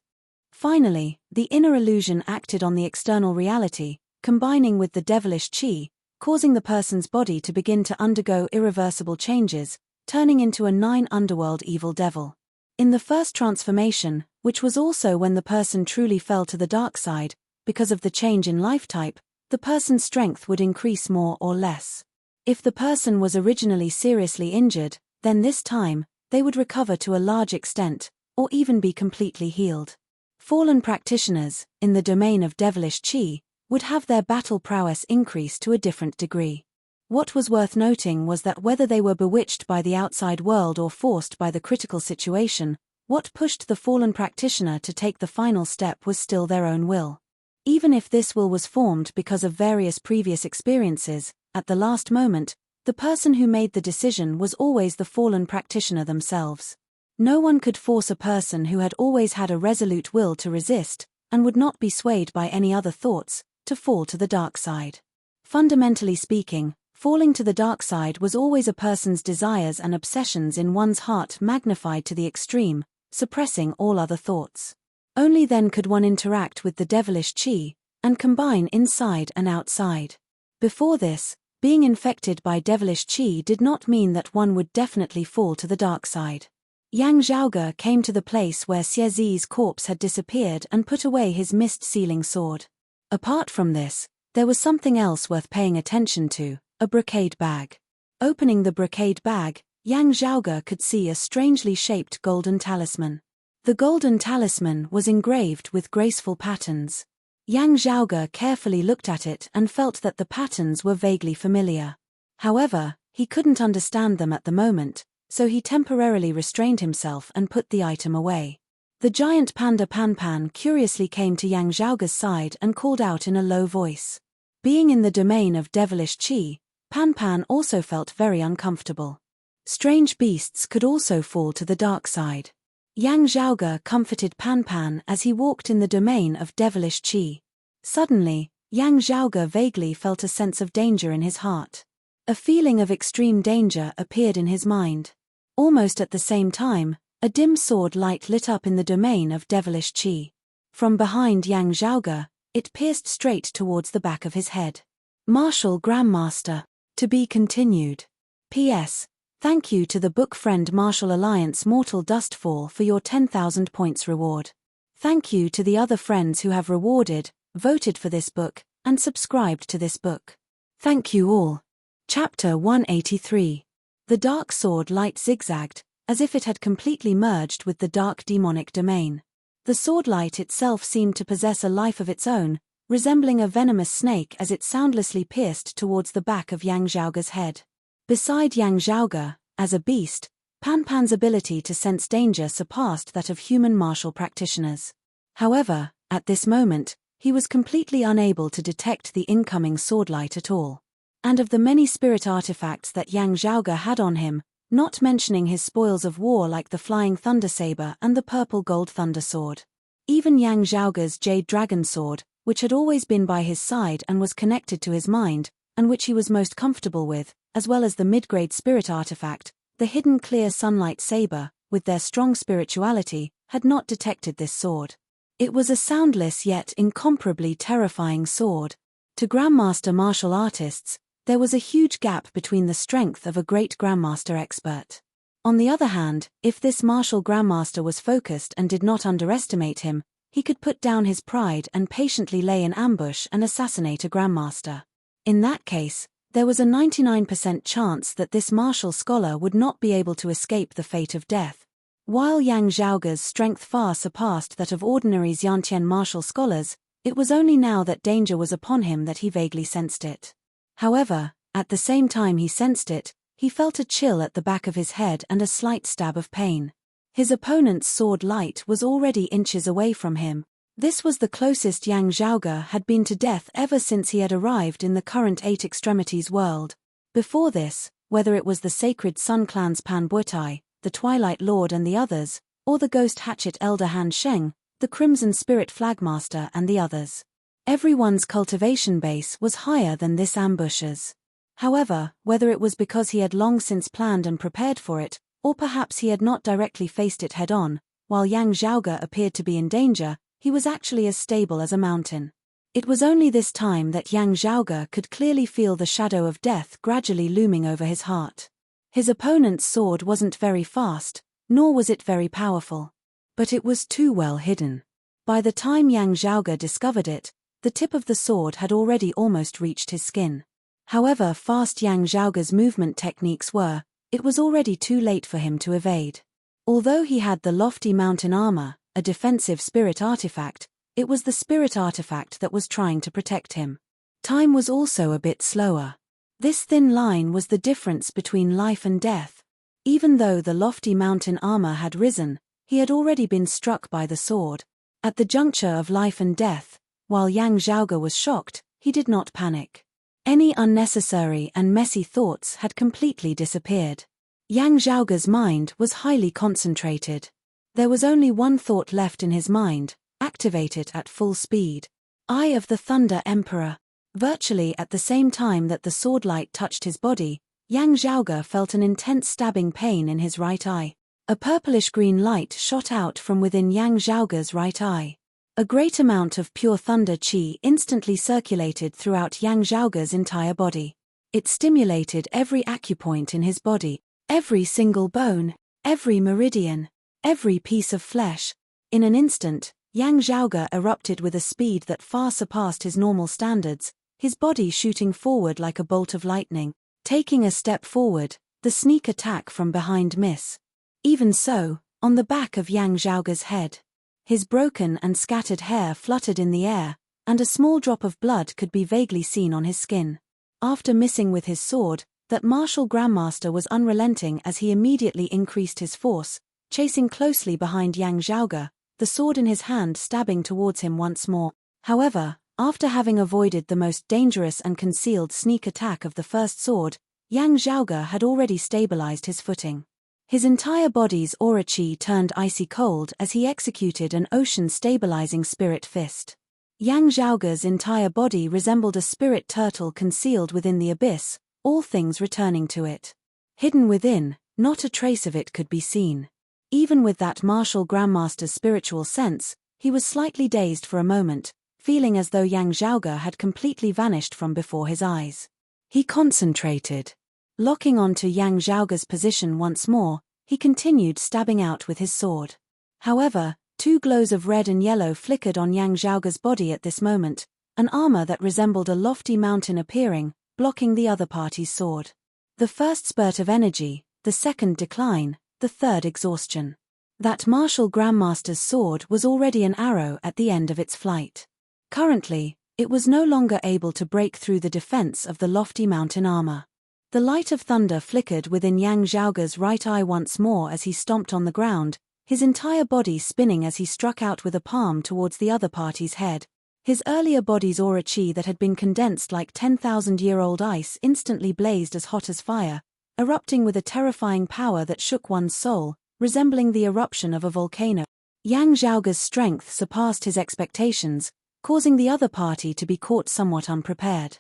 Finally, the inner illusion acted on the external reality, combining with the devilish qi, causing the person's body to begin to undergo irreversible changes, turning into a 9 underworld evil devil. In the first transformation, which was also when the person truly fell to the dark side, because of the change in life type, the person's strength would increase more or less. If the person was originally seriously injured, then this time, they would recover to a large extent, or even be completely healed. Fallen practitioners, in the domain of devilish qi, would have their battle prowess increase to a different degree. What was worth noting was that whether they were bewitched by the outside world or forced by the critical situation, what pushed the fallen practitioner to take the final step was still their own will. Even if this will was formed because of various previous experiences, at the last moment, the person who made the decision was always the fallen practitioner themselves. No one could force a person who had always had a resolute will to resist, and would not be swayed by any other thoughts, to fall to the dark side. Fundamentally speaking, falling to the dark side was always a person's desires and obsessions in one's heart magnified to the extreme, suppressing all other thoughts. Only then could one interact with the devilish qi, and combine inside and outside. Before this, being infected by devilish qi did not mean that one would definitely fall to the dark side. Yang Zhaoge came to the place where Xie's corpse had disappeared and put away his mist-sealing sword. Apart from this, there was something else worth paying attention to, a brocade bag. Opening the brocade bag, Yang Zhaoge could see a strangely shaped golden talisman. The golden talisman was engraved with graceful patterns. Yang Zhaoge carefully looked at it and felt that the patterns were vaguely familiar. However, he couldn't understand them at the moment, so he temporarily restrained himself and put the item away. The giant panda Pan curiously came to Yang Zhaoge's side and called out in a low voice. Being in the domain of devilish qi, Pan also felt very uncomfortable. Strange beasts could also fall to the dark side. Yang Zhaoge comforted Pan as he walked in the domain of devilish qi. Suddenly, Yang Zhaoge vaguely felt a sense of danger in his heart. A feeling of extreme danger appeared in his mind. Almost at the same time, a dim sword light lit up in the domain of devilish qi. From behind Yang Zhaoge, it pierced straight towards the back of his head. Martial Grandmaster. To be continued. P.S. Thank you to the book friend Martial Alliance Mortal Dustfall for your 10,000 points reward. Thank you to the other friends who have rewarded, voted for this book, and subscribed to this book. Thank you all. Chapter 183. The dark sword light zigzagged, as if it had completely merged with the dark demonic domain. The sword light itself seemed to possess a life of its own, resembling a venomous snake as it soundlessly pierced towards the back of Yang Zhaoge's head. Beside Yang Zhaoge, as a beast, Pan Pan's ability to sense danger surpassed that of human martial practitioners. However, at this moment, he was completely unable to detect the incoming swordlight at all. And of the many spirit artifacts that Yang Zhaoge had on him, not mentioning his spoils of war like the flying thunder saber and the purple gold thunder sword, even Yang Zhaoge's jade dragon sword, which had always been by his side and was connected to his mind, and which he was most comfortable with, as well as the mid-grade spirit artifact, the hidden clear sunlight saber, with their strong spirituality, had not detected this sword. It was a soundless yet incomparably terrifying sword. To Grandmaster martial artists, there was a huge gap between the strength of a great Grandmaster expert. On the other hand, if this martial Grandmaster was focused and did not underestimate him, he could put down his pride and patiently lay in ambush and assassinate a Grandmaster. In that case, there was a 99% chance that this martial scholar would not be able to escape the fate of death. While Yang Zhaoge's strength far surpassed that of ordinary Xiantian martial scholars, it was only now that danger was upon him that he vaguely sensed it. However, at the same time he sensed it, he felt a chill at the back of his head and a slight stab of pain. His opponent's sword light was already inches away from him. This was the closest Yang Zhaoge had been to death ever since he had arrived in the current Eight Extremities world. Before this, whether it was the sacred Sun Clan's Pan Butai, the Twilight Lord and the others, or the Ghost Hatchet Elder Han Sheng, the Crimson Spirit Flagmaster and the others, everyone's cultivation base was higher than this ambusher's. However, whether it was because he had long since planned and prepared for it, or perhaps he had not directly faced it head-on, while Yang Zhaoge appeared to be in danger, he was actually as stable as a mountain. It was only this time that Yang Zhaoge could clearly feel the shadow of death gradually looming over his heart. His opponent's sword wasn't very fast, nor was it very powerful. But it was too well hidden. By the time Yang Zhaoge discovered it, the tip of the sword had already almost reached his skin. However fast Yang Zhaoge's movement techniques were, it was already too late for him to evade. Although he had the lofty mountain armor, a defensive spirit artifact, it was the spirit artifact that was trying to protect him. Time was also a bit slower. This thin line was the difference between life and death. Even though the lofty mountain armor had risen, he had already been struck by the sword. At the juncture of life and death, while Yang Zhaoge was shocked, he did not panic. Any unnecessary and messy thoughts had completely disappeared. Yang Zhaoge's mind was highly concentrated. There was only one thought left in his mind: activate it at full speed. Eye of the Thunder Emperor. Virtually at the same time that the sword light touched his body, Yang Zhaoge felt an intense stabbing pain in his right eye. A purplish-green light shot out from within Yang Zhaoge's right eye. A great amount of pure thunder chi instantly circulated throughout Yang Zhaoge's entire body. It stimulated every acupoint in his body, every single bone, every meridian, every piece of flesh. In an instant, Yang Zhaoge erupted with a speed that far surpassed his normal standards, his body shooting forward like a bolt of lightning. Taking a step forward, the sneak attack from behind miss. Even so, on the back of Yang Zhaoge's head, his broken and scattered hair fluttered in the air, and a small drop of blood could be vaguely seen on his skin. After missing with his sword, that martial Grandmaster was unrelenting as he immediately increased his force, chasing closely behind Yang Zhaoge, the sword in his hand stabbing towards him once more. However, after having avoided the most dangerous and concealed sneak attack of the first sword, Yang Zhaoge had already stabilized his footing. His entire body's aura chi turned icy cold as he executed an ocean-stabilizing spirit fist. Yang Zhaoge's entire body resembled a spirit turtle concealed within the abyss, all things returning to it. Hidden within, not a trace of it could be seen. Even with that martial Grandmaster's spiritual sense, he was slightly dazed for a moment, feeling as though Yang Zhaoge had completely vanished from before his eyes. He concentrated. Locking onto Yang Zhaoge's position once more, he continued stabbing out with his sword. However, two glows of red and yellow flickered on Yang Zhaoge's body at this moment, an armor that resembled a lofty mountain appearing, blocking the other party's sword. The first spurt of energy, the second decline, the third exhaustion. That martial Grandmaster's sword was already an arrow at the end of its flight. Currently, It was no longer able to break through the defense of the lofty mountain armor. The light of thunder flickered within Yang Zhaoge's right eye once more as he stomped on the ground, his entire body spinning as he struck out with a palm towards the other party's head. His earlier body's aura chi that had been condensed like 10,000-year-old ice instantly blazed as hot as fire, erupting with a terrifying power that shook one's soul, resembling the eruption of a volcano. Yang Zhaoge's strength surpassed his expectations, causing the other party to be caught somewhat unprepared.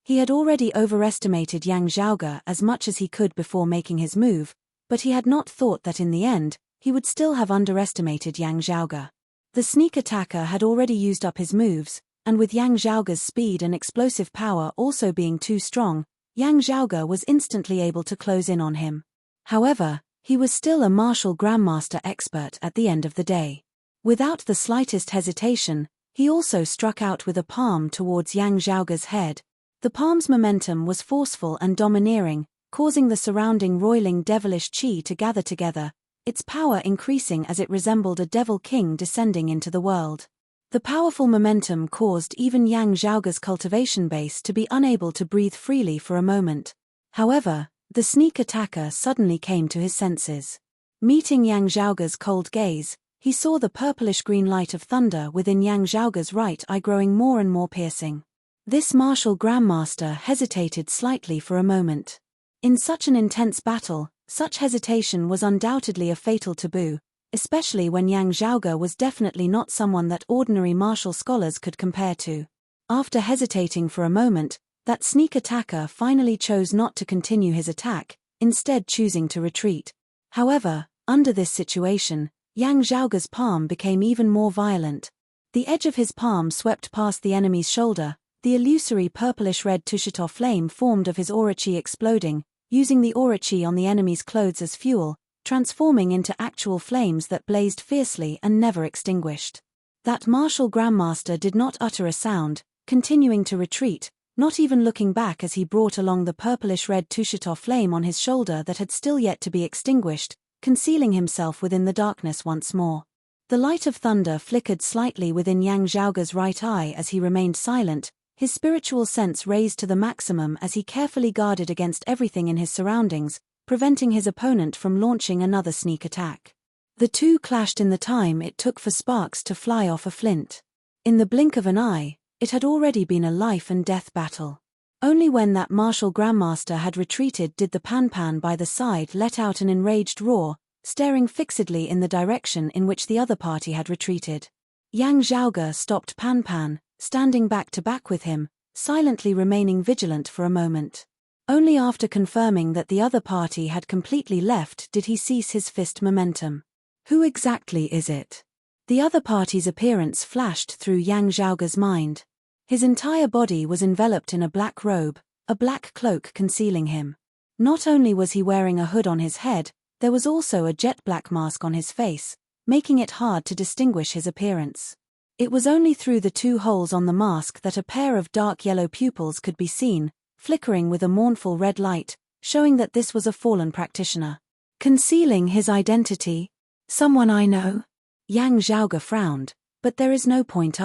He had already overestimated Yang Zhaoge as much as he could before making his move, but he had not thought that in the end, he would still have underestimated Yang Zhaoge. The sneak attacker had already used up his moves, and with Yang Zhaoge's speed and explosive power also being too strong, Yang Zhaoge was instantly able to close in on him. However, he was still a martial grandmaster expert at the end of the day. Without the slightest hesitation, he also struck out with a palm towards Yang Zhaoge's head. The palm's momentum was forceful and domineering, causing the surrounding roiling devilish chi to gather together, its power increasing as it resembled a devil king descending into the world. The powerful momentum caused even Yang Zhaoge's cultivation base to be unable to breathe freely for a moment. However, the sneak attacker suddenly came to his senses. Meeting Yang Zhaoge's cold gaze, he saw the purplish-green light of thunder within Yang Zhaoge's right eye growing more and more piercing. This martial grandmaster hesitated slightly for a moment. In such an intense battle, such hesitation was undoubtedly a fatal taboo, especially when Yang Zhaoge was definitely not someone that ordinary martial scholars could compare to. After hesitating for a moment, that sneak attacker finally chose not to continue his attack, instead choosing to retreat. However, under this situation, Yang Zhaoge's palm became even more violent. The edge of his palm swept past the enemy's shoulder, the illusory purplish-red Tushito flame formed of his aura chi exploding, using the aura chi on the enemy's clothes as fuel, transforming into actual flames that blazed fiercely and never extinguished. That martial grandmaster did not utter a sound, continuing to retreat, not even looking back as he brought along the purplish-red Tushito flame on his shoulder that had still yet to be extinguished, concealing himself within the darkness once more. The light of thunder flickered slightly within Yang Zhaoge's right eye as he remained silent, his spiritual sense raised to the maximum as he carefully guarded against everything in his surroundings, preventing his opponent from launching another sneak attack. The two clashed in the time it took for sparks to fly off a flint. In the blink of an eye, it had already been a life-and-death battle. Only when that martial grandmaster had retreated did the Pan by the side let out an enraged roar, staring fixedly in the direction in which the other party had retreated. Yang Zhaoge stopped Pan, standing back to back with him, silently remaining vigilant for a moment. Only after confirming that the other party had completely left did he cease his fist momentum. Who exactly is it? The other party's appearance flashed through Yang Zhaoge's mind. His entire body was enveloped in a black robe, a black cloak concealing him. Not only was he wearing a hood on his head, there was also a jet black mask on his face, making it hard to distinguish his appearance. It was only through the two holes on the mask that a pair of dark yellow pupils could be seen, flickering with a mournful red light, showing that this was a fallen practitioner. Concealing his identity? Someone I know? Yang Zhaoge frowned, but there is no point.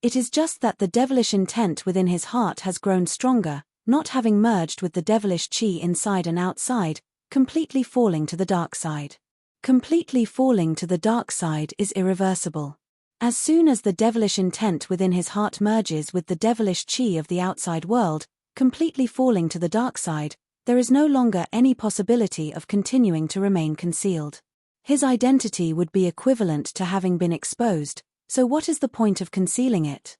It is just that the devilish intent within his heart has grown stronger, not having merged with the devilish chi inside and outside, completely falling to the dark side. Completely falling to the dark side is irreversible. As soon as the devilish intent within his heart merges with the devilish chi of the outside world, completely falling to the dark side, there is no longer any possibility of continuing to remain concealed. His identity would be equivalent to having been exposed, so what is the point of concealing it?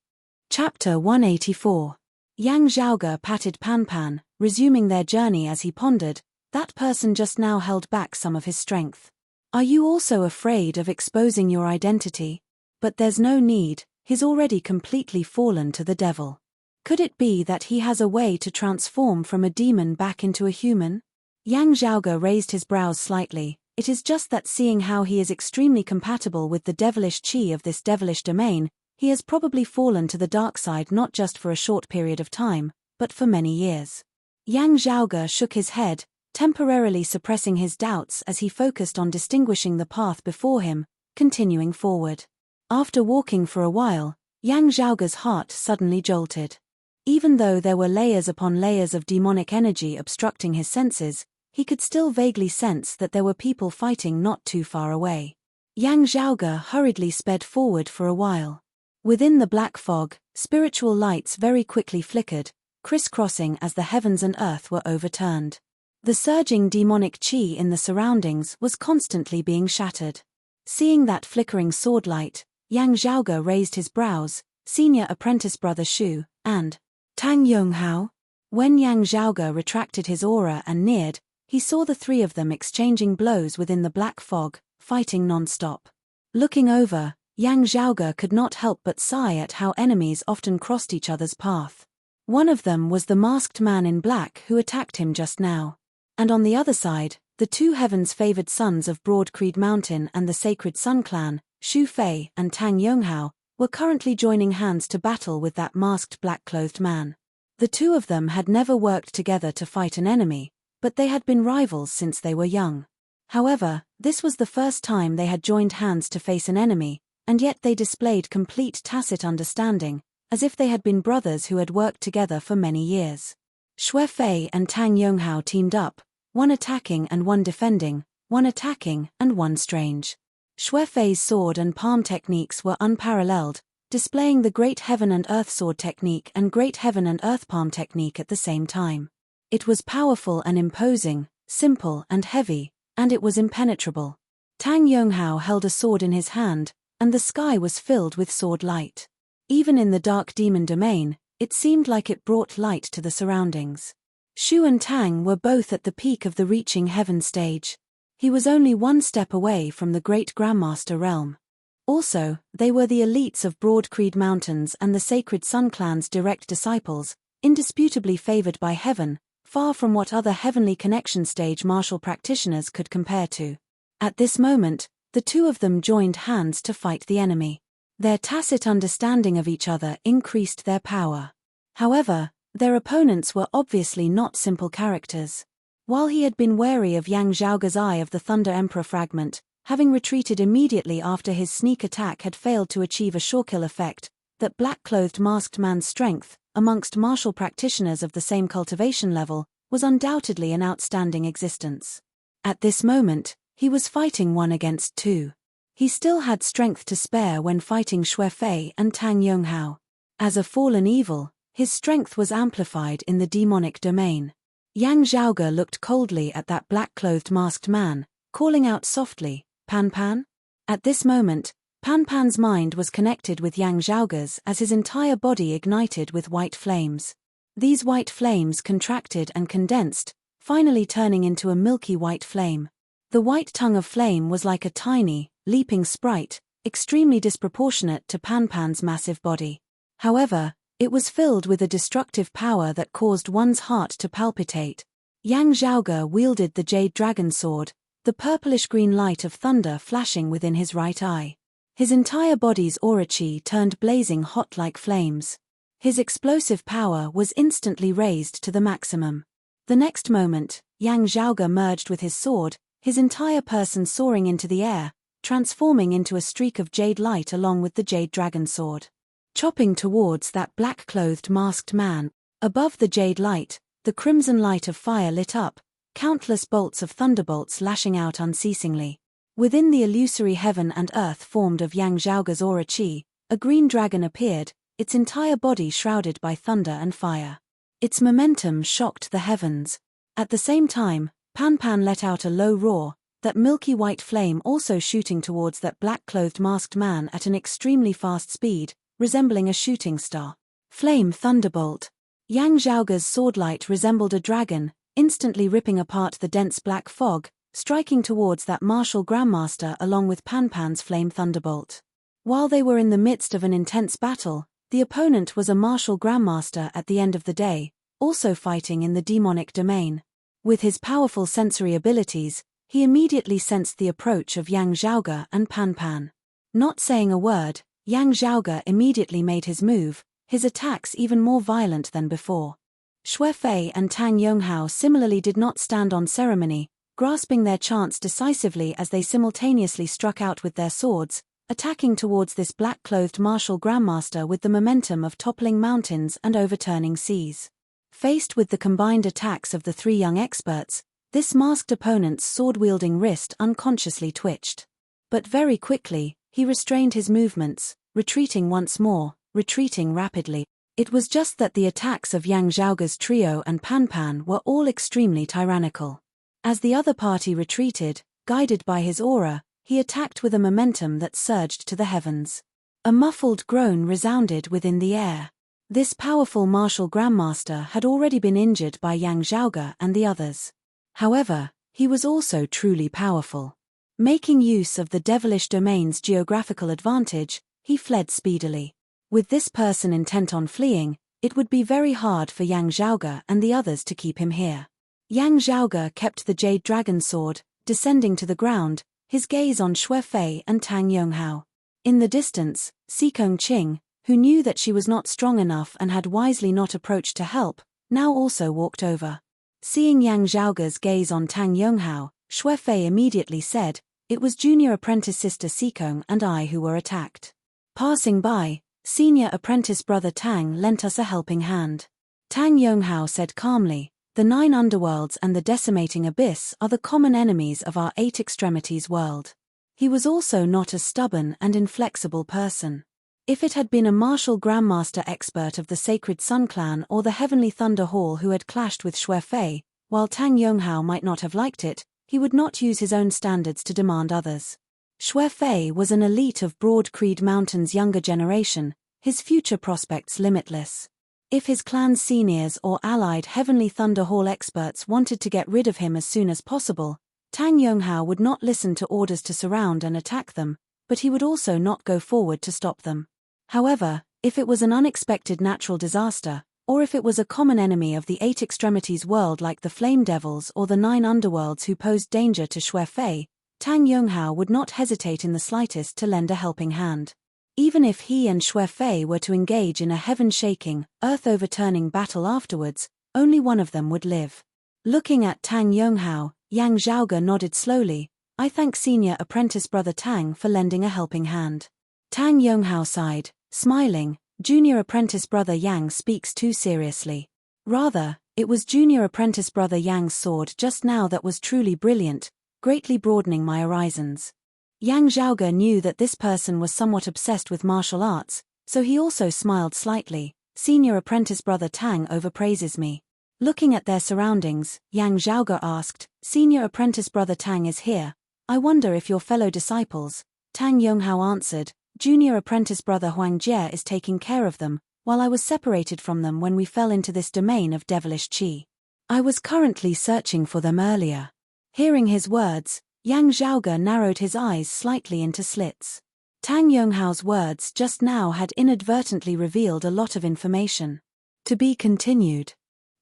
Chapter 184. Yang Zhaoge patted Pan, resuming their journey as he pondered, that person just now held back some of his strength. Are you also afraid of exposing your identity? But there's no need, he's already completely fallen to the devil. Could it be that he has a way to transform from a demon back into a human? Yang Zhaoge raised his brows slightly. It is just that seeing how he is extremely compatible with the devilish chi of this devilish domain, he has probably fallen to the dark side not just for a short period of time, but for many years. Yang Zhaoge shook his head, temporarily suppressing his doubts as he focused on distinguishing the path before him, continuing forward. After walking for a while, Yang Zhaoge's heart suddenly jolted. Even though there were layers upon layers of demonic energy obstructing his senses, he could still vaguely sense that there were people fighting not too far away. Yang Zhaoge hurriedly sped forward for a while. Within the black fog, spiritual lights very quickly flickered, crisscrossing as the heavens and earth were overturned. The surging demonic chi in the surroundings was constantly being shattered. Seeing that flickering sword light, Yang Zhaoge raised his brows, senior apprentice brother Shu, and Tang Yonghao. When Yang Zhaoge retracted his aura and neared, he saw the three of them exchanging blows within the black fog, fighting non-stop. Looking over, Yang Zhaoge could not help but sigh at how enemies often crossed each other's path. One of them was the masked man in black who attacked him just now. And on the other side, the two heavens-favored sons of Broad Creed Mountain and the Sacred Sun Clan, Shu Fei and Tang Yonghao, were currently joining hands to battle with that masked black-clothed man. The two of them had never worked together to fight an enemy, but they had been rivals since they were young. However, this was the first time they had joined hands to face an enemy, and yet they displayed complete tacit understanding, as if they had been brothers who had worked together for many years. Shui Fei and Tang Yonghao teamed up, one attacking and one defending, one attacking and one strange. Shui Fei's sword and palm techniques were unparalleled, displaying the Great Heaven and Earth sword technique and Great Heaven and Earth palm technique at the same time. It was powerful and imposing, simple and heavy, and it was impenetrable. Tang Yonghao held a sword in his hand, and the sky was filled with sword light. Even in the dark demon domain, it seemed like it brought light to the surroundings. Shu and Tang were both at the peak of the reaching heaven stage. He was only one step away from the great Grandmaster realm. Also, they were the elites of Broad Creed Mountains and the Sacred Sun Clan's direct disciples, indisputably favored by heaven, far from what other heavenly connection stage martial practitioners could compare to. At this moment, the two of them joined hands to fight the enemy. Their tacit understanding of each other increased their power. However, their opponents were obviously not simple characters. While he had been wary of Yang Zhaoge's Eye of the Thunder Emperor fragment, having retreated immediately after his sneak attack had failed to achieve a sure-kill effect, that black-clothed masked man's strength, amongst martial practitioners of the same cultivation level, was undoubtedly an outstanding existence. At this moment, he was fighting one against two. He still had strength to spare when fighting Shui Fei and Tang Yonghao. As a fallen evil, his strength was amplified in the demonic domain. Yang Zhaoge looked coldly at that black-clothed masked man, calling out softly, "Pan Pan?" At this moment, Pan Pan's mind was connected with Yang Zhaoge's as his entire body ignited with white flames. These white flames contracted and condensed, finally turning into a milky white flame. The white tongue of flame was like a tiny, leaping sprite, extremely disproportionate to Pan Pan's massive body. However, it was filled with a destructive power that caused one's heart to palpitate. Yang Zhaoge wielded the Jade Dragon Sword, the purplish-green light of thunder flashing within his right eye. His entire body's aura chi turned blazing hot like flames. His explosive power was instantly raised to the maximum. The next moment, Yang Zhaoge merged with his sword, his entire person soaring into the air, transforming into a streak of jade light along with the Jade Dragon Sword. Chopping towards that black-clothed masked man, above the jade light, the crimson light of fire lit up, countless bolts of thunderbolts lashing out unceasingly. Within the illusory heaven and earth formed of Yang Zhaoge's aura chi, a green dragon appeared, its entire body shrouded by thunder and fire. Its momentum shocked the heavens. At the same time, Pan Pan let out a low roar, that milky white flame also shooting towards that black-clothed masked man at an extremely fast speed, resembling a shooting star. Flame Thunderbolt. Yang Zhaoge's swordlight resembled a dragon, instantly ripping apart the dense black fog, striking towards that martial grandmaster along with Pan Pan's Flame Thunderbolt. While they were in the midst of an intense battle, the opponent was a martial grandmaster at the end of the day, also fighting in the demonic domain. With his powerful sensory abilities, he immediately sensed the approach of Yang Zhaoge and Pan Pan. Not saying a word, Yang Zhaoge immediately made his move, his attacks even more violent than before. Shui Fei and Tang Yonghao similarly did not stand on ceremony, grasping their chance decisively as they simultaneously struck out with their swords, attacking towards this black-clothed martial grandmaster with the momentum of toppling mountains and overturning seas. Faced with the combined attacks of the three young experts, this masked opponent's sword-wielding wrist unconsciously twitched. But very quickly, he restrained his movements, retreating once more, retreating rapidly. It was just that the attacks of Yang Zhaoge's trio and Pan Pan were all extremely tyrannical. As the other party retreated, guided by his aura, he attacked with a momentum that surged to the heavens. A muffled groan resounded within the air. This powerful martial grandmaster had already been injured by Yang Zhaoge and the others. However, he was also truly powerful. Making use of the devilish domain's geographical advantage, he fled speedily. With this person intent on fleeing, it would be very hard for Yang Zhaoge and the others to keep him here. Yang Zhaoge kept the jade dragon sword, descending to the ground, his gaze on Xue Fei and Tang Yonghao. In the distance, Xikong Qing, who knew that she was not strong enough and had wisely not approached to help, now also walked over. Seeing Yang Zhaoge's gaze on Tang Yonghao, Xue Fei immediately said, "It was junior apprentice sister Xikong and I who were attacked. Passing by, senior apprentice brother Tang lent us a helping hand." Tang Yonghao said calmly, "The 9 underworlds and the decimating abyss are the common enemies of our 8 extremities world." He was also not a stubborn and inflexible person. If it had been a martial grandmaster expert of the Sacred Sun Clan or the Heavenly Thunder Hall who had clashed with Xue Fei, while Tang Yonghao might not have liked it, he would not use his own standards to demand others. Xue Fei was an elite of Broad Creed Mountain's younger generation, his future prospects limitless. If his clan's seniors or allied Heavenly Thunder Hall experts wanted to get rid of him as soon as possible, Tang Yonghao would not listen to orders to surround and attack them, but he would also not go forward to stop them. However, if it was an unexpected natural disaster, or if it was a common enemy of the 8 extremities world like the Flame Devils or the 9 underworlds who posed danger to Xue Fei, Tang Yonghao would not hesitate in the slightest to lend a helping hand. Even if he and Xue Fei were to engage in a heaven-shaking, earth-overturning battle afterwards, only one of them would live. Looking at Tang Yonghao, Yang Zhaoge nodded slowly, "I thank senior apprentice brother Tang for lending a helping hand." Tang Yonghao sighed, smiling, "Junior apprentice brother Yang speaks too seriously. Rather, it was junior apprentice brother Yang's sword just now that was truly brilliant, greatly broadening my horizons." Yang Zhaoge knew that this person was somewhat obsessed with martial arts, so he also smiled slightly, "Senior apprentice brother Tang overpraises me." Looking at their surroundings, Yang Zhaoge asked, "Senior apprentice brother Tang is here. I wonder if your fellow disciples." Tang Yonghao answered, "Junior apprentice brother Huang Jie is taking care of them, while I was separated from them when we fell into this domain of devilish qi. I was currently searching for them earlier." Hearing his words, Yang Zhaoge narrowed his eyes slightly into slits. Tang Yonghao's words just now had inadvertently revealed a lot of information. To be continued.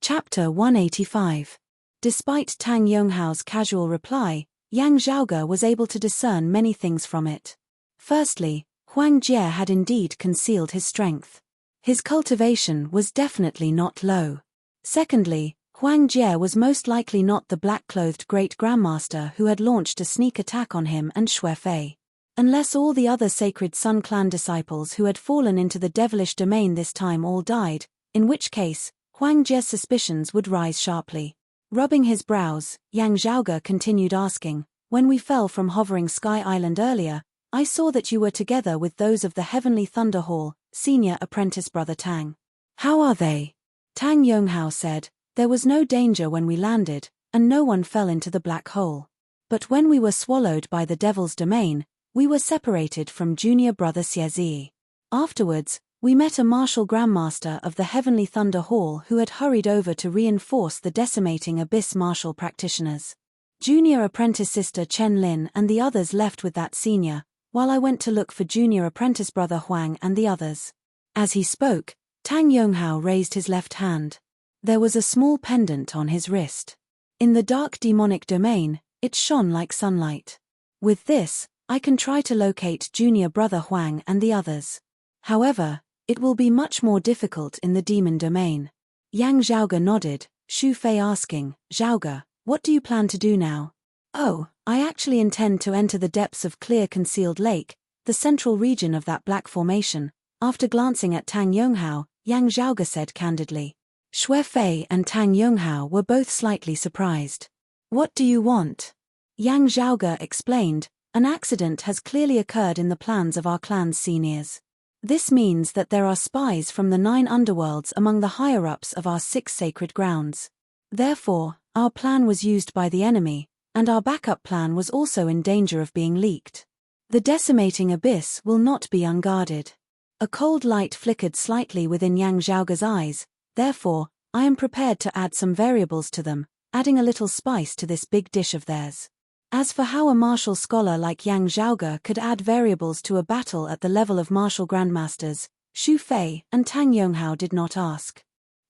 Chapter 185. Despite Tang Yonghao's casual reply, Yang Zhaoge was able to discern many things from it. Firstly, Huang Jie had indeed concealed his strength. His cultivation was definitely not low. Secondly, Huang Jie was most likely not the black-clothed great grandmaster who had launched a sneak attack on him and Xue Fei. Unless all the other Sacred Sun Clan disciples who had fallen into the devilish domain this time all died, in which case, Huang Jie's suspicions would rise sharply. Rubbing his brows, Yang Zhaoge continued asking, "When we fell from Hovering Sky Island earlier, I saw that you were together with those of the Heavenly Thunder Hall, senior apprentice brother Tang. How are they?" Tang Yonghao said, "There was no danger when we landed, and no one fell into the black hole. But when we were swallowed by the devil's domain, we were separated from junior brother Xie. Afterwards, we met a martial grandmaster of the Heavenly Thunder Hall who had hurried over to reinforce the decimating abyss martial practitioners. Junior apprentice sister Chen Lin and the others left with that senior, while I went to look for junior apprentice brother Huang and the others." As he spoke, Tang Yonghao raised his left hand. There was a small pendant on his wrist. In the dark demonic domain, it shone like sunlight. "With this, I can try to locate junior brother Huang and the others. However, it will be much more difficult in the demon domain." Yang Zhaoge nodded, Xu Fei asking, "Zhaoge, what do you plan to do now?" "Oh, I actually intend to enter the depths of Clear Concealed Lake, the central region of that black formation. After glancing at Tang Yonghao, Yang Zhaoge said candidly. Xue Fei and Tang Yonghao were both slightly surprised. What do you want? Yang Zhaoge explained, an accident has clearly occurred in the plans of our clan's seniors. This means that there are spies from the 9 underworlds among the higher-ups of our 6 sacred grounds. Therefore, our plan was used by the enemy, and our backup plan was also in danger of being leaked. The decimating abyss will not be unguarded. A cold light flickered slightly within Yang Zhaoge's eyes, therefore, I am prepared to add some variables to them, adding a little spice to this big dish of theirs. As for how a martial scholar like Yang Zhaoge could add variables to a battle at the level of martial grandmasters, Xu Fei and Tang Yonghao did not ask.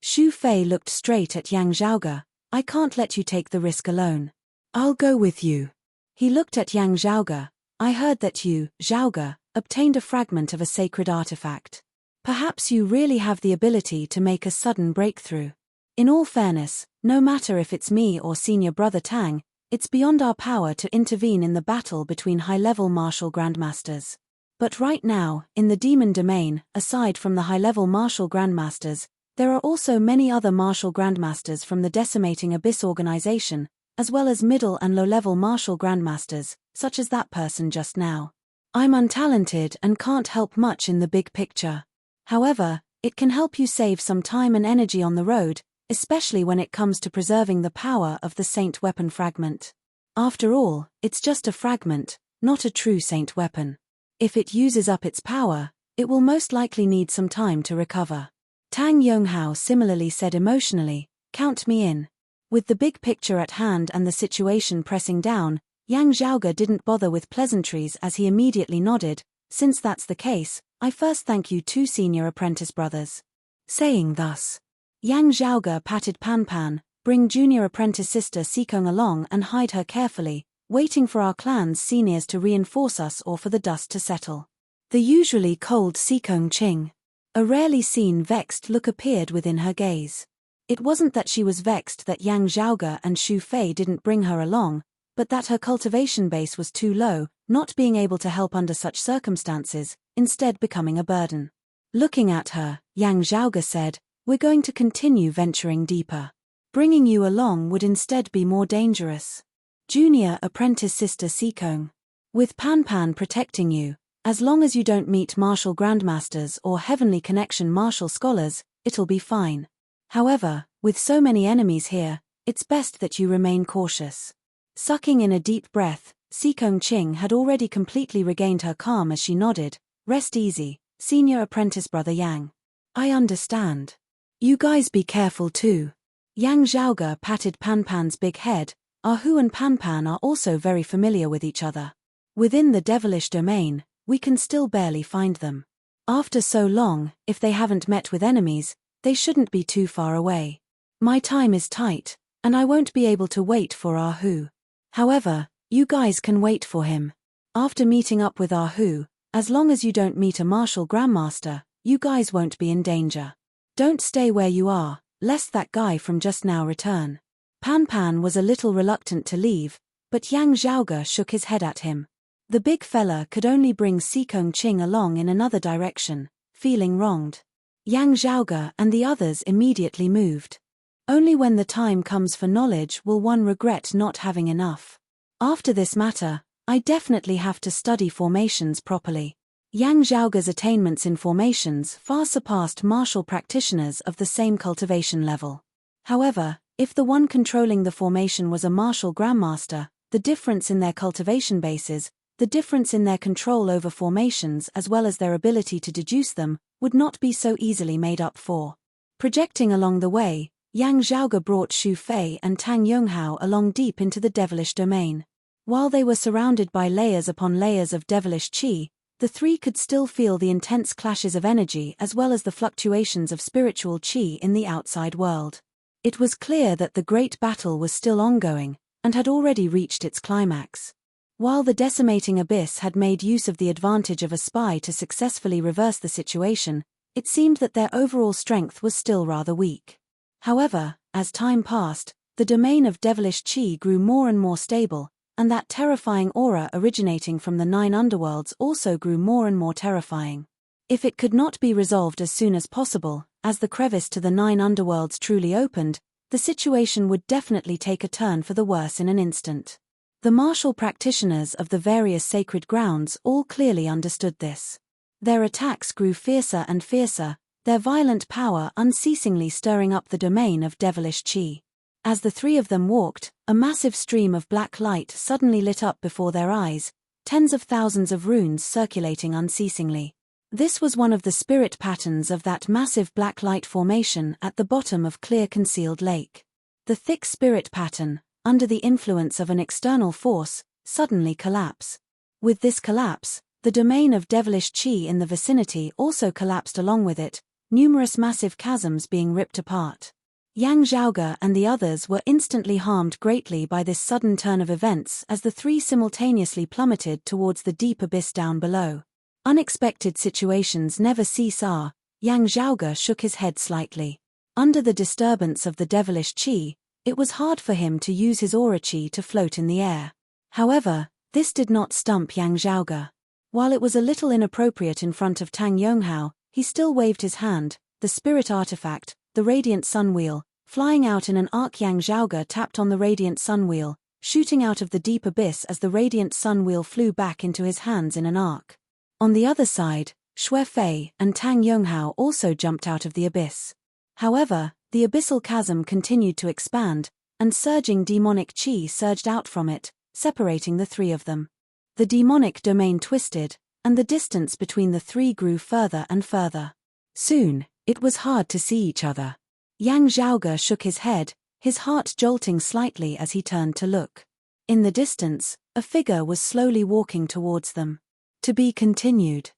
Xu Fei looked straight at Yang Zhaoge. I can't let you take the risk alone. I'll go with you. He looked at Yang Zhaoge. I heard that you, Zhaoge, obtained a fragment of a sacred artifact. Perhaps you really have the ability to make a sudden breakthrough. In all fairness, no matter if it's me or senior brother Tang, it's beyond our power to intervene in the battle between high-level martial grandmasters. But right now, in the demon domain, aside from the high-level martial grandmasters, there are also many other martial grandmasters from the Decimating Abyss organization, as well as middle and low-level martial grandmasters, such as that person just now. I'm untalented and can't help much in the big picture. However, it can help you save some time and energy on the road, especially when it comes to preserving the power of the Saint Weapon fragment. After all, it's just a fragment, not a true Saint Weapon. If it uses up its power, it will most likely need some time to recover. Tang Yonghao similarly said emotionally, count me in. With the big picture at hand and the situation pressing down, Yang Zhaoge didn't bother with pleasantries as he immediately nodded, since that's the case, I first thank you 2 senior apprentice brothers. Saying thus, Yang Zhaoge patted Pan Pan, bring junior apprentice sister Sikong along and hide her carefully, waiting for our clan's seniors to reinforce us or for the dust to settle. The usually cold Sikong Ching. A rarely seen vexed look appeared within her gaze. It wasn't that she was vexed that Yang Zhaoge and Xu Fei didn't bring her along, but that her cultivation base was too low, not being able to help under such circumstances, instead becoming a burden. Looking at her, Yang Zhaoge said, we're going to continue venturing deeper. Bringing you along would instead be more dangerous. Junior apprentice sister Sikong. With Pan Pan protecting you, as long as you don't meet martial grandmasters or heavenly connection martial scholars, it'll be fine. However, with so many enemies here, it's best that you remain cautious. Sucking in a deep breath, Sikong Ching had already completely regained her calm as she nodded, rest easy, senior apprentice brother Yang. I understand. You guys be careful too. Yang Zhaoge patted Pan Pan's big head. Ahu and Pan Pan are also very familiar with each other. Within the devilish domain, we can still barely find them. After so long, if they haven't met with enemies, they shouldn't be too far away. My time is tight, and I won't be able to wait for Ahu. However, you guys can wait for him. After meeting up with Ahu, as long as you don't meet a martial grandmaster, you guys won't be in danger. Don't stay where you are, lest that guy from just now return. Pan Pan was a little reluctant to leave, but Yang Zhaoge shook his head at him. The big fella could only bring Sikong Ching along in another direction, feeling wronged. Yang Zhaoge and the others immediately moved. Only when the time comes for knowledge will one regret not having enough. After this matter, I definitely have to study formations properly. Yang Zhaoge's attainments in formations far surpassed martial practitioners of the same cultivation level. However, if the one controlling the formation was a martial grandmaster, the difference in their cultivation bases, the difference in their control over formations as well as their ability to deduce them, would not be so easily made up for. Projecting along the way, Yang Zhaoge brought Xu Fei and Tang Yonghao along deep into the devilish domain. While they were surrounded by layers upon layers of devilish qi, the 3 could still feel the intense clashes of energy as well as the fluctuations of spiritual qi in the outside world. It was clear that the great battle was still ongoing, and had already reached its climax. While the decimating abyss had made use of the advantage of a spy to successfully reverse the situation, it seemed that their overall strength was still rather weak. However, as time passed, the domain of devilish qi grew more and more stable, and that terrifying aura originating from the 9 underworlds also grew more and more terrifying. If it could not be resolved as soon as possible, as the crevice to the 9 underworlds truly opened, the situation would definitely take a turn for the worse in an instant. The martial practitioners of the various sacred grounds all clearly understood this. Their attacks grew fiercer and fiercer, their violent power unceasingly stirring up the domain of devilish chi. As the 3 of them walked, a massive stream of black light suddenly lit up before their eyes, tens of thousands of runes circulating unceasingly. This was one of the spirit patterns of that massive black light formation at the bottom of Clear Concealed Lake. The thick spirit pattern, under the influence of an external force, suddenly collapsed. With this collapse, the domain of devilish chi in the vicinity also collapsed along with it, numerous massive chasms being ripped apart. Yang Zhaoge and the others were instantly harmed greatly by this sudden turn of events as the 3 simultaneously plummeted towards the deep abyss down below. Unexpected situations never cease. Yang Zhaoge shook his head slightly. Under the disturbance of the devilish chi, it was hard for him to use his aura chi to float in the air. However, this did not stump Yang Zhaoge. While it was a little inappropriate in front of Tang Yonghao, he still waved his hand, the spirit artifact, the radiant sun wheel, flying out in an arc. Yang Zhaoge tapped on the radiant sun wheel, shooting out of the deep abyss as the radiant sun wheel flew back into his hands in an arc. On the other side, Xue Fei and Tang Yonghao also jumped out of the abyss. However, the abyssal chasm continued to expand, and surging demonic chi surged out from it, separating the 3 of them. The demonic domain twisted, and the distance between the 3 grew further and further. Soon, it was hard to see each other. Yang Zhaoge shook his head, his heart jolting slightly as he turned to look. In the distance, a figure was slowly walking towards them. To be continued.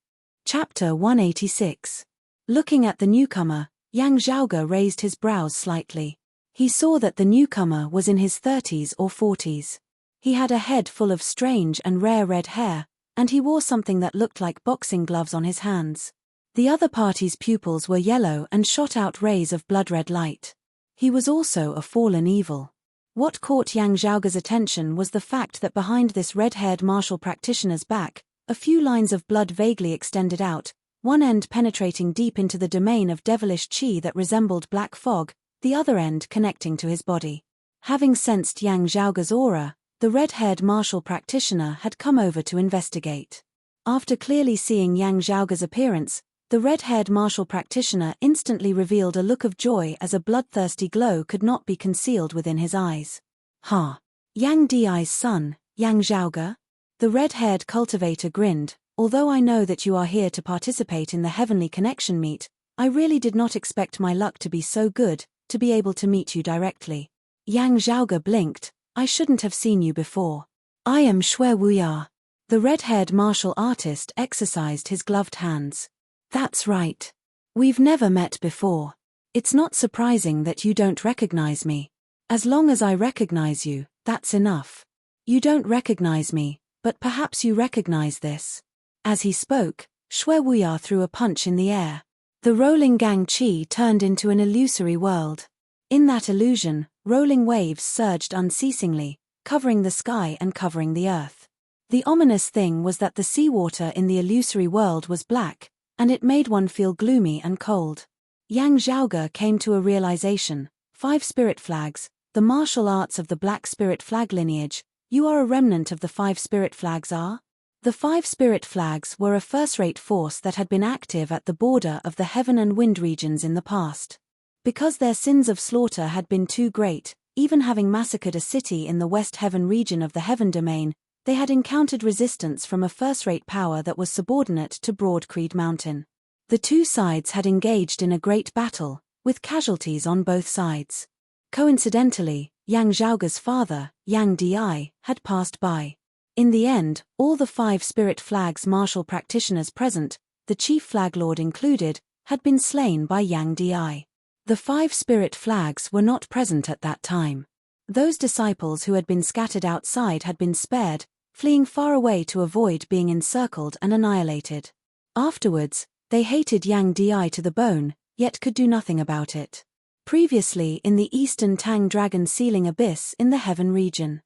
Chapter 186. Looking at the newcomer, Yang Zhaoge raised his brows slightly. He saw that the newcomer was in his 30s or 40s. He had a head full of strange and rare red hair, and he wore something that looked like boxing gloves on his hands. The other party's pupils were yellow and shot out rays of blood-red light. He was also a fallen evil. What caught Yang Zhaoge's attention was the fact that behind this red-haired martial practitioner's back, a few lines of blood vaguely extended out, one end penetrating deep into the domain of devilish chi that resembled black fog, the other end connecting to his body. Having sensed Yang Zhaoge's aura, the red-haired martial practitioner had come over to investigate. After clearly seeing Yang Zhaoge's appearance, the red-haired martial practitioner instantly revealed a look of joy as a bloodthirsty glow could not be concealed within his eyes. "Ha! Yang Di's son, Yang Zhaoge?" The red-haired cultivator grinned. "Although I know that you are here to participate in the Heavenly Connection meet, I really did not expect my luck to be so good, to be able to meet you directly." Yang Zhaoge blinked. "I shouldn't have seen you before. I am Xue Wuya." The red-haired martial artist exercised his gloved hands. "That's right. We've never met before. It's not surprising that you don't recognize me. As long as I recognize you, that's enough. You don't recognize me, but perhaps you recognize this." As he spoke, Xue Wuya threw a punch in the air. The rolling gang chi turned into an illusory world. In that illusion, rolling waves surged unceasingly, covering the sky and covering the earth. The ominous thing was that the seawater in the illusory world was black, and it made one feel gloomy and cold. Yang Zhaoge came to a realization. 5 spirit flags, the martial arts of the Black Spirit Flag lineage. You are a remnant of the 5 spirit flags are? The 5 spirit flags were a first-rate force that had been active at the border of the heaven and wind regions in the past. Because their sins of slaughter had been too great, even having massacred a city in the West Heaven region of the Heaven Domain, they had encountered resistance from a first-rate power that was subordinate to Broad Creed Mountain. The 2 sides had engaged in a great battle, with casualties on both sides. Coincidentally, Yang Zhaoge's father, Yang Di, had passed by. In the end, all the 5 spirit flags martial practitioners present, the chief flag lord included, had been slain by Yang Di. The 5 spirit flags were not present at that time. Those disciples who had been scattered outside had been spared, fleeing far away to avoid being encircled and annihilated. Afterwards, they hated Yang Di to the bone, yet could do nothing about it. Previously in the eastern Tang Dragon Sealing Abyss in the Heaven region.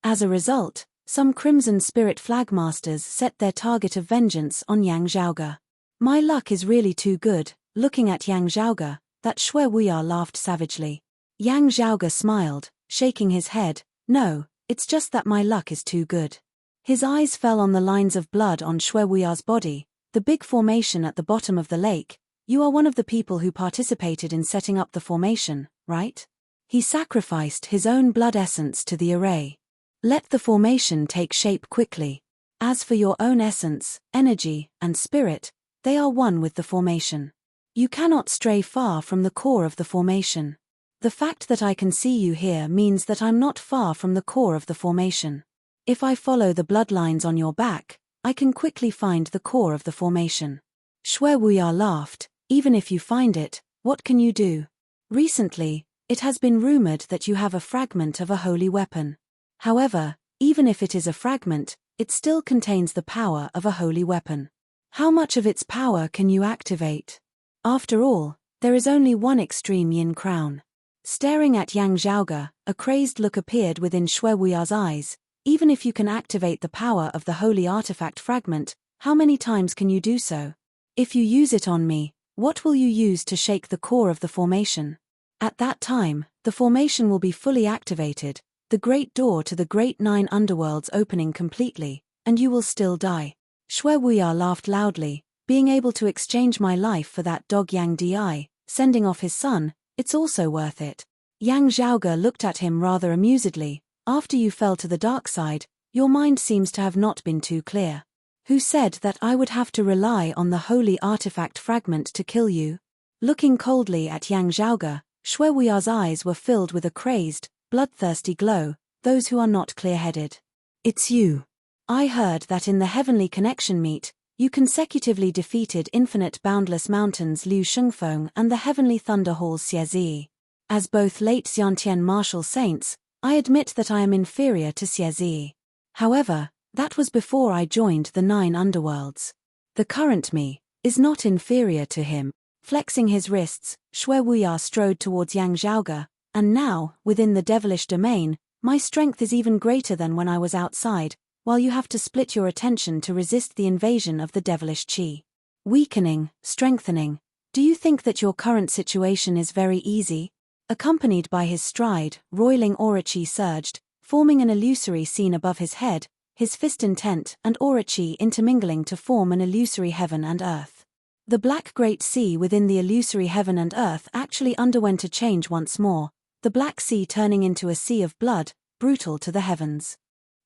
As a result, Some Crimson Spirit flagmasters set their target of vengeance on Yang Zhaoge. My luck is really too good. Looking at Yang Zhaoge, that Shui Wuya laughed savagely. Yang Zhaoge smiled, shaking his head. No, it's just that my luck is too good. His eyes fell on the lines of blood on Shui Wuya's body, the big formation at the bottom of the lake. You are one of the people who participated in setting up the formation, right? He sacrificed his own blood essence to the array. Let the formation take shape quickly. As for your own essence, energy, and spirit, they are one with the formation. You cannot stray far from the core of the formation. The fact that I can see you here means that I'm not far from the core of the formation. If I follow the bloodlines on your back, I can quickly find the core of the formation. Shui Wuya laughed. Even if you find it, what can you do? Recently, it has been rumored that you have a fragment of a holy weapon. However, even if it is a fragment, it still contains the power of a holy weapon. How much of its power can you activate? After all, there is only one extreme yin crown. Staring at Yang Zhaoge, a crazed look appeared within Shui Wuya's eyes. Even if you can activate the power of the holy artifact fragment, how many times can you do so? If you use it on me, what will you use to shake the core of the formation? At that time, the formation will be fully activated, the great door to the great 9 underworlds opening completely, and you will still die. Shui Wuya laughed loudly. Being able to exchange my life for that dog Yang Di, sending off his son, it's also worth it. Yang Zhaoge looked at him rather amusedly. After you fell to the dark side, your mind seems to have not been too clear. Who said that I would have to rely on the holy artifact fragment to kill you? Looking coldly at Yang Zhaoge, Shui Wuya's eyes were filled with a crazed, bloodthirsty glow. Those who are not clear-headed. It's you. I heard that in the Heavenly Connection meet, you consecutively defeated Infinite Boundless Mountains Liu Shengfeng and the Heavenly Thunder Halls Xie Zi. As both late Xiantian martial saints, I admit that I am inferior to Xie Zi. However, that was before I joined the 9 underworlds. The current me is not inferior to him. Flexing his wrists, Shui Wuya strode towards Yang Zhaoge. And now, within the devilish domain, my strength is even greater than when I was outside, while you have to split your attention to resist the invasion of the devilish chi. Weakening, strengthening. Do you think that your current situation is very easy? Accompanied by his stride, roiling aura chi surged, forming an illusory scene above his head, his fist intent and aura chi intermingling to form an illusory heaven and earth. The black great sea within the illusory heaven and earth actually underwent a change once more, the black sea turning into a sea of blood, brutal to the heavens.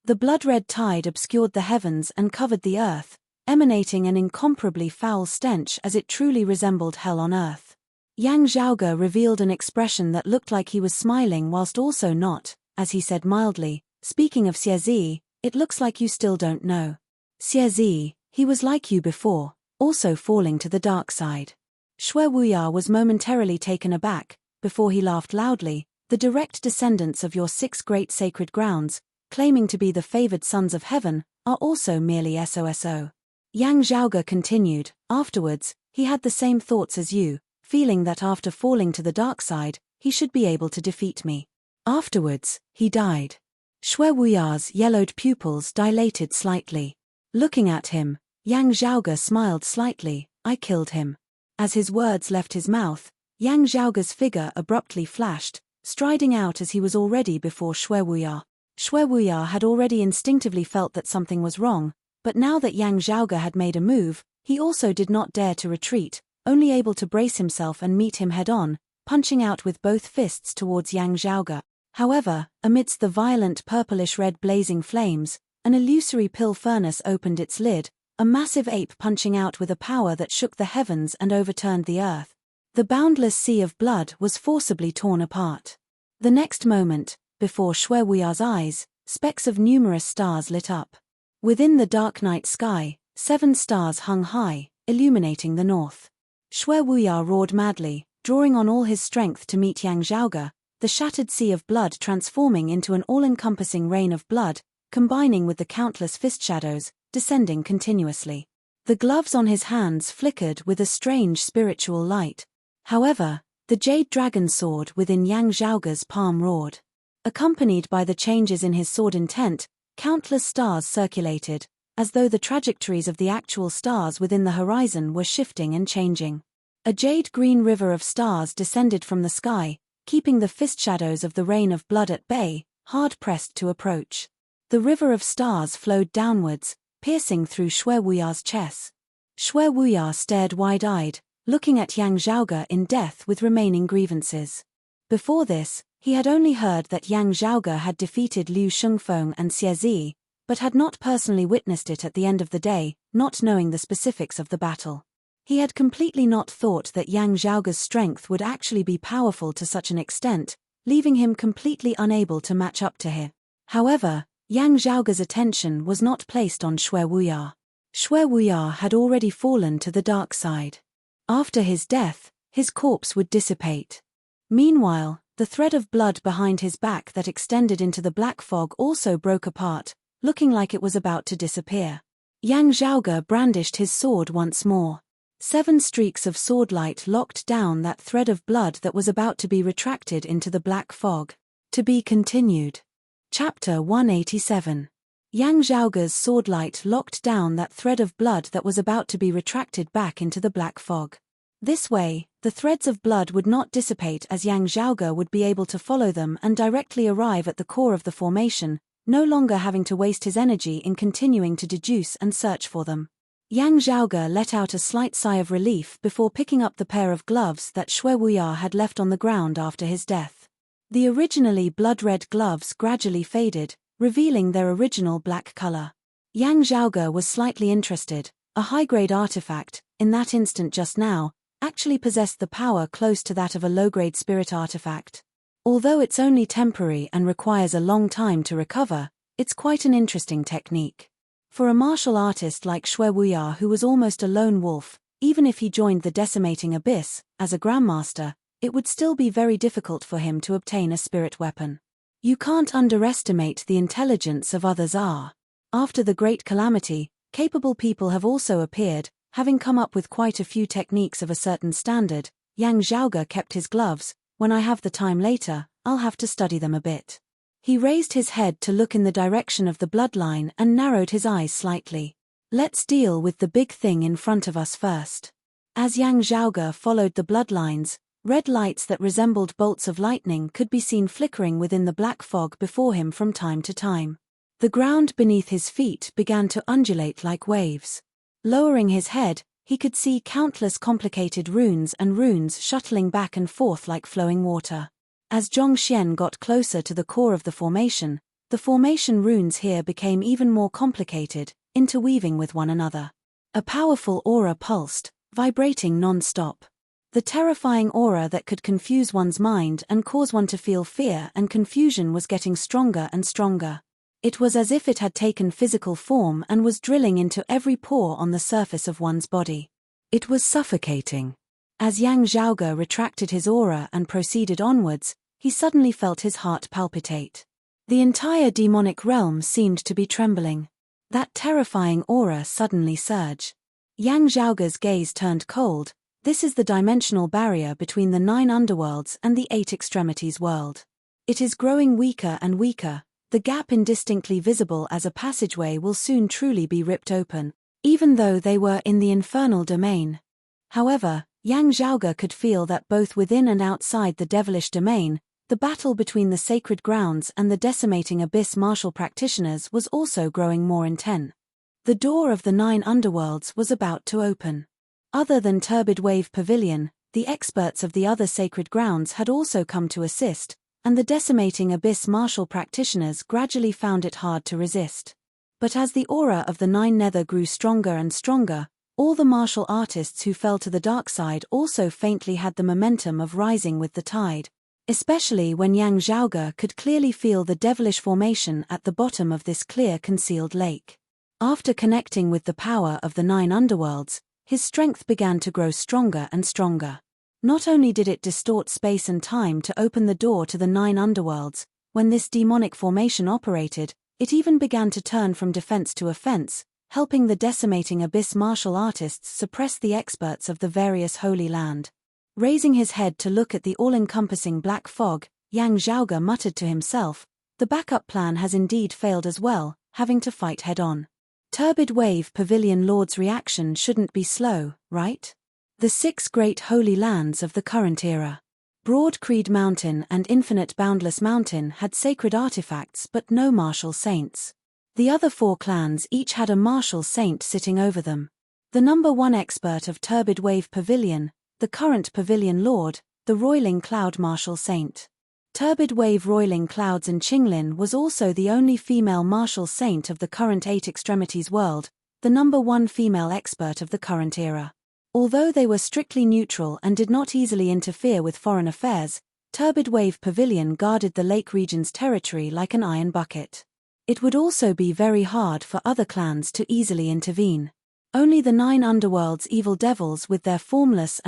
The blood-red tide obscured the heavens and covered the earth, emanating an incomparably foul stench as it truly resembled hell on earth. Yang Zhaoge revealed an expression that looked like he was smiling whilst also not, as he said mildly, speaking of Xie Zi, it looks like you still don't know. Xie Zi, he was like you before, also falling to the dark side. Shui Wuya was momentarily taken aback, before he laughed loudly. The direct descendants of your 6 great sacred grounds, claiming to be the favored sons of heaven, are also merely SOSO. Yang Zhaoge continued. Afterwards, he had the same thoughts as you, feeling that after falling to the dark side, he should be able to defeat me. Afterwards, he died. Shui Wuya's yellowed pupils dilated slightly. Looking at him, Yang Zhaoge smiled slightly. I killed him. As his words left his mouth, Yang Zhaoge's figure abruptly flashed, striding out as he was already before Shui Wuya. Shui Wuya had already instinctively felt that something was wrong, but now that Yang Zhaoge had made a move, he also did not dare to retreat, only able to brace himself and meet him head-on, punching out with both fists towards Yang Zhaoge. However, amidst the violent purplish-red blazing flames, an illusory pill furnace opened its lid, a massive ape punching out with a power that shook the heavens and overturned the earth. The boundless sea of blood was forcibly torn apart. The next moment, before Shui Wuya's eyes, specks of numerous stars lit up. Within the dark night sky, 7 stars hung high, illuminating the north. Shui Wuya roared madly, drawing on all his strength to meet Yang Zhaoge, the shattered sea of blood transforming into an all-encompassing rain of blood, combining with the countless fist shadows, descending continuously. The gloves on his hands flickered with a strange spiritual light. However, the jade dragon sword within Yang Zhaoge's palm roared. Accompanied by the changes in his sword intent, Countless stars circulated, as though the trajectories of the actual stars within the horizon were shifting and changing. A jade-green river of stars descended from the sky, keeping the fist shadows of the rain of blood at bay, hard-pressed to approach. The river of stars flowed downwards, piercing through Xue Wuya's chest. Xue Wuya stared wide-eyed, looking at Yang Zhaoge in death with remaining grievances. Before this, he had only heard that Yang Zhaoge had defeated Liu Shengfeng and Xie Zi, but had not personally witnessed it at the end of the day, not knowing the specifics of the battle. He had completely not thought that Yang Zhaoge's strength would actually be powerful to such an extent, leaving him completely unable to match up to him. However, Yang Zhaoge's attention was not placed on Xue Wuya. Xue Wuya had already fallen to the dark side. After his death, his corpse would dissipate. Meanwhile, the thread of blood behind his back that extended into the black fog also broke apart, looking like it was about to disappear. Yang Zhaoge brandished his sword once more. 7 streaks of swordlight locked down that thread of blood that was about to be retracted into the black fog. To be continued. Chapter 187. Yang Zhaoge's swordlight locked down that thread of blood that was about to be retracted back into the black fog. This way, the threads of blood would not dissipate as Yang Zhaoge would be able to follow them and directly arrive at the core of the formation, no longer having to waste his energy in continuing to deduce and search for them. Yang Zhaoge let out a slight sigh of relief before picking up the pair of gloves that Xue Wuya had left on the ground after his death. The originally blood-red gloves gradually faded, revealing their original black color. Yang Zhaoge was slightly interested. A high-grade artifact, in that instant just now, actually possessed the power close to that of a low-grade spirit artifact. Although it's only temporary and requires a long time to recover, it's quite an interesting technique. For a martial artist like Xue Wuya, who was almost a lone wolf, even if he joined the decimating abyss, as a grandmaster, it would still be very difficult for him to obtain a spirit weapon. You can't underestimate the intelligence of others. After the Great Calamity, capable people have also appeared, having come up with quite a few techniques of a certain standard. Yang Zhaoge kept his gloves. When I have the time later, I'll have to study them a bit. He raised his head to look in the direction of the bloodline and narrowed his eyes slightly. Let's deal with the big thing in front of us first. As Yang Zhaoge followed the bloodlines, red lights that resembled bolts of lightning could be seen flickering within the black fog before him from time to time. The ground beneath his feet began to undulate like waves. Lowering his head, he could see countless complicated runes and runes shuttling back and forth like flowing water. As Zhongxian got closer to the core of the formation runes here became even more complicated, interweaving with one another. A powerful aura pulsed, vibrating non-stop. The terrifying aura that could confuse one's mind and cause one to feel fear and confusion was getting stronger and stronger. It was as if it had taken physical form and was drilling into every pore on the surface of one's body. It was suffocating. As Yang Zhaoge retracted his aura and proceeded onwards, he suddenly felt his heart palpitate. The entire demonic realm seemed to be trembling. That terrifying aura suddenly surged. Yang Zhaoge's gaze turned cold. This is the dimensional barrier between the 9 underworlds and the 8 extremities world. It is growing weaker and weaker. The gap indistinctly visible as a passageway will soon truly be ripped open, even though they were in the infernal domain. However, Yang Zhaoge could feel that both within and outside the devilish domain, the battle between the sacred grounds and the decimating abyss martial practitioners was also growing more intense. The door of the 9 underworlds was about to open. Other than Turbid Wave Pavilion, the experts of the other sacred grounds had also come to assist, and the decimating abyss martial practitioners gradually found it hard to resist. But as the aura of the 9 nether grew stronger and stronger, all the martial artists who fell to the dark side also faintly had the momentum of rising with the tide, especially when Yang Zhaoge could clearly feel the devilish formation at the bottom of this clear concealed lake. After connecting with the power of the 9 underworlds, his strength began to grow stronger and stronger. Not only did it distort space and time to open the door to the 9 underworlds, when this demonic formation operated, it even began to turn from defense to offense, helping the decimating abyss martial artists suppress the experts of the various Holy Land. Raising his head to look at the all-encompassing black fog, Yang Zhaoge muttered to himself, the backup plan has indeed failed as well, having to fight head-on. Turbid Wave Pavilion Lord's reaction shouldn't be slow, right? The 6 great holy lands of the current era. Broad Creed Mountain and Infinite Boundless Mountain had sacred artifacts but no martial saints. The other 4 clans each had a martial saint sitting over them. The number 1 expert of Turbid Wave Pavilion, the current Pavilion Lord, the Roiling Cloud Martial Saint. Turbid Wave Roiling Clouds and Qinglin was also the only female martial saint of the current 8 Extremities world, the number 1 female expert of the current era. Although they were strictly neutral and did not easily interfere with foreign affairs, Turbid Wave Pavilion guarded the lake region's territory like an iron bucket. It would also be very hard for other clans to easily intervene. Only the 9 underworld's evil devils with their formless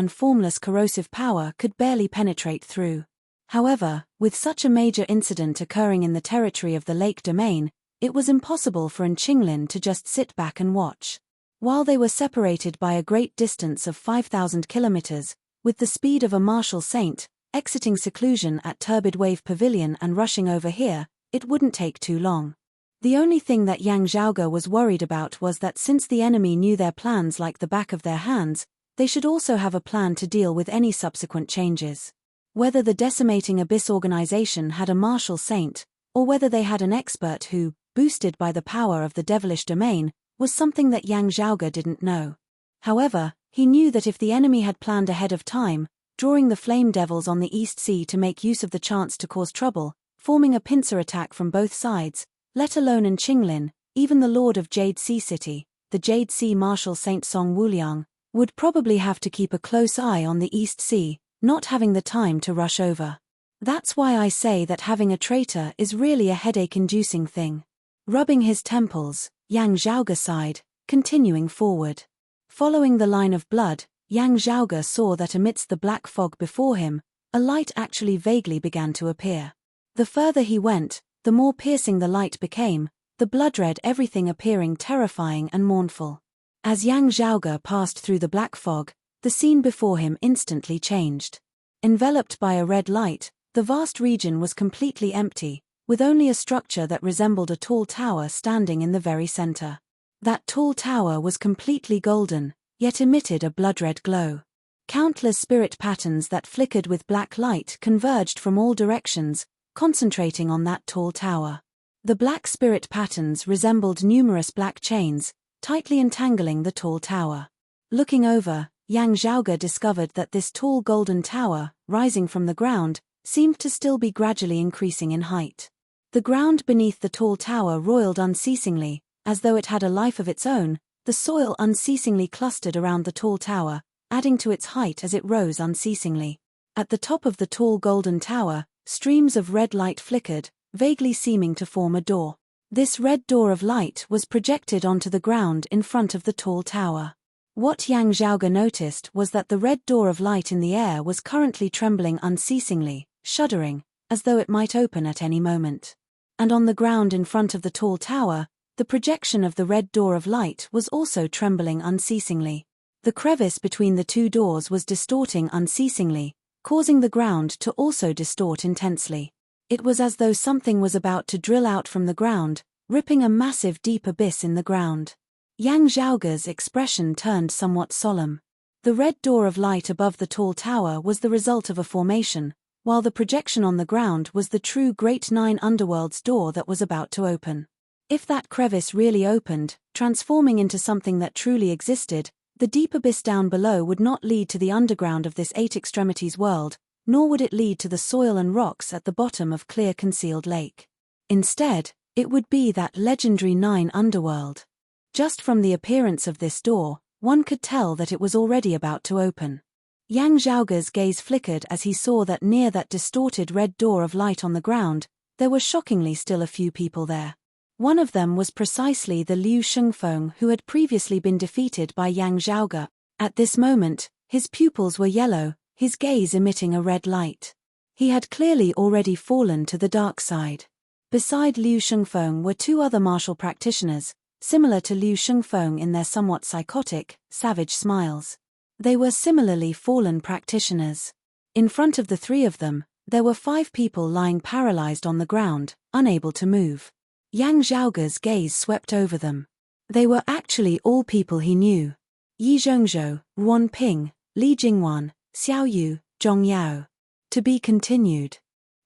corrosive power could barely penetrate through. However, with such a major incident occurring in the territory of the lake domain, it was impossible for Qinglin to just sit back and watch. While they were separated by a great distance of 5,000 kilometers, with the speed of a martial saint, exiting seclusion at Turbid Wave Pavilion and rushing over here, it wouldn't take too long. The only thing that Yang Zhaoge was worried about was that since the enemy knew their plans like the back of their hands, they should also have a plan to deal with any subsequent changes. Whether the decimating Abyss organization had a martial saint, or whether they had an expert who, boosted by the power of the devilish domain, was something that Yang Zhaoge didn't know. However, he knew that if the enemy had planned ahead of time, drawing the flame devils on the East Sea to make use of the chance to cause trouble, forming a pincer attack from both sides, let alone Qinglin, even the Lord of Jade Sea City, the Jade Sea Martial Saint Song Wuliang, would probably have to keep a close eye on the East Sea, not having the time to rush over. That's why I say that having a traitor is really a headache-inducing thing. Rubbing his temples, Yang Zhaoge sighed, continuing forward. Following the line of blood, Yang Zhaoge saw that amidst the black fog before him, a light actually vaguely began to appear. The further he went, the more piercing the light became, the blood-red everything appearing terrifying and mournful. As Yang Zhaoge passed through the black fog, the scene before him instantly changed. Enveloped by a red light, the vast region was completely empty, with only a structure that resembled a tall tower standing in the very center. That tall tower was completely golden, yet emitted a blood-red glow. Countless spirit patterns that flickered with black light converged from all directions, concentrating on that tall tower. The black spirit patterns resembled numerous black chains, tightly entangling the tall tower. Looking over, Yang Zhaoge discovered that this tall golden tower, rising from the ground, seemed to still be gradually increasing in height. The ground beneath the tall tower roiled unceasingly, as though it had a life of its own. The soil unceasingly clustered around the tall tower, adding to its height as it rose unceasingly. At the top of the tall golden tower, streams of red light flickered, vaguely seeming to form a door. This red door of light was projected onto the ground in front of the tall tower. What Yang Zhaoge noticed was that the red door of light in the air was currently trembling unceasingly, shuddering, as though it might open at any moment. And on the ground in front of the tall tower, the projection of the red door of light was also trembling unceasingly. The crevice between the two doors was distorting unceasingly, causing the ground to also distort intensely. It was as though something was about to drill out from the ground, ripping a massive deep abyss in the ground. Yang Zhaoge's expression turned somewhat solemn. The red door of light above the tall tower was the result of a formation, while the projection on the ground was the true Great Nine Underworld's door that was about to open. If that crevice really opened, transforming into something that truly existed, the deep abyss down below would not lead to the underground of this 8 Extremities world, nor would it lead to the soil and rocks at the bottom of clear concealed lake. Instead, it would be that legendary 9 Underworld. Just from the appearance of this door, one could tell that it was already about to open. Yang Zhaoge's gaze flickered as he saw that near that distorted red door of light on the ground, there were shockingly still a few people there. One of them was precisely the Liu Shengfeng who had previously been defeated by Yang Zhaoge. At this moment, his pupils were yellow, his gaze emitting a red light. He had clearly already fallen to the dark side. Beside Liu Shengfeng were 2 other martial practitioners, similar to Liu Shengfeng in their somewhat psychotic, savage smiles. They were similarly fallen practitioners. In front of the 3 of them, there were 5 people lying paralyzed on the ground, unable to move. Yang Zhaoge's gaze swept over them. They were actually all people he knew. Yi Zhongzhou, Ruan Ping, Li Jingwan, Xiao Yu, Zhong Yao. To be continued.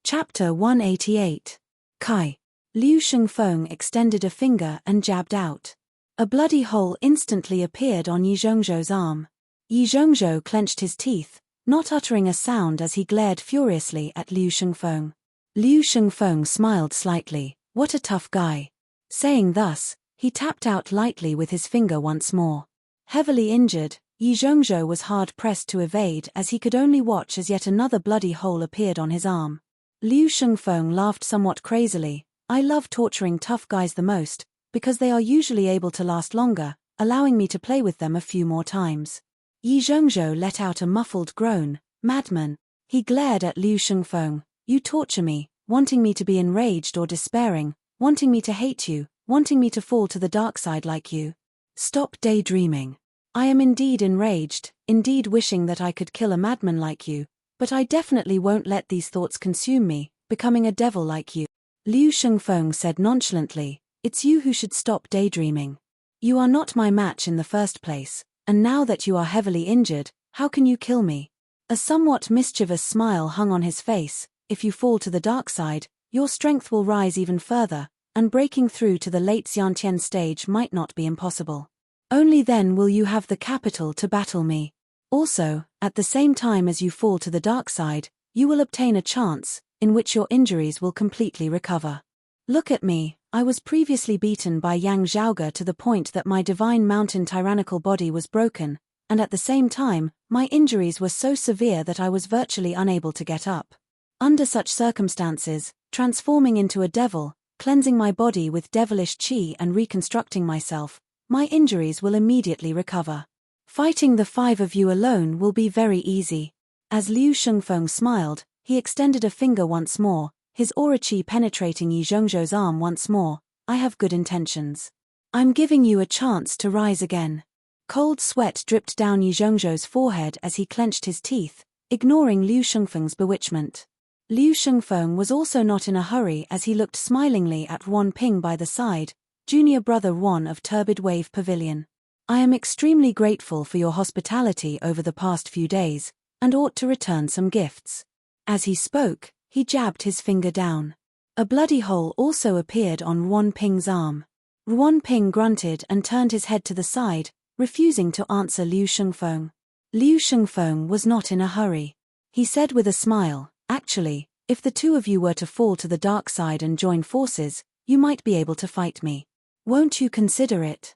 Chapter 188. Kai. Liu Shengfeng extended a finger and jabbed out. A bloody hole instantly appeared on Yi Zhongzhou's arm. Yi Zhongzhou clenched his teeth, not uttering a sound as he glared furiously at Liu Shengfeng. Liu Shengfeng smiled slightly. What a tough guy. Saying thus, he tapped out lightly with his finger once more. Heavily injured, Yi Zhongzhou was hard-pressed to evade as he could only watch as yet another bloody hole appeared on his arm. Liu Shengfeng laughed somewhat crazily. I love torturing tough guys the most, because they are usually able to last longer, allowing me to play with them a few more times. Yi Zhongzhou let out a muffled groan. Madman. He glared at Liu Shengfeng. You torture me, wanting me to be enraged or despairing, wanting me to hate you, wanting me to fall to the dark side like you. Stop daydreaming. I am indeed enraged, indeed wishing that I could kill a madman like you, but I definitely won't let these thoughts consume me, becoming a devil like you. Liu Shengfeng said nonchalantly, it's you who should stop daydreaming. You are not my match in the first place, and now that you are heavily injured, how can you kill me? A somewhat mischievous smile hung on his face. If you fall to the dark side, your strength will rise even further, and breaking through to the late Xiantian stage might not be impossible. Only then will you have the capital to battle me. Also, at the same time as you fall to the dark side, you will obtain a chance, in which your injuries will completely recover. Look at me, I was previously beaten by Yang Zhaoge to the point that my divine mountain tyrannical body was broken, and at the same time, my injuries were so severe that I was virtually unable to get up. Under such circumstances, transforming into a devil, cleansing my body with devilish qi and reconstructing myself, my injuries will immediately recover. Fighting the 5 of you alone will be very easy. As Liu Shengfeng smiled, he extended a finger once more, his aura qi penetrating Yi Zhongzhou's arm once more. I have good intentions. I'm giving you a chance to rise again. Cold sweat dripped down Yi Zhongzhou's forehead as he clenched his teeth, ignoring Liu Shengfeng's bewitchment. Liu Shengfeng was also not in a hurry as he looked smilingly at Ruan Ping by the side, junior brother Ruan of Turbid Wave Pavilion. I am extremely grateful for your hospitality over the past few days, and ought to return some gifts. As he spoke, he jabbed his finger down. A bloody hole also appeared on Ruan Ping's arm. Ruan Ping grunted and turned his head to the side, refusing to answer Liu Shengfeng. Liu Shengfeng was not in a hurry. He said with a smile, actually, if the 2 of you were to fall to the dark side and join forces, you might be able to fight me. Won't you consider it?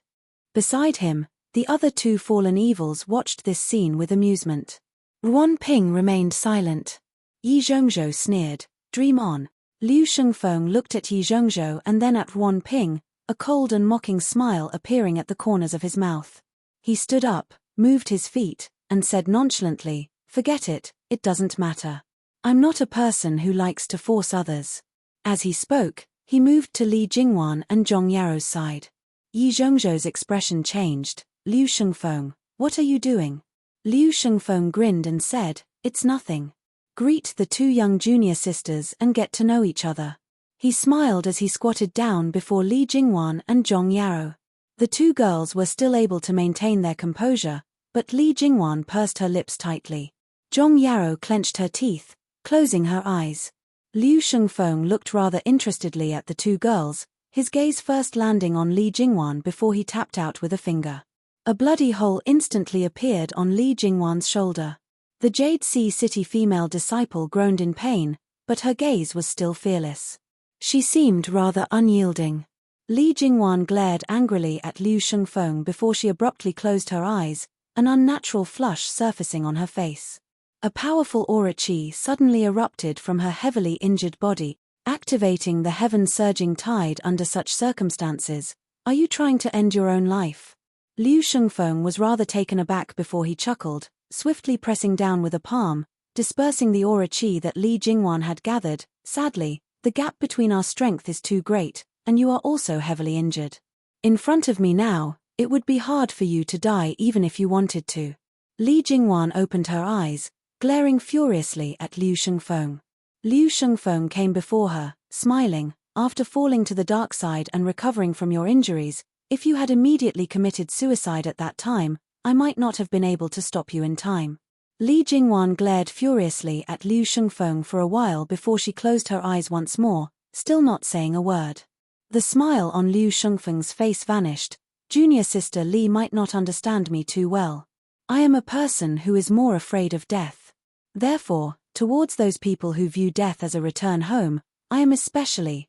Beside him, the other 2 fallen evils watched this scene with amusement. Ruan Ping remained silent. Yi Zhongzhou sneered, dream on. Liu Shengfeng looked at Yi Zhongzhou and then at Ruan Ping, a cold and mocking smile appearing at the corners of his mouth. He stood up, moved his feet, and said nonchalantly, forget it, it doesn't matter. I'm not a person who likes to force others. As he spoke, he moved to Li Jingwan and Zhong Yao's side. Yi Zhongzhou's expression changed. Liu Shengfeng, what are you doing? Liu Shengfeng grinned and said, it's nothing. Greet the 2 young junior sisters and get to know each other. He smiled as he squatted down before Li Jingwan and Zhong Yao. The 2 girls were still able to maintain their composure, but Li Jingwan pursed her lips tightly. Zhong Yao clenched her teeth, closing her eyes. Liu Shengfeng looked rather interestedly at the 2 girls, his gaze first landing on Li Jingwan before he tapped out with a finger. A bloody hole instantly appeared on Li Jingwan's shoulder. The Jade Sea City female disciple groaned in pain, but her gaze was still fearless. She seemed rather unyielding. Li Jingwan glared angrily at Liu Shengfeng before she abruptly closed her eyes, an unnatural flush surfacing on her face. A powerful aura qi suddenly erupted from her heavily injured body, activating the heaven-surging tide under such circumstances. Are you trying to end your own life? Liu Shengfeng was rather taken aback before he chuckled, swiftly pressing down with a palm, dispersing the aura qi that Li Jingwan had gathered. Sadly, the gap between our strength is too great, and you are also heavily injured. In front of me now, it would be hard for you to die even if you wanted to. Li Jingwan opened her eyes, glaring furiously at Liu Shengfeng. Liu Shengfeng came before her, smiling, after falling to the dark side and recovering from your injuries, if you had immediately committed suicide at that time, I might not have been able to stop you in time. Li Jingwan glared furiously at Liu Shengfeng for a while before she closed her eyes once more, still not saying a word. The smile on Liu Shengfeng's face vanished. Junior sister Li might not understand me too well. I am a person who is more afraid of death. Therefore, towards those people who view death as a return home, I am especially,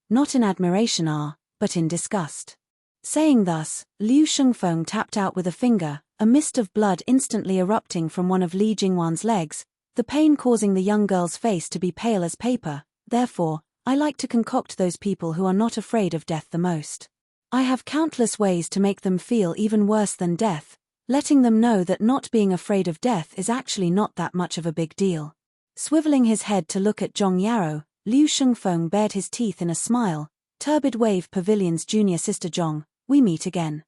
not in admiration but in disgust. Saying thus, Liu Shengfeng tapped out with a finger, a mist of blood instantly erupting from one of Li Jingwan's legs, the pain causing the young girl's face to be pale as paper. Therefore, I like to concoct those people who are not afraid of death the most. I have countless ways to make them feel even worse than death, letting them know that not being afraid of death is actually not that much of a big deal. Swiveling his head to look at Zhong Yarrow, Liu Shengfeng bared his teeth in a smile. Turbid Wave Pavilion's junior sister Zhong, we meet again.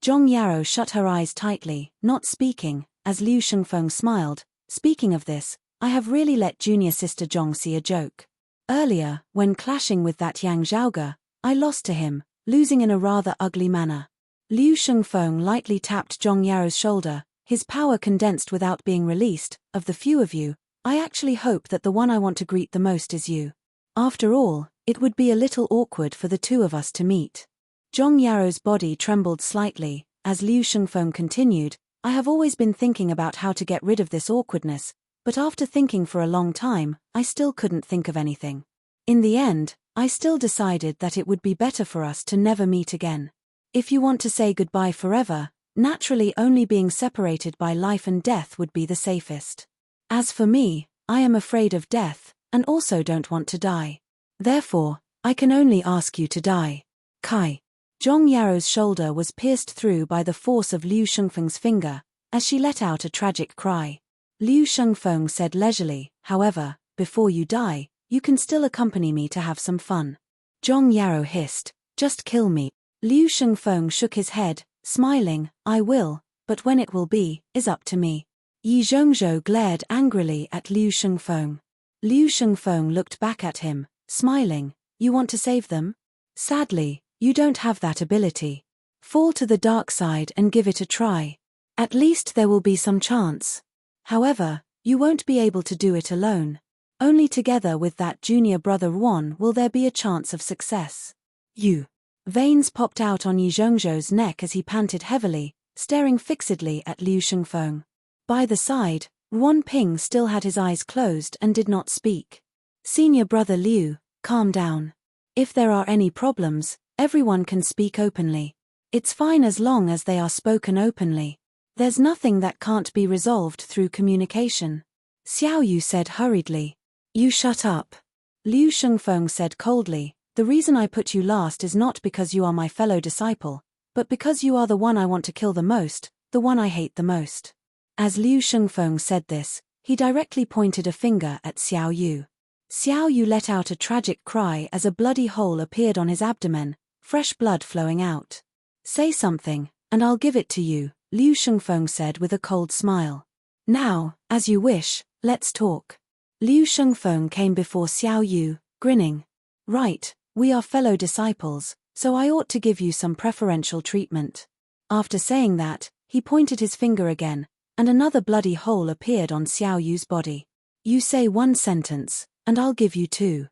Zhong Yarrow shut her eyes tightly, not speaking, as Liu Shengfeng smiled. Speaking of this, I have really let junior sister Zhong see a joke. Earlier, when clashing with that Yang Zhaoge, I lost to him, losing in a rather ugly manner. Liu Shengfeng lightly tapped Zhong Yarrow's shoulder, his power condensed without being released. Of the few of you, I actually hope that the one I want to greet the most is you. After all, it would be a little awkward for the two of us to meet. Zhong Yarrow's body trembled slightly, as Liu Shengfeng continued, I have always been thinking about how to get rid of this awkwardness, but after thinking for a long time, I still couldn't think of anything. In the end, I still decided that it would be better for us to never meet again. If you want to say goodbye forever, naturally only being separated by life and death would be the safest. As for me, I am afraid of death, and also don't want to die. Therefore, I can only ask you to die. Kai. Zhong Yarrow's shoulder was pierced through by the force of Liu Shengfeng's finger, as she let out a tragic cry. Liu Shengfeng said leisurely, however, before you die, you can still accompany me to have some fun. Zhong Yarrow hissed, just kill me. Liu Shengfeng shook his head, smiling, I will, but when it will be, is up to me. Yi Zhongzhou glared angrily at Liu Shengfeng. Liu Shengfeng looked back at him, smiling, you want to save them? Sadly, you don't have that ability. Fall to the dark side and give it a try. At least there will be some chance. However, you won't be able to do it alone. Only together with that junior brother Ruan will there be a chance of success. You. Veins popped out on Yi Zhongzhou's neck as he panted heavily, staring fixedly at Liu Shengfeng. By the side, Ruan Ping still had his eyes closed and did not speak. Senior brother Liu, calm down. If there are any problems, everyone can speak openly. It's fine as long as they are spoken openly. There's nothing that can't be resolved through communication. Xiao Yu said hurriedly. You shut up. Liu Shengfeng said coldly, the reason I put you last is not because you are my fellow disciple, but because you are the one I want to kill the most, the one I hate the most. As Liu Shengfeng said this, he directly pointed a finger at Xiao Yu. Xiao Yu let out a tragic cry as a bloody hole appeared on his abdomen, fresh blood flowing out. Say something, and I'll give it to you, Liu Shengfeng said with a cold smile. Now, as you wish, let's talk. Liu Shengfeng came before Xiao Yu, grinning. Right, we are fellow disciples, so I ought to give you some preferential treatment. After saying that, he pointed his finger again, and another bloody hole appeared on Xiao Yu's body. You say one sentence, and I'll give you two.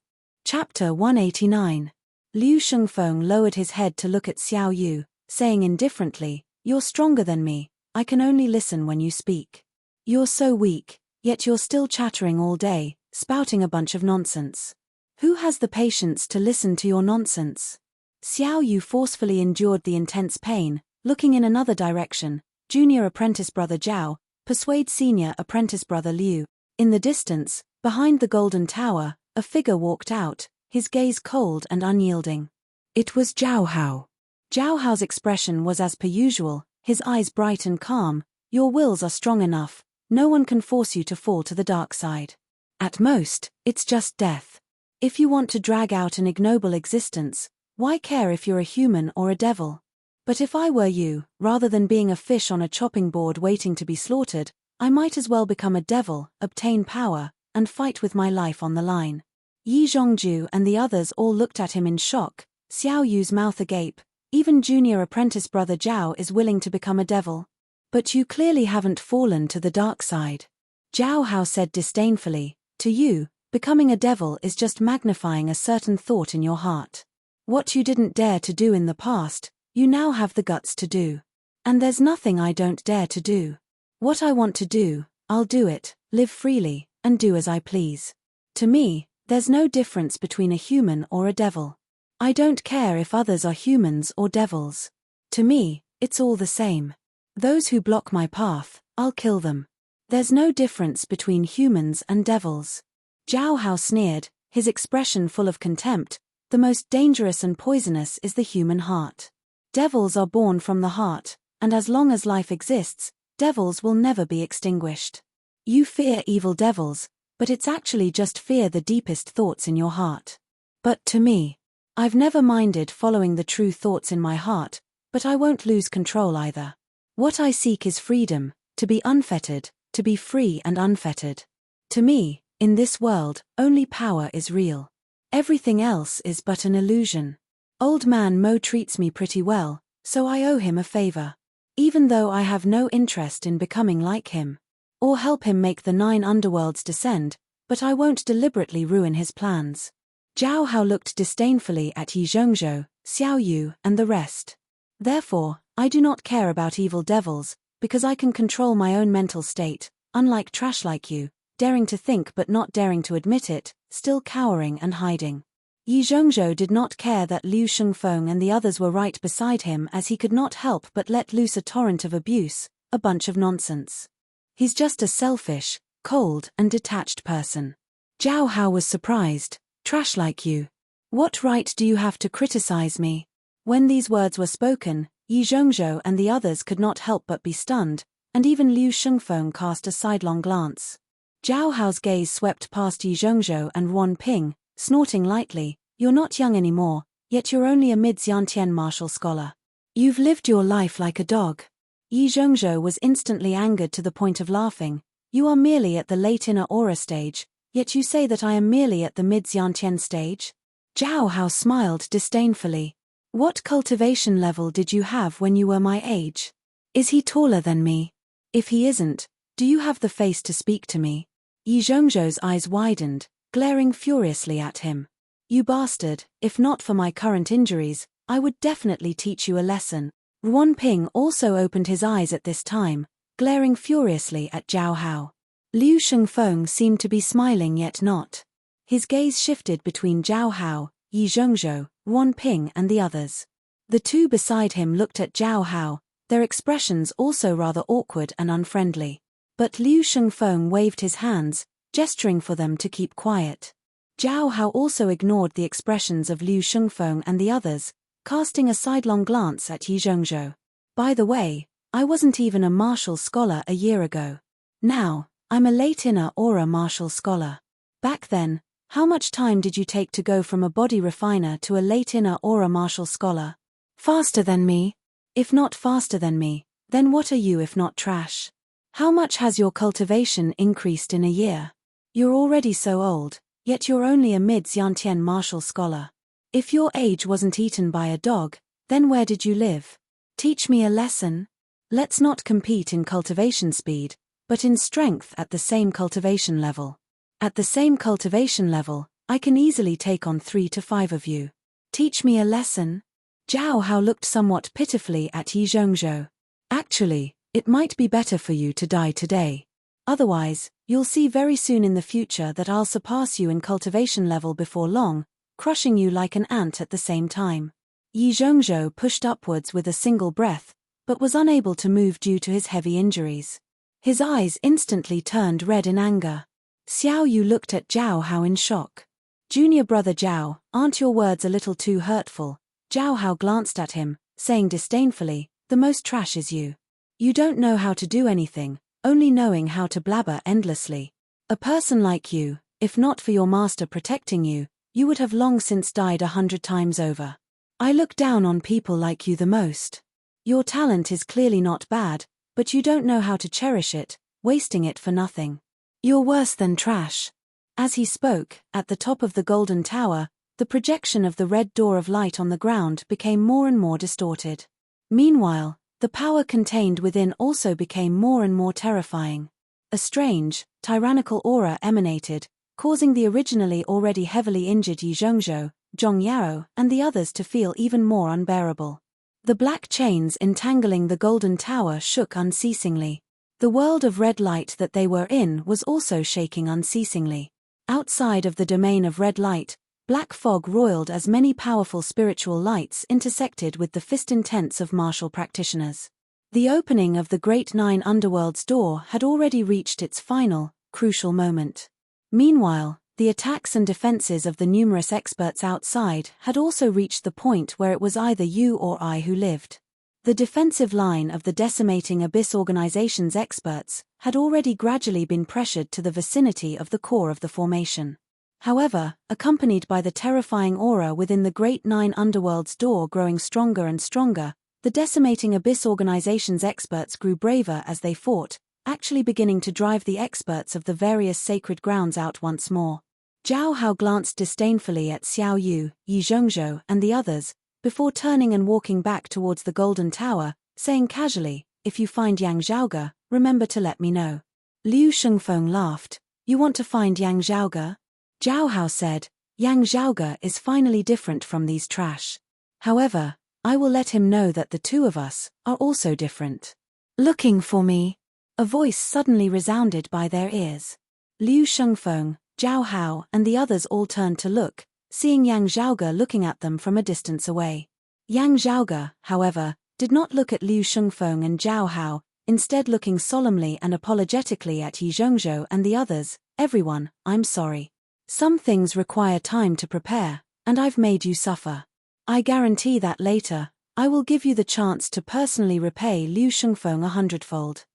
Chapter 189. Liu Shengfeng lowered his head to look at Xiao Yu, saying indifferently, you're stronger than me, I can only listen when you speak. You're so weak, yet you're still chattering all day, spouting a bunch of nonsense. Who has the patience to listen to your nonsense? Xiao Yu forcefully endured the intense pain, looking in another direction. Junior apprentice brother Zhao, persuade senior apprentice brother Liu. In the distance, behind the golden tower, a figure walked out, his gaze cold and unyielding. It was Zhao Hao. Zhao Hao's expression was as per usual, his eyes bright and calm. Your wills are strong enough, no one can force you to fall to the dark side. At most, it's just death. If you want to drag out an ignoble existence, why care if you're a human or a devil? But if I were you, rather than being a fish on a chopping board waiting to be slaughtered, I might as well become a devil, obtain power, and fight with my life on the line. Yi Zhongju and the others all looked at him in shock, Xiao Yu's mouth agape. Even junior apprentice brother Zhao is willing to become a devil. But you clearly haven't fallen to the dark side. Zhao Hao said disdainfully, to you, becoming a devil is just magnifying a certain thought in your heart. What you didn't dare to do in the past, you now have the guts to do. And there's nothing I don't dare to do. What I want to do, I'll do it, live freely, and do as I please. To me, there's no difference between a human or a devil. I don't care if others are humans or devils. To me, it's all the same. Those who block my path, I'll kill them. There's no difference between humans and devils. Zhao Hao sneered, his expression full of contempt. The most dangerous and poisonous is the human heart. Devils are born from the heart, and as long as life exists, devils will never be extinguished. You fear evil devils, but it's actually just fear the deepest thoughts in your heart. But to me, I've never minded following the true thoughts in my heart, but I won't lose control either. What I seek is freedom, to be unfettered, to be free and unfettered. To me, in this world, only power is real. Everything else is but an illusion. Old man Mo treats me pretty well, so I owe him a favor. Even though I have no interest in becoming like him, or help him make the 9 underworlds descend, but I won't deliberately ruin his plans. Zhao Hao looked disdainfully at Yi Zhongzhou, Xiao Yu, and the rest. Therefore, I do not care about evil devils, because I can control my own mental state, unlike trash like you, daring to think but not daring to admit it, still cowering and hiding. Yi Zhongzhou did not care that Liu Shengfeng and the others were right beside him, as he could not help but let loose a torrent of abuse, a bunch of nonsense. He's just a selfish, cold and detached person. Zhao Hao was surprised. Trash like you. What right do you have to criticize me? When these words were spoken, Yi Zhongzhou and the others could not help but be stunned, and even Liu Shengfeng cast a sidelong glance. Zhao Hao's gaze swept past Yi Zhongzhou and Wan Ping, snorting lightly, you're not young anymore, yet you're only a mid-Xiantian martial scholar. You've lived your life like a dog. Yi Zhongzhou was instantly angered to the point of laughing. You are merely at the late inner aura stage, yet you say that I am merely at the mid-Xiantian stage? Zhao Hao smiled disdainfully. What cultivation level did you have when you were my age? Is he taller than me? If he isn't, do you have the face to speak to me? Yi Zhongzhou's eyes widened, glaring furiously at him. You bastard, if not for my current injuries, I would definitely teach you a lesson. Wan Ping also opened his eyes at this time, glaring furiously at Zhao Hao. Liu Shengfeng seemed to be smiling yet not. His gaze shifted between Zhao Hao, Yi Zhongzhou, Wan Ping and the others. The two beside him looked at Zhao Hao, their expressions also rather awkward and unfriendly. But Liu Shengfeng waved his hands, gesturing for them to keep quiet. Zhao Hao also ignored the expressions of Liu Shengfeng and the others, casting a sidelong glance at Yi Zhongzhou. By the way, I wasn't even a martial scholar a year ago. Now, I'm a late inner aura martial scholar. Back then, how much time did you take to go from a body refiner to a late inner aura martial scholar? Faster than me? If not faster than me, then what are you if not trash? How much has your cultivation increased in a year? You're already so old, yet you're only a mid-Xiantian martial scholar. If your age wasn't eaten by a dog, then where did you live? Teach me a lesson? Let's not compete in cultivation speed, but in strength at the same cultivation level. At the same cultivation level, I can easily take on 3 to 5 of you. Teach me a lesson? Zhao Hao looked somewhat pitifully at Yi Zhongzhou. Actually, it might be better for you to die today. Otherwise, you'll see very soon in the future that I'll surpass you in cultivation level before long, crushing you like an ant at the same time. Yi Zhongzhou pushed upwards with a single breath, but was unable to move due to his heavy injuries. His eyes instantly turned red in anger. Xiao Yu looked at Zhao Hao in shock. Junior brother Zhao, aren't your words a little too hurtful? Zhao Hao glanced at him, saying disdainfully, the most trash is you. You don't know how to do anything, only knowing how to blabber endlessly. A person like you, if not for your master protecting you, you would have long since died 100 times over. I look down on people like you the most. Your talent is clearly not bad, but you don't know how to cherish it, wasting it for nothing. You're worse than trash. As he spoke, at the top of the golden tower, the projection of the red door of light on the ground became more and more distorted. Meanwhile, the power contained within also became more and more terrifying. A strange, tyrannical aura emanated, causing the originally already heavily injured Yi Zhongzhou, Zhong Yao, and the others to feel even more unbearable. The black chains entangling the golden tower shook unceasingly. The world of red light that they were in was also shaking unceasingly. Outside of the domain of red light, black fog roiled as many powerful spiritual lights intersected with the fist intents of martial practitioners. The opening of the Great Nine Underworld's door had already reached its final, crucial moment. Meanwhile, the attacks and defenses of the numerous experts outside had also reached the point where it was either you or I who lived. The defensive line of the decimating Abyss Organization's experts had already gradually been pressured to the vicinity of the core of the formation. However, accompanied by the terrifying aura within the Great Nine Underworld's door growing stronger and stronger, the decimating Abyss Organization's experts grew braver as they fought, actually beginning to drive the experts of the various sacred grounds out once more. Zhao Hao glanced disdainfully at Xiao Yu, Yi Zhongzhou, and the others, before turning and walking back towards the Golden Tower, saying casually, "If you find Yang Zhaoge, remember to let me know." Liu Shengfeng laughed. "You want to find Yang Zhaoge?" Zhao Hao said, "Yang Zhaoge is finally different from these trash. However, I will let him know that the two of us are also different." "Looking for me?" a voice suddenly resounded by their ears. Liu Shengfeng, Zhao Hao, and the others all turned to look, seeing Yang Zhaoge looking at them from a distance away. Yang Zhaoge, however, did not look at Liu Shengfeng and Zhao Hao, instead looking solemnly and apologetically at Yi Zhongzhou and the others. "Everyone, I'm sorry. Some things require time to prepare, and I've made you suffer. I guarantee that later, I will give you the chance to personally repay Liu Shengfeng 100-fold.